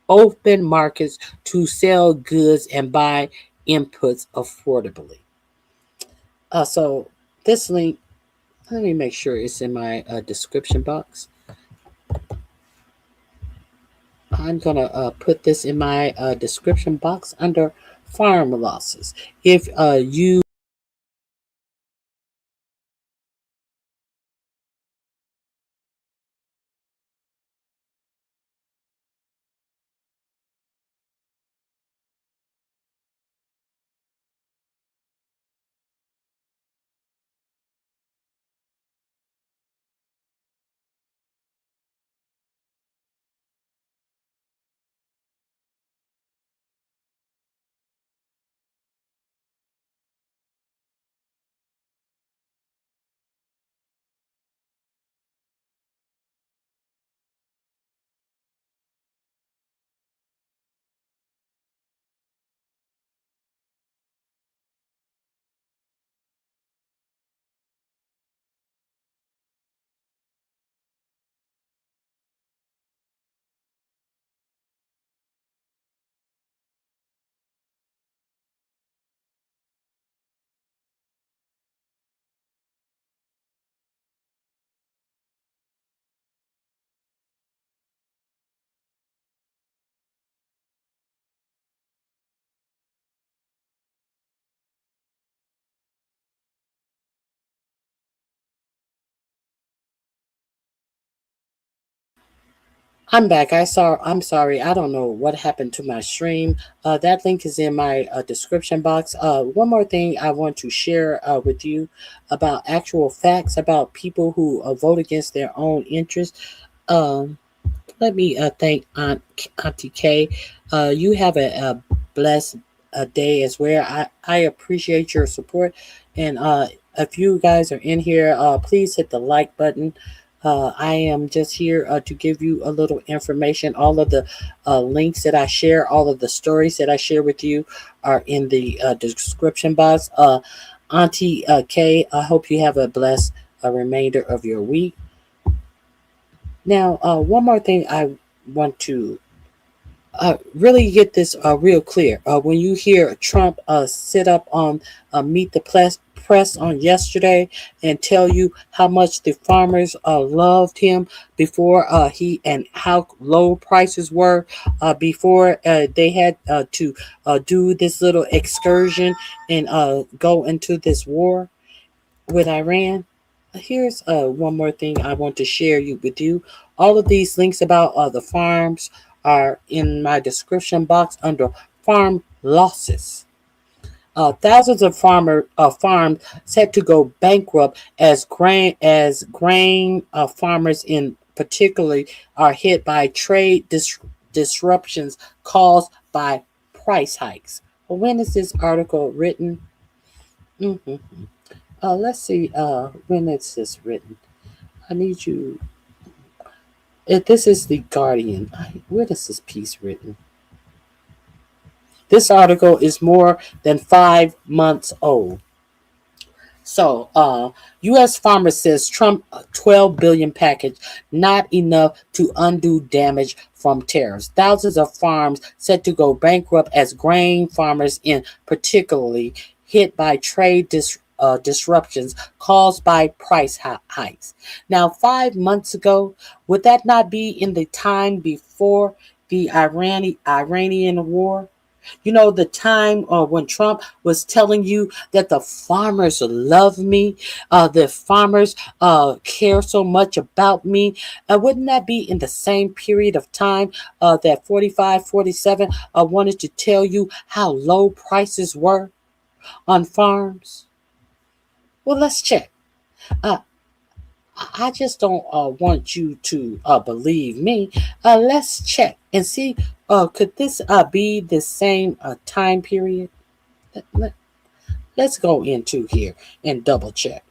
open markets to sell goods and buy inputs affordably. So this link, let me make sure it's in my description box. I'm going to put this in my description box under farm losses. If you I'm back. I'm sorry. I don't know what happened to my stream. That link is in my description box. One more thing I want to share with you about actual facts about people who vote against their own interests. Let me thank Auntie K. You have a blessed day as well. I appreciate your support. And if you guys are in here, please hit the like button. I am just here to give you a little information. All of the links that I share, all of the stories that I share with you are in the description box. Auntie K, I hope you have a blessed remainder of your week. Now, one more thing I want to really get this real clear. When you hear Trump sit up on Meet the Press on yesterday and tell you how much the farmers loved him before and how low prices were before they had to do this little excursion and go into this war with Iran. Here's one more thing I want to share with you. All of these links about the farms are in my description box under farm losses. Thousands of farms set to go bankrupt as grain farmers in particularly are hit by trade disruptions caused by price hikes. When is this article written? Let's see when is this written. I need you. This is the Guardian. Where is this piece written? This article is more than 5 months old. So, U.S. farmer says Trump $12 billion package not enough to undo damage from tariffs. Thousands of farms set to go bankrupt as grain farmers in particularly hit by trade disruptions caused by price hikes. Now, 5 months ago, would that not be in the time before the Iranian war? You know, the time when Trump was telling you that the farmers love me, the farmers care so much about me. Wouldn't that be in the same period of time that 45, 47 wanted to tell you how low prices were on farms? Well, let's check. I just don't want you to believe me. Let's check and see. Could this be the same time period? Let's go into here and double check.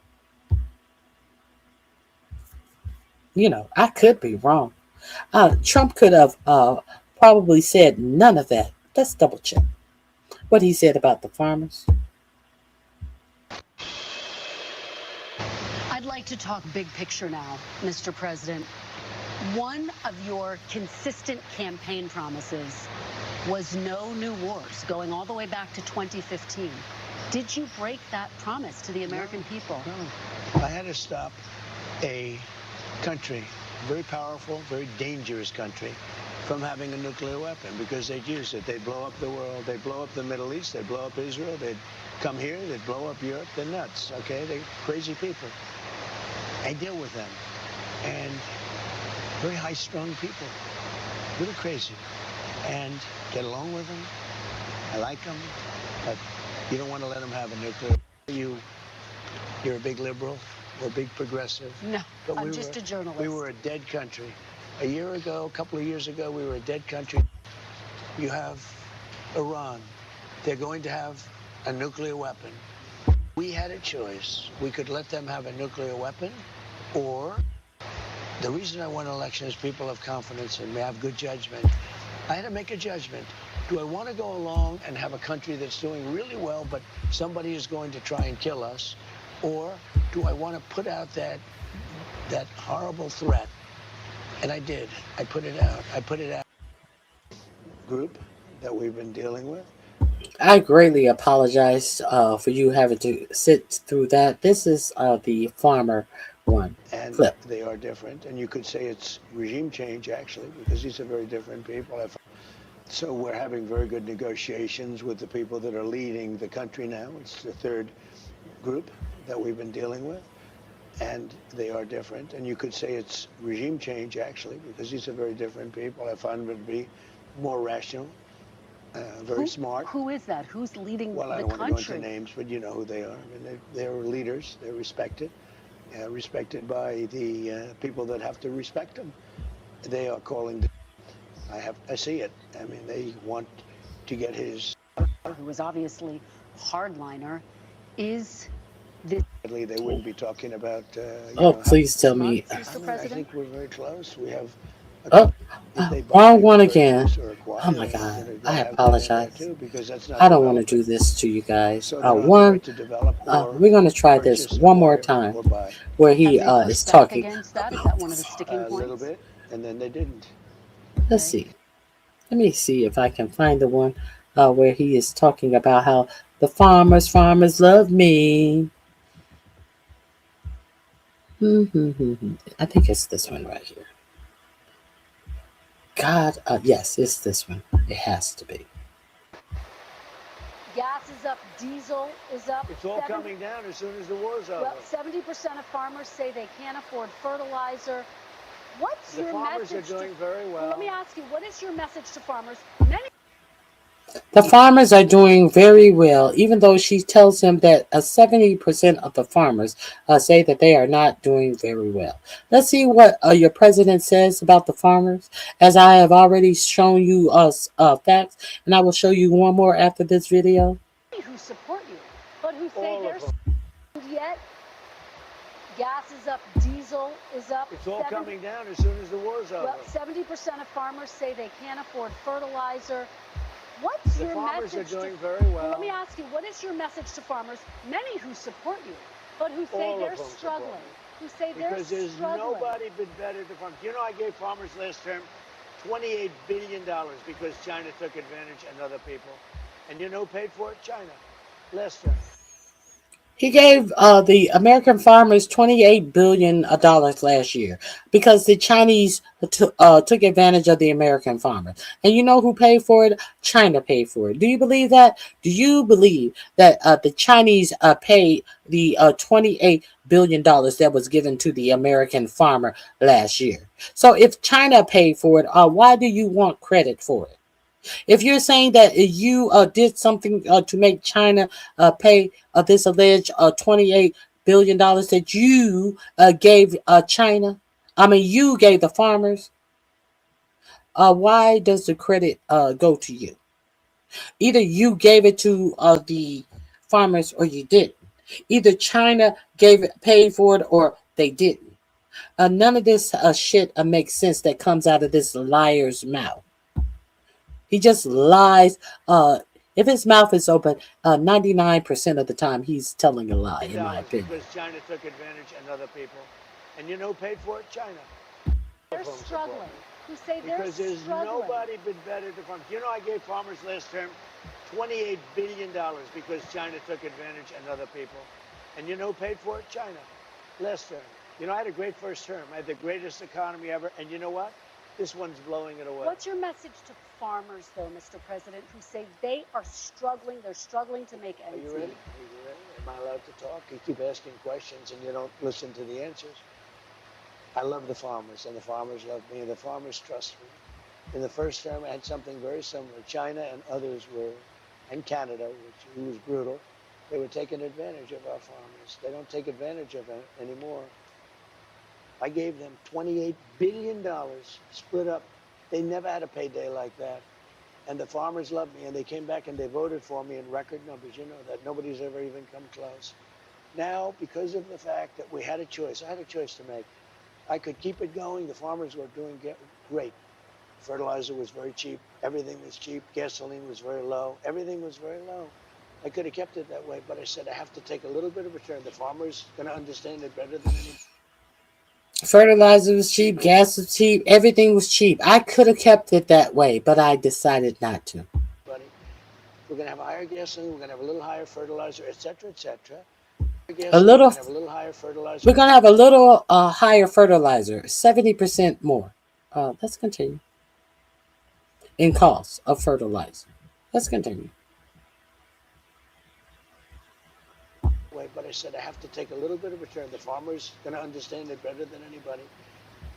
You know, I could be wrong. Trump could have probably said none of that. Let's double check what he said about the farmers. I'd like to talk big picture now, Mr. President. One of your consistent campaign promises was no new wars, going all the way back to 2015. Did you break that promise to the American people? No. I had to stop a country, very powerful, very dangerous country, from having a nuclear weapon because they'd use it. They'd blow up the world. They'd blow up the Middle East. They'd blow up Israel. They'd come here. They'd blow up Europe. They're nuts, okay? They're crazy people. I deal with them. And very high-strung people, really crazy, and get along with them. I like them, but you don't want to let them have a nuclear. You're a big liberal, we're a big progressive. No, but I'm just a journalist. We were a dead country. A year ago, a couple of years ago, we were a dead country. You have Iran. They're going to have a nuclear weapon. We had a choice. We could let them have a nuclear weapon, or the reason I won an election is people have confidence in me, have good judgment. I had to make a judgment. Do I want to go along and have a country that's doing really well, but somebody is going to try and kill us? Or do I want to put out that horrible threat? And I did. I put it out. I put it out. Group that we've been dealing with. I greatly apologize for you having to sit through that. This is the farmer one and clip. They are different, and you could say it's regime change actually, because these are very different people. So we're having very good negotiations with the people that are leading the country now. It's the third group that we've been dealing with. and they are different. And you could say it's regime change, actually, because these are very different people. I find them to be more rational, very smart. Who is that? Who's leading Well, I the don't want to go country? into names, but you know who they are. I mean, they're leaders. They're respected, respected by the people that have to respect them. They are calling. I see it. I mean, they want to get his. Who is obviously hardliner, is this? They wouldn't be talking about. Oh, please tell me. I think we're very close. We have. Oh, wrong one again. Oh my God, I apologize. I don't want to do this to you guys. We're going to try this one more time where he is talking. Against that? Is that one of the sticking points? A little bit, and then they didn't. Let's see. Let me see if I can find the one where he is talking about how the farmers love me. I think it's this one right here. God, yes, it's this one. It has to be. Gas is up, diesel is up. It's all coming down as soon as the war's over. Well, 70% of farmers say they can't afford fertilizer. What's your message? The farmers are doing very well. Let me ask you, what is your message to farmers? The farmers are doing very well, even though she tells him that 70% of the farmers say that they are not doing very well. Let's see what your president says about the farmers, as I have already shown you facts, and I will show you one more after this video. Who support you, but who say they're screwed yet. Gas is up, diesel is up. It's all coming down as soon as the war's over. Well, 70% of farmers say they can't afford fertilizer. What's your message? The farmers are doing very well. Let me ask you, what is your message to farmers, many who support you, but who say they're struggling? Who say they're struggling? Because there's nobody been better to farm. You know, I gave farmers last term $28 billion because China took advantage and other people. And you know who paid for it? China. Last term. He gave the American farmers $28 billion last year because the Chinese took advantage of the American farmers. And you know who paid for it? China paid for it. Do you believe that? Do you believe that the Chinese paid the $28 billion that was given to the American farmer last year? So if China paid for it, why do you want credit for it? If you're saying that you did something to make China pay this alleged $28 billion that you gave China, you gave the farmers, why does the credit go to you? Either you gave it to the farmers or you didn't. Either China paid for it or they didn't. None of this shit makes sense that comes out of this liar's mouth. He just lies. If his mouth is open, 99% of the time he's telling a lie, in my opinion. Because China took advantage and other people. And you know who paid for it? China. They're struggling. Who say they're because there's struggling. nobody been better to farm. You know, I gave farmers last term $28 billion because China took advantage and other people. And you know who paid for it? China. Last term. You know, I had a great first term. I had the greatest economy ever. And you know what? This one's blowing it away. What's your message to farmers, though, Mr. President, who say they are struggling? They're struggling to make ends meet. Are you ready? Am I allowed to talk? You keep asking questions and you don't listen to the answers. I love the farmers, and the farmers love me, and the farmers trust me. In the first term, I had something very similar. China and others were, and Canada, who was brutal, they were taking advantage of our farmers. They don't take advantage of it anymore. I gave them $28 billion split up. They never had a payday like that. And the farmers loved me, and they came back and they voted for me in record numbers. You know that nobody's ever even come close. Now, because of the fact that we had a choice, I had a choice to make. I could keep it going. The farmers were doing great. Fertilizer was very cheap. Everything was cheap. Gasoline was very low. Everything was very low. I could have kept it that way, but I said I have to take a little bit of a turn. The farmer's going to understand it better than anyone. Fertilizer was cheap, gas was cheap, everything was cheap. I could have kept it that way, but I decided not to. We're going to have higher gasoline, we're going to have a little higher fertilizer, etc., etc. A little higher fertilizer. We're going to have a little higher fertilizer, 70% more. Let's continue. In cost of fertilizer. Let's continue. way, but I said I have to take a little bit of a turn. The farmer's going to understand it better than anybody.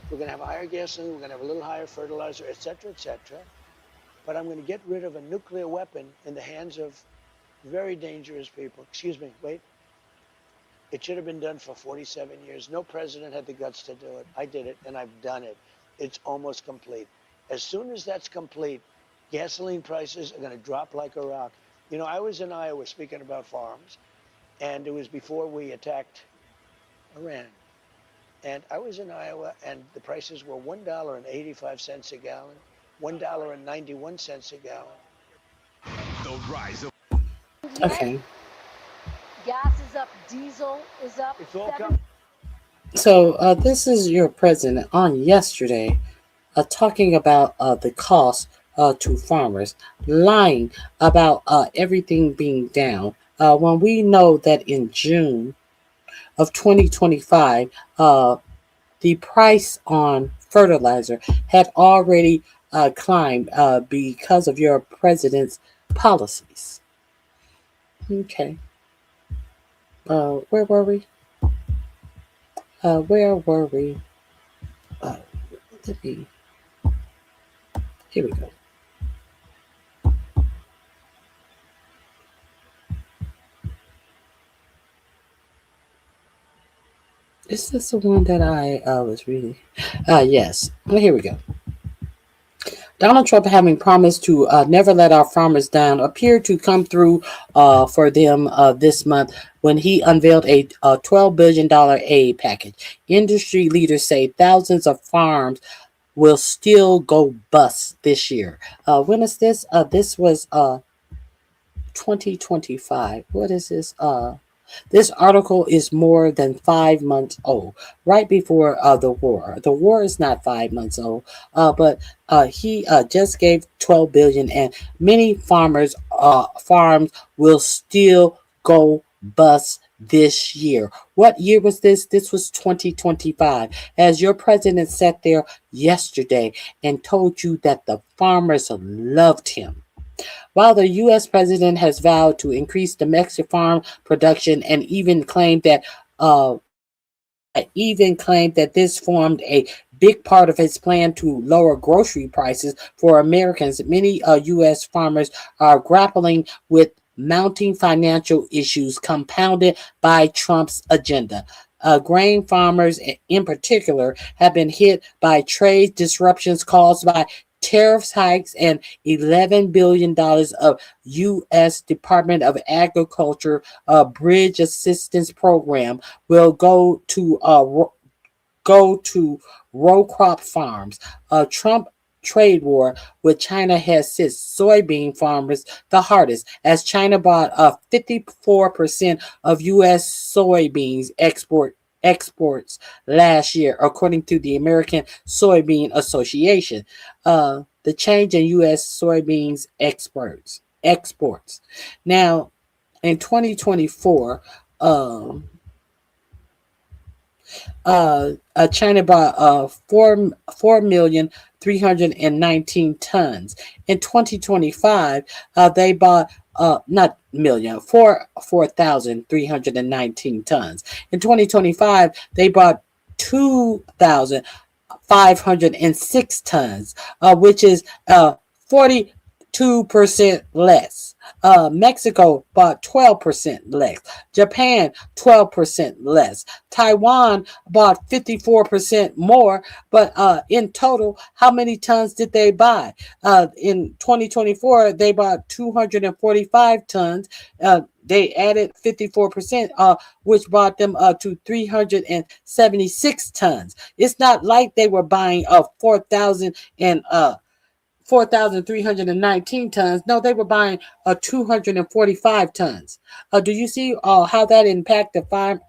We're going to have a higher gasoline. We're going to have a little higher fertilizer, et cetera, et cetera. But I'm going to get rid of a nuclear weapon in the hands of very dangerous people. Excuse me, wait. It should have been done for 47 years. No president had the guts to do it. I did it, and I've done it. It's almost complete. As soon as that's complete, gasoline prices are going to drop like a rock. You know, I was in Iowa speaking about farms, and it was before we attacked Iran. And I was in Iowa, and the prices were $1.85 a gallon, $1.91 a gallon. The rise of Okay. Gas is up, diesel is up. It's all 7 coming. So this is your president on yesterday talking about the cost to farmers, lying about everything being down. When we know that in June of 2025, the price on fertilizer had already climbed because of your president's policies. Okay. Where were we? Where were we? Here we go. Is this the one that I was reading? Yes. Well, here we go. Donald Trump, having promised to never let our farmers down, appeared to come through for them this month when he unveiled a $12 billion aid package. Industry leaders say thousands of farms will still go bust this year. When is this? This was 2025. What is this? This article is more than 5 months old, right before the war. The war is not 5 months old, but he just gave $12 billion, and many farms will still go bust this year. What year was this? This was 2025. As your president sat there yesterday and told you that the farmers loved him. While the U.S. president has vowed to increase domestic farm production and even claimed that this formed a big part of his plan to lower grocery prices for Americans, many U.S. farmers are grappling with mounting financial issues compounded by Trump's agenda. Grain farmers in particular have been hit by trade disruptions caused by tariffs hikes, and $11 billion of U.S. Department of Agriculture bridge assistance program will go to row crop farms. Trump trade war with China has hit soybean farmers the hardest, as China bought 54% of U.S. soybeans exports last year, according to the American Soybean Association. The change in U.S. soybeans exports. Now, in 2024, China bought 4,319,000 tons. In 2025, they bought 4,319 tons. In 2025, they bought 2,506 tons, which is 42% less. Mexico bought 12% less. Japan, 12% less. Taiwan bought 54% more. But in total, how many tons did they buy? In 2024, they bought 245 tons. They added 54%, which brought them to 376 tons. It's not like they were buying 4,319 tons. No, they were buying 245 tons. Do you see how that impacted farm?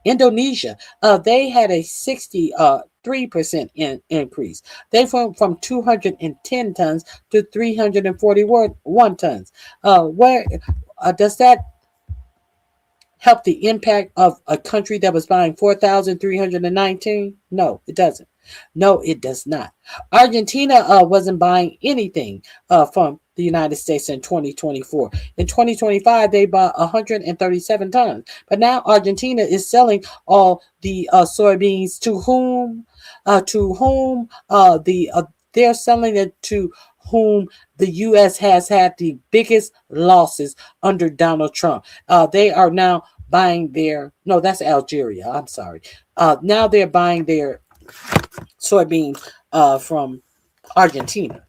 Indonesia, they had a 63% increase. They went from 210 tons to 341 tons. Where does that help the impact of a country that was buying 4,319? No, it doesn't. No, it does not. Argentina wasn't buying anything from the United States in 2024. In 2025, they bought 137 tons. But now Argentina is selling all the soybeans to whom they're selling it to whom the U.S. has had the biggest losses under Donald Trump. They are now buying that's Algeria. I'm sorry. Now they're buying their soybeans from Argentina.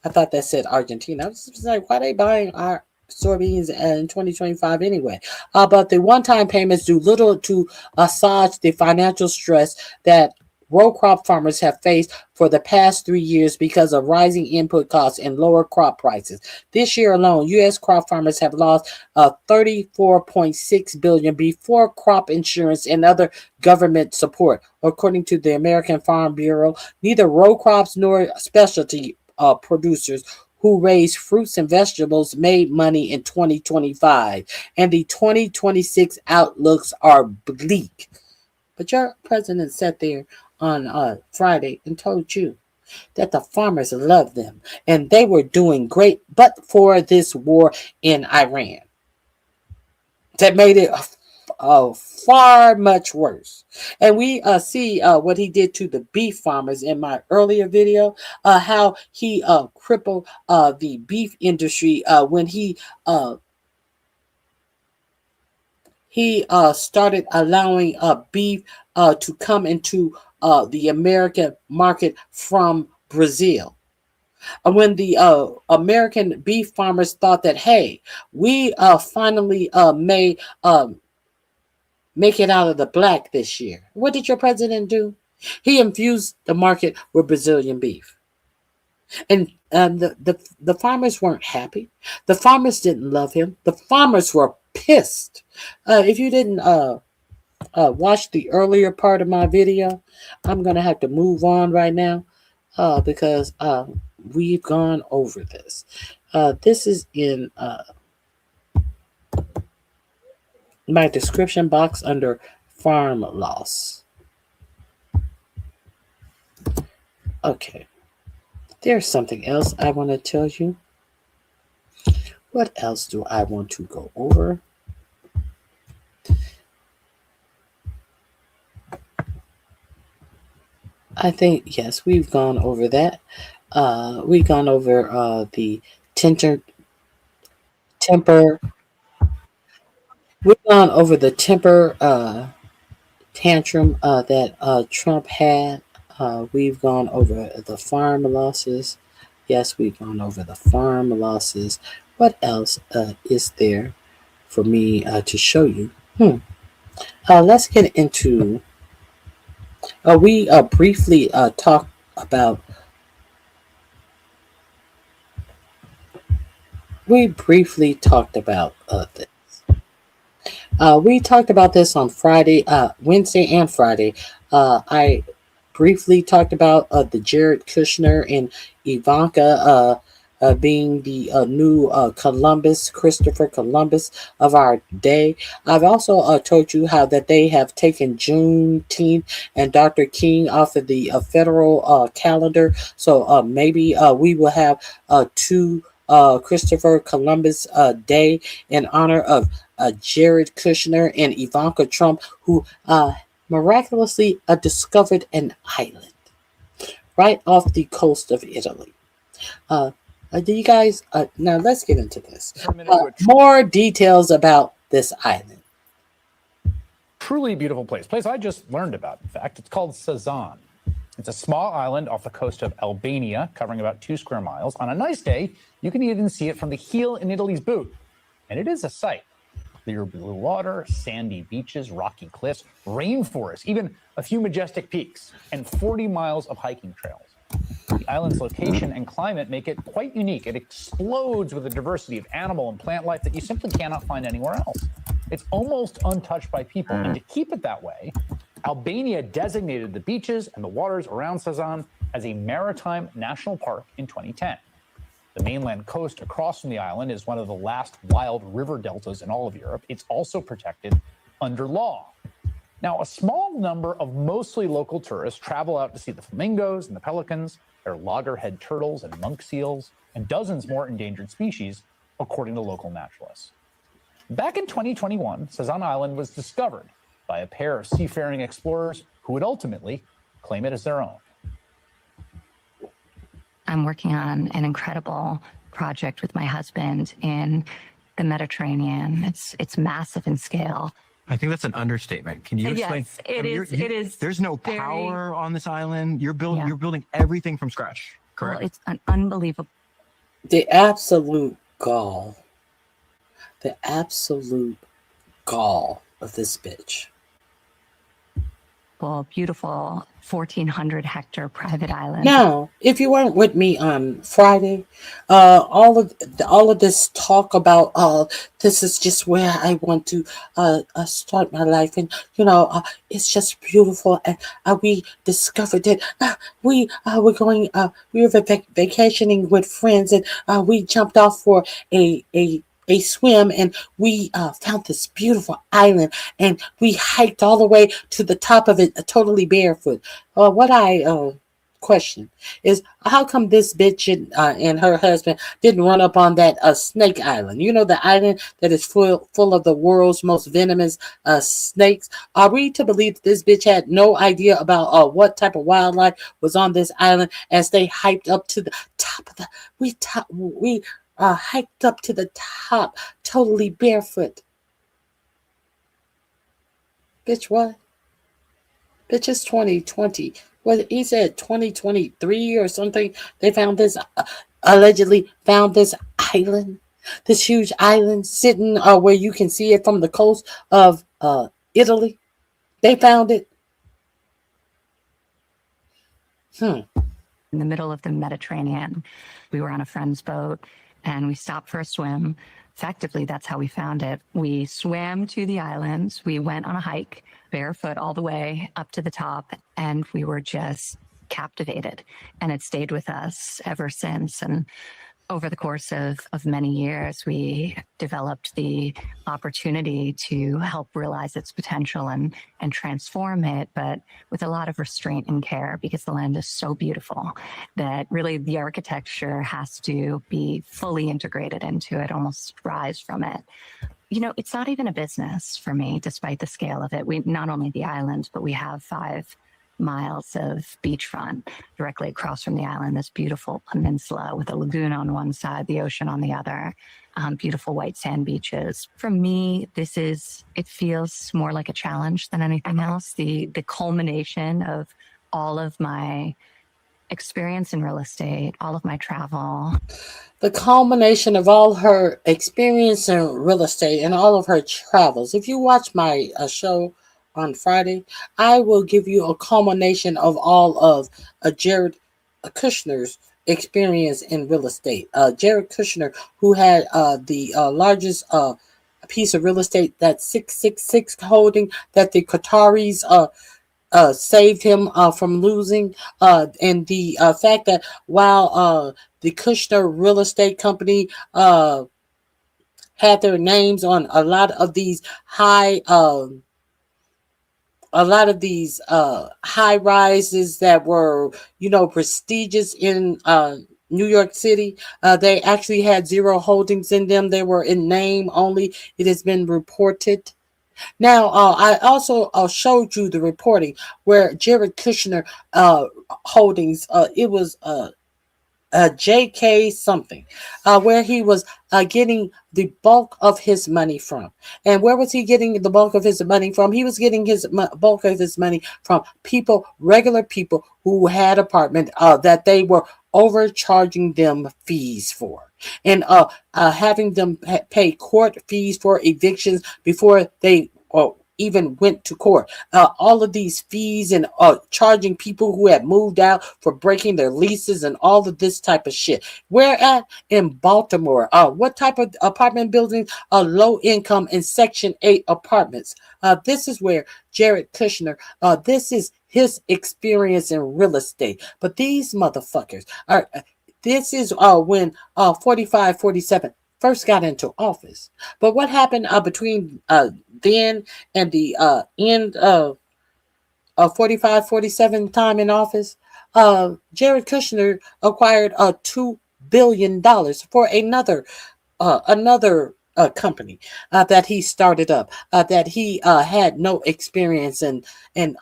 I thought that said Argentina. I was just like, why are they buying our soybeans in 2025 anyway? But the one-time payments do little to assuage the financial stress that row crop farmers have faced for the past 3 years because of rising input costs and lower crop prices. This year alone, U.S. crop farmers have lost $34.6 billion before crop insurance and other government support, according to the American Farm Bureau. Neither row crops nor specialty producers who raise fruits and vegetables made money in 2025, and the 2026 outlooks are bleak. But your president sat there on Friday and told you that the farmers love them and they were doing great, but for this war in Iran that made it far much worse. And we see what he did to the beef farmers in my earlier video, how he crippled the beef industry when he started allowing beef to come into the American market from Brazil. When the American beef farmers thought that, hey, we finally may make it out of the black this year, what did your president do? He infused the market with Brazilian beef. And the farmers weren't happy. The farmers didn't love him. The farmers were pissed. If you didn't watch the earlier part of my video, I'm going to have to move on right now because we've gone over this. This is in my description box under farm loss. Okay. There's something else I want to tell you. What else do I want to go over? I think, yes, we've gone over that. We've gone over the temper. We've gone over the temper tantrum that Trump had. We've gone over the farm losses. Yes, we've gone over the farm losses. What else is there for me to show you? Let's get into. We briefly talked about. We briefly talked about this. We talked about this on Friday, Wednesday, and Friday. I briefly talked about the Jared Kushner and Ivanka being the new Christopher Columbus of our day. I've also told you how that they have taken Juneteenth and Dr. King off of the federal calendar. So maybe we will have two Christopher Columbus Day in honor of Jared Kushner and Ivanka Trump, who miraculously discovered an island right off the coast of Italy. Do you guys now let's get into this. More details about this island. Truly beautiful place I just learned about. In fact, it's called Sazan. It's a small island off the coast of Albania, covering about 2 square miles. On a nice day, you can even see it from the heel in Italy's boot. And it is a sight. Clear blue water, sandy beaches, rocky cliffs, rainforests, even a few majestic peaks, and 40 miles of hiking trails. The island's location and climate make it quite unique. It explodes with a diversity of animal and plant life that you simply cannot find anywhere else. It's almost untouched by people, and to keep it that way, Albania designated the beaches and the waters around Sazan as a maritime national park in 2010. The mainland coast across from the island is one of the last wild river deltas in all of Europe. It's also protected under law. Now, a small number of mostly local tourists travel out to see the flamingos and the pelicans, their loggerhead turtles and monk seals, and dozens more endangered species, according to local naturalists. Back in 2021, Sazan Island was discovered by a pair of seafaring explorers who would ultimately claim it as their own. I'm working on an incredible project with my husband in the Mediterranean. It's massive in scale. I think that's an understatement. Can you explain? Yes, it is. It is. There's no very- power on this island. You're building everything from scratch. Correct. Well, it's an unbelievable. The absolute gall. The absolute gall of this bitch. Beautiful 1,400 hectare private island. Now, if you weren't with me on Friday, all of this talk about this is just where I want to start my life, and it's just beautiful, and we discovered it. We were vacationing with friends, and we jumped off for a swim, and we found this beautiful island, and we hiked all the way to the top of it totally barefoot. What I question is, how come this bitch and her husband didn't run up on that snake island? You know, the island that is full of the world's most venomous snakes. Are we to believe this bitch had no idea about what type of wildlife was on this island as they hiked up to the top of the we hiked up to the top totally barefoot? Bitch, what? Bitch, it's 2020. What he said, 2023 or something. They found this, allegedly found this island, this huge island sitting where you can see it from the coast of Italy. They found it. In the middle of the Mediterranean. We were on a friend's boat and we stopped for a swim. Effectively, that's how we found it. We swam to the islands. We went on a hike barefoot all the way up to the top, and we were just captivated. And it stayed with us ever since. And over the course of many years, we developed the opportunity to help realize its potential and transform it, but with a lot of restraint and care, because the land is so beautiful that really the architecture has to be fully integrated into it, almost rise from it. You know, it's not even a business for me, despite the scale of it. We not only the island, but we have 5 miles of beachfront directly across from the island, this beautiful peninsula with a lagoon on one side, the ocean on the other, beautiful white sand beaches. For me, it feels more like a challenge than anything else. The culmination of all of my experience in real estate, all of my travel. The culmination of all her experience in real estate and all of her travels. If you watch my show on Friday, I will give you a culmination of all of Jared Kushner's experience in real estate. Jared Kushner, who had the largest piece of real estate, that 666 holding that the Qataris saved him from losing, and the fact that while the Kushner Real Estate Company had their names on a lot of these high rises that were, prestigious in New York City, they actually had 0 holdings in them. They were in name only. It has been reported. Now, I also showed you the reporting where Jared Kushner holdings, it was JK something, where he was getting the bulk of his money from. And where was he getting the bulk of his money from? He was getting his bulk of his money from regular people who had apartment that they were overcharging them fees for, and having them pay court fees for evictions before they even went to court. All of these fees and charging people who had moved out for breaking their leases and all of this type of shit. Where at? In Baltimore. What type of apartment buildings? Low income and Section 8 apartments. This is where Jared Kushner, this is his experience in real estate. But these motherfuckers are, this is when 45, 47 first got into office. But what happened between then and the end of 45, 47 time in office? Jared Kushner acquired $2 billion for another company that he started up, that he had no experience in. And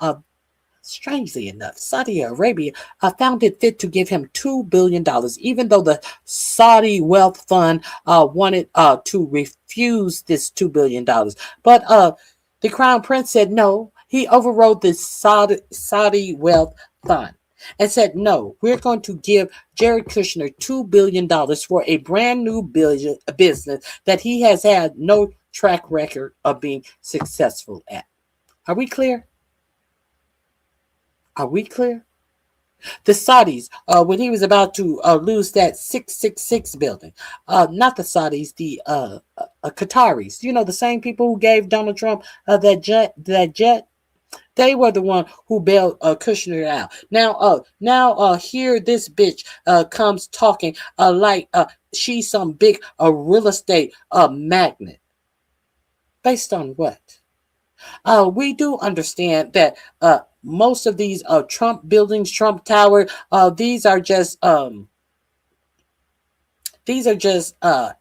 strangely enough, Saudi Arabia found it fit to give him $2 billion, even though the Saudi Wealth Fund wanted to refuse this $2 billion. But the Crown Prince said no. He overrode the Saudi Wealth Fund and said, no, we're going to give Jared Kushner $2 billion for a brand new business that he has had no track record of being successful at. Are we clear? Are we clear? The Saudis, when he was about to lose that 666 building, not the Saudis, the Qataris, you know, the same people who gave Donald Trump that jet, they were the one who bailed Kushner out. Now, here this bitch comes talking like she's some big real estate magnate. Based on what? We do understand that most of these Trump buildings, Trump Tower, these are just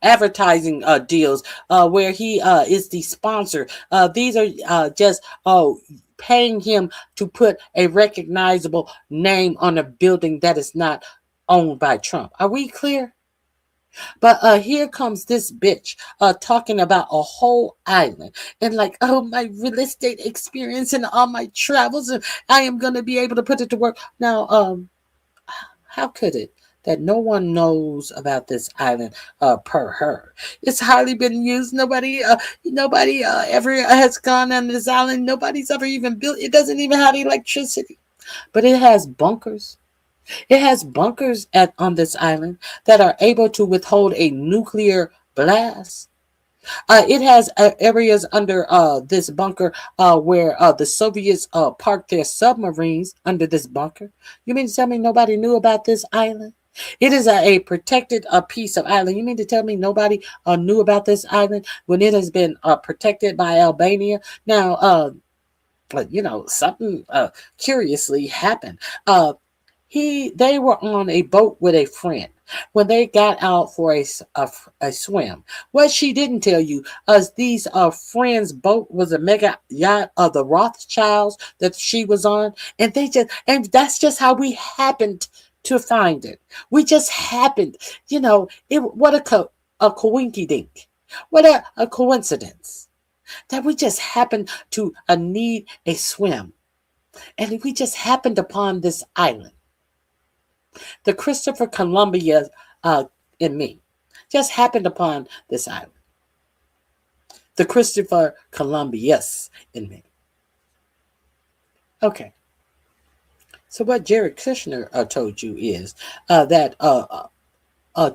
advertising deals where he is the sponsor. These are just paying him to put a recognizable name on a building that is not owned by Trump. Are we clear? But here comes this bitch talking about a whole island and like, oh, my real estate experience and all my travels, and I am going to be able to put it to work. Now, how could it that no one knows about this island per her? It's hardly been used. Nobody ever has gone on this island. Nobody's ever even built. It doesn't even have electricity, but it has bunkers. It has bunkers on this island that are able to withhold a nuclear blast. It has areas under this bunker where the Soviets parked their submarines under this bunker. You mean to tell me nobody knew about this island? It is a protected piece of island. You mean to tell me nobody knew about this island when it has been protected by Albania? Now, something curiously happened. They were on a boat with a friend when they got out for a swim. What she didn't tell you is these friends' boat was a mega yacht of the Rothschilds that she was on, and that's just how we happened to find it. We just happened, what a coinky-dink. What a coincidence that we just happened to need a swim, and we just happened upon this island. The Christopher Columbus in me just happened upon this island. The Christopher Columbus in me. Okay. So what Jared Kushner told you is that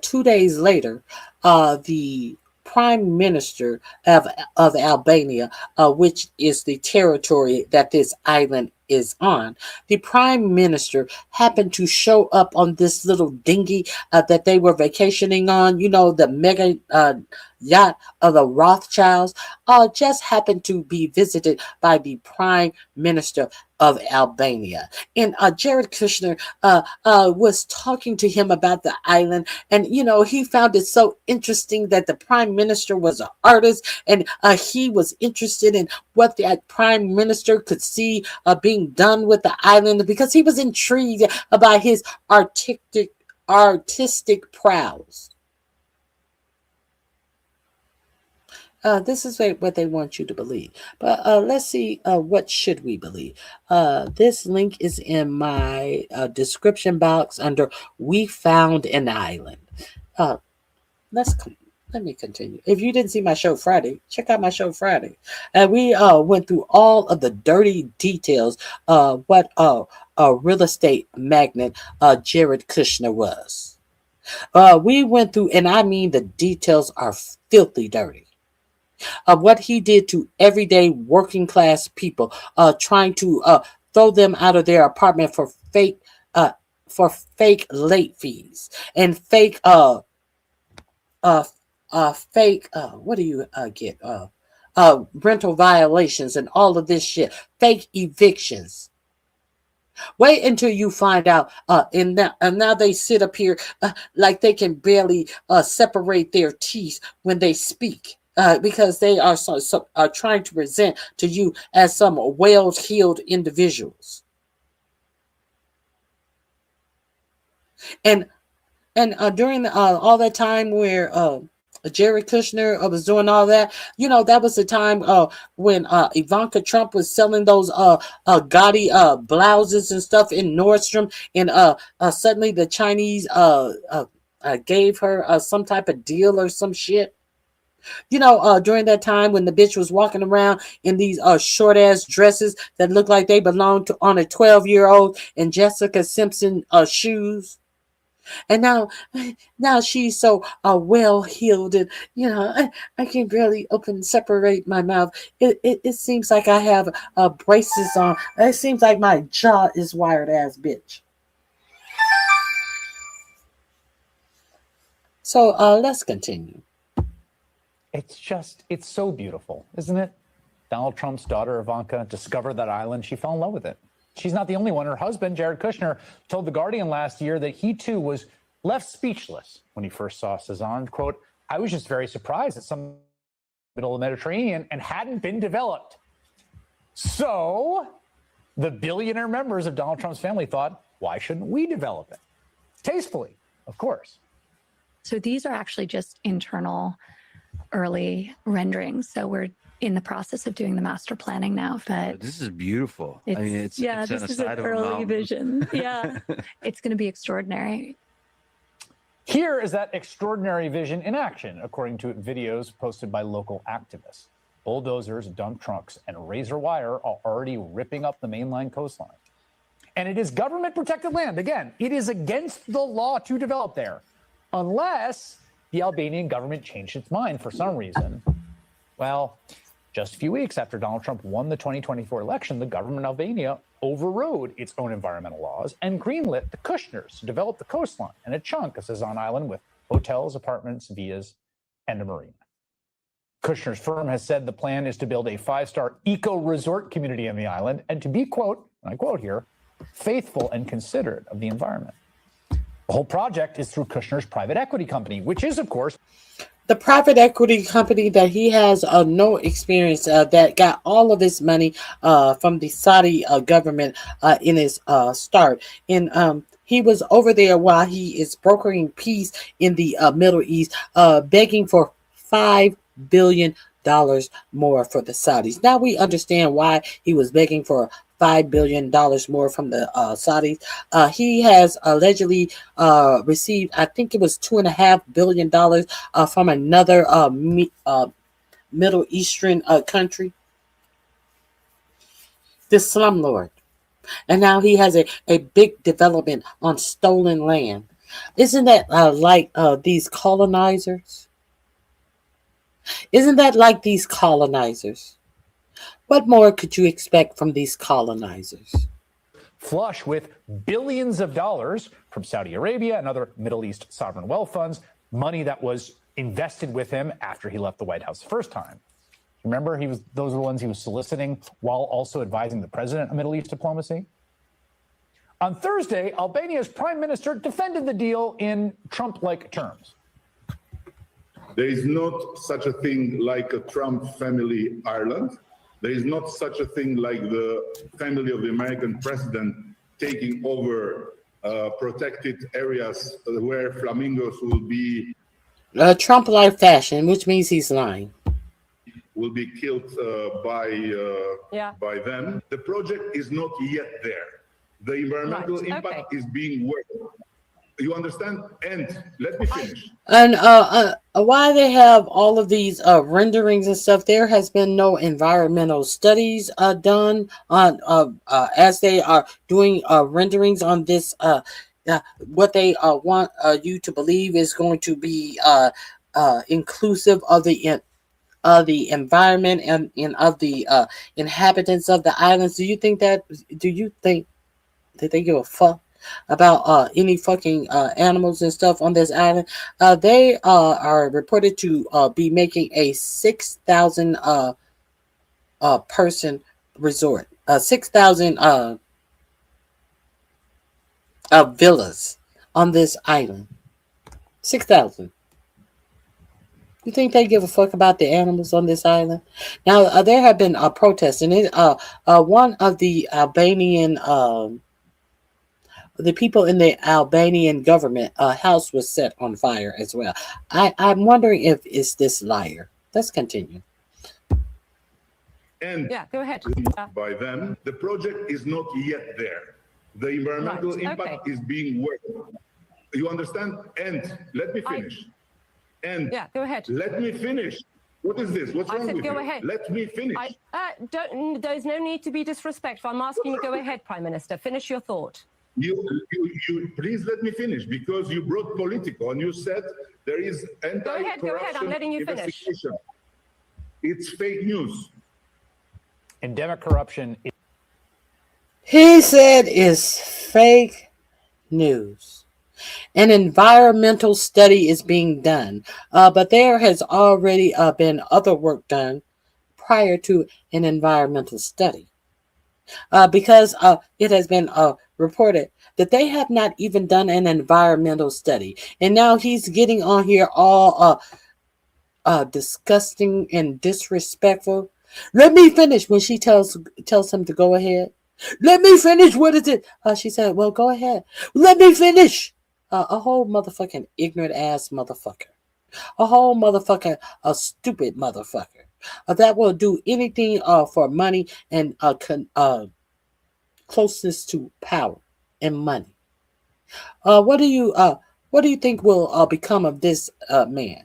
2 days later, the Prime Minister of Albania, which is the territory that this island is on, the Prime Minister happened to show up on this little dinghy that they were vacationing on, the mega yacht of the Rothschilds, just happened to be visited by the Prime Minister of Albania. And Jared Kushner was talking to him about the island, and he found it so interesting that the Prime Minister was an artist, and he was interested in what that Prime Minister could see being done with the island, because he was intrigued by his artistic prowess. This is what they want you to believe. But let's see, what should we believe? This link is in my description box under We Found an Island. Let me continue. If you didn't see my show Friday, check out my show Friday. And we went through all of the dirty details of what a real estate magnate Jared Kushner was. We went through, and I mean the details are filthy dirty, of what he did to everyday working class people, trying to throw them out of their apartment for fake late fees and fake fake what do you get rental violations and all of this shit, fake evictions. Wait until you find out and now they sit up here like they can barely separate their teeth when they speak. Because they are are trying to present to you as some well-heeled individuals. And during all that time where Jared Kushner was doing all that, that was the time when Ivanka Trump was selling those gaudy blouses and stuff in Nordstrom, and suddenly the Chinese gave her some type of deal or some shit. During that time when the bitch was walking around in these short ass dresses that looked like they belonged on a 12-year-old and Jessica Simpson shoes. And now she's so well healed, and I can barely separate my mouth. It seems like I have braces on. It seems like my jaw is wired ass bitch. So let's continue. It's so beautiful, isn't it? Donald Trump's daughter, Ivanka, discovered that island. She fell in love with it. She's not the only one. Her husband, Jared Kushner, told The Guardian last year that he too was left speechless when he first saw Cezanne. Quote, "I was just very surprised that some middle of the Mediterranean and hadn't been developed." So the billionaire members of Donald Trump's family thought, why shouldn't we develop it? Tastefully, of course. So these are actually just internal early renderings. So we're in the process of doing the master planning now, but this is beautiful. I mean, it's this is an early vision. Yeah, it's going to be extraordinary. Here is that extraordinary vision in action, according to videos posted by local activists. Bulldozers, dump trucks, and razor wire are already ripping up the mainline coastline. And it is government-protected land. Again, it is against the law to develop there, unless the Albanian government changed its mind for some reason. Well, just a few weeks after Donald Trump won the 2024 election, the government of Albania overrode its own environmental laws and greenlit the Kushners to develop the coastline and a chunk of Cezanne Island with hotels, apartments, villas, and a marina. Kushner's firm has said the plan is to build a 5-star eco-resort community on the island and to be, quote, and I quote here, faithful and considerate of the environment. The whole project is through Kushner's private equity company, which is, of course, the private equity company that he has no experience that got all of his money from the Saudi government in his start. And he was over there while he is brokering peace in the Middle East, begging for $5 billion more for the Saudis. Now we understand why he was begging for $5 billion more from the Saudis. He has allegedly received, I think it was $2.5 billion from another Middle Eastern country. This slumlord. And now he has a big development on stolen land. Isn't that like these colonizers? Isn't that like these colonizers? What more could you expect from these colonizers? Flush with billions of dollars from Saudi Arabia and other Middle East sovereign wealth funds, money that was invested with him after he left the White House the first time. Remember, those were the ones he was soliciting while also advising the president of Middle East diplomacy. On Thursday, Albania's prime minister defended the deal in Trump-like terms. There is not such a thing like a Trump family Ireland. There is not such a thing like the family of the American president taking over protected areas where flamingos will be Trump-like fashion, which means he's lying. Will be killed by them. The project is not yet there. The environmental impact is being worked. You understand? And let me finish. And why they have all of these renderings and stuff, there has been no environmental studies done on as they are doing renderings on this. What they want you to believe is going to be inclusive of the environment and of the inhabitants of the islands. Do you think that they give a fuck about any fucking animals and stuff on this island. They are reported to be making a 6,000 person resort, 6,000 villas on this island. 6,000. You think they give a fuck about the animals on this island? Now, there have been protests, and one of the Albanian, the people in the Albanian government house was set on fire as well. I'm wondering if it's this liar. Let's continue. And yeah, go ahead. By them, the project is not yet there. The environmental impact is being worked. You understand? And let me finish. And yeah, go ahead. Let me finish. What is this? What's wrong with go you? ahead. Let me finish. There's no need to be disrespectful. I'm asking you, go ahead, Prime Minister. Finish your thought. You please let me finish, because you brought political and you said there is anti-corruption Go ahead. I'm letting you finish. It's fake news. Endemic corruption. He said it's fake news. An environmental study is being done, but there has already been other work done prior to an environmental study, because it has been reported that they have not even done an environmental study, and now he's getting on here all disgusting and disrespectful. Let me finish. When she tells him to go ahead, let me finish. What is it? She said, well, go ahead. Let me finish. A whole motherfucking ignorant ass motherfucker. A whole motherfucking stupid motherfucker. That will do anything for money and closeness to power and money. What do you think will become of this man?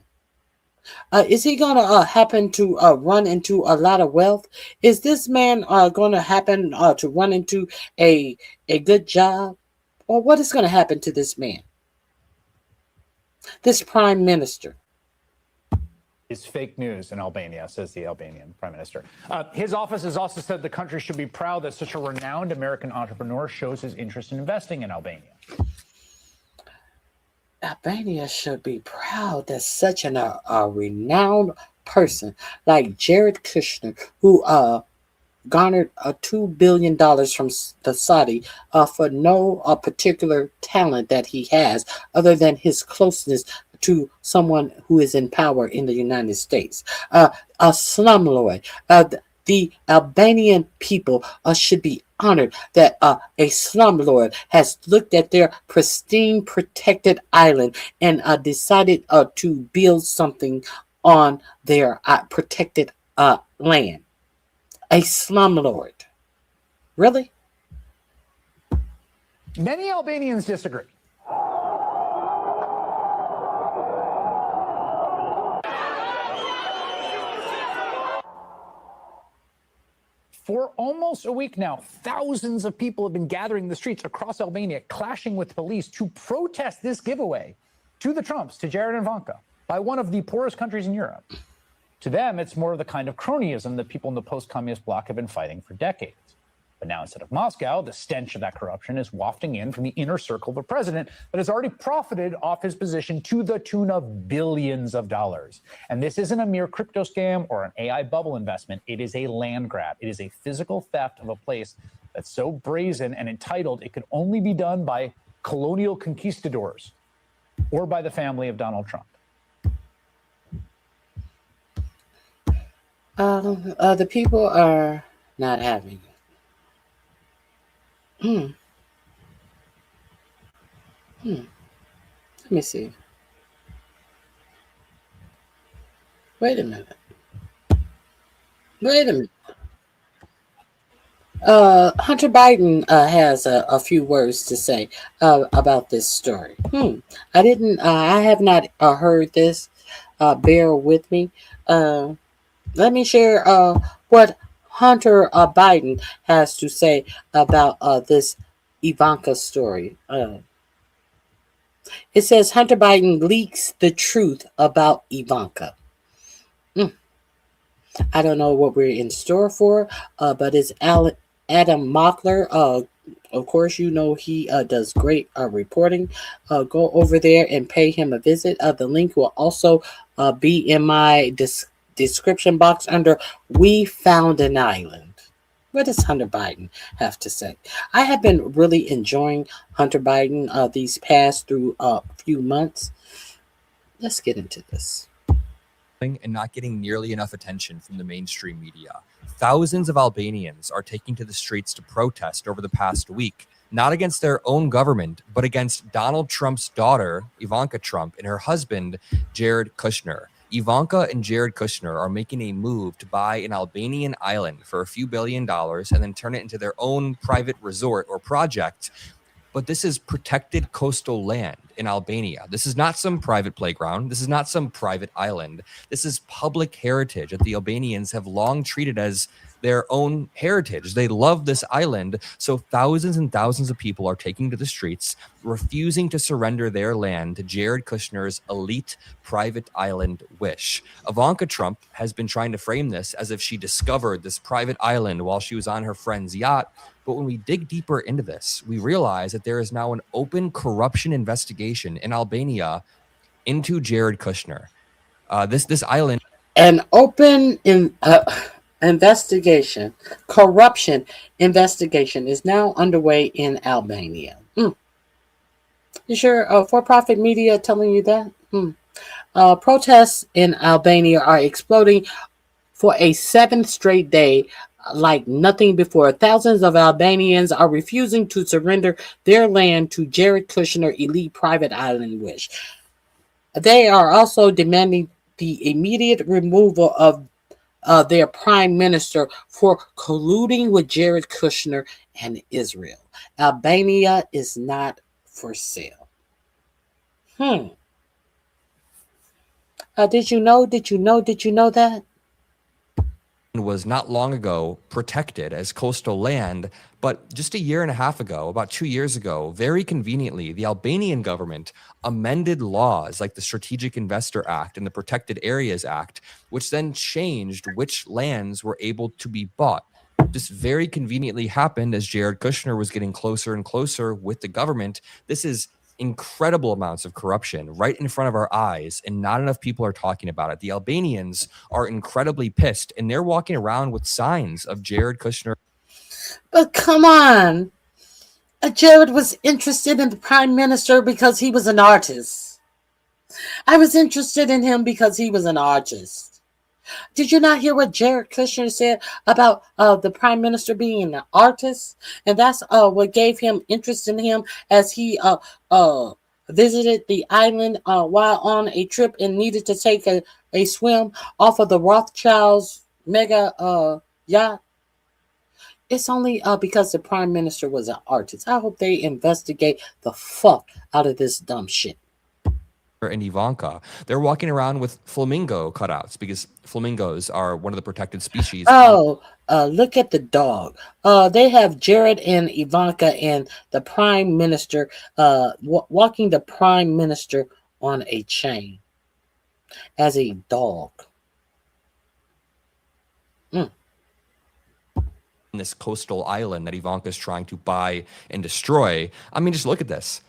Is he gonna happen to run into a lot of wealth? Is this man gonna happen to run into a good job? Or what is gonna happen to this man? This prime minister is fake news in Albania, says the Albanian prime minister. His office has also said the country should be proud that such a renowned American entrepreneur shows his interest in investing in Albania. Albania should be proud that such a renowned person like Jared Kushner, who garnered $2 billion from the Saudi for no particular talent that he has other than his closeness to someone who is in power in the United States. A slumlord. The Albanian people should be honored that a slumlord has looked at their pristine protected island and decided to build something on their protected land. A slumlord. Really? Many Albanians disagree. For almost a week now, thousands of people have been gathering in the streets across Albania, clashing with police to protest this giveaway to the Trumps, to Jared and Ivanka, by one of the poorest countries in Europe. To them, it's more of the kind of cronyism that people in the post-communist bloc have been fighting for decades. But now, instead of Moscow, the stench of that corruption is wafting in from the inner circle of a president that has already profited off his position to the tune of billions of dollars. And this isn't a mere crypto scam or an AI bubble investment. It is a land grab. It is a physical theft of a place that's so brazen and entitled it could only be done by colonial conquistadors or by the family of Donald Trump. The people are not having it. Let me see. Wait a minute. Hunter Biden has a few words to say about this story. I have not heard this. Bear with me. Let me share what Hunter Biden has to say about this Ivanka story. It says Hunter Biden leaks the truth about Ivanka. I don't know what we're in store for, but it's Adam Mockler Of course, you know he does great reporting. Go over there and pay him a visit. The link will also be in my description box under We Found an Island. What does Hunter Biden have to say? I have been really enjoying Hunter Biden these past few months. Let's get into this. And not getting nearly enough attention from the mainstream media. Thousands of Albanians are taking to the streets to protest over the past week, not against their own government, but against Donald Trump's daughter, Ivanka Trump, and her husband, Jared Kushner. Ivanka and Jared Kushner are making a move to buy an Albanian island for a few $1 billion and then turn it into their own private resort or project. But this is protected coastal land in Albania. This is not some private playground. This is not some private island. This is public heritage that the Albanians have long treated as their own heritage. They love this island. So thousands and thousands of people are taking to the streets, refusing to surrender their land to Jared Kushner's elite private island wish. Ivanka Trump has been trying to frame this as if she discovered this private island while she was on her friend's yacht. But when we dig deeper into this, we realize that there is now an open corruption investigation in Albania into Jared Kushner. This island. An open investigation, corruption investigation is now underway in Albania. Is your for-profit media telling you that? Protests in Albania are exploding for a 7th straight day like nothing before. Thousands of Albanians are refusing to surrender their land to Jared Kushner elite private island wish. They are also demanding the immediate removal of their prime minister for colluding with Jared Kushner and Israel. Albania is not for sale. Did you know that? Was not long ago protected as coastal land, but just a year and a half ago, about 2 years ago, very conveniently, the Albanian government amended laws like the Strategic Investor Act and the Protected Areas Act, which then changed which lands were able to be bought. This very conveniently happened as Jared Kushner was getting closer and closer with the government. This is incredible amounts of corruption right in front of our eyes, and not enough people are talking about it. The Albanians are incredibly pissed, and they're walking around with signs of Jared Kushner. But come on. Jared was interested in the prime minister because he was an artist. I was interested in him because he was an artist. Did you not hear what Jared Kushner said about the prime minister being an artist? And that's what gave him interest in him as he visited the island while on a trip and needed to take a swim off of the Rothschilds mega yacht. It's only because the prime minister was an artist. I hope they investigate the fuck out of this dumb shit. And Ivanka, they're walking around with flamingo cutouts because flamingos are one of the protected species. Look at the dog. They have Jared and Ivanka and the prime minister walking the prime minister on a chain as a dog. This coastal island that Ivanka is trying to buy and destroy. I mean, just look at this.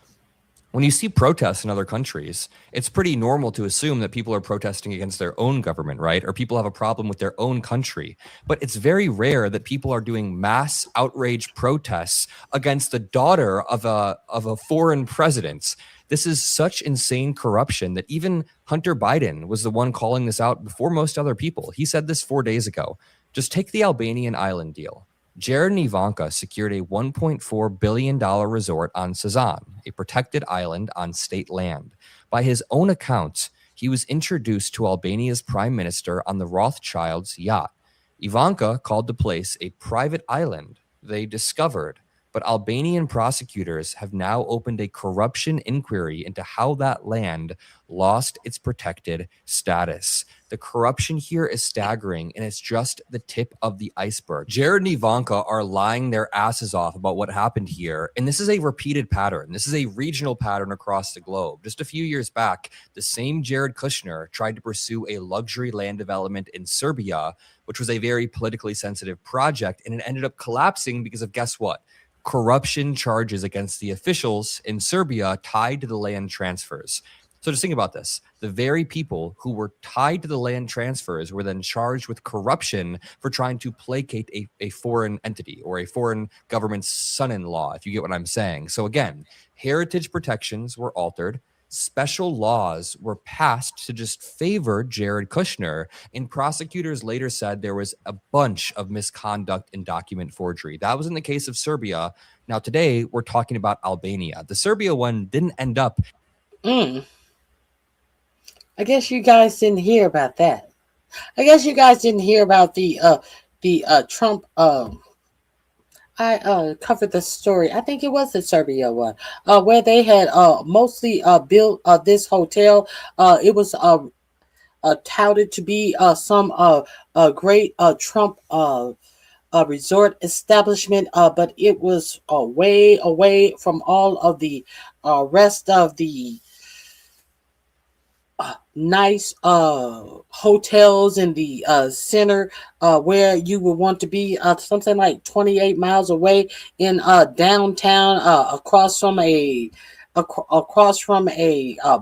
When you see protests in other countries, it's pretty normal to assume that people are protesting against their own government, right? Or people have a problem with their own country. But it's very rare that people are doing mass outrage protests against the daughter of a foreign president. This is such insane corruption that even Hunter Biden was the one calling this out before most other people. He said this 4 days ago. Just take the Albanian island deal. Jared and Ivanka secured a $1.4 billion resort on Sazan, a protected island on state land. By his own account, he was introduced to Albania's prime minister on the Rothschilds' yacht. Ivanka called the place a private island they discovered, but Albanian prosecutors have now opened a corruption inquiry into how that land lost its protected status. The corruption here is staggering, and it's just the tip of the iceberg. Jared and Ivanka are lying their asses off about what happened here, and this is a repeated pattern. This is a regional pattern across the globe. Just a few years back, the same Jared Kushner tried to pursue a luxury land development in Serbia, which was a very politically sensitive project, and it ended up collapsing because of, guess what? corruption charges against the officials in Serbia tied to the land transfers. So just think about this. The very people who were tied to the land transfers were then charged with corruption for trying to placate a foreign entity or a foreign government's son-in-law, if you get what I'm saying. So again, heritage protections were altered. Special laws were passed to just favor Jared Kushner, and prosecutors later said there was a bunch of misconduct in document forgery. That was in the case of Serbia. Now today, we're talking about Albania. The Serbia one didn't end up. I guess you guys didn't hear about that. I guess you guys didn't hear about the Trump. I covered the story. I think it was the Serbia one, where they had mostly built this hotel. It was touted to be some great Trump resort establishment, but it was way away from all of the rest of the nice hotels in the center, where you would want to be, something like 28 miles away in downtown, across from a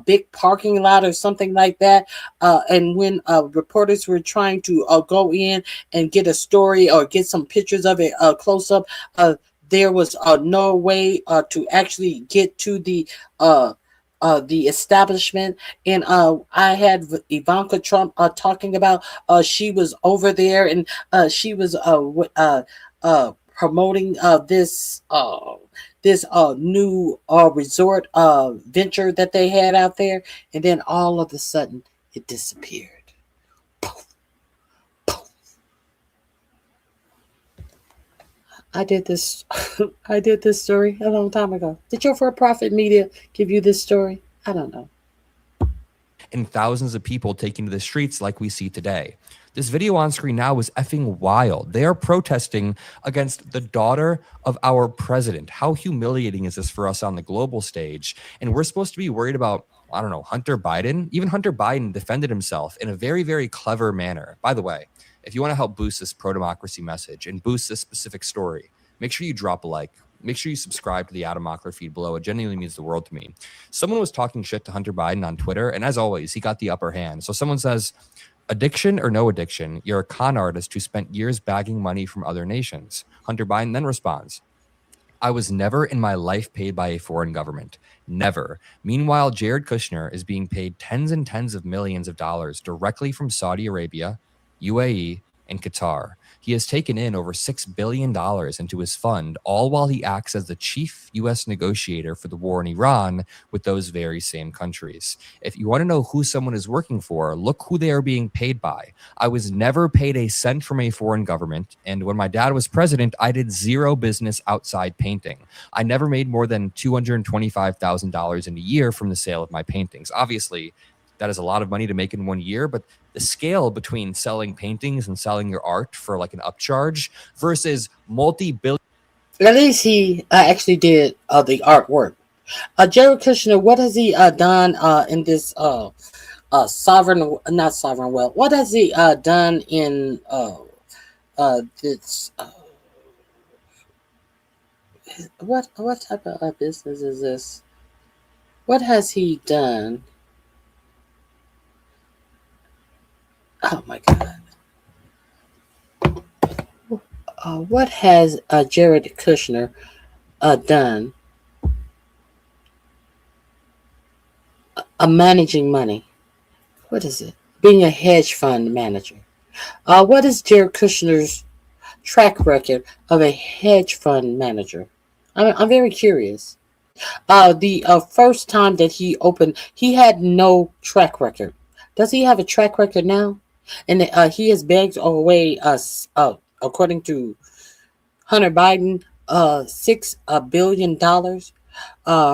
big parking lot or something like that. And when reporters were trying to go in and get a story or get some pictures of it close up, there was no way to actually get to the establishment. And I had Ivanka Trump talking about she was over there, and she was promoting this new resort venture that they had out there, and then all of a sudden it disappeared. I did this story a long time ago. Did your for-profit media give you this story? I don't know. And thousands of people taking to the streets like we see today. This video on screen now is effing wild. They are protesting against the daughter of our president. How humiliating is this for us on the global stage? And we're supposed to be worried about, I don't know, Hunter Biden? Even Hunter Biden defended himself in a very, very clever manner. By the way, if you want to help boost this pro-democracy message and boost this specific story, make sure you drop a like. Make sure you subscribe to the Adam Mockler feed below. It genuinely means the world to me. Someone was talking shit to Hunter Biden on Twitter, and as always, he got the upper hand. So someone says, addiction or no addiction, you're a con artist who spent years bagging money from other nations. Hunter Biden then responds, I was never in my life paid by a foreign government. Never. Meanwhile, Jared Kushner is being paid tens and tens of millions of dollars directly from Saudi Arabia, UAE, and Qatar. He has taken in over $6 billion into his fund, all while he acts as the chief U.S. negotiator for the war in Iran with those very same countries. If you want to know who someone is working for, look who they are being paid by. I was never paid a cent from a foreign government, and when my dad was president, I did zero business outside painting. I never made more than $225,000 in a year from the sale of my paintings. Obviously, that is a lot of money to make in 1 year, but the scale between selling paintings and selling your art for like an upcharge versus multi-billion. At least he actually did the artwork. Jared Kushner, what has he done in this sovereign, not sovereign wealth? What has he done in this? What type of business is this? What has he done? Oh my God. What has Jared Kushner done? Managing money. What is it? Being a hedge fund manager. What is Jared Kushner's track record of a hedge fund manager? I'm very curious. The first time that he opened, he had no track record. Does he have a track record now? And he has begged away, according to Hunter Biden, $6 billion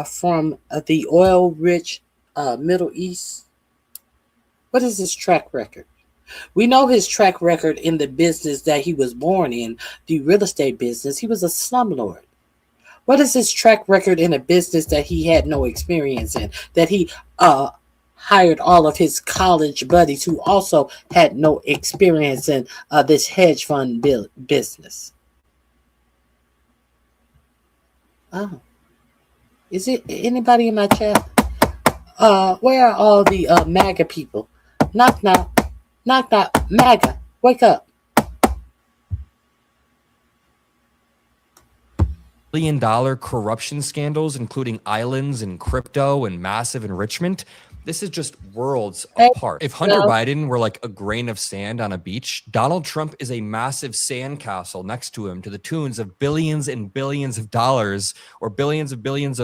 from the oil-rich Middle East. What is his track record? We know his track record in the business that he was born in, the real estate business. He was a slumlord. What is his track record in a business that he had no experience in, that he hired all of his college buddies who also had no experience in this hedge fund business? Oh, is it anybody in my chat? Where are all the MAGA people? Knock knock, knock knock. MAGA, wake up. $1 billion corruption scandals, including islands and crypto and massive enrichment. This is just worlds apart. If Hunter Biden were like a grain of sand on a beach, Donald Trump is a massive sandcastle next to him to the tunes of billions and billions of dollars, or billions of grains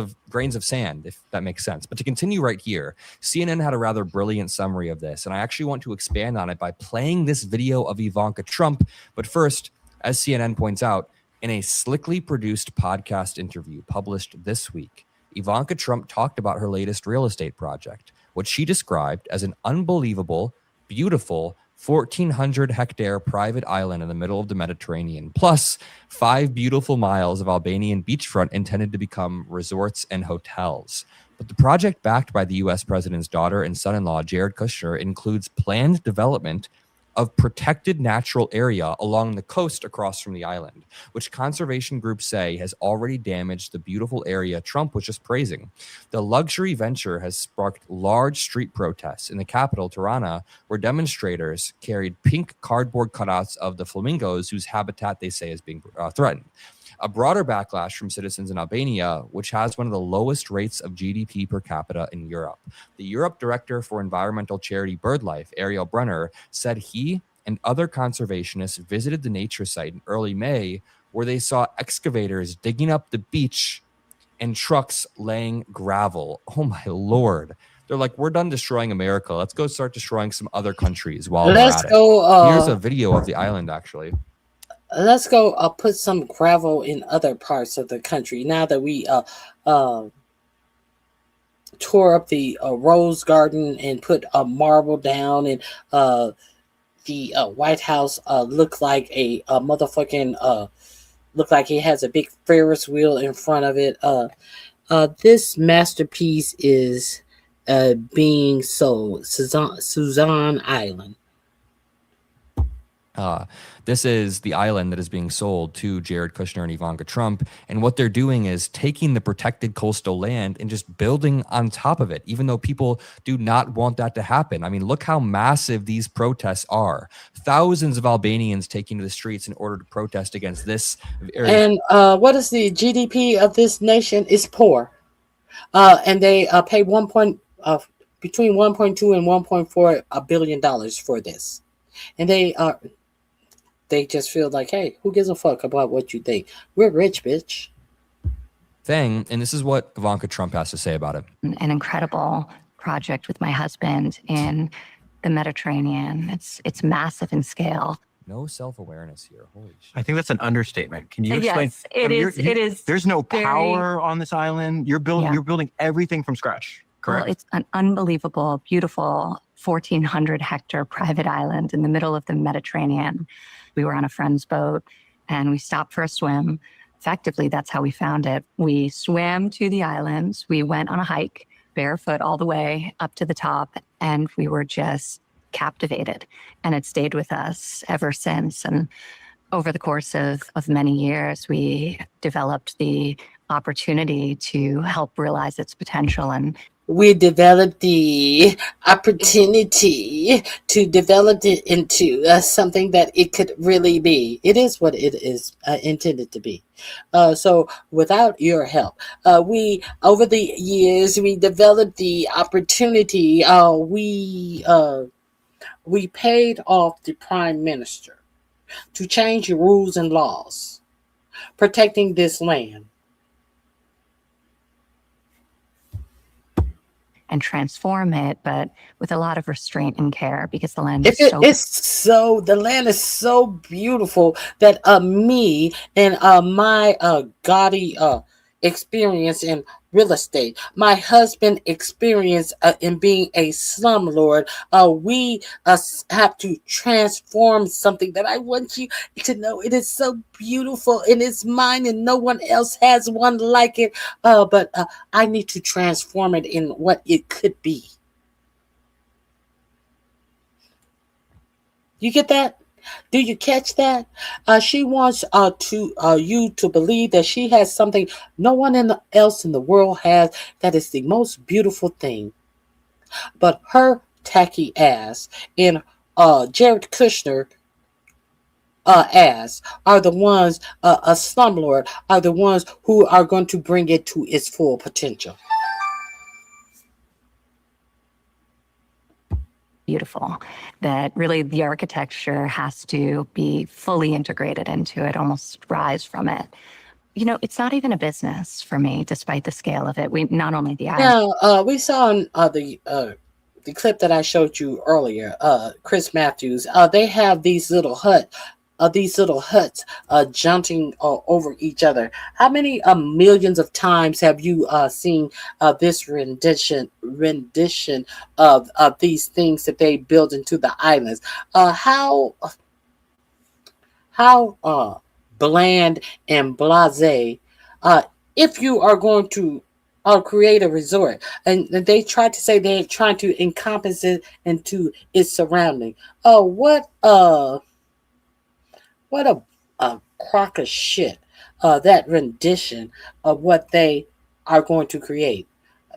of sand, if that makes sense. But to continue right here, CNN had a rather brilliant summary of this, and I actually want to expand on it by playing this video of Ivanka Trump. But first, as CNN points out, in a slickly produced podcast interview published this week, Ivanka Trump talked about her latest real estate project, what she described as an unbelievable, beautiful 1,400-hectare private island in the middle of the Mediterranean, plus 5 beautiful miles of Albanian beachfront intended to become resorts and hotels. But the project, backed by the U.S. president's daughter and son-in-law, Jared Kushner, includes planned development of protected natural area along the coast across from the island, which conservation groups say has already damaged the beautiful area Trump was just praising. The luxury venture has sparked large street protests in the capital, Tirana, where demonstrators carried pink cardboard cutouts of the flamingos whose habitat they say is being threatened. A broader backlash from citizens in Albania, which has one of the lowest rates of GDP per capita in Europe. The Europe director for environmental charity BirdLife, Ariel Brenner, said he and other conservationists visited the nature site in early May, where they saw excavators digging up the beach and trucks laying gravel. Oh my Lord. They're like, we're done destroying America. Let's go start destroying some other countries while we're at it. Here's a video of the island, actually. Let's go put some gravel in other parts of the country. Now that we tore up the Rose Garden and put marble down, and the White House looked like a motherfucking looked like it has a big Ferris wheel in front of it. This masterpiece is being sold. Suzanne Island. This is the island that is being sold to Jared Kushner and Ivanka Trump. And what they're doing is taking the protected coastal land and just building on top of it, even though people do not want that to happen. I mean, look how massive these protests are. Thousands of Albanians taking to the streets in order to protest against this. And what is the GDP of this nation? Is poor. And they pay between 1.2 and 1.4 billion dollars for this. And they just feel like, hey, who gives a fuck about what you think? We're rich, bitch. And this is what Ivanka Trump has to say about it. An incredible project with my husband in the Mediterranean. It's massive in scale. No self-awareness here. Holy shit. I think that's an understatement. Can you explain? Yes, it is. There's no power on this island. You're building everything from scratch. Correct. Well, it's an unbelievable, beautiful 1,400-hectare private island in the middle of the Mediterranean. We were on a friend's boat and we stopped for a swim. Effectively, that's how we found it. We swam to the islands. We went on a hike barefoot all the way up to the top, and we were just captivated. And it stayed with us ever since. And over the course of many years, we developed the opportunity to help realize its potential. And we developed the opportunity to develop it into something that it could really be. It is what it is intended to be. So without your help, we, over the years, we developed the opportunity. We paid off the prime minister to change the rules and laws, protecting this land. And transform it, but with a lot of restraint and care, because the land the land is so beautiful that me and my gaudy experience in real estate, my husband experience in being a slumlord, we have to transform something that I want you to know. It is so beautiful and it's mine and no one else has one like it, but I need to transform it in what it could be. You get that? Do you catch that? She wants you to believe that she has something no one else in the world has, that is the most beautiful thing. But her tacky ass and Jared Kushner ass are the ones, a slumlord, are the ones who are going to bring it to its full potential. Beautiful, that really the architecture has to be fully integrated into it, almost rise from it. You know, it's not even a business for me, despite the scale of it. We not only the island. Now, we saw in the clip that I showed you earlier, Chris Matthews. They have these little huts jumping over each other. How many millions of times have you seen this rendition of these things that they build into the islands? How bland and blasé. If you are going to create a resort, and they try to say they're trying to encompass it into its surrounding. What a crock of shit, that rendition of what they are going to create.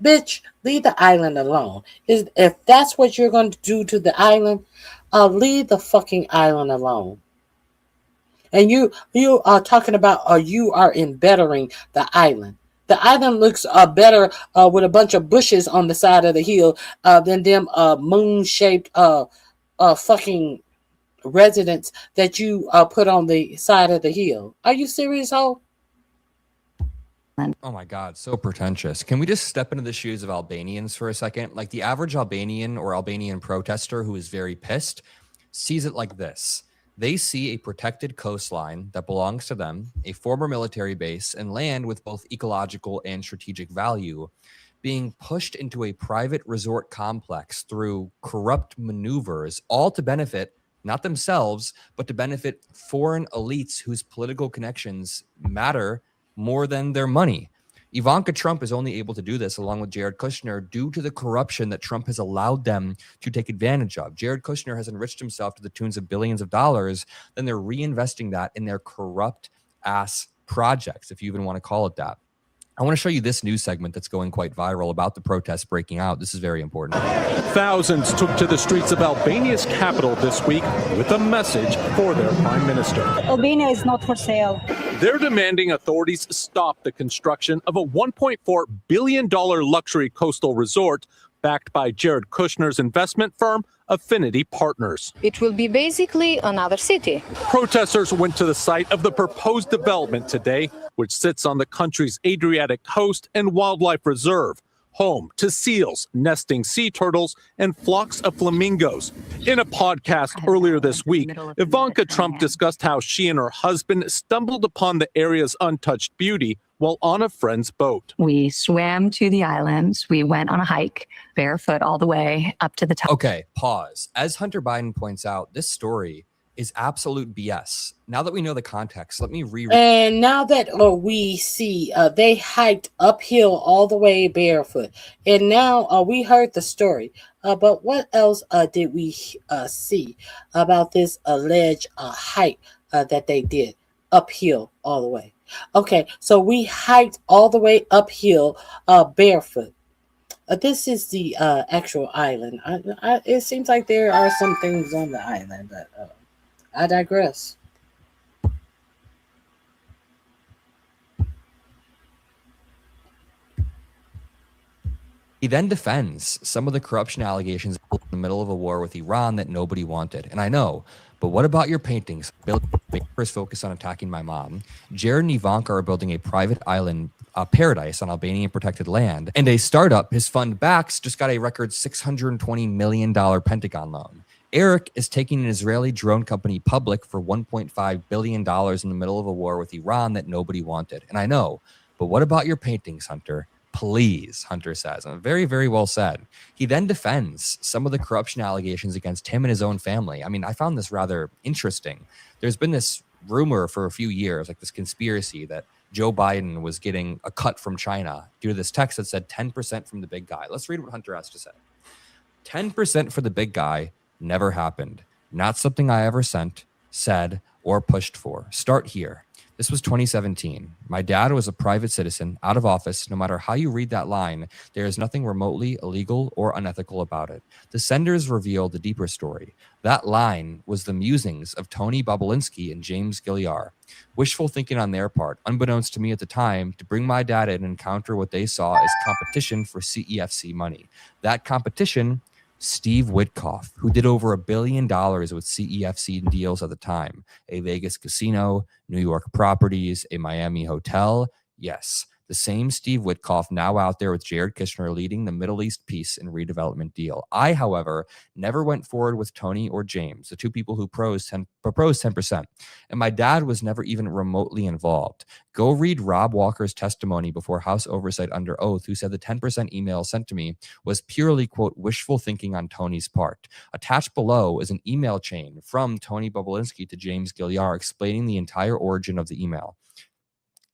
Bitch, leave the island alone. If that's what you're going to do to the island, leave the fucking island alone. And you are talking about you are embettering the island. The island looks better with a bunch of bushes on the side of the hill than them moon-shaped fucking residents that you put on the side of the hill. Are you serious, ho? Oh my God, so pretentious. Can we just step into the shoes of Albanians for a second? Like the average Albanian or Albanian protester who is very pissed sees it like this. They see a protected coastline that belongs to them, a former military base, and land with both ecological and strategic value being pushed into a private resort complex through corrupt maneuvers, all to benefit not themselves, but to benefit foreign elites whose political connections matter more than their money. Ivanka Trump is only able to do this along with Jared Kushner due to the corruption that Trump has allowed them to take advantage of. Jared Kushner has enriched himself to the tunes of billions of dollars, then they're reinvesting that in their corrupt ass projects, if you even want to call it that. I want to show you this news segment that's going quite viral about the protests breaking out. This is very important. Thousands took to the streets of Albania's capital this week with a message for their prime minister. Albania is not for sale. They're demanding authorities stop the construction of a $1.4 billion luxury coastal resort backed by Jared Kushner's investment firm, Affinity Partners. It will be basically another city. Protesters went to the site of the proposed development today, which sits on the country's Adriatic coast and wildlife reserve, home to seals, nesting sea turtles, and flocks of flamingos. In a podcast earlier this week, Ivanka Trump discussed how she and her husband stumbled upon the area's untouched beauty while on a friend's boat. We swam to the islands. We went on a hike barefoot all the way up to the top. Okay, pause. As Hunter Biden points out, this story is absolute BS. Now that we know the context, let me reread. And now that we see they hiked uphill all the way barefoot. And now we heard the story. But what else did we see about this alleged hike that they did uphill all the way? Okay, so we hiked all the way uphill barefoot. This is the actual island. It seems like there are some things on the island, but I digress. He then defends some of the corruption allegations in the middle of a war with Iran that nobody wanted. And I know, but what about your paintings? Bill is focused on attacking my mom. Jared and Ivanka are building a private island paradise on Albanian protected land. And a startup his fund backs just got a record $620 million Pentagon loan. Eric is taking an Israeli drone company public for $1.5 billion in the middle of a war with Iran that nobody wanted. And I know, but what about your paintings, Hunter? Please, Hunter says. And very, very well said. He then defends some of the corruption allegations against him and his own family. I mean, I found this rather interesting. There's been this rumor for a few years, like this conspiracy that Joe Biden was getting a cut from China due to this text that said 10% from the big guy. Let's read what Hunter has to say. 10% for the big guy never happened. Not something I ever sent. said, or pushed for. Start here. This was 2017. My dad was a private citizen, out of office. No matter how you read that line, there is nothing remotely illegal or unethical about it. The senders reveal the deeper story. That line was the musings of Tony Bobulinski and James Gilliar. Wishful thinking on their part, unbeknownst to me at the time, to bring my dad in and counter what they saw as competition for CEFC money. That competition, Steve Witkoff, who did over $1 billion with CEFC deals at the time, a Vegas casino, New York properties, a Miami hotel. Yes, the same Steve Witkoff now out there with Jared Kushner leading the Middle East peace and redevelopment deal. I, however, never went forward with Tony or James, the two people who proposed 10%. And my dad was never even remotely involved. Go read Rob Walker's testimony before House Oversight under oath, who said the 10% email sent to me was purely, quote, wishful thinking on Tony's part. Attached below is an email chain from Tony Bobulinski to James Gilliar explaining the entire origin of the email.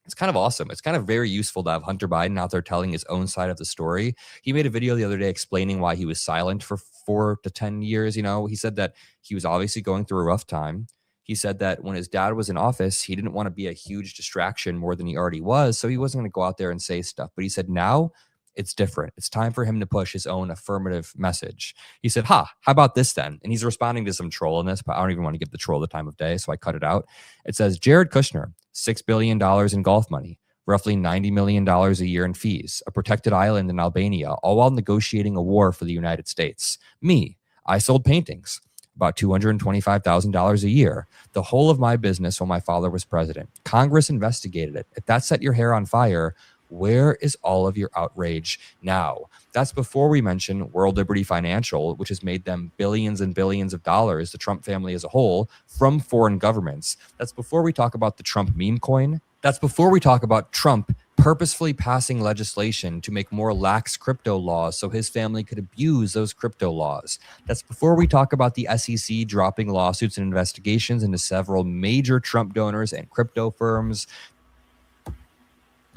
It's kind of awesome. It's kind of very useful to have Hunter Biden out there telling his own side of the story. He made a video the other day explaining why he was silent for 4 to 10 years. You know, he said that he was obviously going through a rough time. He said that when his dad was in office, he didn't want to be a huge distraction more than he already was. So he wasn't going to go out there and say stuff. But he said now it's different. It's time for him to push his own affirmative message. He said, how about this then? And he's responding to some troll in this, but I don't even want to give the troll the time of day, so I cut it out. It says, Jared Kushner, $6 billion in golf money, roughly $90 million a year in fees, a protected island in Albania, all while negotiating a war for the United States. Me, I sold paintings, about $225,000 a year, the whole of my business while my father was president. Congress investigated it. If that set your hair on fire, where is all of your outrage now? That's before we mention World Liberty Financial, which has made them billions and billions of dollars, the Trump family as a whole, from foreign governments. That's before we talk about the Trump meme coin. That's before we talk about Trump purposefully passing legislation to make more lax crypto laws so his family could abuse those crypto laws. That's before we talk about the SEC dropping lawsuits and investigations into several major Trump donors and crypto firms.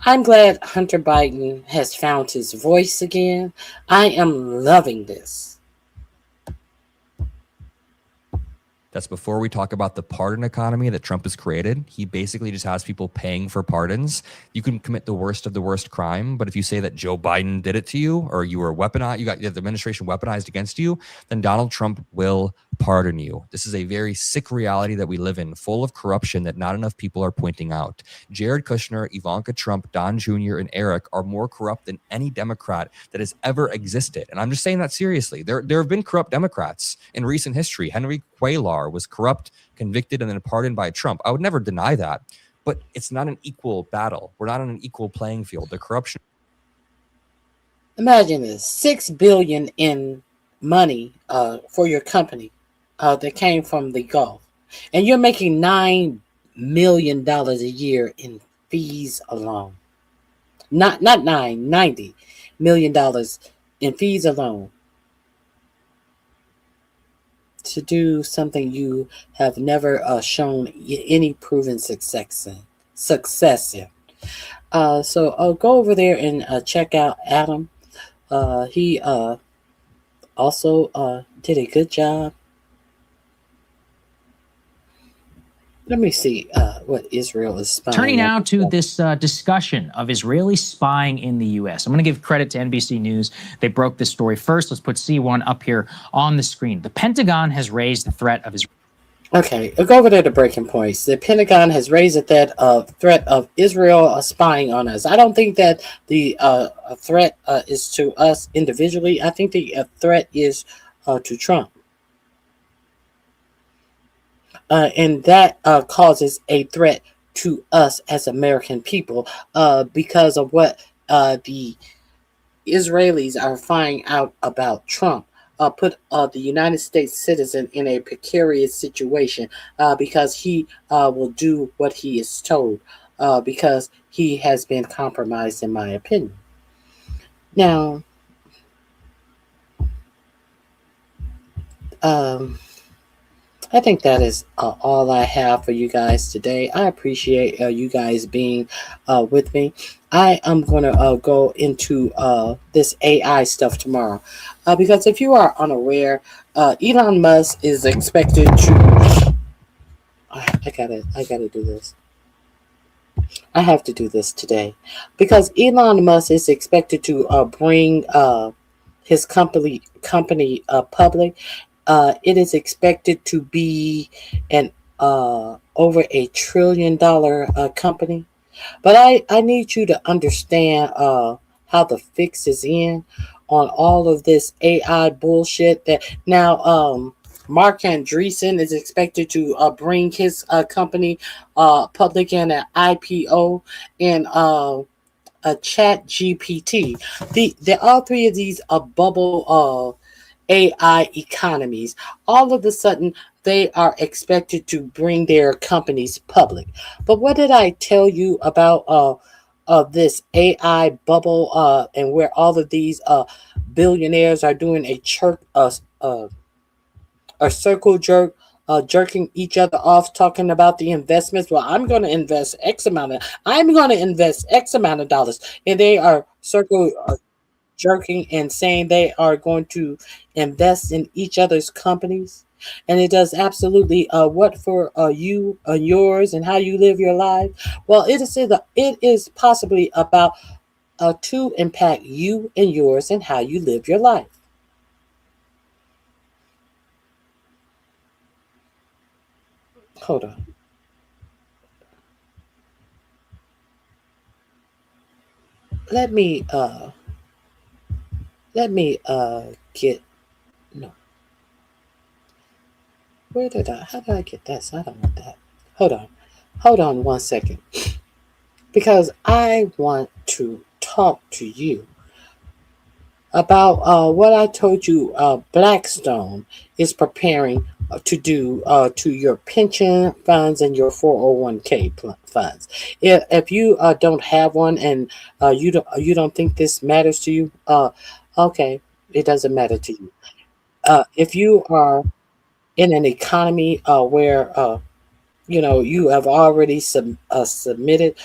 I'm glad Hunter Biden has found his voice again. I am loving this. That's before we talk about the pardon economy that Trump has created. He basically just has people paying for pardons. You can commit the worst of the worst crime, but if you say that Joe Biden did it to you, or you were weaponized, you got the administration weaponized against you, then Donald Trump will pardon you. This is a very sick reality that we live in, full of corruption that not enough people are pointing out. Jared Kushner, Ivanka Trump, Don Jr., and Eric are more corrupt than any Democrat that has ever existed. And I'm just saying that seriously. There have been corrupt Democrats in recent history. Henry Cuellar was corrupt, convicted, and then pardoned by Trump. I would never deny that, but it's not an equal battle. We're not on an equal playing field. The corruption. Imagine this: $6 billion in money for your company that came from the Gulf, and you're making $9 million a year in fees alone. Not $90 million in fees alone. To do something you have never shown any proven success in. So go over there and check out Adam. He also did a good job. Let me see what Israel is spying. Turning now to this discussion of Israeli spying in the U.S. I'm going to give credit to NBC News. They broke this story first. Let's put C1 up here on the screen. The Pentagon has raised the threat of Israel. Okay, I'll go over there to breaking points. The Pentagon has raised the threat of Israel spying on us. I don't think that the threat is to us individually. I think the threat is to Trump. And that causes a threat to us as American people because of what the Israelis are finding out about Trump. Put the United States citizen in a precarious situation because he will do what he is told because he has been compromised, in my opinion. Now, I think that is all I have for you guys today. I appreciate you guys being with me. I am going to go into this AI stuff tomorrow because if you are unaware, Elon Musk is expected to I gotta do this. I have to do this today because Elon Musk is expected to bring his company public. It is expected to be an over $1 trillion company. But I need you to understand how the fix is in on all of this AI bullshit that now Mark Andreessen is expected to bring his company public in an IPO and a Chat GPT. The all three of these are bubble AI economies. All of a sudden, they are expected to bring their companies public. But what did I tell you about this AI bubble and where all of these billionaires are doing a circle jerk, jerking each other off, talking about the investments? Well, I'm going to invest X amount of dollars, and they are circle jerking and saying they are going to invest in each other's companies. And it does absolutely what for you, yours, and how you live your life. Well, it is possibly about to impact you and yours and how you live your life. Hold on. Let me get no. How did I get that? So I don't want that. Hold on 1 second. Because I want to talk to you about what I told you Blackstone is preparing to do to your pension funds and your 401k funds. If you don't have one and you don't think this matters to you, okay, it doesn't matter to you. If you are in an economy where you have already submitted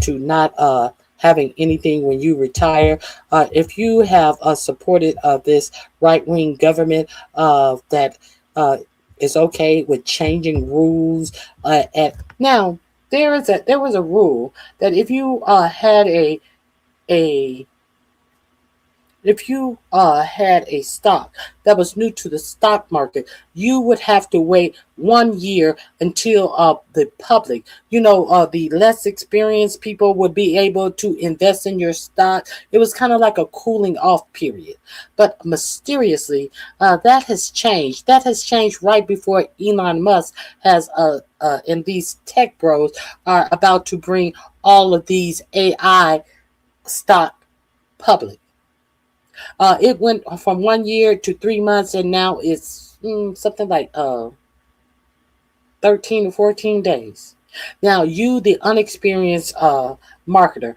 to not having anything when you retire, if you have supported this right-wing government that is okay with changing rules, now there was a rule that if you had a stock that was new to the stock market, you would have to wait 1 year until the public, the less experienced people would be able to invest in your stock. It was kind of like a cooling off period. But mysteriously, that has changed. That has changed right before Elon Musk has, and these tech bros are about to bring all of these AI stock public. It went from 1 year to 3 months, and now it's something like 13 to 14 days. Now, you, the unexperienced marketer,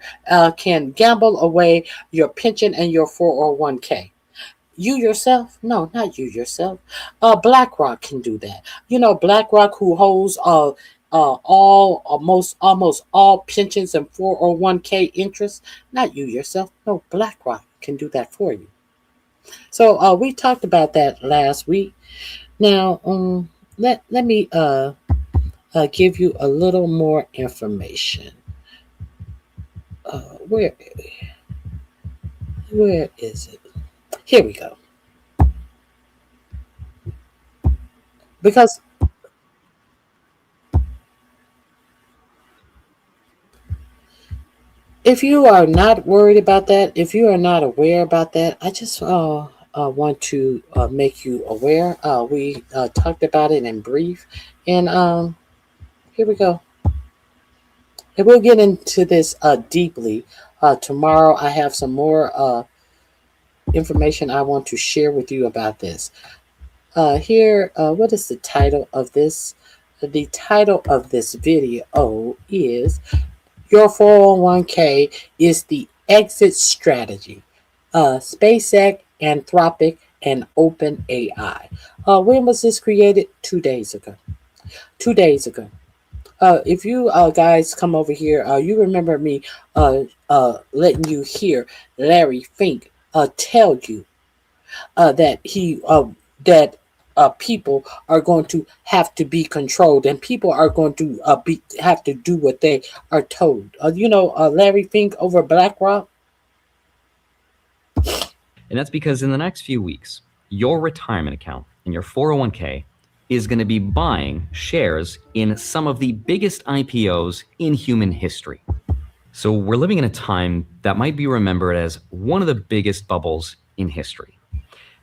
can gamble away your pension and your 401k. You yourself? No, not you yourself. BlackRock can do that. BlackRock, who holds almost all pensions and 401k interests. Not you yourself. No, BlackRock can do that for you. So we talked about that last week. Now let me give you a little more information. Where is it? Here we go. Because if you are not worried about that, if you are not aware about that, I just want to make you aware. We talked about it in brief, and here we go. And we'll get into this deeply tomorrow. I have some more information I want to share with you about this. Here, what is the title of this? The title of this video is Your 401k is the Exit Strategy. SpaceX, Anthropic, and OpenAI. When was this created? 2 days ago. 2 days ago. If you guys come over here, you remember me letting you hear Larry Fink tell you that he people are going to have to be controlled, and people are going to have to do what they are told. Larry Fink over BlackRock. And that's because in the next few weeks, your retirement account and your 401k is going to be buying shares in some of the biggest IPOs in human history. So we're living in a time that might be remembered as one of the biggest bubbles in history.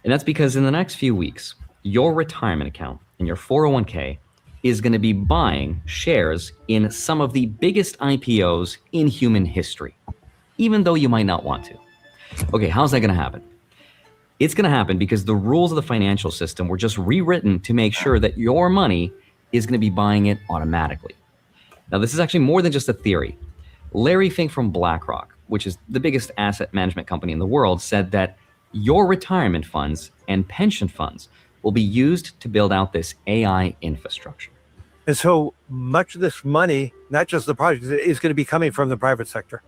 And that's because in the next few weeks, your retirement account and your 401k is going to be buying shares in some of the biggest IPOs in human history, even though you might not want to. Okay, how's that going to happen? It's going to happen because the rules of the financial system were just rewritten to make sure that your money is going to be buying it automatically. Now, this is actually more than just a theory. Larry Fink from BlackRock, which is the biggest asset management company in the world, said that your retirement funds and pension funds will be used to build out this AI infrastructure. And so much of this money, not just the project, is going to be coming from the private sector,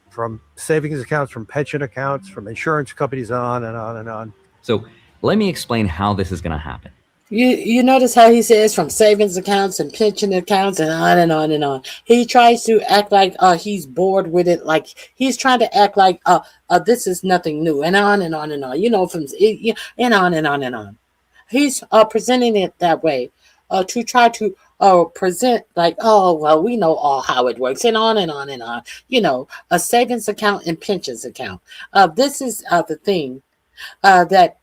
from savings accounts, from pension accounts, from insurance companies, on and on and on. So let me explain how this is going to happen. You notice how he says from savings accounts and pension accounts and on and on and on. He tries to act like he's bored with it, like he's trying to act like this is nothing new, and on and on and on. And on and on and on. He's presenting it that way to try to present like, oh well, we know all how it works, and on and on and on. A savings account and pensions account. This is the thing that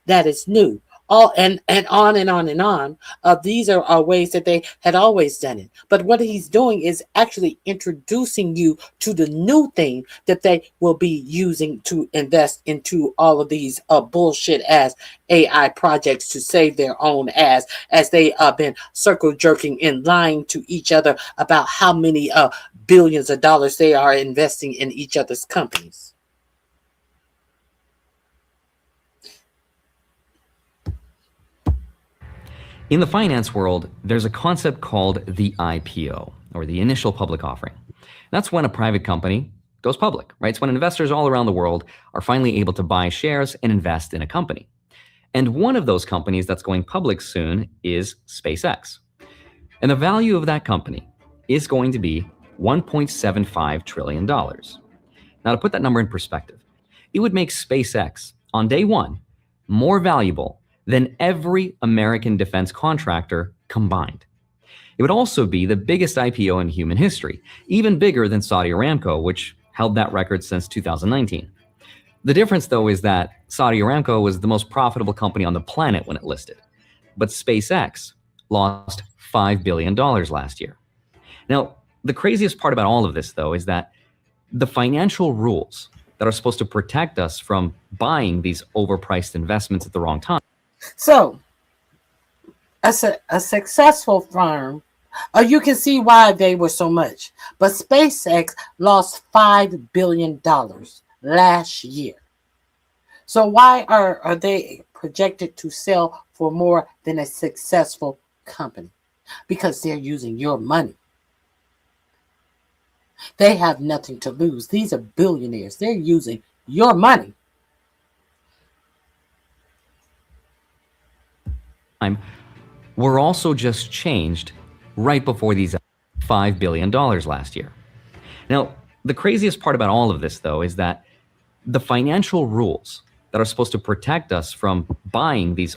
is new. All and on and on and on. These are ways that they had always done it. But what he's doing is actually introducing you to the new thing that they will be using to invest into all of these bullshit ass AI projects to save their own ass, as they have been circle jerking and lying to each other about how many billions of dollars they are investing in each other's companies. In the finance world, there's a concept called the IPO, or the initial public offering. That's when a private company goes public, right? It's when investors all around the world are finally able to buy shares and invest in a company. And one of those companies that's going public soon is SpaceX. And the value of that company is going to be $1.75 trillion. Now, to put that number in perspective, it would make SpaceX on day one more valuable than every American defense contractor combined. It would also be the biggest IPO in human history, even bigger than Saudi Aramco, which held that record since 2019. The difference, though, is that Saudi Aramco was the most profitable company on the planet when it listed, but SpaceX lost $5 billion last year. Now, the craziest part about all of this, though, is that the financial rules that are supposed to protect us from buying these overpriced investments at the wrong time. So, a successful firm, you can see why they were so much. But SpaceX lost $5 billion last year. So why are they projected to sell for more than a successful company? Because they're using your money. They have nothing to lose. These are billionaires. They're using your money. Were also just changed right before these $5 billion last year. Now, the craziest part about all of this, though, is that the financial rules that are supposed to protect us from buying these,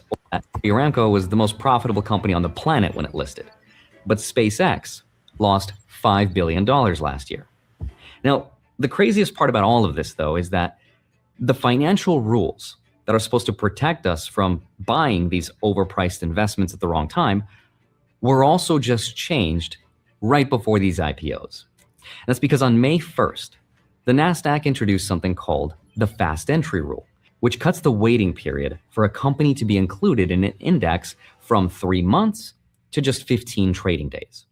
Aramco was the most profitable company on the planet when it listed, but SpaceX lost $5 billion last year. Now, the craziest part about all of this, though, is that the financial rules that are supposed to protect us from buying these overpriced investments at the wrong time were also just changed right before these IPOs. And that's because on May 1st, the NASDAQ introduced something called the fast entry rule, which cuts the waiting period for a company to be included in an index from 3 months to just 15 trading days.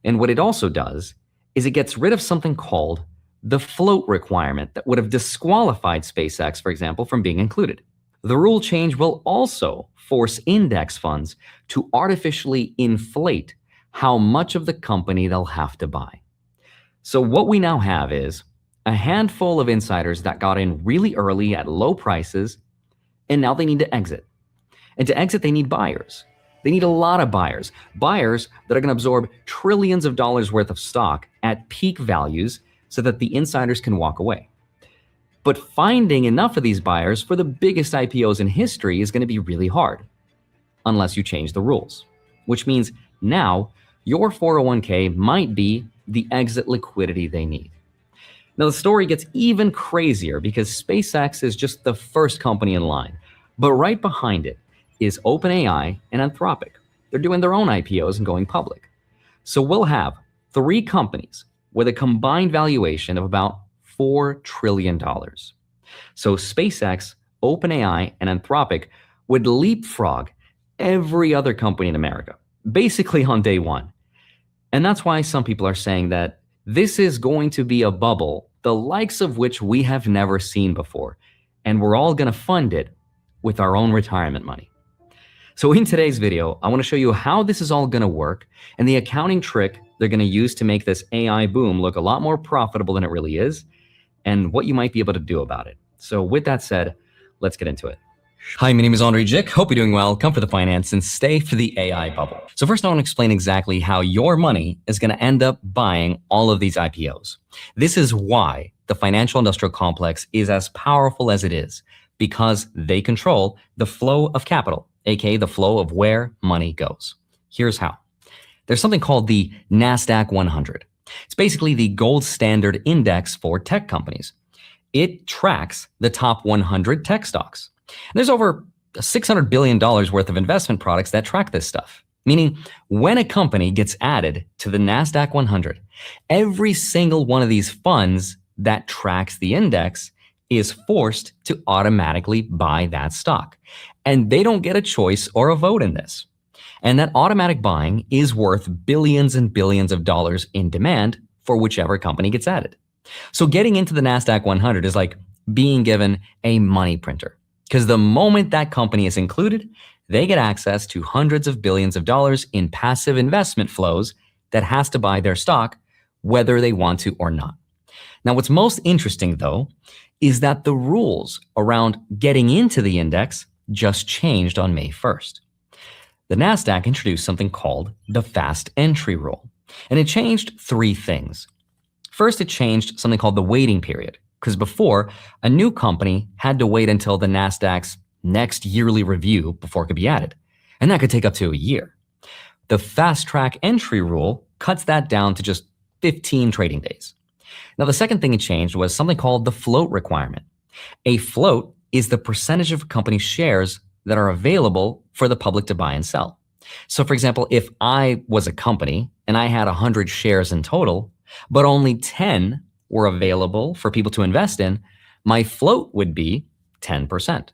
And what it also does is it gets rid of something called the float requirement that would have disqualified SpaceX, for example, from being included. The rule change will also force index funds to artificially inflate how much of the company they'll have to buy. So what we now have is a handful of insiders that got in really early at low prices, and now they need to exit. And to exit, they need buyers. They need a lot of buyers. Buyers that are going to absorb trillions of dollars worth of stock at peak values so that the insiders can walk away. But finding enough of these buyers for the biggest IPOs in history is going to be really hard, unless you change the rules, which means now your 401k might be the exit liquidity they need. Now, the story gets even crazier because SpaceX is just the first company in line, but right behind it is OpenAI and Anthropic. They're doing their own IPOs and going public. So we'll have 3 companies with a combined valuation of about $4 trillion. So SpaceX, OpenAI, and Anthropic would leapfrog every other company in America, basically on day one. And that's why some people are saying that this is going to be a bubble, the likes of which we have never seen before. And we're all going to fund it with our own retirement money. So in today's video, I want to show you how this is all going to work and the accounting trick they're going to use to make this AI boom look a lot more profitable than it really is, and what you might be able to do about it. So with that said, let's get into it. Hi, my name is Andre Jick. Hope you're doing well. Come for the finance and stay for the AI bubble. So first, I want to explain exactly how your money is going to end up buying all of these IPOs. This is why the financial industrial complex is as powerful as it is, because they control the flow of capital, aka the flow of where money goes. Here's how. There's something called the NASDAQ 100. It's basically the gold standard index for tech companies. It tracks the top 100 tech stocks. And there's over $600 billion worth of investment products that track this stuff. Meaning, when a company gets added to the NASDAQ 100, every single one of these funds that tracks the index is forced to automatically buy that stock. And they don't get a choice or a vote in this. And that automatic buying is worth billions and billions of dollars in demand for whichever company gets added. So getting into the NASDAQ 100 is like being given a money printer, because the moment that company is included, they get access to hundreds of billions of dollars in passive investment flows that has to buy their stock, whether they want to or not. Now, what's most interesting, though, is that the rules around getting into the index just changed on May 1st. The NASDAQ introduced something called the fast entry rule, and it changed 3 things. First, it changed something called the waiting period, because before, a new company had to wait until the NASDAQ's next yearly review before it could be added, and that could take up to a year. The fast track entry rule cuts that down to just 15 trading days. Now, the second thing it changed was something called the float requirement. A float is the percentage of a company's shares that are available for the public to buy and sell. So for example, if I was a company and I had 100 shares in total, but only 10 were available for people to invest in, my float would be 10%.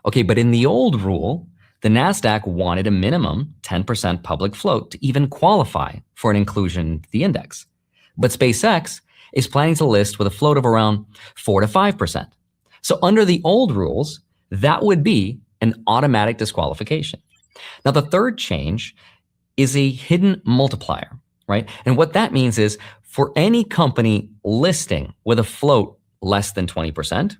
Okay, but in the old rule, the NASDAQ wanted a minimum 10% public float to even qualify for an inclusion in the index. But SpaceX is planning to list with a float of around 4 to 5%. So under the old rules, that would be an automatic disqualification. Now, the third change is a hidden multiplier, right? And what that means is for any company listing with a float less than 20%,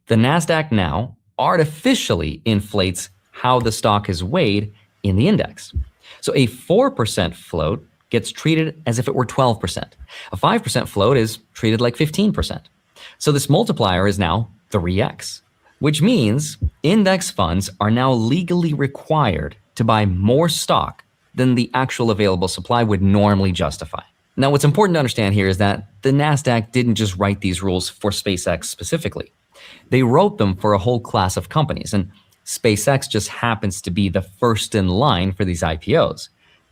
the NASDAQ now artificially inflates how the stock is weighed in the index. So a 4% float gets treated as if it were 12%. A 5% float is treated like 15%. So this multiplier is now 3x, which means index funds are now legally required to buy more stock than the actual available supply would normally justify. Now, what's important to understand here is that the NASDAQ didn't just write these rules for SpaceX specifically. They wrote them for a whole class of companies, and SpaceX just happens to be the first in line for these IPOs.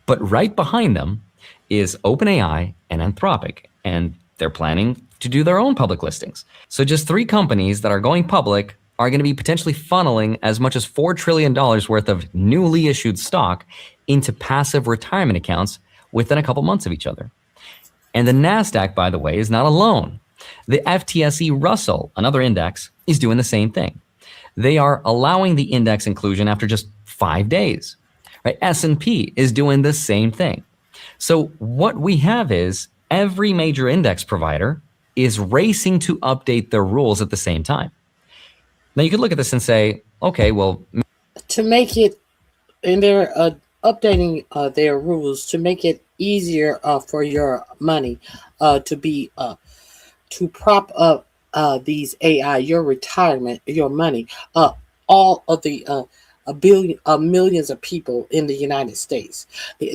But right behind them is OpenAI and Anthropic, and they're planning to do their own public listings. So just 3 companies that are going public are going to be potentially funneling as much as $4 trillion worth of newly issued stock into passive retirement accounts within a couple months of each other. And the NASDAQ, by the way, is not alone. The FTSE Russell, another index, is doing the same thing. They are allowing the index inclusion after just 5 days. Right? S&P is doing the same thing. So what we have is every major index provider is racing to update their rules at the same time. Now you could look at this and say, okay, well, to make it, and they're updating their rules to make it easier for your money to be to prop up these AI, your retirement, your money, all of the millions of people in the United States.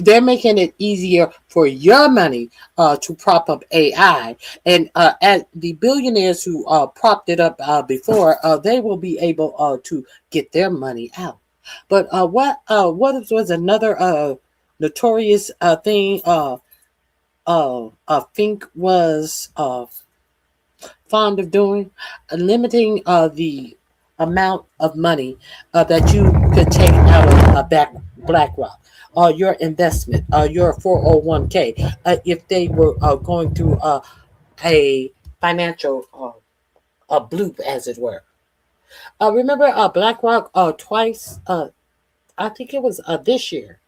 They're making it easier for your money to prop up AI, and at the billionaires who propped it up before, they will be able to get their money out. But what was another notorious thing? Fink was fond of doing, limiting the amount of money that you could take out of BlackRock, your investment, your 401k, if they were going through a financial bloop, as it were. Remember BlackRock twice, I think it was this year,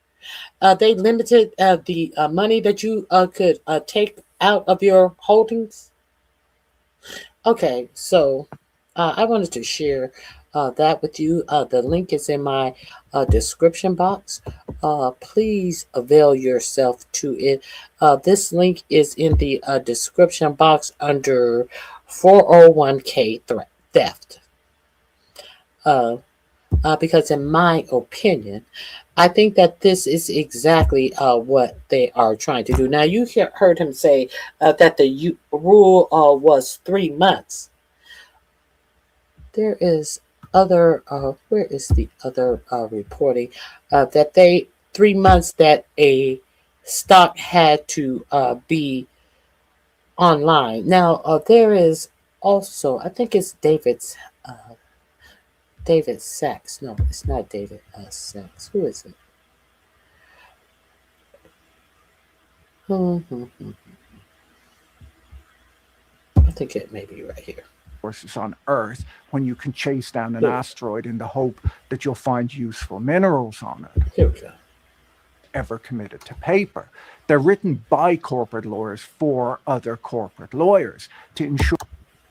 they limited the money that you could take out of your holdings. Okay, so I wanted to share that with you. The link is in my description box. Please avail yourself to it. This link is in the description box under 401k theft. Because in my opinion, I think that this is exactly what they are trying to do. Now, you heard him say that the rule was 3 months. There is other, where is the other reporting? That 3 months that a stock had to be online. Now, there is also, I think it's David Sachs. No, it's not David Sachs. Who is it? I think it may be right here. Resources on Earth when you can chase down an asteroid in the hope that you'll find useful minerals on it. Here we go. Ever committed to paper. They're written by corporate lawyers for other corporate lawyers to ensure.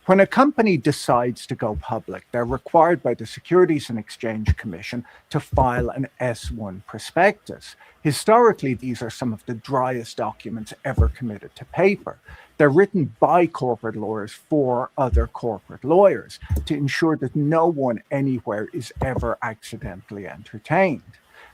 When a company decides to go public, they're required by the Securities and Exchange Commission to file an S-1 prospectus. Historically, these are some of the driest documents ever committed to paper. They're written by corporate lawyers for other corporate lawyers to ensure that no one anywhere is ever accidentally entertained.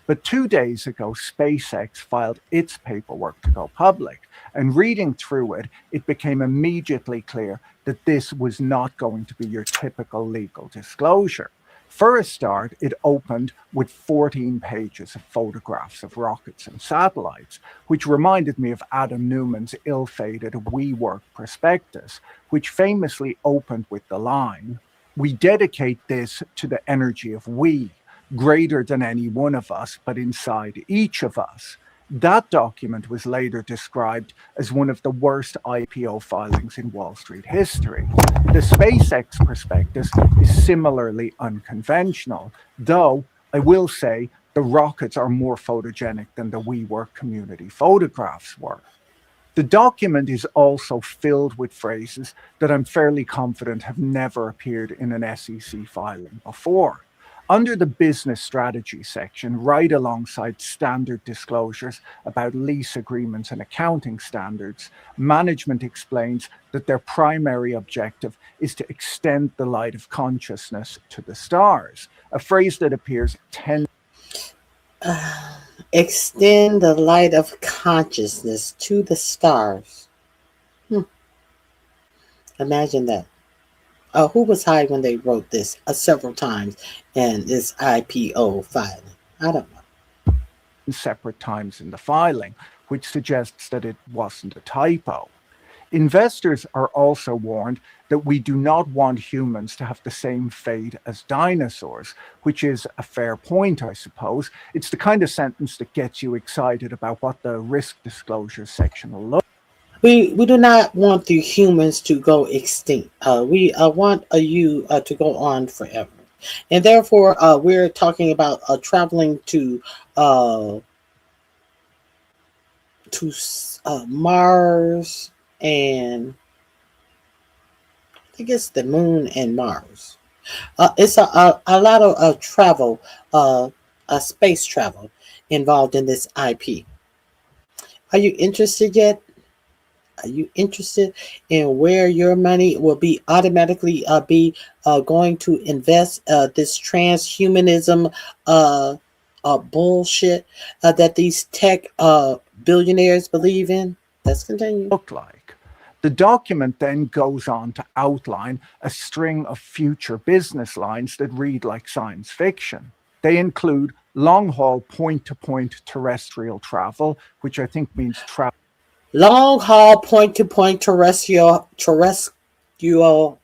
But 2 days ago, SpaceX filed its paperwork to go public. And reading through it, it became immediately clear that this was not going to be your typical legal disclosure. For a start, it opened with 14 pages of photographs of rockets and satellites, which reminded me of Adam Newman's ill-fated WeWork prospectus, which famously opened with the line, "We dedicate this to the energy of we, greater than any one of us, but inside each of us." That document was later described as one of the worst IPO filings in Wall Street history. The SpaceX prospectus is similarly unconventional, though I will say the rockets are more photogenic than the WeWork community photographs were. The document is also filled with phrases that I'm fairly confident have never appeared in an SEC filing before. Under the business strategy section, right alongside standard disclosures about lease agreements and accounting standards, management explains that their primary objective is to extend the light of consciousness to the stars, a phrase that appears 10. Extend the light of consciousness to the stars. Imagine that. Who was high when they wrote this several times in this IPO filing? I don't know. Separate times in the filing, which suggests that it wasn't a typo. Investors are also warned that we do not want humans to have the same fate as dinosaurs, which is a fair point, I suppose. It's the kind of sentence that gets you excited about what the risk disclosure section will look. We do not want the humans to go extinct. We want you to go on forever. And therefore, we're talking about traveling to Mars and I guess the moon and Mars. It's a lot of travel, space travel involved in this IP. Are you interested yet? Are you interested in where your money will be automatically be going to invest this transhumanism bullshit that these tech billionaires believe in? Let's continue. Look like. The document then goes on to outline a string of future business lines that read like science fiction. They include long-haul point-to-point terrestrial travel, which I think means travel. Long-haul point-to-point terrestrial travel. They're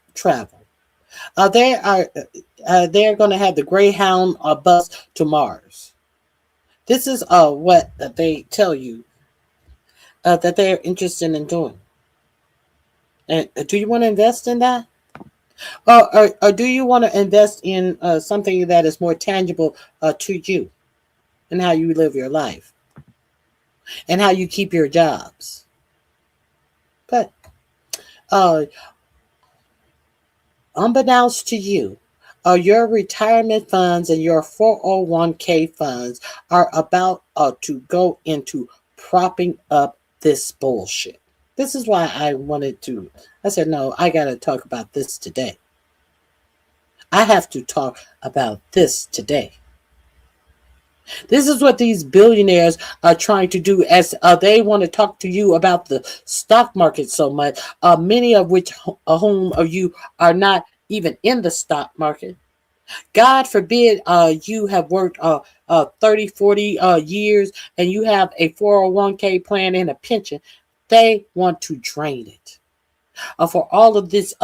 going to have the Greyhound bus to Mars. This is what they tell you that they're interested in doing. And do you want to invest in that? Or do you want to invest in something that is more tangible to you and how you live your life and how you keep your jobs? But unbeknownst to you, your retirement funds and your 401k funds are about to go into propping up this bullshit. This is why I said, no, I got to talk about this today. I have to talk about this today. This is what these billionaires are trying to do as they want to talk to you about the stock market so much, many of which whom of you are not even in the stock market. God forbid you have worked 30, 40 years and you have a 401k plan and a pension. They want to drain it. For all of this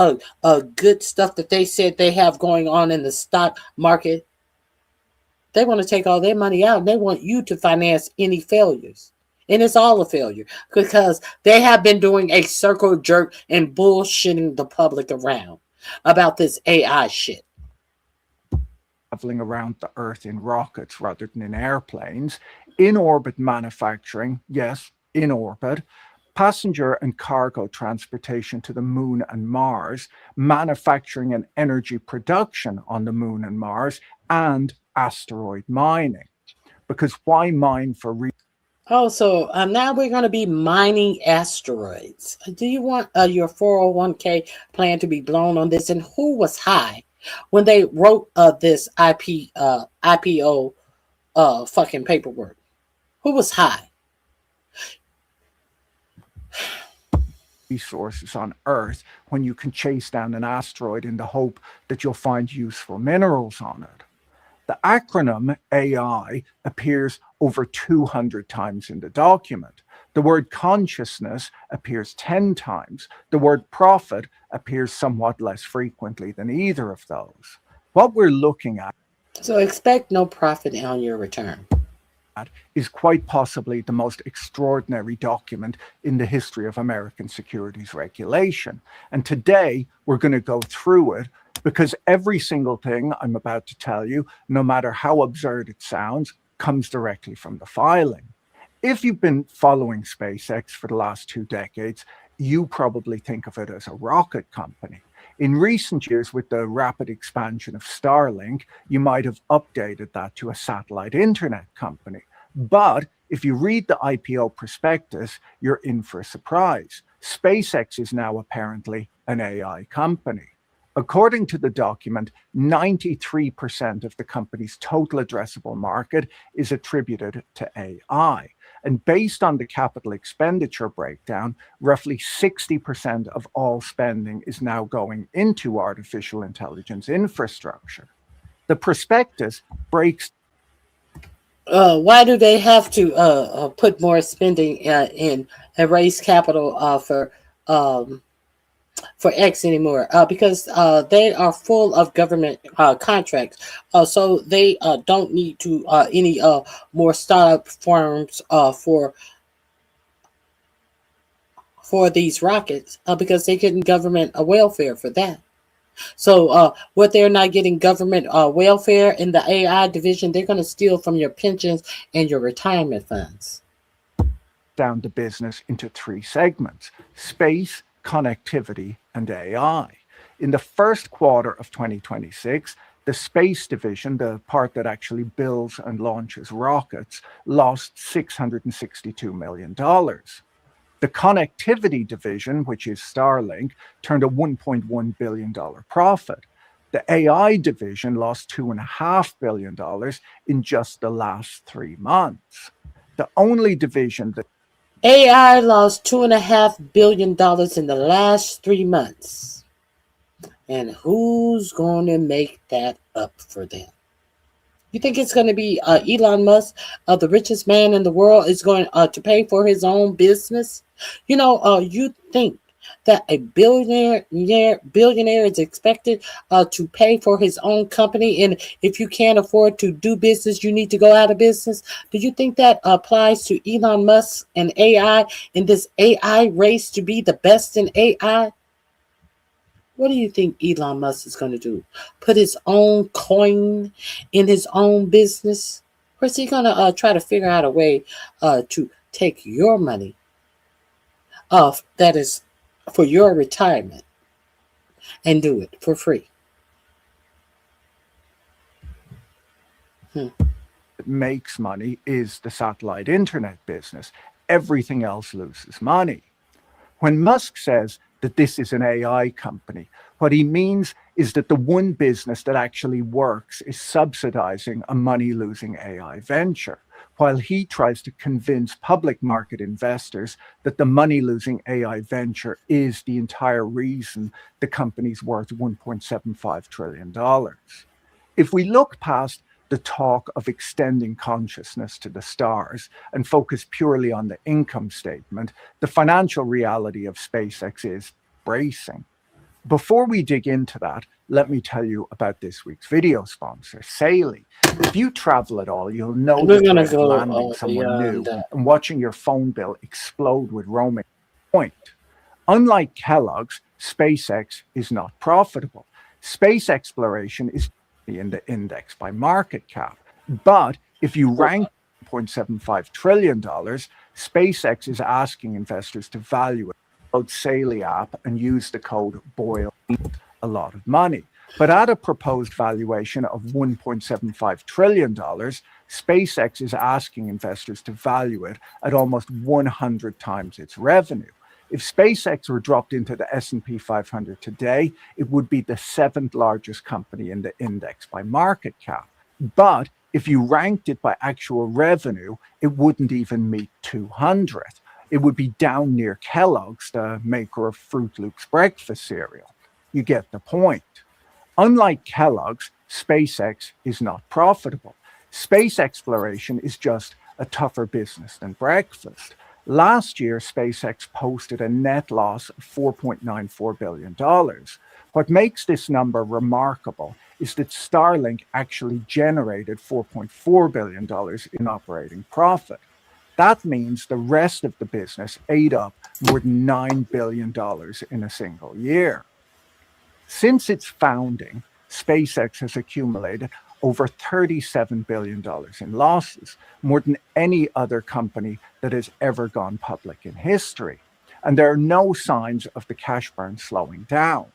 good stuff that they said they have going on in the stock market, they want to take all their money out and they want you to finance any failures. And it's all a failure because they have been doing a circle jerk and bullshitting the public around about this AI shit. Traveling around the Earth in rockets rather than in airplanes, in-orbit manufacturing, yes, in orbit, passenger and cargo transportation to the moon and Mars, manufacturing and energy production on the moon and Mars, and asteroid mining. Because why mine for so now we're going to be mining asteroids. Do you want your 401k plan to be blown on this? And who was high when they wrote this IPO fucking paperwork? Who was high? Resources on Earth when you can chase down an asteroid in the hope that you'll find useful minerals on it. The acronym AI appears over 200 times in the document. The word consciousness appears 10 times. The word profit appears somewhat less frequently than either of those. What we're looking at, so expect no profit on your return, is quite possibly the most extraordinary document in the history of American securities regulation. And today we're going to go through it because every single thing I'm about to tell you, no matter how absurd it sounds, comes directly from the filing. If you've been following SpaceX for the last 2 decades, you probably think of it as a rocket company. In recent years, with the rapid expansion of Starlink, you might have updated that to a satellite internet company. But if you read the IPO prospectus, you're in for a surprise. SpaceX is now apparently an AI company. According to the document, 93% of the company's total addressable market is attributed to AI. And based on the capital expenditure breakdown, roughly 60% of all spending is now going into artificial intelligence infrastructure. The prospectus breaks. Why do they have to put more spending in and raise capital for X anymore? Because they are full of government contracts, so they don't need to any more startup firms for these rockets because they're getting government welfare for that. So what they're not getting government welfare in the AI division, they're going to steal from your pensions and your retirement funds. Down the business into 3 segments: space, connectivity, and AI. In the first quarter of 2026, the space division, the part that actually builds and launches rockets, lost $662 million. The connectivity division, which is Starlink, turned a $1.1 billion profit. The AI division lost $2.5 billion in just the last 3 months. The only division that AI lost $2.5 billion in the last 3 months. And who's going to make that up for them? You think it's going to be Elon Musk, the richest man in the world, is going to pay for his own business? You know, you think that a billionaire is expected to pay for his own company, and if you can't afford to do business, you need to go out of business? Do you think that applies to Elon Musk and AI in this AI race to be the best in AI? What do you think Elon Musk is going to do? Put his own coin in his own business? Or is he going to try to figure out a way to take your money that is for your retirement and do it for free? that makes money is the satellite internet business. Everything else loses money. When Musk says that this is an AI company, what he means is that the one business that actually works is subsidizing a money-losing AI venture, while he tries to convince public market investors that the money-losing AI venture is the entire reason the company's worth $1.75 trillion. If we look past the talk of extending consciousness to the stars and focus purely on the income statement, the financial reality of SpaceX is bracing. Before we dig into that, let me tell you about this week's video sponsor, Saily. If you travel at all, you'll know We're the gonna thrill of go landing somewhere new beyond that. and watching your phone bill explode with roaming point. Unlike Kellogg's, SpaceX is not profitable. Space exploration is in the index by market cap. But if you rank $1.75 trillion, SpaceX is asking investors to value it. Download Saily app and use the code BOIL, a lot of money. But at a proposed valuation of $1.75 trillion, SpaceX is asking investors to value it at almost 100 times its revenue. If SpaceX were dropped into the S&P 500 today, it would be the 7th largest company in the index by market cap. But if you ranked it by actual revenue, it wouldn't even meet 200. It would be down near Kellogg's, the maker of Fruit Loops breakfast cereal. You get the point. Unlike Kellogg's, SpaceX is not profitable. Space exploration is just a tougher business than breakfast. Last year, SpaceX posted a net loss of $4.94 billion. What makes this number remarkable is that Starlink actually generated $4.4 billion in operating profit. That means the rest of the business ate up more than $9 billion in a single year. Since its founding, SpaceX has accumulated over $37 billion in losses, more than any other company that has ever gone public in history. And there are no signs of the cash burn slowing down.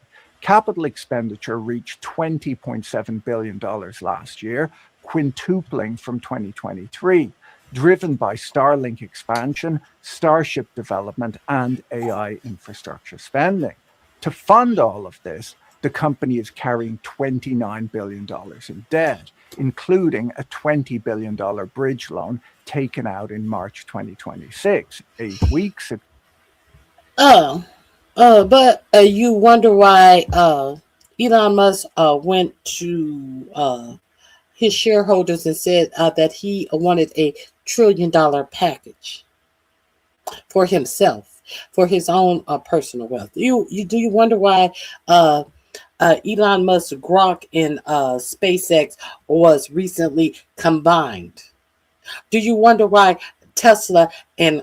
Capital expenditure reached $20.7 billion last year, quintupling from 2023, driven by Starlink expansion, Starship development, and AI infrastructure spending. To fund all of this, the company is carrying $29 billion in debt, including a $20 billion bridge loan taken out in March 2026, 8 weeks ago. But you wonder why Elon Musk went to his shareholders and said that he wanted a $1 trillion package for himself, for his own personal wealth. Do you wonder why Elon Musk, Grok, and SpaceX was recently combined? Do you wonder why Tesla and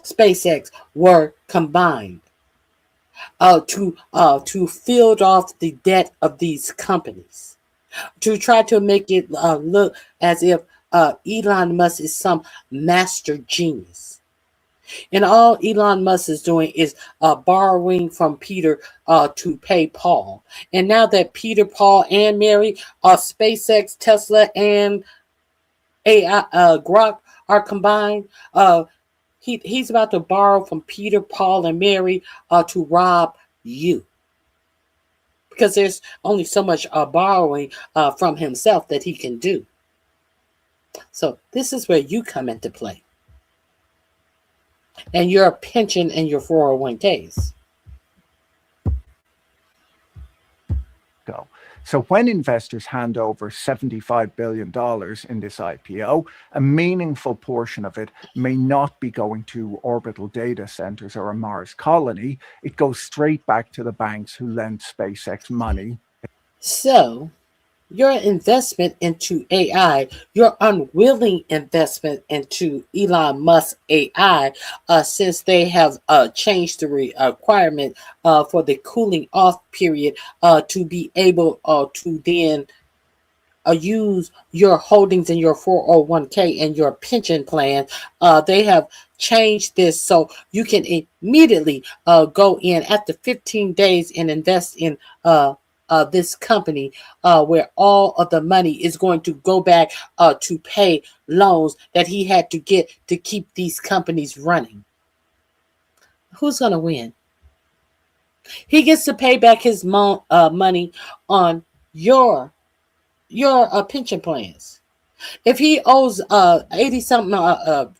SpaceX were combined to field off the debt of these companies, to try to make it look as if Elon Musk is some master genius? And all Elon Musk is doing is borrowing from Peter to pay Paul. And now that Peter, Paul, and Mary are SpaceX, Tesla, and AI, Grok are combined, he's about to borrow from Peter, Paul, and Mary to rob you. Because there's only so much borrowing from himself that he can do. So this is where you come into play. And your pension and your 401ks. Go. So when investors hand over $75 billion in this IPO, a meaningful portion of it may not be going to orbital data centers or a Mars colony. It goes straight back to the banks who lent SpaceX money. So your investment into AI, your unwilling investment into Elon Musk AI, since they have changed the requirement for the cooling off period to be able to then use your holdings in your 401k and your pension plan. They have changed this so you can immediately go in after 15 days and invest in this company where all of the money is going to go back to pay loans that he had to get to keep these companies running. Who's going to win? He gets to pay back his money on your pension plans. If he owes 80-something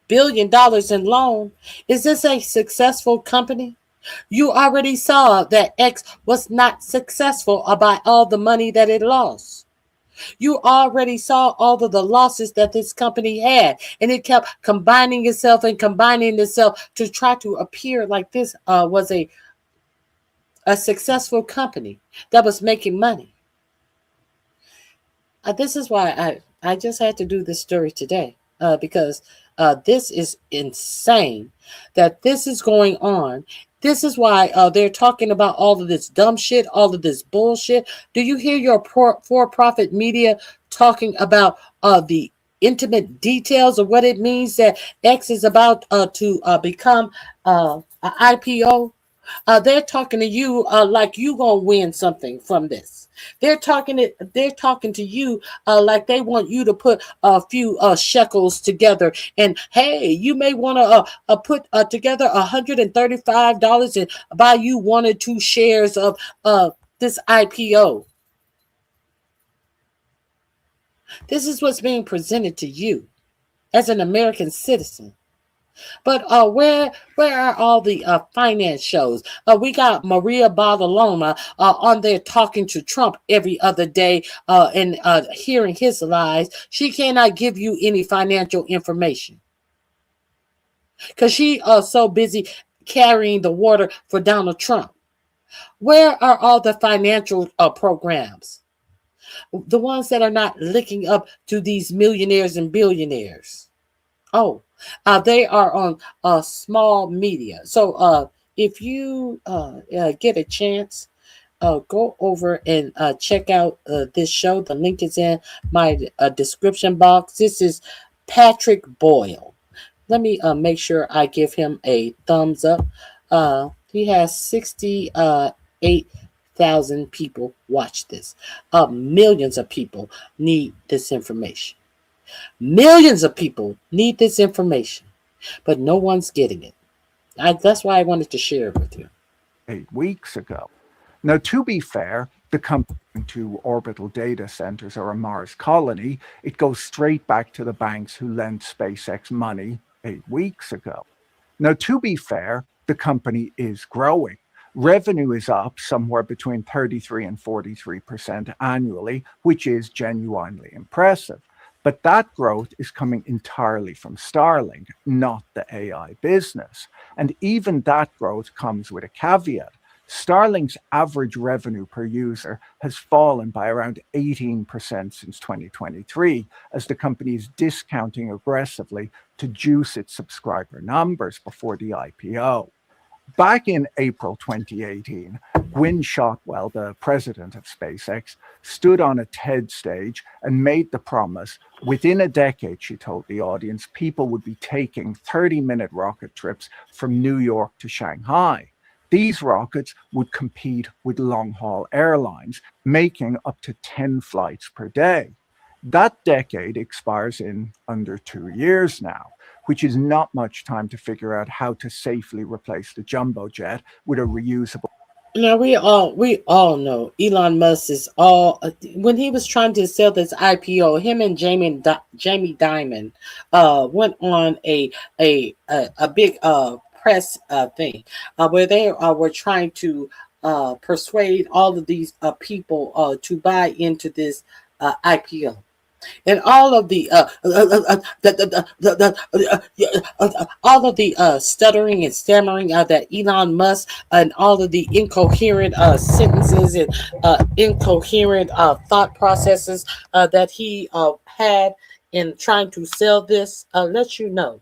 billion dollars in loan, is this a successful company? You already saw that X was not successful by all the money that it lost. You already saw all of the losses that this company had, and it kept combining itself to try to appear like this was a successful company that was making money. This is why I just had to do this story today, because this is insane that this is going on. This is why they're talking about all of this dumb shit, all of this bullshit. Do you hear your for-profit media talking about the intimate details of what it means that X is about to become an IPO? They're talking to you like you gonna win something from this. They're talking to you like they want you to put a few shekels together, and hey, you may want to put together $135 and buy you 1 or 2 shares of this IPO. This is what's being presented to you as an American citizen. But where are all the finance shows? We got Maria Bartiromo on there talking to Trump every other day and hearing his lies. She cannot give you any financial information because she is so busy carrying the water for Donald Trump. Where are all the financial programs? The ones that are not licking up to these millionaires and billionaires. Oh. They are on small media. So if you get a chance, go over and check out this show. The link is in my description box. This is Patrick Boyle. Let me make sure I give him a thumbs up. He has 68,000 people watch this. Millions of people need this information. Millions of people need this information, but no one's getting it. That's why I wanted to share it with you. 8 weeks ago. Now, to be fair, the company to orbital data centers or a Mars colony, it goes straight back to the banks who lent SpaceX money 8 weeks ago. Now, to be fair, the company is growing. Revenue is up somewhere between 33 and 43% annually, which is genuinely impressive. But that growth is coming entirely from Starlink, not the AI business. And even that growth comes with a caveat. Starlink's average revenue per user has fallen by around 18% since 2023, as the company is discounting aggressively to juice its subscriber numbers before the IPO. Back in April 2018, Gwynne Shotwell, the president of SpaceX, stood on a TED stage and made the promise within a decade, she told the audience, people would be taking 30-minute rocket trips from New York to Shanghai. These rockets would compete with long-haul airlines, making up to 10 flights per day. That decade expires in under 2 years now, which is not much time to figure out how to safely replace the jumbo jet with a reusable. Now we all know Elon Musk is all when he was trying to sell this IPO, him and Jamie Dimon went on a big press thing where they were trying to persuade all of these people to buy into this IPO. And all of the stuttering and stammering that Elon Musk and all of the incoherent sentences and incoherent thought processes that he had in trying to sell this lets you know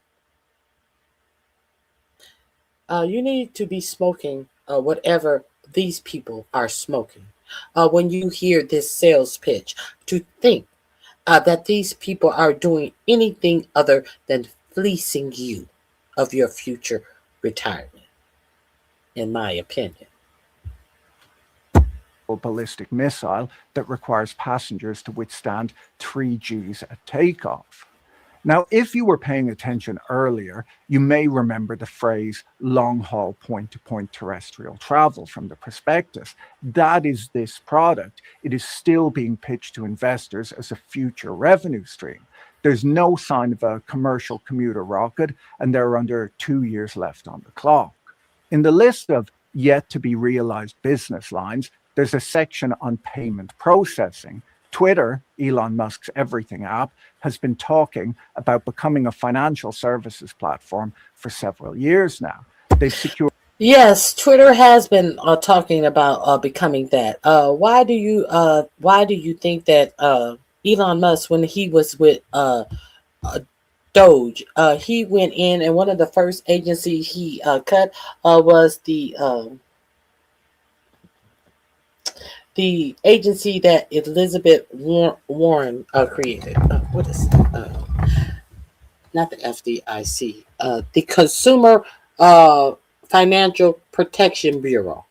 you need to be smoking whatever these people are smoking when you hear this sales pitch, to think that these people are doing anything other than fleecing you of your future retirement, in my opinion. Ballistic missile that requires passengers to withstand 3 Gs at takeoff. Now, if you were paying attention earlier, you may remember the phrase long-haul point-to-point terrestrial travel from the prospectus. That is this product. It is still being pitched to investors as a future revenue stream. There's no sign of a commercial commuter rocket, and there are under 2 years left on the clock. In the list of yet-to-be-realized business lines, there's a section on payment processing. Twitter, Elon Musk's everything app, has been talking about becoming a financial services platform for several years now. They've secured. Yes, Twitter has been talking about becoming that. Why do you think that Elon Musk, when he was with Doge, he went in, and one of the first agencies he cut was the agency that Elizabeth Warren created. What is not the FDIC? The Consumer Financial Protection Bureau.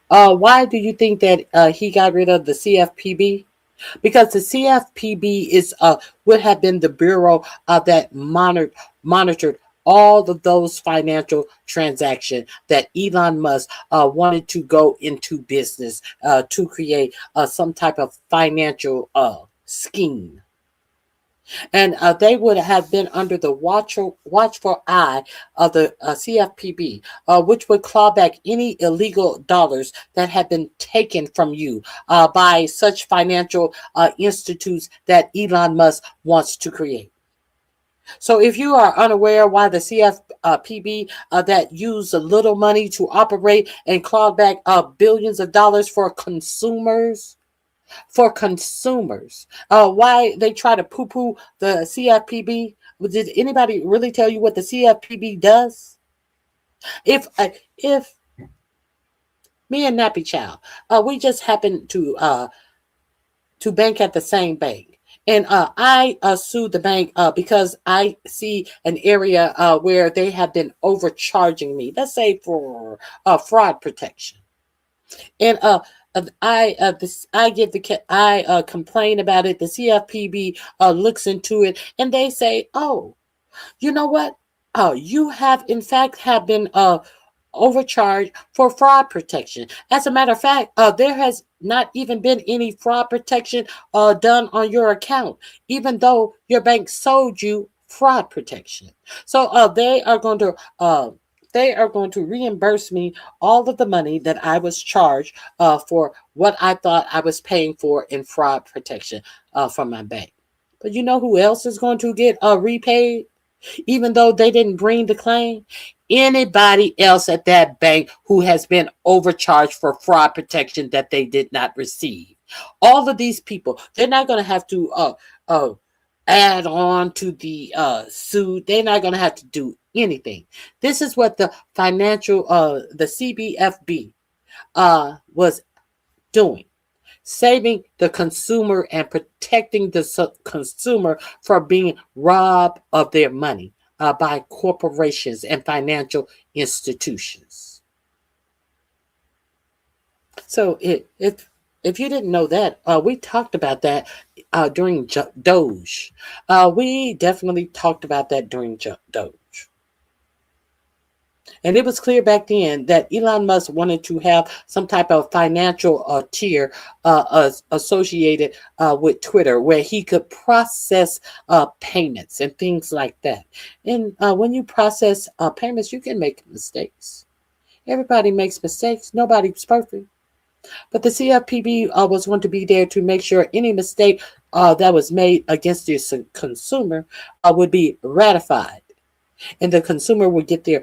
Why do you think that he got rid of the CFPB? Because the CFPB is would have been the bureau that monitored all of those financial transactions that Elon Musk wanted to go into business to create some type of financial scheme. And they would have been under the watchful eye of the CFPB, which would claw back any illegal dollars that had been taken from you by such financial institutes that Elon Musk wants to create. So if you are unaware why the CFPB that use a little money to operate and claw back billions of dollars for consumers, why they try to poo-poo the CFPB? Did anybody really tell you what the CFPB does? If me and Nappy Chow, we just happen to bank at the same bank. And I sued the bank because I see an area where they have been overcharging me. Let's say for fraud protection. And I complain about it. The CFPB looks into it, and they say, "Oh, you know what? You have in fact have been overcharged for fraud protection. As a matter of fact, there has not even been any fraud protection done on your account, even though your bank sold you fraud protection. So they are going to reimburse me all of the money that I was charged for what I thought I was paying for in fraud protection from my bank. But you know who else is going to get repaid, even though they didn't bring the claim? Anybody else at that bank who has been overcharged for fraud protection that they did not receive. All of these people, they're not going to have to add on to the suit. They're not going to have to do anything. This is what the the CBFB was doing, saving the consumer and protecting the consumer from being robbed of their money by corporations and financial institutions. So if you didn't know that, we talked about that during Doge. We definitely talked about that during Doge. And it was clear back then that Elon Musk wanted to have some type of financial tier associated with Twitter, where he could process payments and things like that. And when you process payments, you can make mistakes. Everybody makes mistakes. Nobody's perfect. But the CFPB was going to be there to make sure any mistake that was made against the consumer would be ratified, and the consumer would get their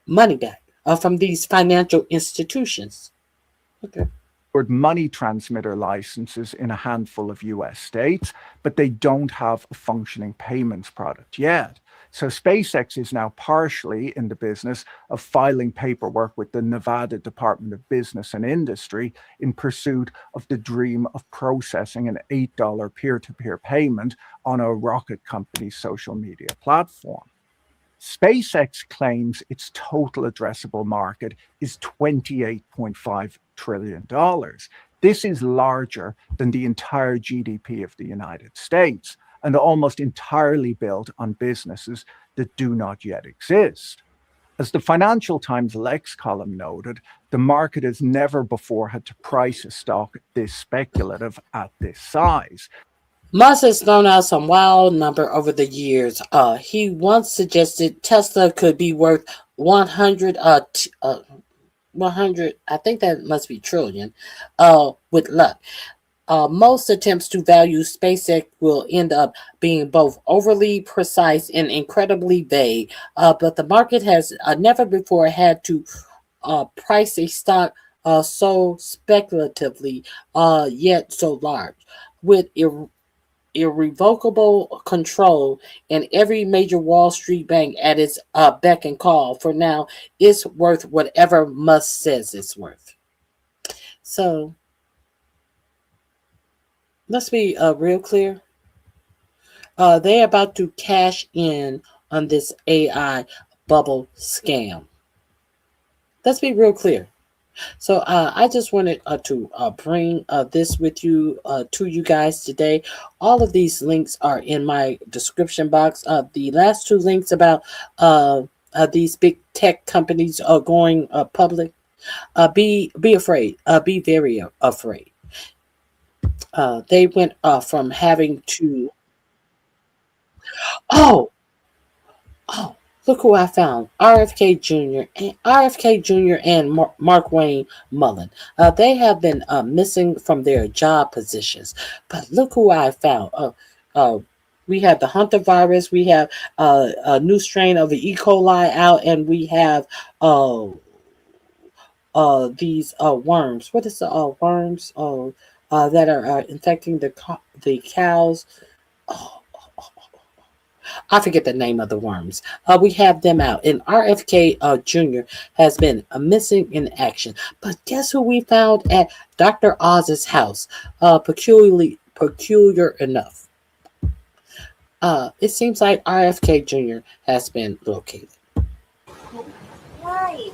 money back from these financial institutions. Okay. Money transmitter licenses in a handful of US states, but they don't have a functioning payments product yet. So SpaceX is now partially in the business of filing paperwork with the Nevada Department of Business and Industry in pursuit of the dream of processing an $8 peer-to-peer payment on a rocket company's social media platform. SpaceX claims its total addressable market is $28.5 trillion. This is larger than the entire GDP of the United States, and almost entirely built on businesses that do not yet exist. As the Financial Times Lex column noted, the market has never before had to price a stock this speculative at this size. Musk has thrown out some wild number over the years. He once suggested Tesla could be worth 100, I think that must be trillion, with luck. Most attempts to value SpaceX will end up being both overly precise and incredibly vague, but the market has never before had to price a stock so speculatively, yet so large. With irrevocable control and every major Wall Street bank at its beck and call, for now, it's worth whatever Musk says it's worth. So, let's be real clear. They're about to cash in on this AI bubble scam. Let's be real clear. So I just wanted to bring this with you to you guys today. All of these links are in my description box. The last two links about these big tech companies are going public. Be afraid. Be very afraid. They went from having to. Oh. Look who I found. RFK Jr. and Mark Wayne Mullen. They have been missing from their job positions. But look who I found. We have the Hunter virus. We have a new strain of the E. coli out. And we have these worms. What is the worms that are infecting the cows? I forget the name of the worms. We have them out. And RFK Jr. has been missing in action. But guess who we found at Dr. Oz's house? Peculiar enough. It seems like RFK Jr. has been located. Why?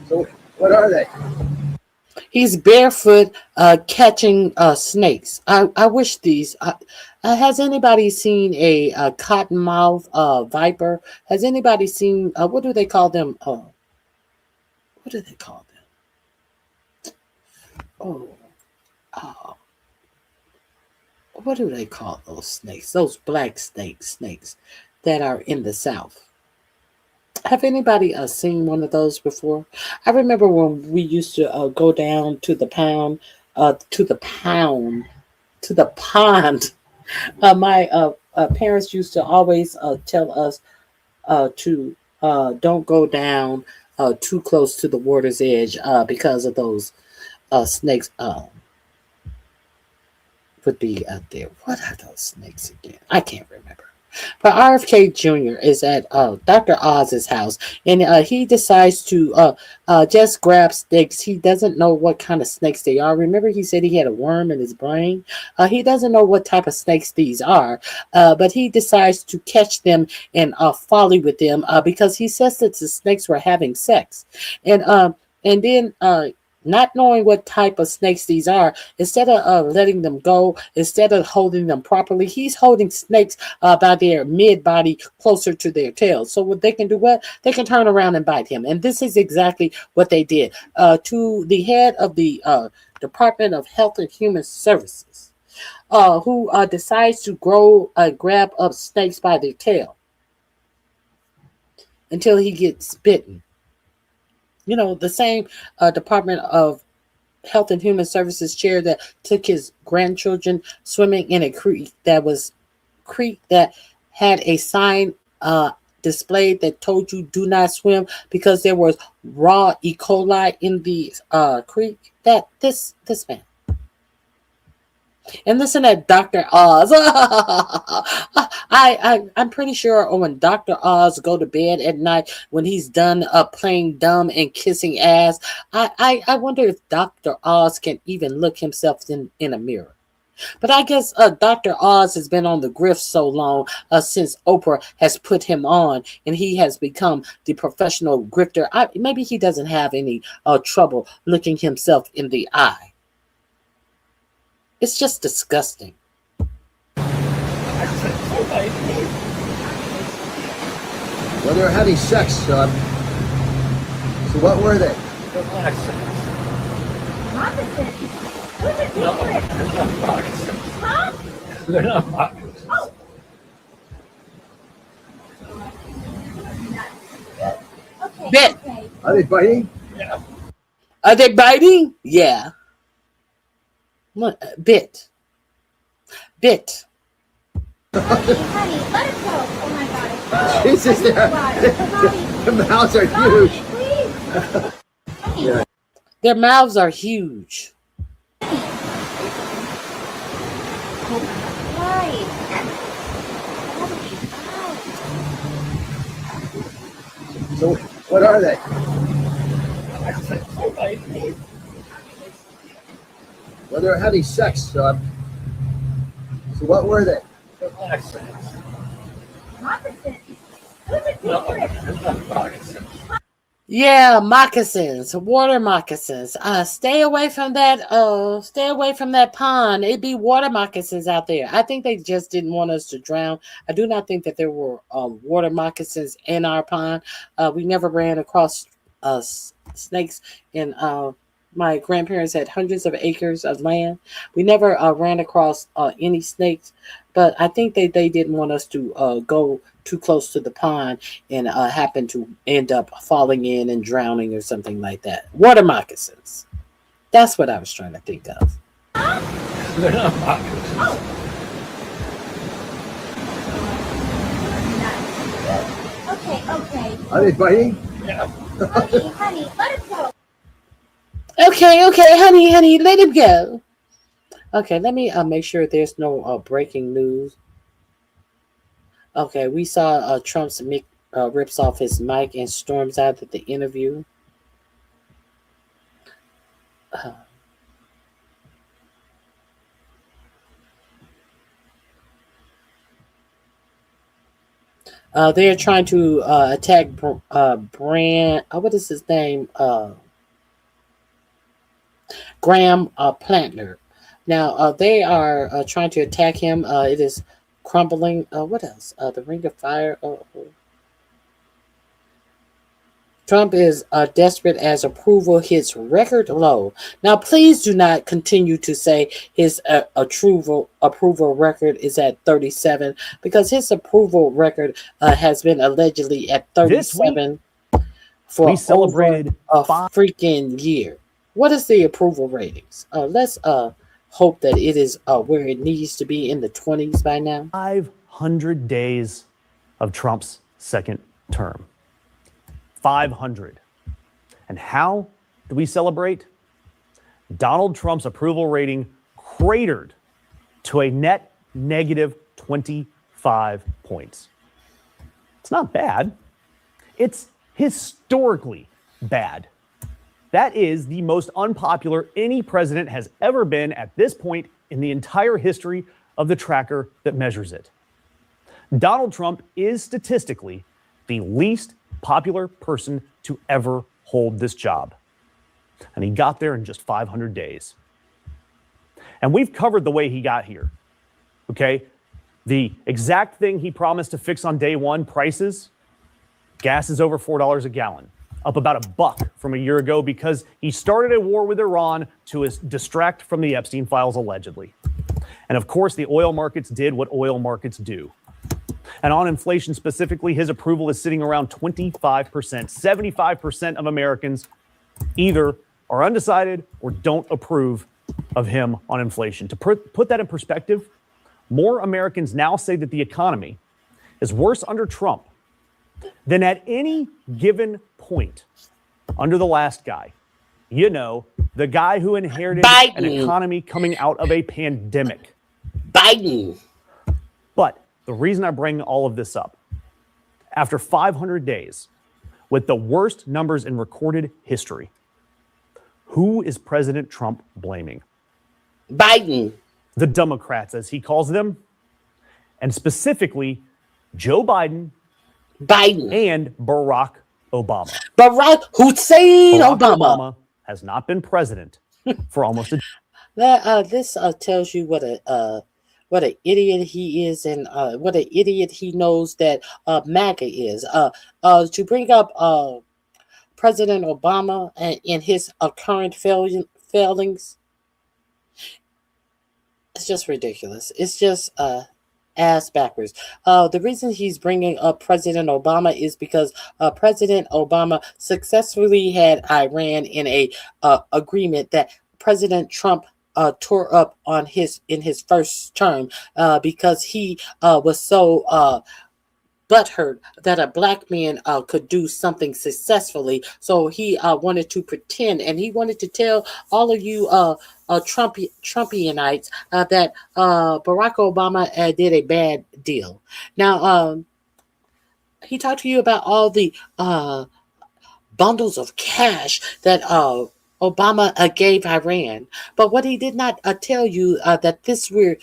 So, what are they? He's barefoot catching snakes. I wish these. Has anybody seen a cottonmouth viper? Has anybody seen, what do they call them? What do they call them? What do they call those snakes? Those black snakes that are in the South. Have anybody seen one of those before? I remember when we used to go down to the pond. My parents used to always tell us to don't go down too close to the water's edge because of those snakes. would be out there. What are those snakes again? I can't remember. But RFK Jr. is at Dr. Oz's house, and he decides to just grab snakes. He doesn't know what kind of snakes they are. Remember, he said he had a worm in his brain. He doesn't know what type of snakes these are, but he decides to catch them and folly with them because he says that the snakes were having sex, and then. Not knowing what type of snakes these are, instead of letting them go, instead of holding them properly, he's holding snakes by their mid-body closer to their tails. So what they can do, what they can turn around and bite him. And this is exactly what they did to the head of the Department of Health and Human Services, who decides to grab up snakes by their tail until he gets bitten. You know, the same Department of Health and Human Services chair that took his grandchildren swimming in a creek that had a sign displayed that told you do not swim because there was raw E. coli in the creek. That this man. And listen at Dr. Oz. I'm pretty sure when Dr. Oz go to bed at night, when he's done playing dumb and kissing ass, I wonder if Dr. Oz can even look himself in a mirror. But I guess Dr. Oz has been on the grift so long since Oprah has put him on, and he has become the professional grifter. Maybe he doesn't have any trouble looking himself in the eye. It's just disgusting. Well, they were having sex, son. So what were they? They're not moccasins. Bit. Are they biting? Yeah. Are they biting? Yeah. Bit. Honey, let it go. Oh my God. Jesus, the mouths are huge. Yeah. Their mouths are huge. So what are they? Well, they were having sex, son. So what were they? Yeah, moccasins, water moccasins. Stay away from that. Stay away from that pond. It'd be water moccasins out there. I think they just didn't want us to drown. I do not think that there were water moccasins in our pond. We never ran across snakes in. My grandparents had hundreds of acres of land. We never ran across any snakes, but I think they didn't want us to go too close to the pond and happen to end up falling in and drowning or something like that. Water moccasins. That's what I was trying to think of. They're not moccasins. Okay. Are they biting? Yeah. Honey, let it go. Okay, honey, let him go. Okay, let me make sure there's no breaking news. Okay, we saw Trump's mic rips off his mic and storms out at the interview. They're trying to attack Brand. What is his name? Graham Plantner. Now they are trying to attack him. It is crumbling. What else? The Ring of Fire. Trump is desperate as approval hits record low. Now, please do not continue to say his approval record is at 37 because his approval record has been allegedly at 37 for we celebrated over a freaking year. What is the approval ratings? Let's hope that it is where it needs to be in the 20s by now. 500 days of Trump's second term. 500. And how do we celebrate? Donald Trump's approval rating cratered to a net negative 25 points. It's not bad. It's historically bad. That is the most unpopular any president has ever been at this point in the entire history of the tracker that measures it. Donald Trump is statistically the least popular person to ever hold this job. And he got there in just 500 days. And we've covered the way he got here, okay? The exact thing he promised to fix on day one, prices, gas is over $4 a gallon, up about $1 from a year ago because he started a war with Iran to distract from the Epstein files, allegedly. And of course, the oil markets did what oil markets do. And on inflation specifically, his approval is sitting around 25%. 75% of Americans either are undecided or don't approve of him on inflation. To put that in perspective, more Americans now say that the economy is worse under Trump than at any given point under the last guy. You know, the guy who inherited an economy coming out of a pandemic. Biden. But the reason I bring all of this up, after 500 days, with the worst numbers in recorded history, who is President Trump blaming? Biden. The Democrats, as he calls them, and specifically Joe Biden, and Barack Obama. Barack Hussein Barack Obama has not been president for almost a This tells you what an idiot he is, and what an idiot he knows that MAGA is. To bring up President Obama and his current failings, it's just ridiculous. It's just ass backwards. The reason he's bringing up President Obama is because President Obama successfully had Iran in a agreement that President Trump tore up in his first term because he was so butthurt that a black man could do something successfully. So he wanted to pretend, and he wanted to tell all of you Trumpianites that Barack Obama did a bad deal. Now, he talked to you about all the bundles of cash that Obama gave Iran, but what he did not tell you that this $1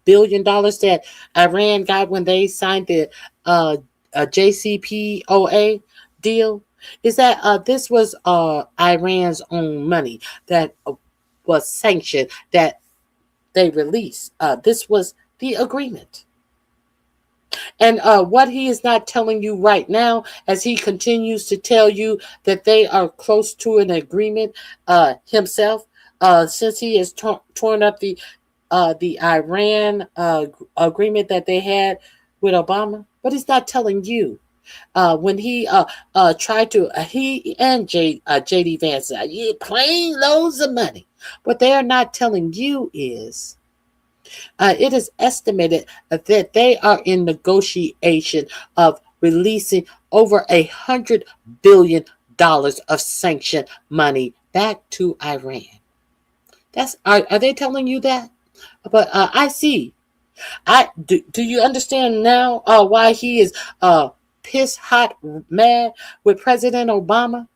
billion that Iran got when they signed the JCPOA deal is that this was Iran's own money that was sanctioned, that they released. This was the agreement. And what he is not telling you right now, as he continues to tell you that they are close to an agreement himself, since he has torn up the Iran agreement that they had with Obama, but he's not telling you. When he tried to, he and J.D. Vance, plain loads of money. What they are not telling you is, it is estimated that they are in negotiation of releasing over $100 billion of sanctioned money back to Iran. Are they telling you that? But I see. Do you understand now why he is pissed hot mad with President Obama?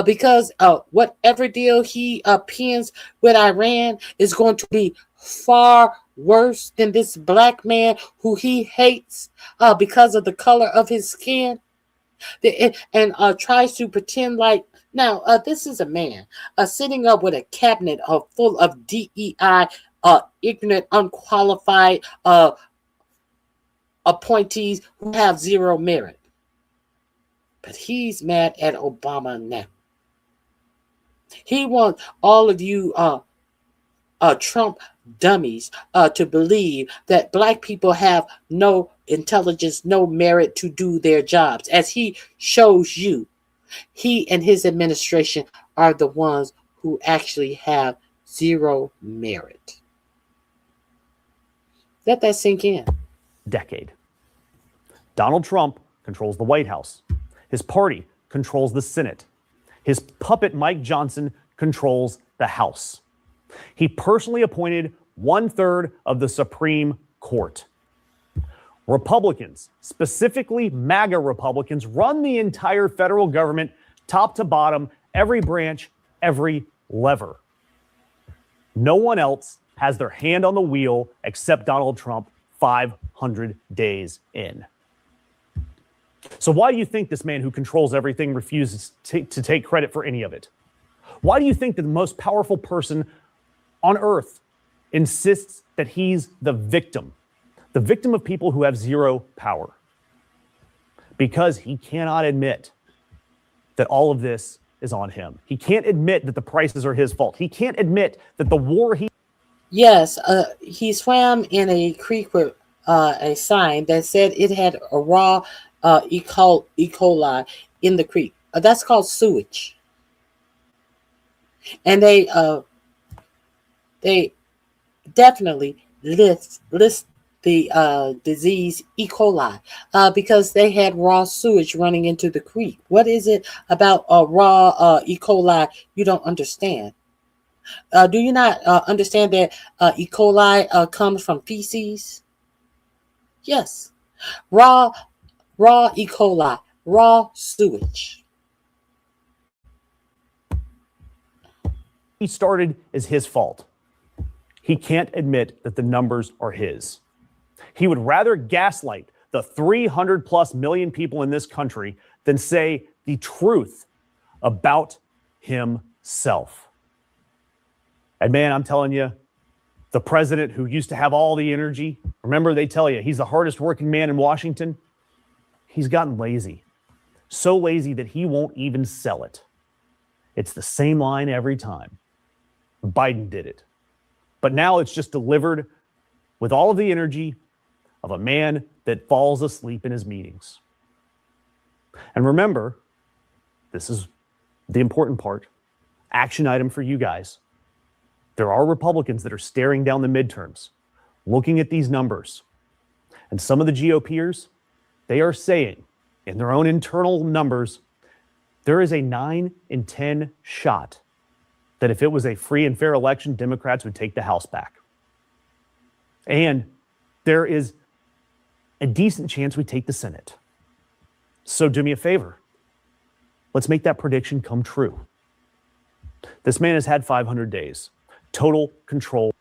Because whatever deal he pins with Iran is going to be far worse than this black man who he hates because of the color of his skin, and tries to pretend like, now this is a man sitting up with a cabinet full of DEI ignorant, unqualified appointees who have zero merit. But he's mad at Obama now. He wants all of you Trump dummies to believe that black people have no intelligence, no merit to do their jobs. As he shows you, he and his administration are the ones who actually have zero merit. Let that sink in. Decade. Donald Trump controls the White House. His party controls the Senate. His puppet Mike Johnson controls the House. He personally appointed 1/3 of the Supreme Court. Republicans, specifically MAGA Republicans, run the entire federal government top to bottom, every branch, every lever. No one else has their hand on the wheel except Donald Trump 500 days in. So why do you think this man who controls everything refuses to take credit for any of it? Why do you think that the most powerful person on earth insists that he's the victim of people who have zero power? Because he cannot admit that all of this is on him. He can't admit that the prices are his fault. He can't admit that the war he... Yes, he swam in a creek with a sign that said it had a raw E. coli in the creek. That's called sewage. And they definitely list the disease E. coli because they had raw sewage running into the creek. What is it about raw E. coli you don't understand? Do you not understand that E. coli comes from feces? Yes. Raw E. coli, raw sewage. He started is his fault. He can't admit that the numbers are his. He would rather gaslight the 300 plus million people in this country than say the truth about himself. And man, I'm telling you, the president who used to have all the energy, remember they tell you he's the hardest working man in Washington, he's gotten lazy. So lazy that he won't even sell it. It's the same line every time. Biden did it. But now it's just delivered with all of the energy of a man that falls asleep in his meetings. And remember, this is the important part, action item for you guys. There are Republicans that are staring down the midterms, looking at these numbers. And some of the GOPers, they are saying in their own internal numbers, there is a 9 in 10 shot that if it was a free and fair election, Democrats would take the House back. And there is a decent chance we take the Senate. So do me a favor. Let's make that prediction come true. This man has had 500 days. Total control.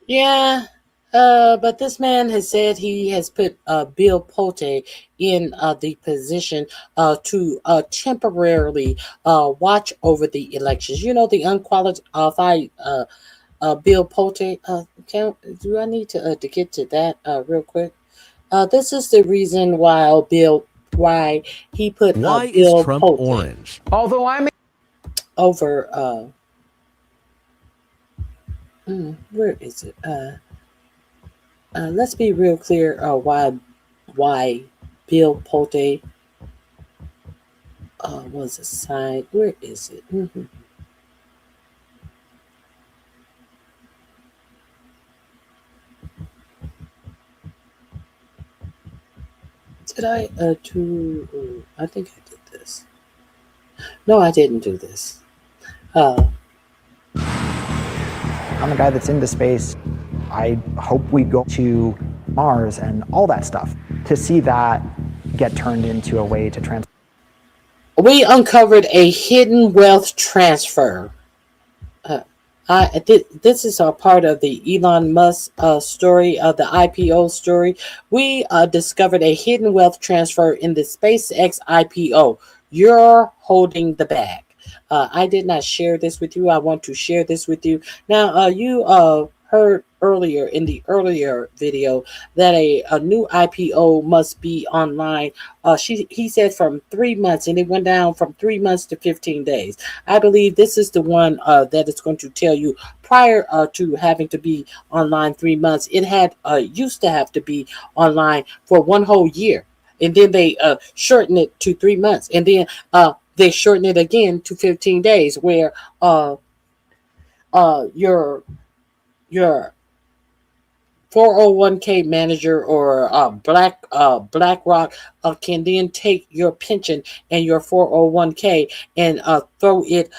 Yeah, but this man has said he has put Bill Pulte in the position to temporarily watch over the elections. You know, the unqualified Bill Pulte. Do I need to get to that real quick? This is the reason why he put why Bill is Trump Pulte orange? Although I'm over. Where is it? Let's be real clear why Bill Pulte was assigned. Where is it? Did I I think I did this. No, I didn't do this. I'm a guy that's into space. I hope we go to Mars and all that stuff to see that get turned into a way to transfer. We uncovered a hidden wealth transfer. This is a part of the Elon Musk story, the IPO story. We discovered a hidden wealth transfer in the SpaceX IPO. You're holding the bag. I did not share this with you. I want to share this with you. Now, you heard earlier in the earlier video that a new IPO must be online. He said from 3 months, and it went down from 3 months to 15 days. I believe this is the one that is going to tell you prior to having to be online 3 months. It had used to have to be online for 1 whole year. And then they shortened it to 3 months. And then they shortened it again to 15 days where your 401k manager or BlackRock can then take your pension and your 401k and throw it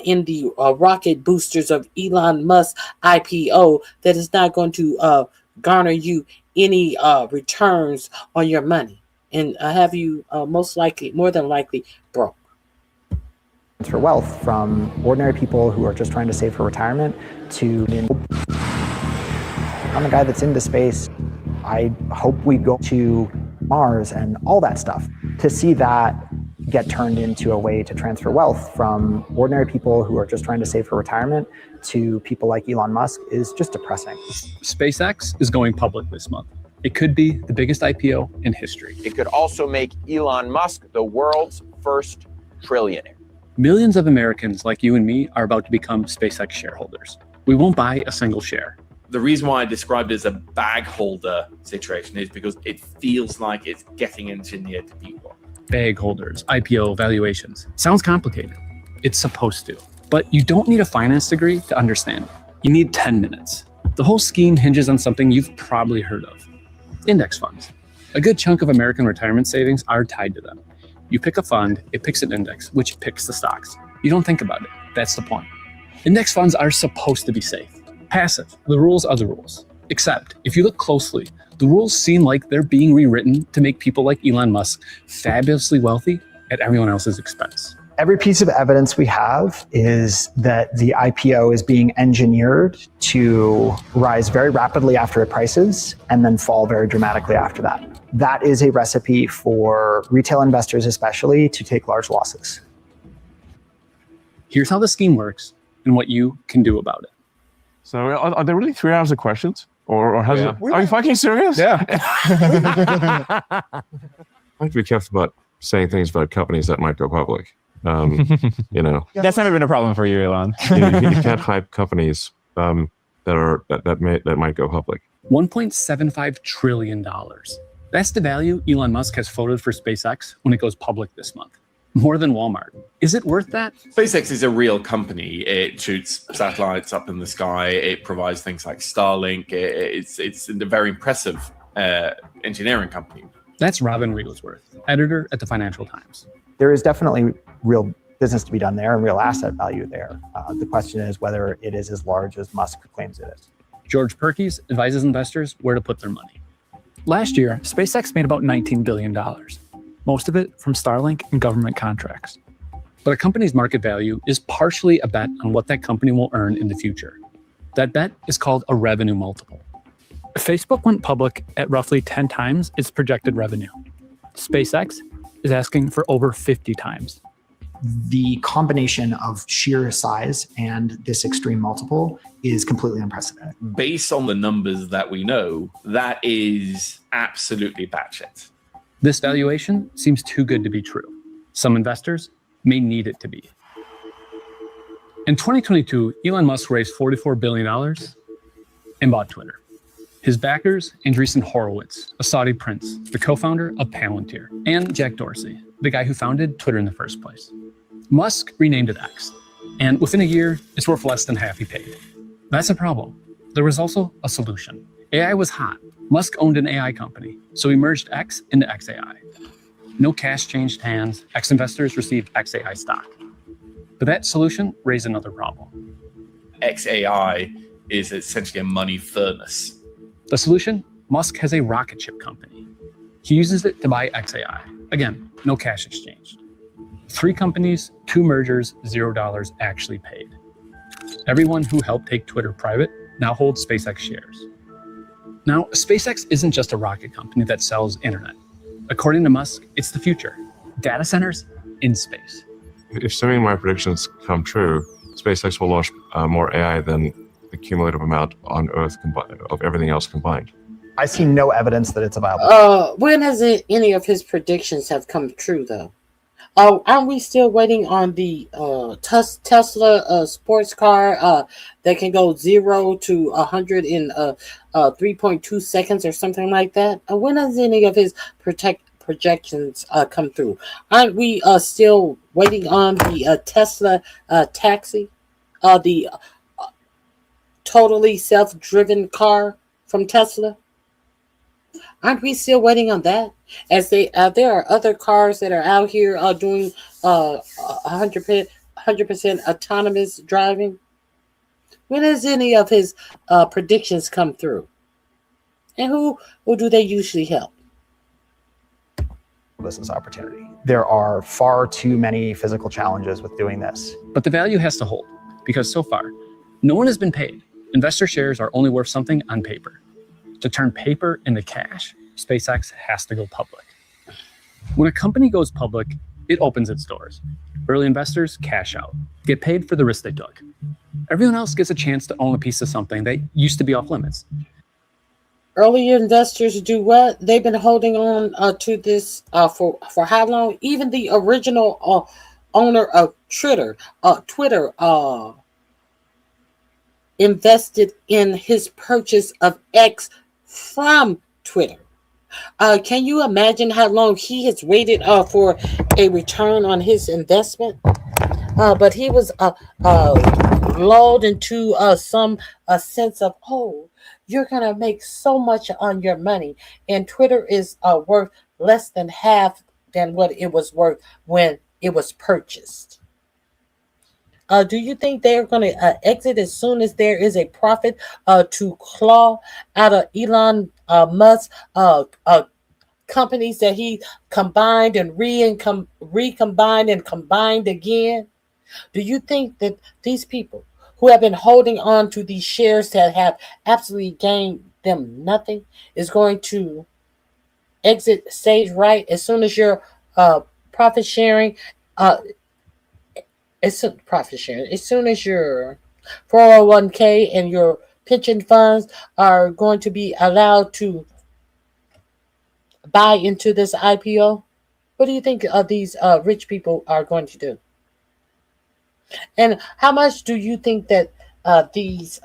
in the rocket boosters of Elon Musk IPO that is not going to garner you any returns on your money and have you more than likely broke. For wealth from ordinary people who are just trying to save for retirement to I'm a guy that's into space. I hope we go to Mars and all that stuff. To see that get turned into a way to transfer wealth from ordinary people who are just trying to save for retirement to people like Elon Musk is just depressing. SpaceX is going public this month. It could be the biggest IPO in history. It could also make Elon Musk the world's first trillionaire. Millions of Americans like you and me are about to become SpaceX shareholders. We won't buy a single share. The reason why I described it as a bag holder situation is because it feels like it's getting engineered to people. Bag holders, IPO, valuations. Sounds complicated. It's supposed to. But you don't need a finance degree to understand it. You need 10 minutes. The whole scheme hinges on something you've probably heard of. Index funds. A good chunk of American retirement savings are tied to them. You pick a fund, it picks an index, which picks the stocks. You don't think about it. That's the point. Index funds are supposed to be safe. Passive. The rules are the rules. Except, if you look closely, the rules seem like they're being rewritten to make people like Elon Musk fabulously wealthy at everyone else's expense. Every piece of evidence we have is that the IPO is being engineered to rise very rapidly after it prices and then fall very dramatically after that. That is a recipe for retail investors especially to take large losses. Here's how the scheme works and what you can do about it. So are there really 3 hours of questions? Or has it? Are you fucking serious? Yeah. I have to be careful about saying things about companies that might go public. That's never been a problem for you, Elon. You can't hype companies that might go public. $1.75 trillion. That's the value Elon Musk has floated for SpaceX when it goes public this month. More than Walmart. Is it worth that? SpaceX is a real company. It shoots satellites up in the sky. It provides things like Starlink. It's a very impressive engineering company. That's Robin Wigglesworth, editor at the Financial Times. There is definitely real business to be done there and real asset value there. The question is whether it is as large as Musk claims it is. George Perkins advises investors where to put their money. Last year, SpaceX made about $19 billion. Most of it from Starlink and government contracts. But a company's market value is partially a bet on what that company will earn in the future. That bet is called a revenue multiple. Facebook went public at roughly 10 times its projected revenue. SpaceX is asking for over 50 times. The combination of sheer size and this extreme multiple is completely unprecedented. Based on the numbers that we know, that is absolutely batshit. This valuation seems too good to be true. Some investors may need it to be. In 2022, Elon Musk raised $44 billion and bought Twitter. His backers, Andreessen Horowitz, a Saudi prince, the co-founder of Palantir, and Jack Dorsey, the guy who founded Twitter in the first place. Musk renamed it X, and within a year, it's worth less than half he paid. That's a problem. There was also a solution. AI was hot. Musk owned an AI company, so he merged X into XAI. No cash changed hands. X investors received XAI stock. But that solution raised another problem. XAI is essentially a money furnace. The solution? Musk has a rocket ship company. He uses it to buy XAI. Again, no cash exchanged. 3 companies, 2 mergers, $0 actually paid. Everyone who helped take Twitter private now holds SpaceX shares. Now, SpaceX isn't just a rocket company that sells internet. According to Musk, it's the future. Data centers in space. If some of my predictions come true, SpaceX will launch more AI than the cumulative amount on Earth of everything else combined. I see no evidence that it's viable. When has any of his predictions have come true, though? Aren't we still waiting on the Tesla sports car that can go 0 to 100 in 3.2 seconds or something like that? When has any of his projections come through? Aren't we still waiting on the Tesla taxi, the totally self-driven car from Tesla? Aren't we still waiting on that? As there are other cars that are out here doing 100% autonomous driving. When does any of his predictions come through? And who do they usually help? Business opportunity. There are far too many physical challenges with doing this. But the value has to hold, because so far, no one has been paid. Investor shares are only worth something on paper. To turn paper into cash, SpaceX has to go public. When a company goes public, it opens its doors. Early investors cash out, get paid for the risk they took. Everyone else gets a chance to own a piece of something that used to be off limits. Early investors do what? They've been holding on to this for how long? Even the original owner of Twitter invested in his purchase of X from Twitter. Can you imagine how long he has waited for a return on his investment? But he was lulled into some sense of, oh, you're going to make so much on your money. And Twitter is worth less than half than what it was worth when it was purchased. Do you think they're going to exit as soon as there is a profit to claw out of Elon Musk companies that he combined and recombined and combined again? Do you think that these people who have been holding on to these shares that have absolutely gained them nothing is going to exit stage right as soon as your profit sharing as soon as your 401k and your pension funds are going to be allowed to buy into this IPO? What do you think these rich people are going to do? And how much do you think that these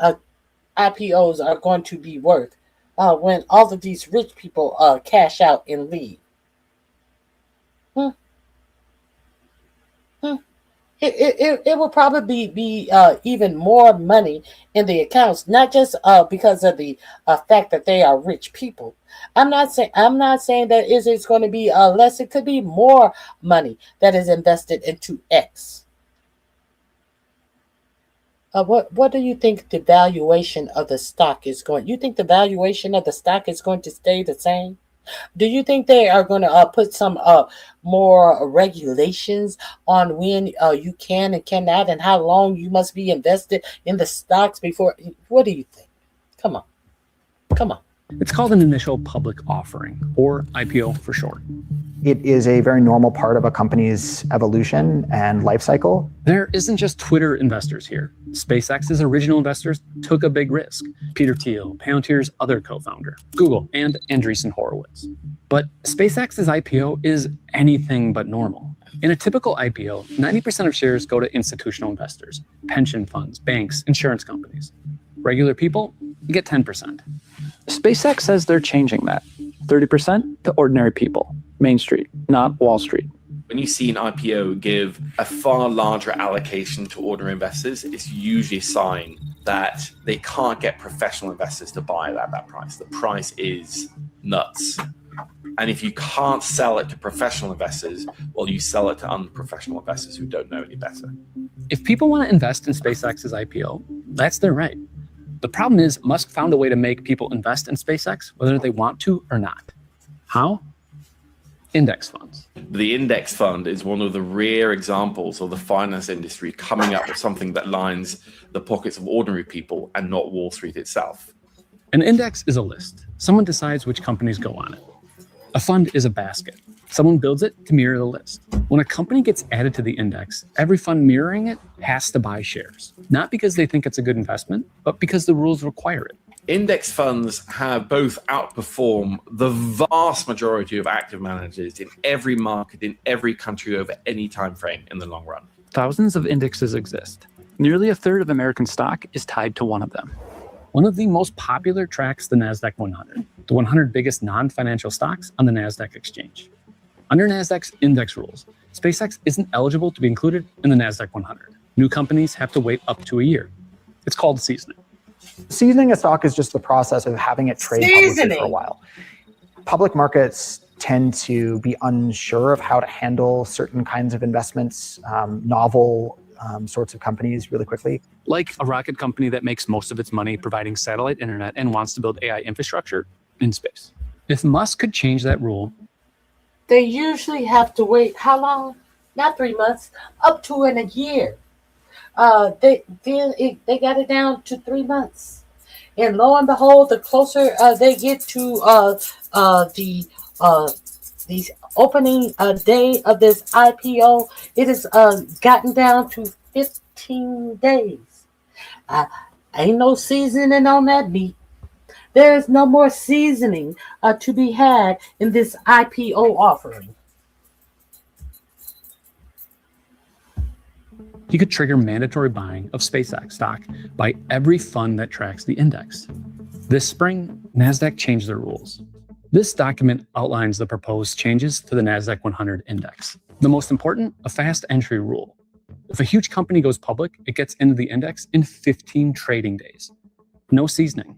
IPOs are going to be worth when all of these rich people cash out and leave? It will probably be even more money in the accounts, not just because of the fact that they are rich people. I'm not saying that it's going to be less. It could be more money that is invested into X. What do you think the valuation of the stock is going? You think the valuation of the stock is going to stay the same? Do you think they are going to put some more regulations on when you can and cannot, and how long you must be invested in the stocks before? What do you think? Come on. It's called an initial public offering, or IPO for short. It is a very normal part of a company's evolution and life cycle. There isn't just Twitter investors here. SpaceX's original investors took a big risk. Peter Thiel, Palantir's other co-founder, Google, and Andreessen Horowitz. But SpaceX's IPO is anything but normal. In a typical IPO, 90% of shares go to institutional investors, pension funds, banks, insurance companies. Regular people get 10%. SpaceX says they're changing that. 30% to ordinary people. Main Street, not Wall Street. When you see an IPO give a far larger allocation to ordinary investors, it's usually a sign that they can't get professional investors to buy it at that price. The price is nuts. And if you can't sell it to professional investors, well, you sell it to unprofessional investors who don't know any better. If people want to invest in SpaceX's IPO, that's their right. The problem is Musk found a way to make people invest in SpaceX, whether they want to or not. How? Index funds. The index fund is one of the rare examples of the finance industry coming up with something that lines the pockets of ordinary people and not Wall Street itself. An index is a list. Someone decides which companies go on it. A fund is a basket. Someone builds it to mirror the list. When a company gets added to the index, every fund mirroring it has to buy shares, not because they think it's a good investment, but because the rules require it. Index funds have both outperformed the vast majority of active managers in every market, in every country over any time frame in the long run. Thousands of indexes exist. Nearly a third of American stock is tied to one of them. One of the most popular tracks the NASDAQ 100, the 100 biggest non-financial stocks on the NASDAQ exchange. Under NASDAQ's index rules, SpaceX isn't eligible to be included in the NASDAQ 100. New companies have to wait up to a year. It's called seasoning. Seasoning a stock is just the process of having it trade publicly for a while. Public markets tend to be unsure of how to handle certain kinds of investments, novel sorts of companies really quickly. Like a rocket company that makes most of its money providing satellite internet and wants to build AI infrastructure in space. If Musk could change that rule, They usually have to wait how long? Not 3 months, up to in a year. They got it down to 3 months, and lo and behold, the closer they get to the opening day of this IPO, it has gotten down to 15 days. Ain't no seasoning on that meat. There is no more seasoning to be had in this IPO offering. he could trigger mandatory buying of SpaceX stock by every fund that tracks the index. This spring, NASDAQ changed their rules. This document outlines the proposed changes to the NASDAQ 100 index. The most important, a fast entry rule. If a huge company goes public, it gets into the index in 15 trading days. No seasoning.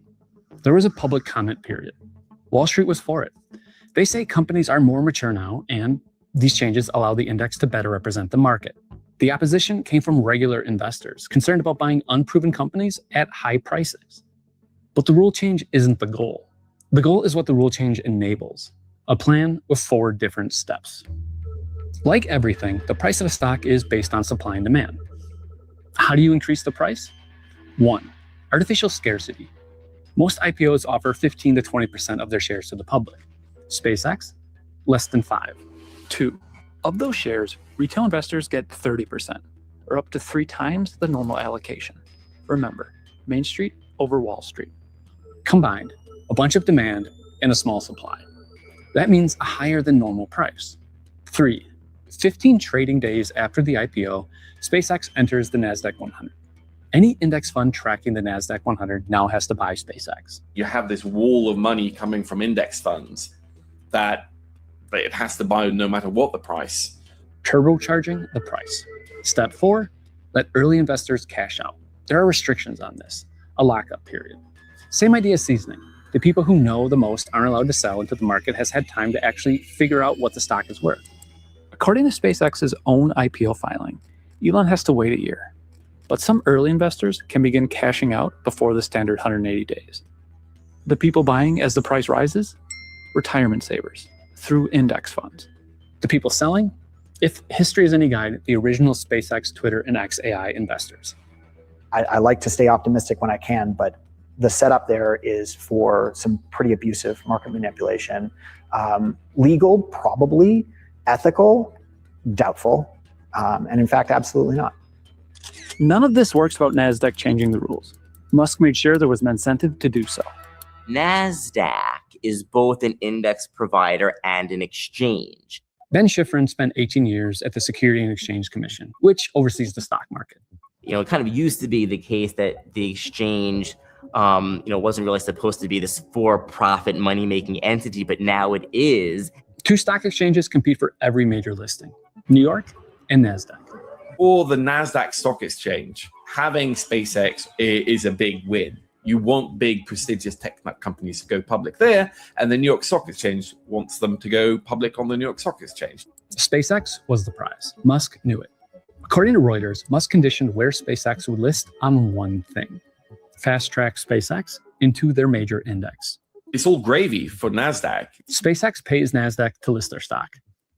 There was a public comment period. Wall Street was for it. They say companies are more mature now, and these changes allow the index to better represent the market. The opposition came from regular investors concerned about buying unproven companies at high prices. But the rule change isn't the goal. The goal is what the rule change enables, a plan with 4 different steps. Like everything, the price of a stock is based on supply and demand. How do you increase the price? 1, artificial scarcity. Most IPOs offer 15 to 20% of their shares to the public. SpaceX, less than 5. 2, of those shares, retail investors get 30%, or up to 3 times the normal allocation. Remember, Main Street over Wall Street. Combined, a bunch of demand and a small supply. That means a higher than normal price. 3, 15 trading days after the IPO, SpaceX enters the NASDAQ 100. Any index fund tracking the NASDAQ 100 now has to buy SpaceX. You have this wall of money coming from index funds that it has to buy no matter what the price. Turbocharging the price. Step 4, let early investors cash out. There are restrictions on this, a lockup period. Same idea as seasoning. The people who know the most aren't allowed to sell until the market has had time to actually figure out what the stock is worth. According to SpaceX's own IPO filing, Elon has to wait a year. But some early investors can begin cashing out before the standard 180 days. The people buying as the price rises? Retirement savers, through index funds. The people selling? If history is any guide, the original SpaceX, Twitter, and xAI investors. I like to stay optimistic when I can, but the setup there is for some pretty abusive market manipulation. Legal, probably. Ethical, doubtful. And in fact, absolutely not. None of this works without NASDAQ changing the rules. Musk made sure there was an incentive to do so. NASDAQ is both an index provider and an exchange. Ben Schifrin spent 18 years at the Securities and Exchange Commission, which oversees the stock market. You know, it kind of used to be the case that the exchange, wasn't really supposed to be this for-profit money-making entity, but now it is. 2 stock exchanges compete for every major listing, New York and NASDAQ. For the NASDAQ stock exchange, having SpaceX is a big win. You want big, prestigious tech companies to go public there, and the New York Stock Exchange wants them to go public on the New York Stock Exchange. SpaceX was the prize. Musk knew it. According to Reuters, Musk conditioned where SpaceX would list on one thing: fast-track SpaceX into their major index. It's all gravy for NASDAQ. SpaceX pays NASDAQ to list their stock.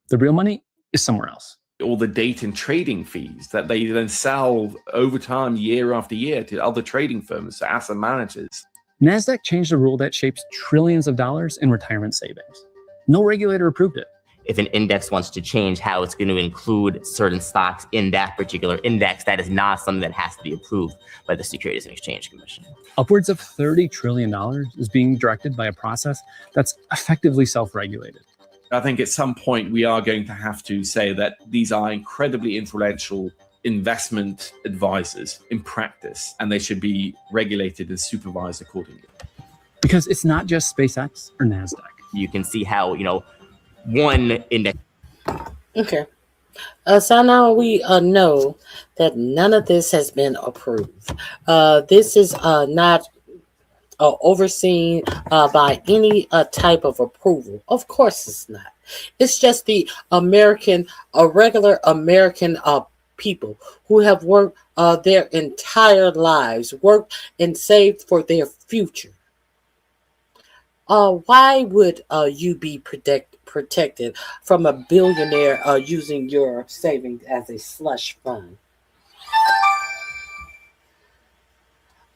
The real money is somewhere else. All the data and trading fees that they then sell over time, year after year, to other trading firms, to asset managers. NASDAQ changed a rule that shapes trillions of dollars in retirement savings. No regulator approved it. If an index wants to change how it's going to include certain stocks in that particular index, that is not something that has to be approved by the Securities and Exchange Commission. Upwards of $30 trillion is being directed by a process that's effectively self-regulated. I think at some point we are going to have to say that these are incredibly influential investment advisors in practice, and they should be regulated and supervised accordingly. Because it's not just SpaceX or NASDAQ. You can see how, one index. Okay. So now we know that none of this has been approved. This is not overseen by any type of approval. Of course it's not. It's just the regular American people who have worked their entire lives, worked and saved for their future. Why would you be protected from a billionaire using your savings as a slush fund?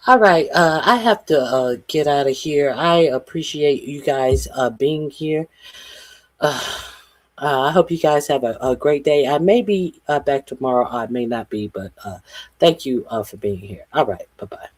All right, I have to get out of here. I appreciate you guys being here. I hope you guys have a great day. I may be back tomorrow. I may not be, but thank you for being here. All right, bye-bye.